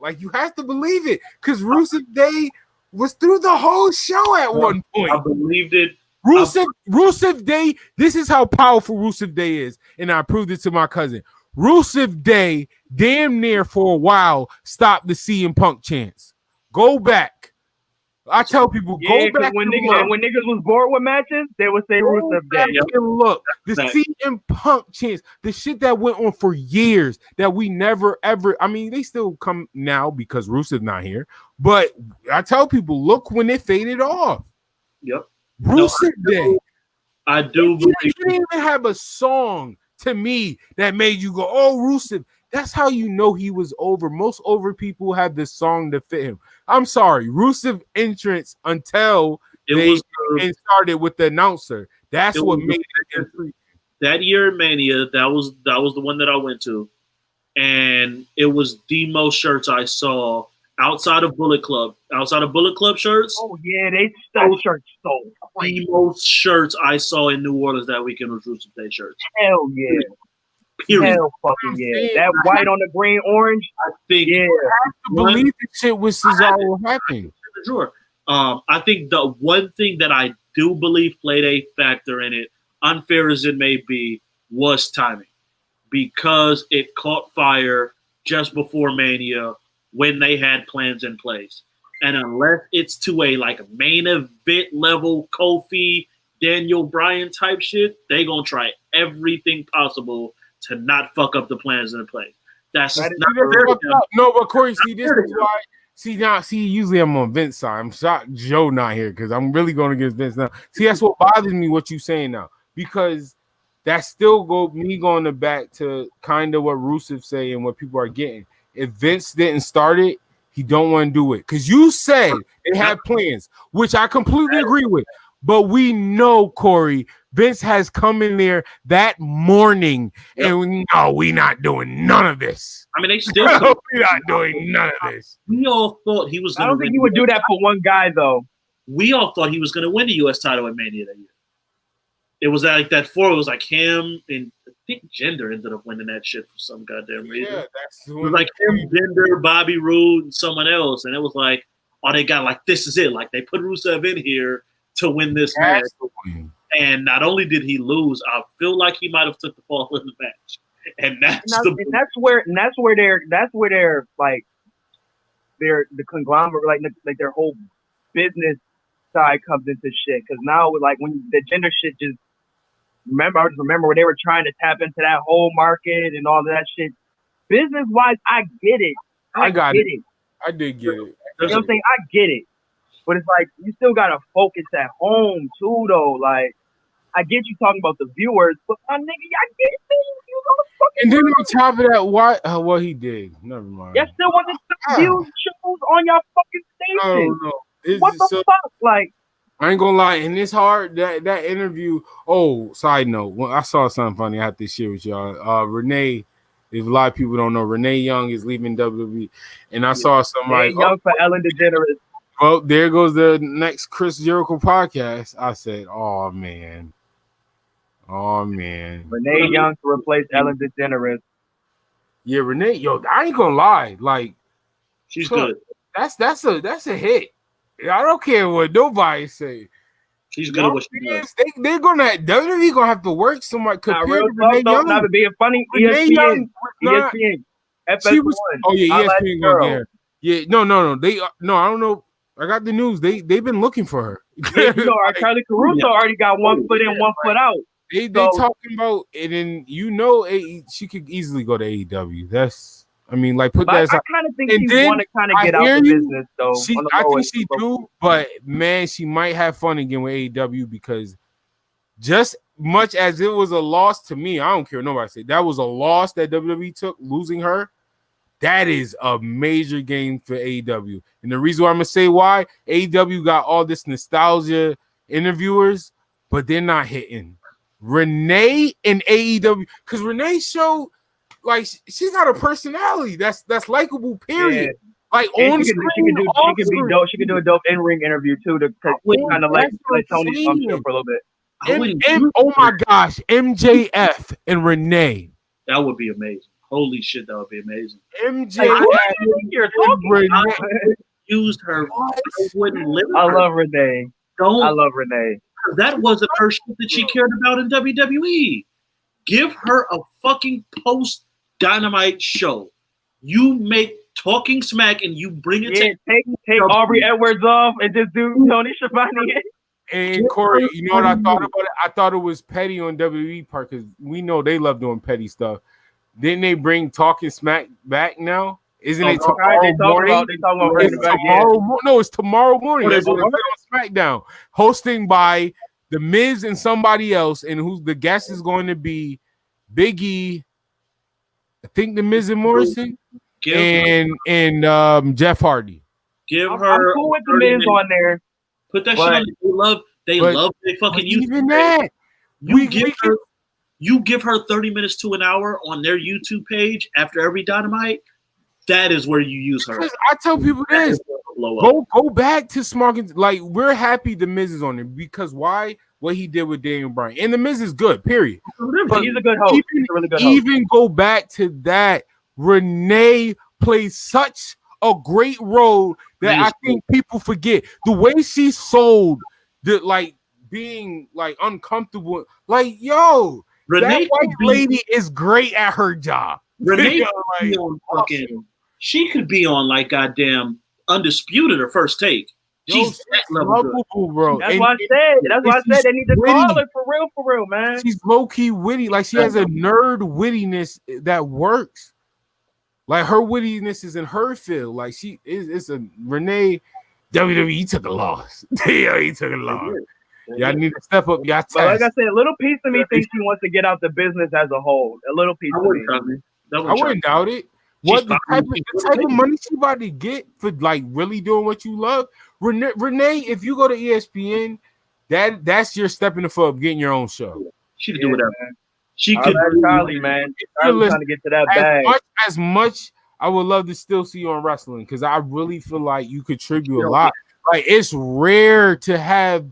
Like, you have to believe it, because Rusev Day was through the whole show at one point. I believed it. Rusev Day, this is how powerful Rusev Day is, and I proved it to my cousin. Rusev Day damn near for a while stopped the CM Punk chants. Go back. I tell people, go back when niggas was bored with matches, they would say Rusev Day. And look, the CM Punk chants, the shit that went on for years that we never ever. I mean, they still come now because Rusev's not here. But I tell people, look when it faded off. Yep. Rusev Day. I do believe you didn't even have a song to me that made you go, "Oh, Rusev." That's how you know he was over. Most over people have this song to fit him. I'm sorry, Rusev entrance until they started with the announcer. That's what made it. That year at Mania, that was the one that I went to, and it was the most shirts I saw outside of Bullet Club shirts. Oh yeah, that shirt sold. The most shirts I saw in New Orleans that weekend was Rusev Day shirts. Hell yeah. Period. Hell fucking yeah. That white on the green orange. I think yeah. I believe this shit with Cesaro happening. Sure. I think the one thing that I do believe played a factor in it, unfair as it may be, was timing. Because it caught fire just before Mania when they had plans in place. And unless it's to a main event level Kofi, Daniel Bryan type shit, they gonna try everything possible to not fuck up the plans in place. That's not fair. No, but Corey, see, this is why. See, usually I'm on Vince's side. I'm shocked Joe not here because I'm really going against Vince now. See, that's what bothers me, what you saying now, because that still going back to kind of what Rusev say and what people are getting. If Vince didn't start it, he don't want to do it. Because you said they had plans, which I completely agree with. But we know, Corey, Vince has come in there that morning and we not doing none of this. I mean, they still we're not doing none of this. We all thought he was going to I don't think he would do that for one guy, though. We all thought he was going to win the U.S. title at Mania that year. It was that 4. It was him and I think Jinder ended up winning that shit for some goddamn reason. Yeah, it was him, Jinder, Bobby Roode, and someone else. And it was they got this is it. They put Rusev in here to win this match. And not only did he lose, I feel like he might have took the fall in the match. And that's where they're the conglomerate, their whole business side comes into shit. Because now when the gender shit I just remember where they were trying to tap into that whole market and all that shit. Business wise, I get it. I got it. I did get it. You know what I'm saying? I get it. But it's you still gotta focus at home too, though. I get you talking about the viewers, but my nigga, I get it. You know, and then on top of that, why? Well, he did. Never mind. You still want to view shows on your fucking station? No. What the fuck? I ain't gonna lie, and it's hard that interview. Oh, side note, I saw something funny. I have to share with y'all. Renee, if a lot of people don't know, Renee Young is leaving WWE, and I saw somebody Young for Ellen DeGeneres. Well, there goes the next Chris Jericho podcast. I said, oh man. Renee Young to replace Ellen DeGeneres. Yeah, Renee. I ain't gonna lie. She's good. That's a hit. I don't care what nobody say. She's good at what she does. They're WWE gonna have to work somewhat compared to Renee Young. Not being funny. Renee ESPN. FS1. ESPN gonna get her. Yeah, no. I don't know. I got the news. They've been looking for her. Yeah, Charlie Caruso already got one foot in, one foot out. They talking about it, and she could easily go to AEW. Put that. I kind of think she want to kind of get out the business, though. I think she do, but man, she might have fun again with AEW because just much as it was a loss to me, I don't care what nobody say. That was a loss that WWE took, losing her. That is a major game for AEW. And the reason why I'm going to say why, AEW got all this nostalgia interviewers, but they're not hitting. Renee and AEW, because Renee showed, she got a personality that's likable, period. Yeah. On screen, she could do a dope in-ring interview, too, to kind of let Tony come for a little bit. Oh, my gosh, MJF and Renee. That would be amazing. Holy shit, that would be amazing. MJ Like, who are you think you're talking about? Used her. I wouldn't live with I her. love Renee. Don't. I love Renee. That wasn't her shit that she cared about in WWE. Give her a fucking post Dynamite show. You make talking smack and you bring it to take Aubrey Edwards off and just do Tony Schiavone. And Corey, you know what I thought about it? I thought it was petty on WWE part because we know they love doing petty stuff. Didn't they bring Talking Smack back now? Isn't it tomorrow morning? No, it's tomorrow morning. That's what on SmackDown. Hosting by The Miz and somebody else, and who's the guest is going to be Big E, I think The Miz and Morrison, and Jeff Hardy. Give I'm her. cool with The Miz on there. Put that shit on. They love they fucking use even that. You give her 30 minutes to an hour on their YouTube page after every Dynamite. That is where you use her. I tell people this: go back to Smart. Like, we're happy The Miz is on it because why? What he did with Daniel Bryan, and The Miz is good. Period. But he's a good host. He's a really good host. Even go back to that. Renee plays such a great role that I think people forget the way she sold the being uncomfortable. Like, yo, Renee, that white lady is great at her job. Renee could be on fucking. She could be on goddamn Undisputed or First Take. She's that level good. Bro. That's why I said they need to call her for real, man. She's low key witty. Like, she has a nerd wittiness that works. Like, her wittiness is in her field. Like, she is. It's a Renee. WWE took a loss. Yeah, he took a loss. Y'all need to step up y'all test. But like I said, a little piece of me thinks she wants to get out the business as a whole. A little piece of me. I wouldn't doubt it. What the type of money she about to get for really doing what you love? Renee, if you go to ESPN, that's your step in the foot of getting your own show. She could do whatever. She I could. like Charlie, man. Charlie's trying to get to that bag. As much, I would love to still see you on wrestling because I really feel like you contribute a lot. Like, it's rare to have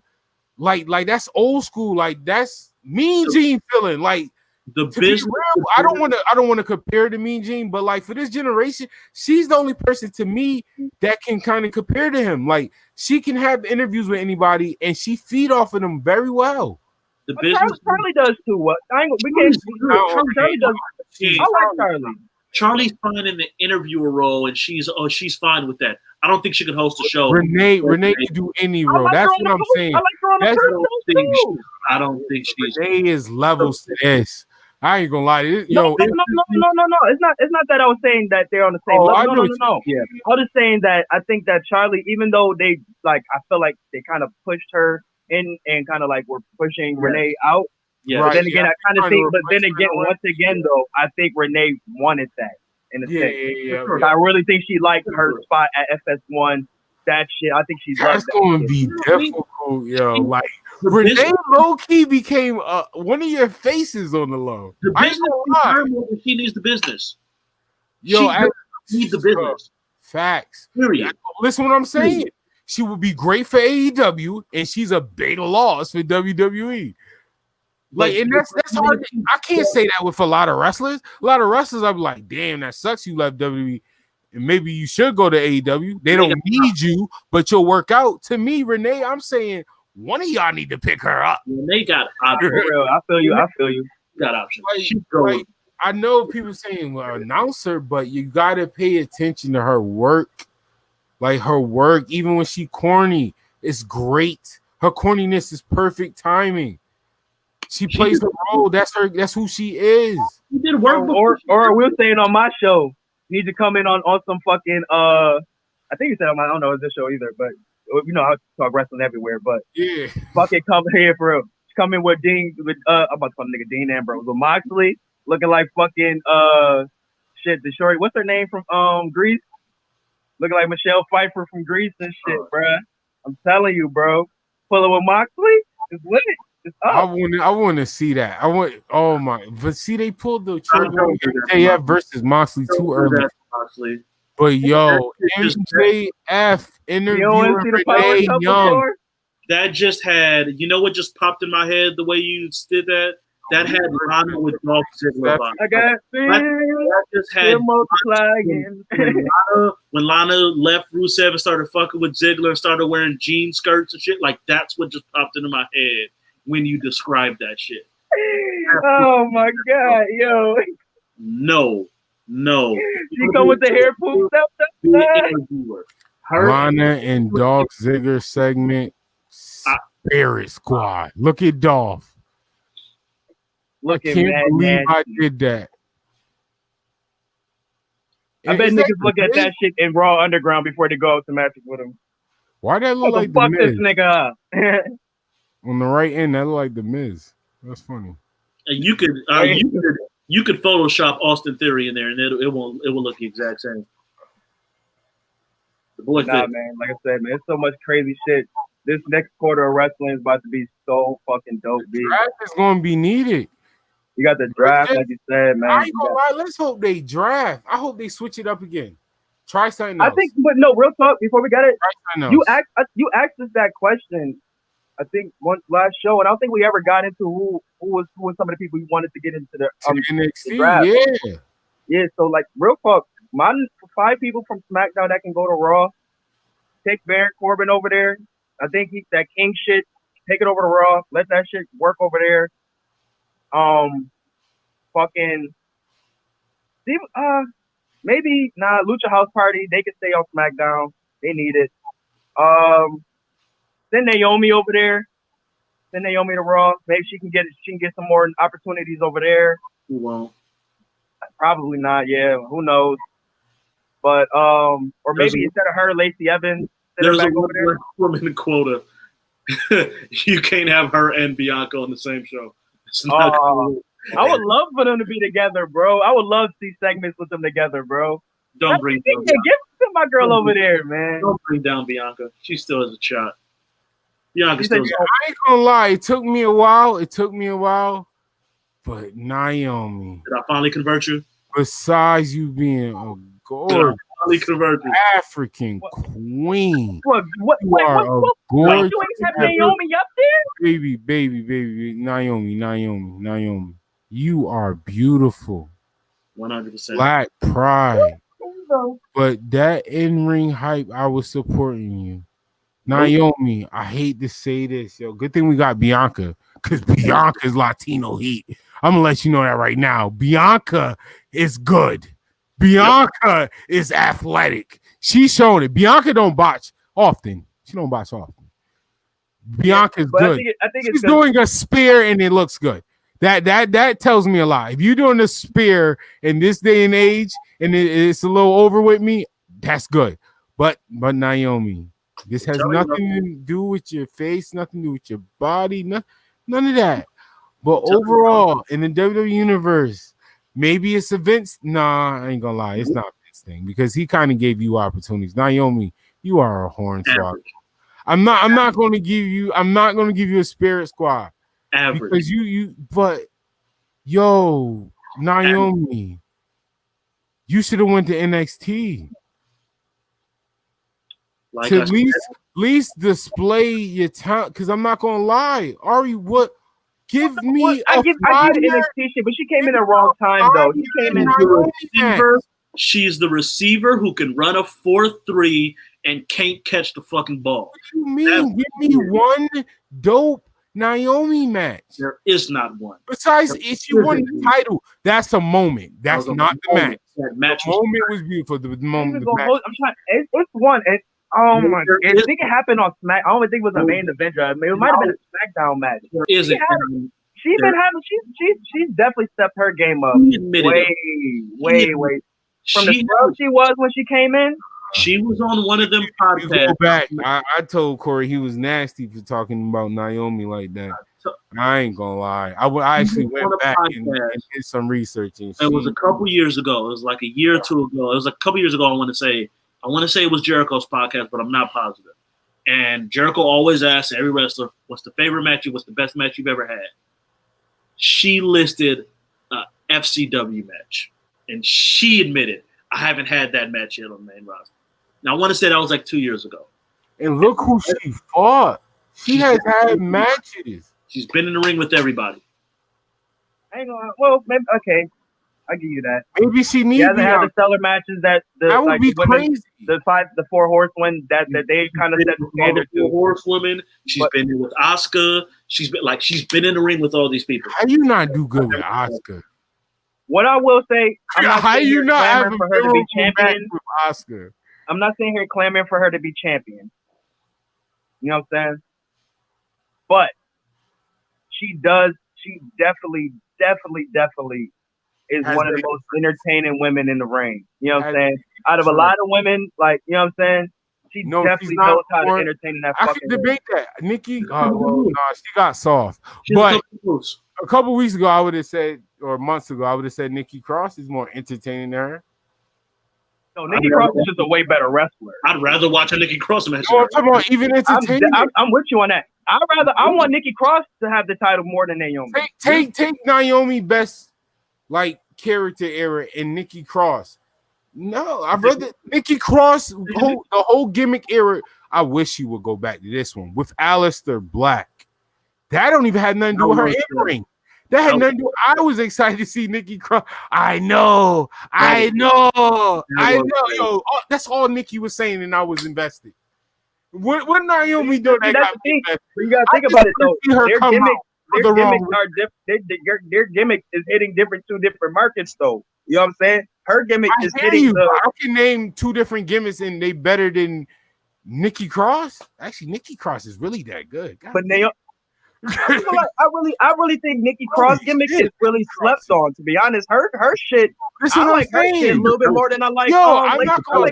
like that's old school. Like, that's Mean Gene feeling. Like, the business. I don't want to compare to Mean Gene, but for this generation, she's the only person to me that can kind of compare to him. Like, she can have interviews with anybody and she feed off of them very well. The business. Charlie does too. What? We can't. Charlie does. I like Charlie. Charlie's fine in the interviewer role, and she's fine with that. I don't think she could host a show. Renee can do any role. That's what I'm saying. I don't think she's. Renee is levels to this. I ain't gonna lie. No. It's not that I was saying that they're on the same level. No. Yeah. I was just saying that I think that Charlie, even though they I feel like they kind of pushed her in and kind of were pushing Renee out. Yeah. But then again, I kind of think. But then again, once again, though, I think Renee wanted that in a sense. Yeah. I really think she liked her spot at FS1. That shit, I think she's. That's going to be difficult, yo. Renee low-key became one of your faces on the low. The business, she needs the business. Yo, she needs the business. Facts. Period. Listen what I'm saying. She would be great for AEW, and she's a big loss for WWE. And that's hard. I can't say that with a lot of wrestlers. A lot of wrestlers, I'd be like, damn, that sucks you left WWE. And maybe you should go to AEW. They don't need you, but you'll work out. To me, Renee, I'm saying one of y'all need to pick her up. They got options. I feel you. Got options. I know people saying, well, announcer, but you got to pay attention to her work. Like, her work, even when she corny, it's great. Her corniness is perfect timing. She plays the role. That's her. That's who she is. She did work or we'll say it on my show. You need to come in on some fucking I think you said on my, I don't know if this show either, but you know I talk wrestling everywhere. But yeah, fucking come here for real. Come in with I'm about to call nigga Dean Ambrose with Moxley looking like fucking shit. The shorty, what's her name from Greece? Looking like Michelle Pfeiffer from Greece and shit, bruh. I'm telling you, bro. Pulling with Moxley is lit. I want to see that. But see, they pulled the trigger on MJF versus Moxley too early. But yo, MJF interviewing Renee Young. That just had, you know what just popped in my head the way you did that? that had Lana with Dolph Ziggler. I got that just had multiplying. When Lana left Rusev and started fucking with Ziggler and started wearing jean skirts and shit, like that's what just popped into my head when you described that shit. Oh my god, yo. No. She come with the hair poop stuff. Lana and Dolph Ziggler segment. Spirit Squad. Look at Dolph. I can't believe I did that. I bet niggas look at that shit in Raw Underground before they go out to matches with him. Why that look like the fuck Miz? this nigga up? On the right end, that look like the Miz. That's funny. And you could Photoshop Austin Theory in there, and it will look the exact same. The boy man. Like I said, man, it's so much crazy shit. This next quarter of wrestling is about to be so fucking dope. The draft is going to be needed. You got the draft, like you said, man. I ain't gonna lie. Let's hope they draft. I hope they switch it up again. Try something else. I think, but no, real talk. Before we got it, you asked us that question. I think one last show, and I don't think we ever got into who was some of the people you wanted to get into the NXT. The draft. Yeah. So like real talk, my 5 people from SmackDown that can go to Raw. Take Baron Corbin over there. I think that King shit. Take it over to Raw. Let that shit work over there. Fucking. Maybe Lucha House Party. They can stay on SmackDown. They need it. Send Naomi over there. Send Naomi to Raw. Maybe she can get some more opportunities over there. Who won't? Probably not. Yeah, who knows? But or maybe instead of her, Lacey Evans. There's a woman quota. You can't have her and Bianca on the same show. It's not cool. I would love for them to be together, bro. I would love to see segments with them together, bro. Don't bring down get my girl over there, man. Don't bring down Bianca. She still has a shot. Bianca still. I ain't gonna lie. It took me a while. But Naomi. Did I finally convert you? Besides you being a gorgeous African queen. What? You ain't have Naomi up there? Baby. Naomi. You are beautiful. 100%. Black pride. But that in-ring hype, I was supporting you. Naomi, I hate to say this, yo. Good thing we got Bianca, because Bianca's Latino heat. I'm gonna let you know that right now. Bianca is good. Bianca is athletic. She showed it. Bianca don't botch often. She don't botch often. Bianca's good. I think she's doing a spear and it looks good. That tells me a lot. If you're doing a spear in this day and age and it's a little over with me, that's good. But Naomi, this has nothing to do with your face, nothing to do with your body, none of that. But overall, in the WWE universe, maybe it's a Vince. Nah, I ain't gonna lie, it's not Vince thing because he kind of gave you opportunities. Naomi, you are a hornswoggle. I'm not going to give you a spirit squad. Average. Because but yo, Naomi, you should have went to NXT. Like to at least display your talent. Because I'm not gonna lie, Ari, what? Give me. I give NXT shit, but she came in the wrong time though. She came in. She's the receiver who can run a 4-3 and can't catch the fucking ball. What you mean? Give me one dope Naomi match. There is not one. Besides, if she won the title, that's a moment. That's not the match. That match the moment was beautiful. The moment. I'm trying. It's one. Oh my! I think it happened on Smack. I don't even think it was a main event. It might have been a SmackDown match. She's definitely stepped her game up. Way. From the scrub she was when she came in. She was on one of them podcasts. Go back. I told Corey he was nasty for talking about Naomi like that. I ain't gonna lie. I actually went back and did some research. And it was a couple years ago. It was like a year or two ago. It was like a couple years ago. I want to say it was Jericho's podcast, but I'm not positive. And Jericho always asks every wrestler, "What's the favorite match? What's the best match you've ever had?" She listed a FCW match, and she admitted, "I haven't had that match yet on the main roster." Now I want to say that was like 2 years ago. And look who she fought. She has had matches. She's been in the ring with everybody. I ain't gonna. Well, maybe okay. I give you that. Maybe she needs. He hasn't had the stellar matches that that would be women, crazy. the 4 horsewomen that they kind of set the standard to. to. Horsewomen. She's been in with Asuka. She's been in the ring with all these people. How you not do good with Asuka? What I will say, I'm not how sitting you here not clamoring for her to be champion. with Asuka? I'm not sitting here clamoring for her to be champion. You know what I'm saying? But she definitely is one of the most entertaining women in the ring. You know what I'm saying? Out of a lot of women, like, you know what I'm saying? She definitely knows how to entertain in that fucking I can debate that. Nikki, she got soft. But a couple weeks ago, I would have said, or months ago, I would have said Nikki Cross is more entertaining than her. No, Nikki Cross is just a way better wrestler. I'd rather watch a Nikki Cross match. I'm talking about even entertaining. I'm with you on that. I want Nikki Cross to have the title more than Naomi. Take Naomi best character era and Nikki Cross. No, I'd rather Nikki Cross the whole gimmick era. I wish she would go back to this one with Aleister Black. That don't even have nothing to do with her in ring. That had nothing to do. I was excited to see Nikki Cross. I know. Yo, that's all Nikki was saying, and I was invested. What Naomi doing? That's the thing. You gotta think about it though. Their gimmick is hitting two different markets though. You know what I'm saying? Her gimmick is hitting. I can name 2 different gimmicks, and they better than Nikki Cross. Actually, Nikki Cross is really that good. God. But Naomi. I really think Nikki Cross gimmick is really slept on. To be honest, her shit. I like her shit a little bit more than I like. I'm not gonna lie.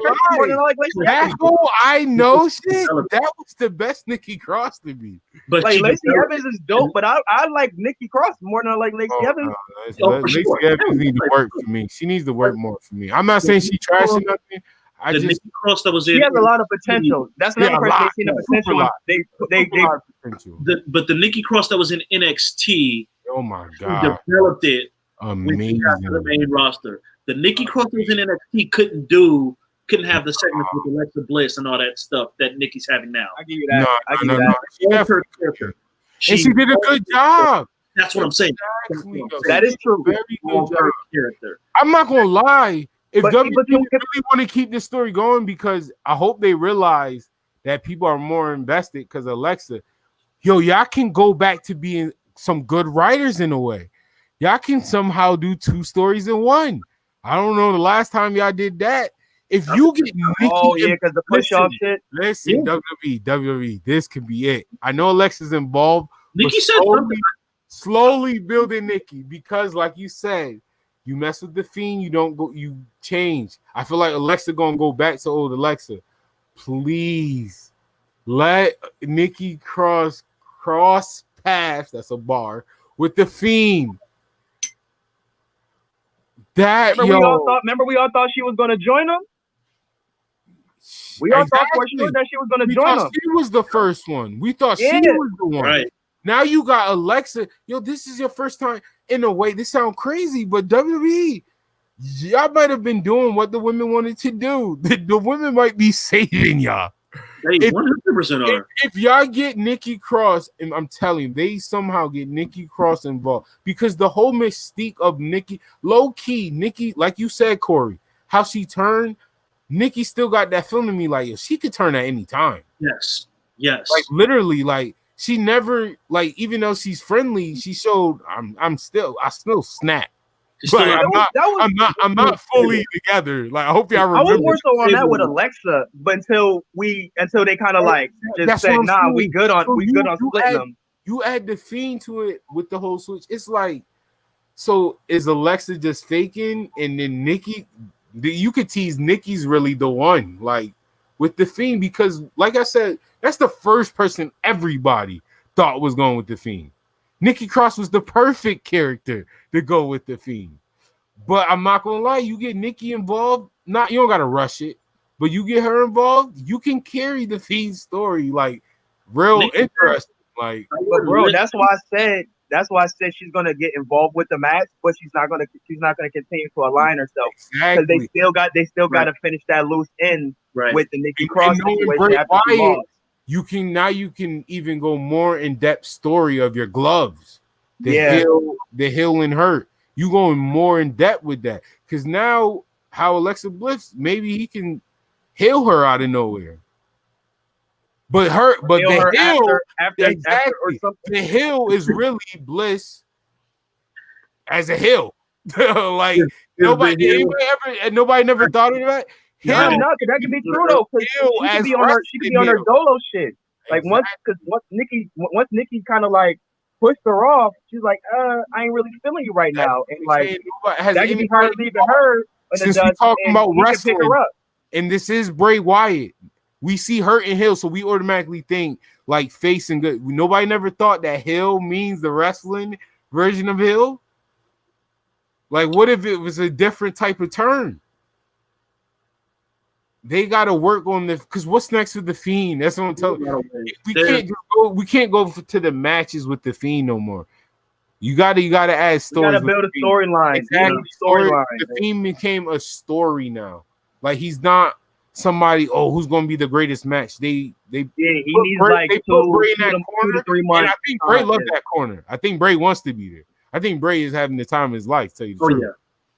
That whole I know shit. That was the best Nikki Cross to me. But like Lacey Evans is dope, but I like Nikki Cross more than I like Lacey Evans. Lacey Evans needs to work for me. She needs to work more for me. I'm not saying she trashing nothing. Nikki Cross that was in. She has a lot of potential. That's not person they see the potential. But the Nikki Cross that was in NXT. Oh my god! Developed it. Amazing. The main roster. The Nikki Cross that was in NXT couldn't have the segments with Alexa Bliss and all that stuff that Nikki's having now. I give you that. No. She got her character. And she did a good job. That's what I'm saying. That is true. Very good job. Character. I'm not gonna lie. If WWE really want to keep this story going, because I hope they realize that people are more invested because Alexa, y'all can go back to being some good writers in a way. Y'all can somehow do 2 stories in one. I don't know the last time y'all did that. If you get Nikki, because the push-off shit. Listen, WWE, this could be it. I know Alexa's involved. Nikki said slowly building Nikki, because, like you said, you mess with the Fiend, you change. I feel like Alexa gonna go back to old Alexa. Please let Nikki cross paths. That's a bar with the Fiend. Remember we all thought she was gonna join them. We all thought for sure that she was gonna join them. She was the first one. We thought she was the one. Right. Now you got Alexa. This is your first time. In a way, this sounds crazy, but WWE, y'all might have been doing what the women wanted to do. The women might be saving y'all. They 100% are. If y'all get Nikki Cross, and I'm telling you, they somehow get Nikki Cross involved, because the whole mystique of Nikki, low key, Nikki, like you said, Corey, how she turned, Nikki still got that feeling to me like she could turn at any time. Yes. Like literally, she never, even though she's friendly, she showed I still snap. But I'm not fully together. Like, I hope y'all remember. I was more so on that with Alexa, but until they kind of just said, nah, we good on splitting them. You add the Fiend to it with the whole switch. It's like, so is Alexa just faking, and then Nikki? You could tease Nikki's really the one, with the Fiend, because, like I said, that's the first person everybody thought was going with the Fiend. Nikki Cross was the perfect character to go with the Fiend. But I'm not gonna lie, you get Nikki involved, you don't gotta rush it, but you get her involved, you can carry the Fiend story real interesting. But bro, that's why I said she's gonna get involved with the match, but she's not gonna continue to align herself, because they still got to finish that loose end with the Nikki Cross situation after she lost. You can even go more in-depth story of your gloves. the heel and hurt. You going more in depth with that because now how Alexa Bliss maybe he can heal her out of nowhere. But the heel exactly the heel is really Bliss as a heel. Like nobody never thought of that. No, that could be true though. Because she could be on her dolo shit. Like once Nikki kind of like pushed her off, she's like, I ain't really feeling you right now, and like that could be part of leaving her. Since we're talking about wrestling, and this is Bray Wyatt, we see hurt and heel, so we automatically think like face and good. Nobody never thought that heel means the wrestling version of heel. Like, what if it was a different type of turn? They got to work on this because what's next with the Fiend? That's what I'm telling you. We can't go to the matches with the Fiend no more. You got to add stories. You got to build a storyline. Exactly. The Fiend became a story now. Like he's not somebody. Oh, who's going to be the greatest match? He needs like put Bray in that corner, 3 months. And I think Bray loves that corner. I think Bray wants to be there. I think Bray is having the time of his life. Tell you the truth. Yeah,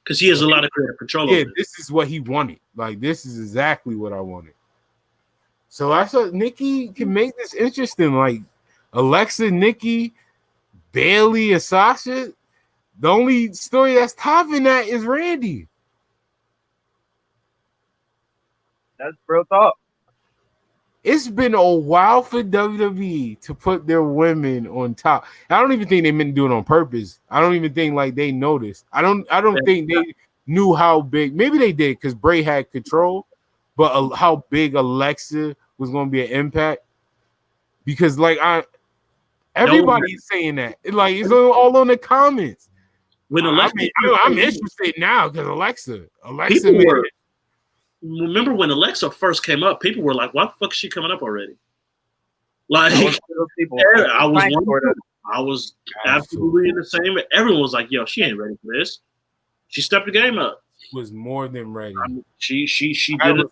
because he has a lot of creative control. Yeah, this is what he wanted. Like this is exactly what I wanted. So I thought Nikki can make this interesting. Like Alexa, Nikki, Bailey, and Sasha. The only story that's topping that is Randy. That's real talk. It's been a while for WWE to put their women on top. I don't even think they meant to do it on purpose. I don't even think like they noticed. I don't think they knew how big. Maybe they did because Bray had control, but how big Alexa was going to be an impact. Because like everybody's saying that. Like it's all on the comments. When Alexa, I'm interested now because Alexa remember when Alexa first came up, people were like, "Why the fuck is she coming up already?" Like, I was absolutely in the same. Everyone was like, "Yo, she ain't ready for this." She stepped the game up. Was more than ready. She did it.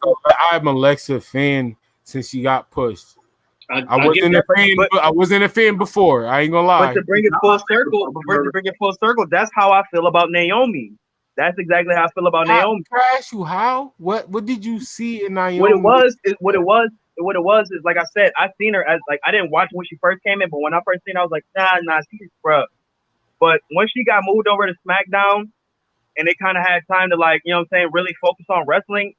I'm an Alexa fan since she got pushed. I wasn't a fan before. I ain't gonna lie. But to bring it full circle, that's how I feel about Naomi. That's exactly how I feel about Naomi. Crash you how? What did you see in Naomi? What it was is like I said, I seen her as like I didn't watch when she first came in, but when I first seen her, I was like, nah, she's scrub. But when she got moved over to SmackDown and they kind of had time to like, you know what I'm saying, really focus on wrestling.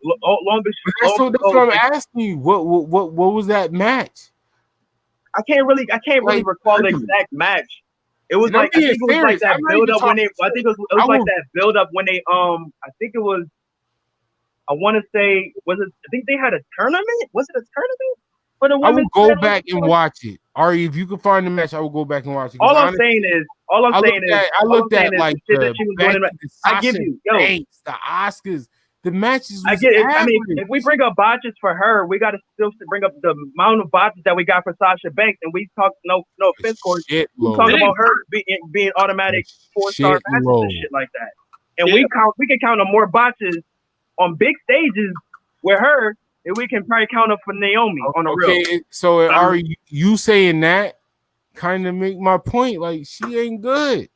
That's what I'm asking you. What was that match? I can't really recall the exact match. It was like I think it was like that build up when they. I think it was like that build up when they. I think it was. I want to say was it? I think they had a tournament. Was it a tournament for the women? I will go back and watch it. Ari, if you can find the match, I will go back and watch it. All I'm saying is, I looked at like the I give you, the Oscars. The matches. I get it. I mean, if we bring up botches for her, we got to still bring up the amount of botches that we got for Sasha Banks, and we talk no offense, Corey. We talk about her being automatic 4-star matches and shit like that. And we can count on more botches on big stages with her, and we can probably count up for Naomi on the real. So are you saying that kind of make my point? Like she ain't good.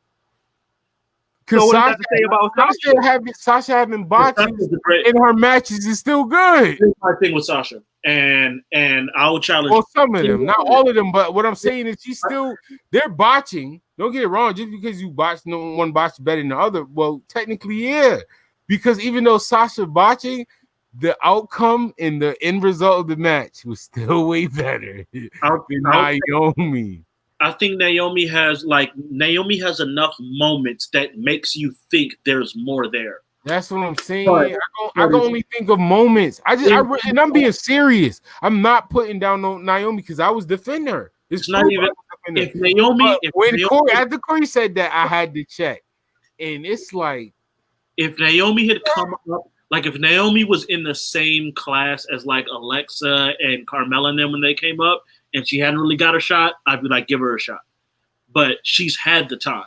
So what does that say about Sasha? Sasha having botches in her matches is still good. Here's my thing with Sasha, and I will challenge. Well, some of them, not all of them, but what I'm saying is they're botching. Don't get it wrong. Just because you botch, no one botch better than the other. Well, technically, yeah, because even though Sasha botching, the outcome and the end result of the match was still way better than Naomi. I think Naomi has enough moments that makes you think there's more there. That's what I'm saying. I can only think of moments. And I'm being serious. I'm not putting down Naomi because I was defending her. It's not even if Naomi. After Corey said that, I had to check, and it's like if Naomi had come up, like if Naomi was in the same class as like Alexa and Carmella and them when they came up. And she hadn't really got a shot, I'd be like, give her a shot. But she's had the time.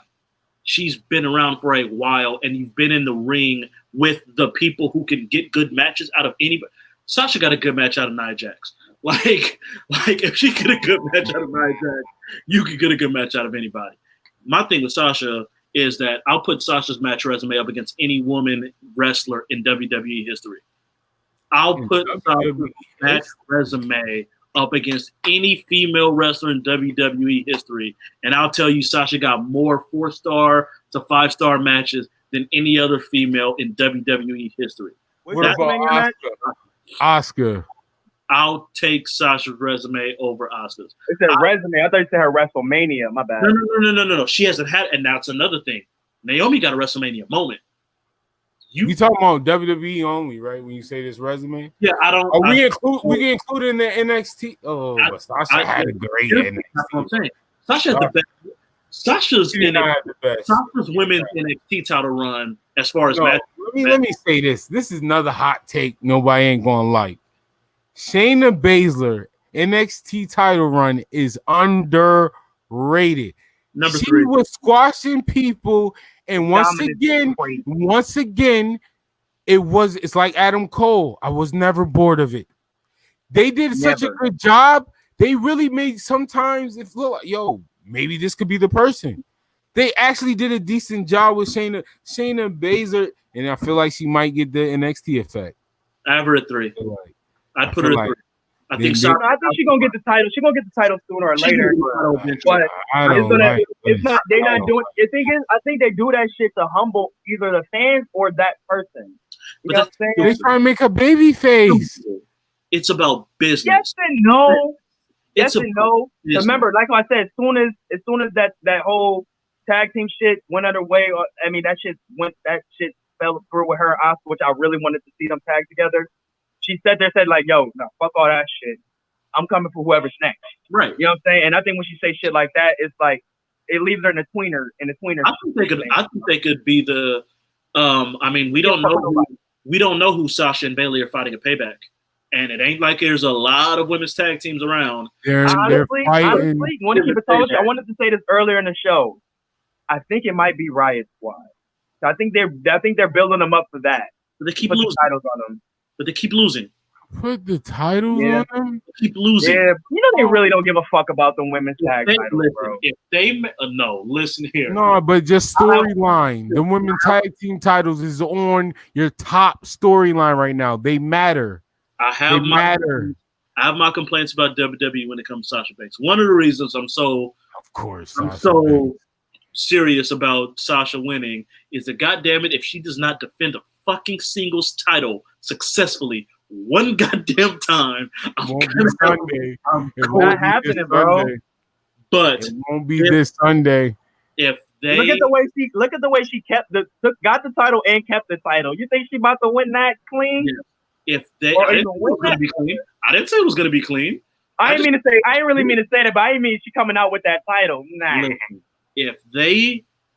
She's been around for a while, and you've been in the ring with the people who can get good matches out of anybody. Sasha got a good match out of Nia Jax. Like if she get a good match out of Nia Jax, You could get a good match out of anybody. My thing with Sasha is that I'll put Sasha's match resume up against any woman wrestler in WWE history. I'll put Sasha's match resume up against any female wrestler in WWE history, and I'll tell you Sasha got more 4-star to 5-star matches than any other female in WWE history. What about Oscar? I'll take Sasha's resume over Oscar's. It said resume. I thought you said her WrestleMania. My bad. No. She hasn't had, and that's another thing. Naomi got a WrestleMania moment. You talking about WWE only, right? When you say this resume, yeah, I don't. Are we include in the NXT? Oh, Sasha had a great NXT. That's what I'm saying. Sasha had the best. Sasha's women's NXT title run as far as matches. Let me say this. This is another hot take. Nobody ain't gonna like. Shayna Baszler NXT title run is underrated. She was squashing people, and once again, it's like Adam Cole. I was never bored of it. They did such a good job. They really made sometimes it look like, yo, maybe this could be the person. They actually did a decent job with Shayna Baszler, and I feel like she might get the NXT effect. I have her at 3. I'd put her at 3. I think she's gonna get the title. She's gonna get the title sooner or later. But it's not. They're not doing. The thing is, I think they do that shit to humble either the fans or that person. You know what I'm saying? They're trying to make a baby face. It's about business. Yes and no. Yes and no. Remember, like I said, as soon as that whole tag team shit went underway, I mean that shit fell through with her, Oscar, which I really wanted to see them tag together. She said like, yo, no, fuck all that shit. I'm coming for whoever's next. Right. You know what I'm saying? And I think when she say shit like that, it's like it leaves her in the tweener. I think they could be the. I mean, we don't know who Sasha and Bayley are fighting at Payback, and it ain't like there's a lot of women's tag teams around. Honestly, want to keep it totally. I wanted to say this earlier in the show. I think it might be Riot Squad. I think they're building them up for that. But they keep losing titles on them. But they keep losing. Put the titles on them? They keep losing. Yeah, you know they really don't give a fuck about the women's tag titles, bro. If they listen here. No, but just storyline. The women's tag team titles is on your top storyline right now. They matter. I have my complaints about WWE when it comes to Sasha Banks. One of the reasons I'm so serious about Sasha winning is that, goddamn it, if she does not defend a fucking singles title successfully one goddamn time, it's not happening, bro. But it won't be this Sunday. If they look at the way she got the title and kept the title, you think she about to win that clean? Yeah. If they, I didn't say it was going to be clean. I didn't really mean to say that, but I didn't mean she coming out with that title. Nah. Listen,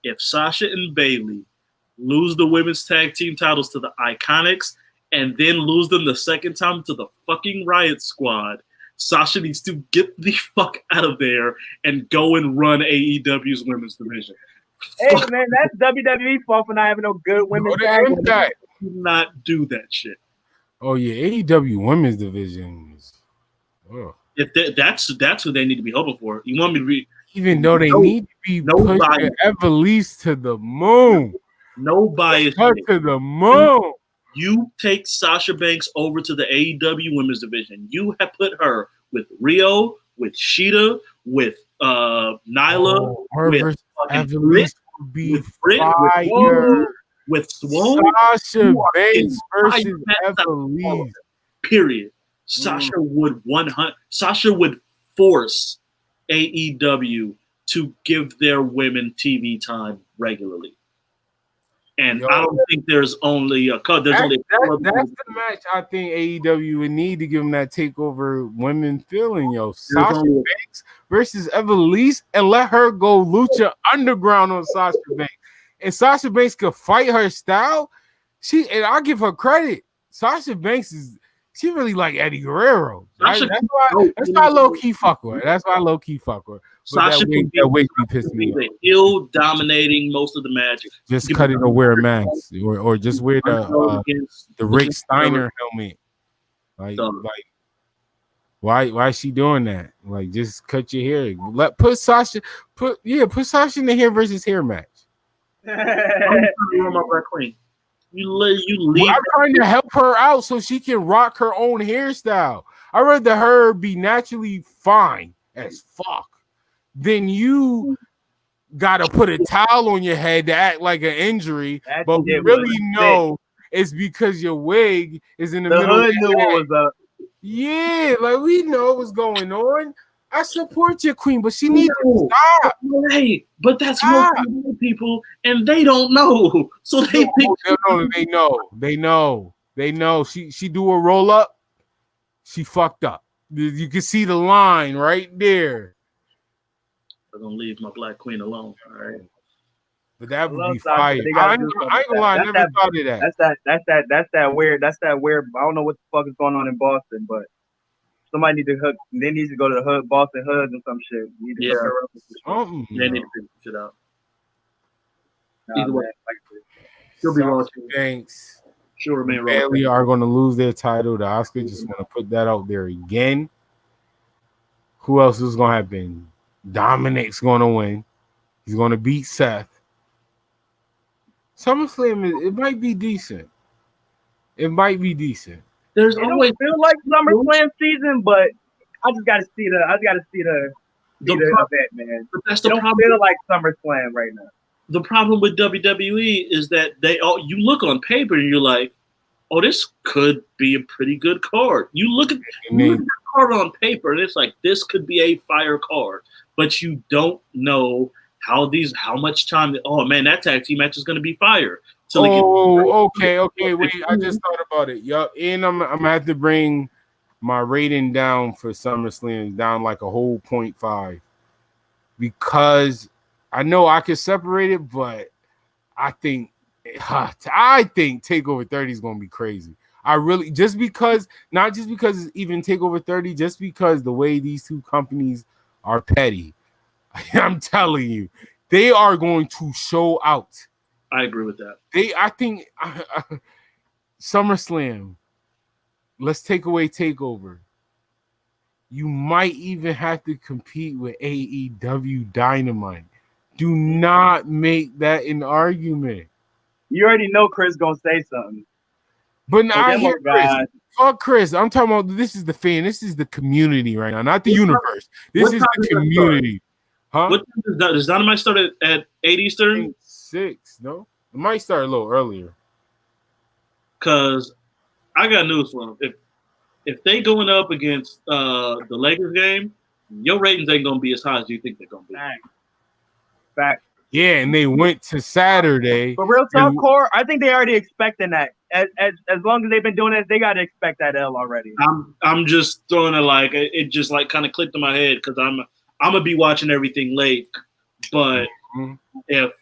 if Sasha and Bayley lose the women's tag team titles to the Iconics and then lose them the second time to the fucking Riot Squad, Sasha needs to get the fuck out of there and go and run AEW's women's division. Hey, man, that's WWE's fault for not having no good women's tag team. Do not do that shit. Oh, yeah, AEW women's division is... Oh. If that's who they need to be hoping for. You want me to be... Even though they need to be pushing Evilise to the moon. No bias. To the moon. You take Sasha Banks over to the AEW women's division. You have put her with Rio, with Sheeta, with Nyla, with Evilise would be fire. With Swole. Sasha Banks versus Evilise. Period. Sasha would force AEW to give their women TV time regularly. And I don't think there's only a cut. That's the match I think AEW would need to give them that takeover women feeling, Sasha Banks versus Evilise, and let her go Lucha Underground on Sasha Banks. And Sasha Banks could fight her style. And I'll give her credit. Sasha Banks she really like Eddie Guerrero. That's why I low key fuck with her. That's why I low key fuck with her. Sasha that wig be pissing me off. Heel dominating most of the match. Just cut it or wear a mask, or just wear the Rick Steiner helmet. Why is she doing that? Like, just cut your hair. Put Sasha in the hair versus hair match. I'm trying to run my Black Queen. You leave. I'm trying to help her out so she can rock her own hairstyle. I'd rather her be naturally fine as fuck than you gotta put a towel on your head to act like an injury, but we really know it's because your wig is in the middle. The hood knew what was up. Yeah, like we know what's going on. I support your queen, but she needs to stop. Hey, but that's most people, and they don't know. So they think they know. She do a roll up. She fucked up. You can see the line right there. I'm gonna leave my Black Queen alone. All right. But that would be fire. I ain't gonna lie, I never thought of that. That's that weird. I don't know what the fuck is going on in Boston, but somebody need to hook. They need to go to the hood, Boston Hoods and some shit. Need to hook her up with some shit. They need to figure shit out. Either way, she'll be watching. Thanks. She'll remain Bailey are going to lose their title. The Oscar just want to put that out there again. Who else is going to happen? Dominic's going to win. He's going to beat Seth. SummerSlam, it might be decent. It might be decent. There's always feel like SummerSlam season, but I just got to see the event, man. But that's the problem. Feel like SummerSlam right now. The problem with WWE is that you look on paper and you're like, oh, this could be a pretty good card. You look at the card on paper and it's like, this could be a fire card, but you don't know how much time. Oh man, that tag team match is going to be fire. Okay. Wait, I just thought about it. Yup, and I'm gonna have to bring my rating down for SummerSlam down like a whole 0.5 because I know I can separate it, but I think TakeOver 30 is gonna be crazy. I really not just because it's even TakeOver 30, just because the way these two companies are petty. I'm telling you, they are going to show out. I agree with that. I think SummerSlam. Let's take away TakeOver. You might even have to compete with AEW Dynamite. Do not make that an argument. You already know Chris gonna say something. But now I hear Chris. Fuck Chris. I'm talking about this is the fan. This is the community right now, not the universe. This is the community. Huh? What time does Dynamite start at 8 Eastern? 6, no? It might start a little earlier. Because I got news for them. If they going up against the Lakers game, your ratings ain't going to be as high as you think they're going to be. Fact. Yeah, and they went to Saturday. But real talk, Core, I think they already expecting that. As long as they've been doing it, they got to expect that L already. I'm just throwing it like it just like kind of clicked in my head because I'm gonna be watching everything late. But if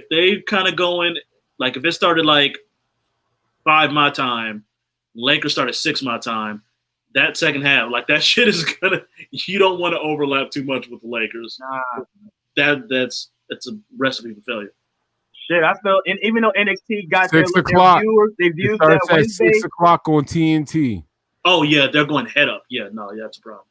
they kind of going like if it started like 5 my time, Lakers started 6 my time. That second half, like that shit is you don't want to overlap too much with the Lakers. Nah. That's a recipe for failure. Shit, I feel, and even though NXT got 6 their o'clock, they views that that Wednesday. 6 o'clock on TNT. Oh yeah, they're going head up. Yeah, no, yeah, that's a problem.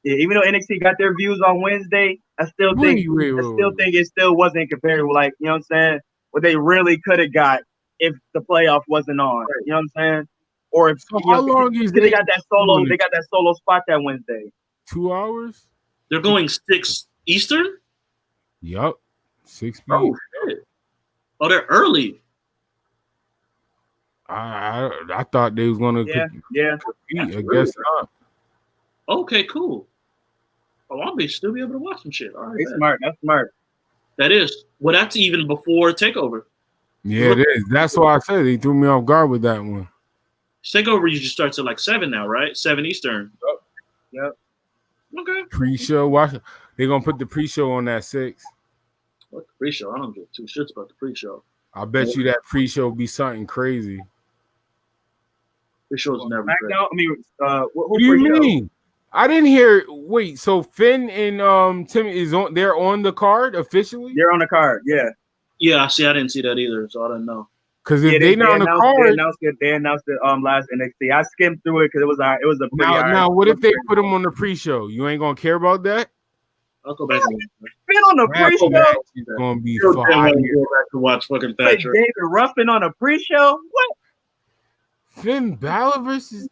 Yeah, even though NXT got their views on Wednesday, I still think it still wasn't compared with, like, you know what I'm saying, what they really could have got if the playoff wasn't on. You know what I'm saying? Or if they got that solo spot that Wednesday. 2 hours? They're going 6 Eastern? Yup. 6 p.m. Oh shit. Oh, they're early. I thought they was gonna compete. I guess not. Okay, cool. Oh, I'll still be able to watch some shit. All right, That's smart. That is. Well, that's even before TakeOver. Yeah, it is. That's why I said they threw me off guard with that one. TakeOver usually starts at like 7 now, right? 7 Eastern. Yep. Okay. Pre-show. Watch. They're gonna put the pre-show on that 6. What the pre-show? I don't give 2 shits about the pre-show. I bet you that pre-show be something crazy. Pre-show's never great. I mean, what do you mean? I didn't hear. Wait, so Finn and Tim they're on the card officially? They're on the card, yeah. Yeah, see, I didn't see that either, so I don't know. Because if they not on the card, they announced it last NXT. I skimmed through it because it was a pretty. Now, what if they put them on the pre-show? You ain't gonna care about that? I'll go back and Finn on the pre-show. It's gonna be fire. fire. Go back to watch fucking Wait, Thatcher. David Ruffin on a pre-show? What? Finn Balor versus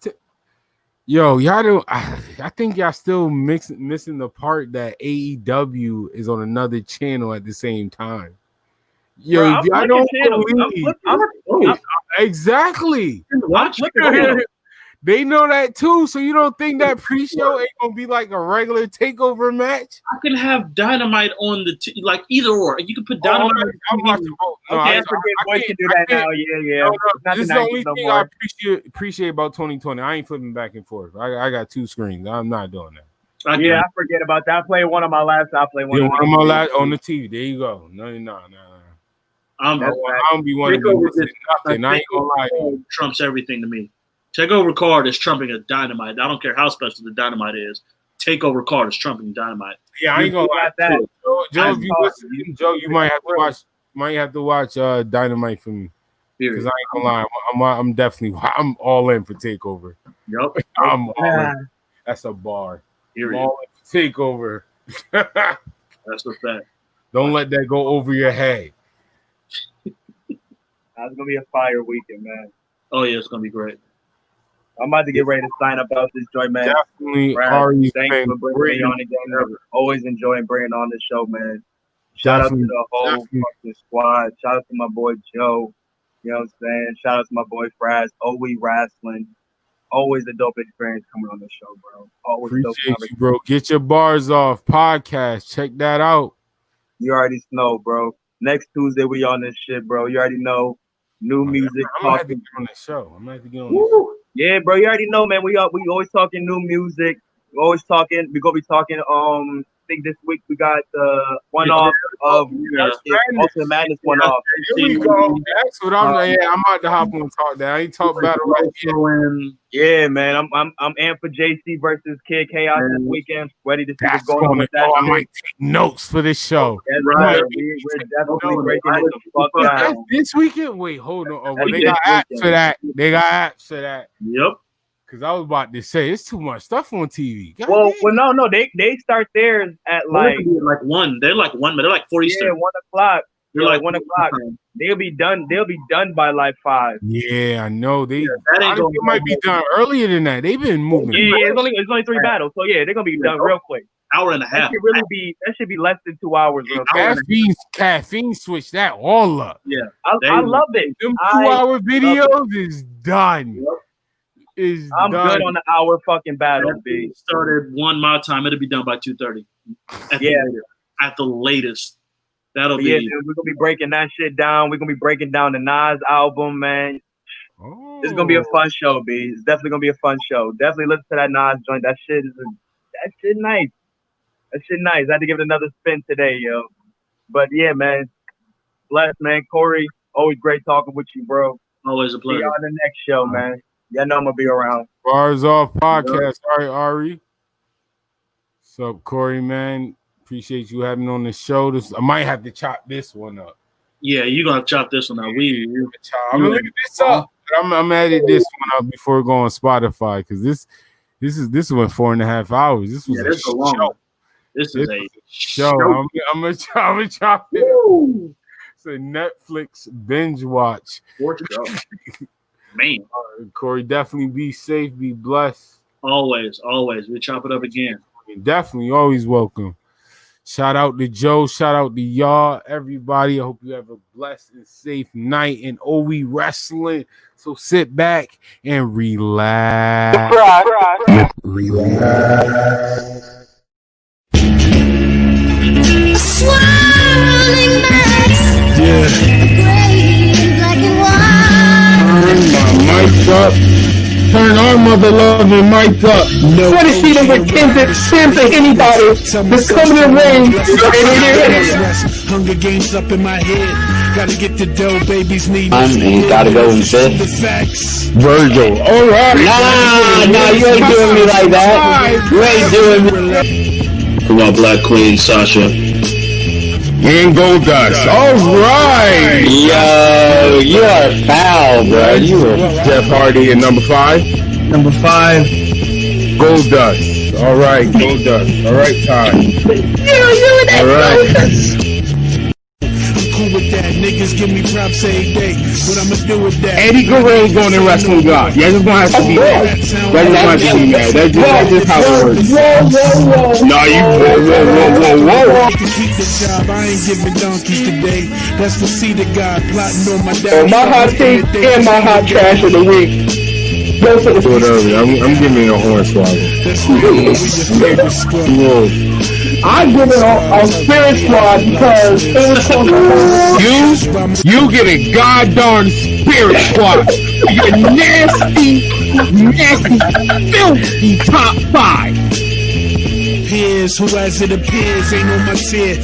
Yo, y'all don't. I think y'all still missing the part that AEW is on another channel at the same time. Yo, bro, y'all don't believe. Exactly. They know that too, so you don't think that pre-show ain't gonna be like a regular takeover match? I can have Dynamite on the like either or. You can put Dynamite. I forget boys can do that now. Yeah. No, this is the only thing I appreciate about 2020. I ain't flipping back and forth. I got 2 screens. I'm not doing that. I forget about that. I play one on my laptop. I play one on my laptop on the TV. There you go. No. I don't be wanting to do nothing. I ain't gonna lie to you. Trumps everything to me. Takeover card is trumping a Dynamite. I don't care how special the Dynamite is. Takeover card is trumping Dynamite. Yeah, I ain't gonna lie. That. Joe, if you listen, Joe, you might have to watch Dynamite for me. Because I ain't gonna lie, I'm all in for Takeover. Yep. I'm all in. That's a bar. I'm all in for Takeover. That's a fact. Don't let that go over your head. That's gonna be a fire weekend, man. Oh yeah, it's gonna be great. I'm about to get ready to sign up out this joint, man. Definitely. Thanks for bringing me on again. Always enjoying bringing on the show, man. Shout out to the whole fucking squad. Shout out to my boy Joe. You know what I'm saying? Shout out to my boy Frass. WE WRASSLIN. Always a dope experience coming on the show, bro. Always appreciate you, bro. Get your bars off podcast. Check that out. You already know, bro. Next Tuesday we on this shit, bro. You already know. New music. I'm gonna have to get on the show. I'm gonna have to get on the show. Yeah, bro, you already know, man. We always talking new music. We always talking. We gonna be talking. I think this week we got the one-off of Ultimate Madness one-off. Here we go. That's what I'm. I'm about to hop on and talk that. I ain't talk battle right here. Yeah, man. I'm amped for JC versus Kid Chaos this weekend. Ready to see what's going on with that. I might take notes for this show. That's right. We're definitely breaking it the fuck down. This weekend? Wait, hold on. Oh, well, they got apps for that. Yep. Because I was about to say it's too much stuff on TV. Well, no. They start theirs at like 1. They're like 1, but they're like 40. Yeah, 1 o'clock. They're like 1 o'clock. They'll be done by like 5. Yeah, I know. They might be done earlier than that. They've been moving. Yeah, it's only 3 battles, so yeah, they're gonna be done real quick. Hour and a half. That should be less than 2 hours. Caffeine switch that all up. Yeah, I love it. Them 2-hour videos is done. Yep. I'm done. good on the hour fucking battle, B. Started 1 my time. It'll be done by 2:30. At the latest. That'll be. Yeah, dude, we're gonna be breaking that shit down. We're gonna be breaking down the Nas album, man. It's gonna be a fun show, B. It's definitely gonna be a fun show. Definitely listen to that Nas joint. That shit nice. That shit nice. I had to give it another spin today, yo. But yeah, man. Bless, man. Corey, always great talking with you, bro. Always a pleasure. See you on the next show, man. Yeah, I know I'm gonna be around. Bars Off podcast. All right, Ari. What's up, Corey, man? Appreciate you having on the show. I might have to chop this one up. Yeah, you're gonna chop this one up. I'm gonna leave this up. I'm edit this one up before it go on Spotify because this went 4.5 hours. This was a show. This is a show. I'm gonna chop it up. It's a Netflix binge watch. Man, Corey, definitely be safe, be blessed. Always. We chop it up again. Definitely, always welcome. Shout out to Joe. Shout out to y'all, everybody. I hope you have a blessed and safe night in WE WRASSLIN. So sit back and relax. Relax. Mics up. Turn our mother loving mics up. 20 feet of a Kendrick stand for anybody that's coming in ring. Hunger Games up in my head. Gotta get the dough, babies need. And gotta go in fifth. Virgil. All right. Nah, you ain't doing me like that. You ain't doing me. For my Black Queen, Sasha. And Goldust. All right. Yo, you are foul, bro. You are Jeff Hardy at number 5. number 5. Goldust. All right, Goldust. All right, Ty. All right. With that, niggas give me props every day. What I'ma do with that? Eddie Guerrero going in Wrestling God. Y'all just gonna have to be mad. Y'all just gonna have to be mad. That's just how it works. Nah, you whoa. Keep the job. I ain't giving donkeys today. That's the seed of God plotting on my So my hot take and my hot trash of the week. I'm giving it a horn swallow. I'm giving a spirit squad because it was close. You get a goddamn spirit squad. You're nasty, filthy top 5. Peers who, as it appears, ain't on my tier.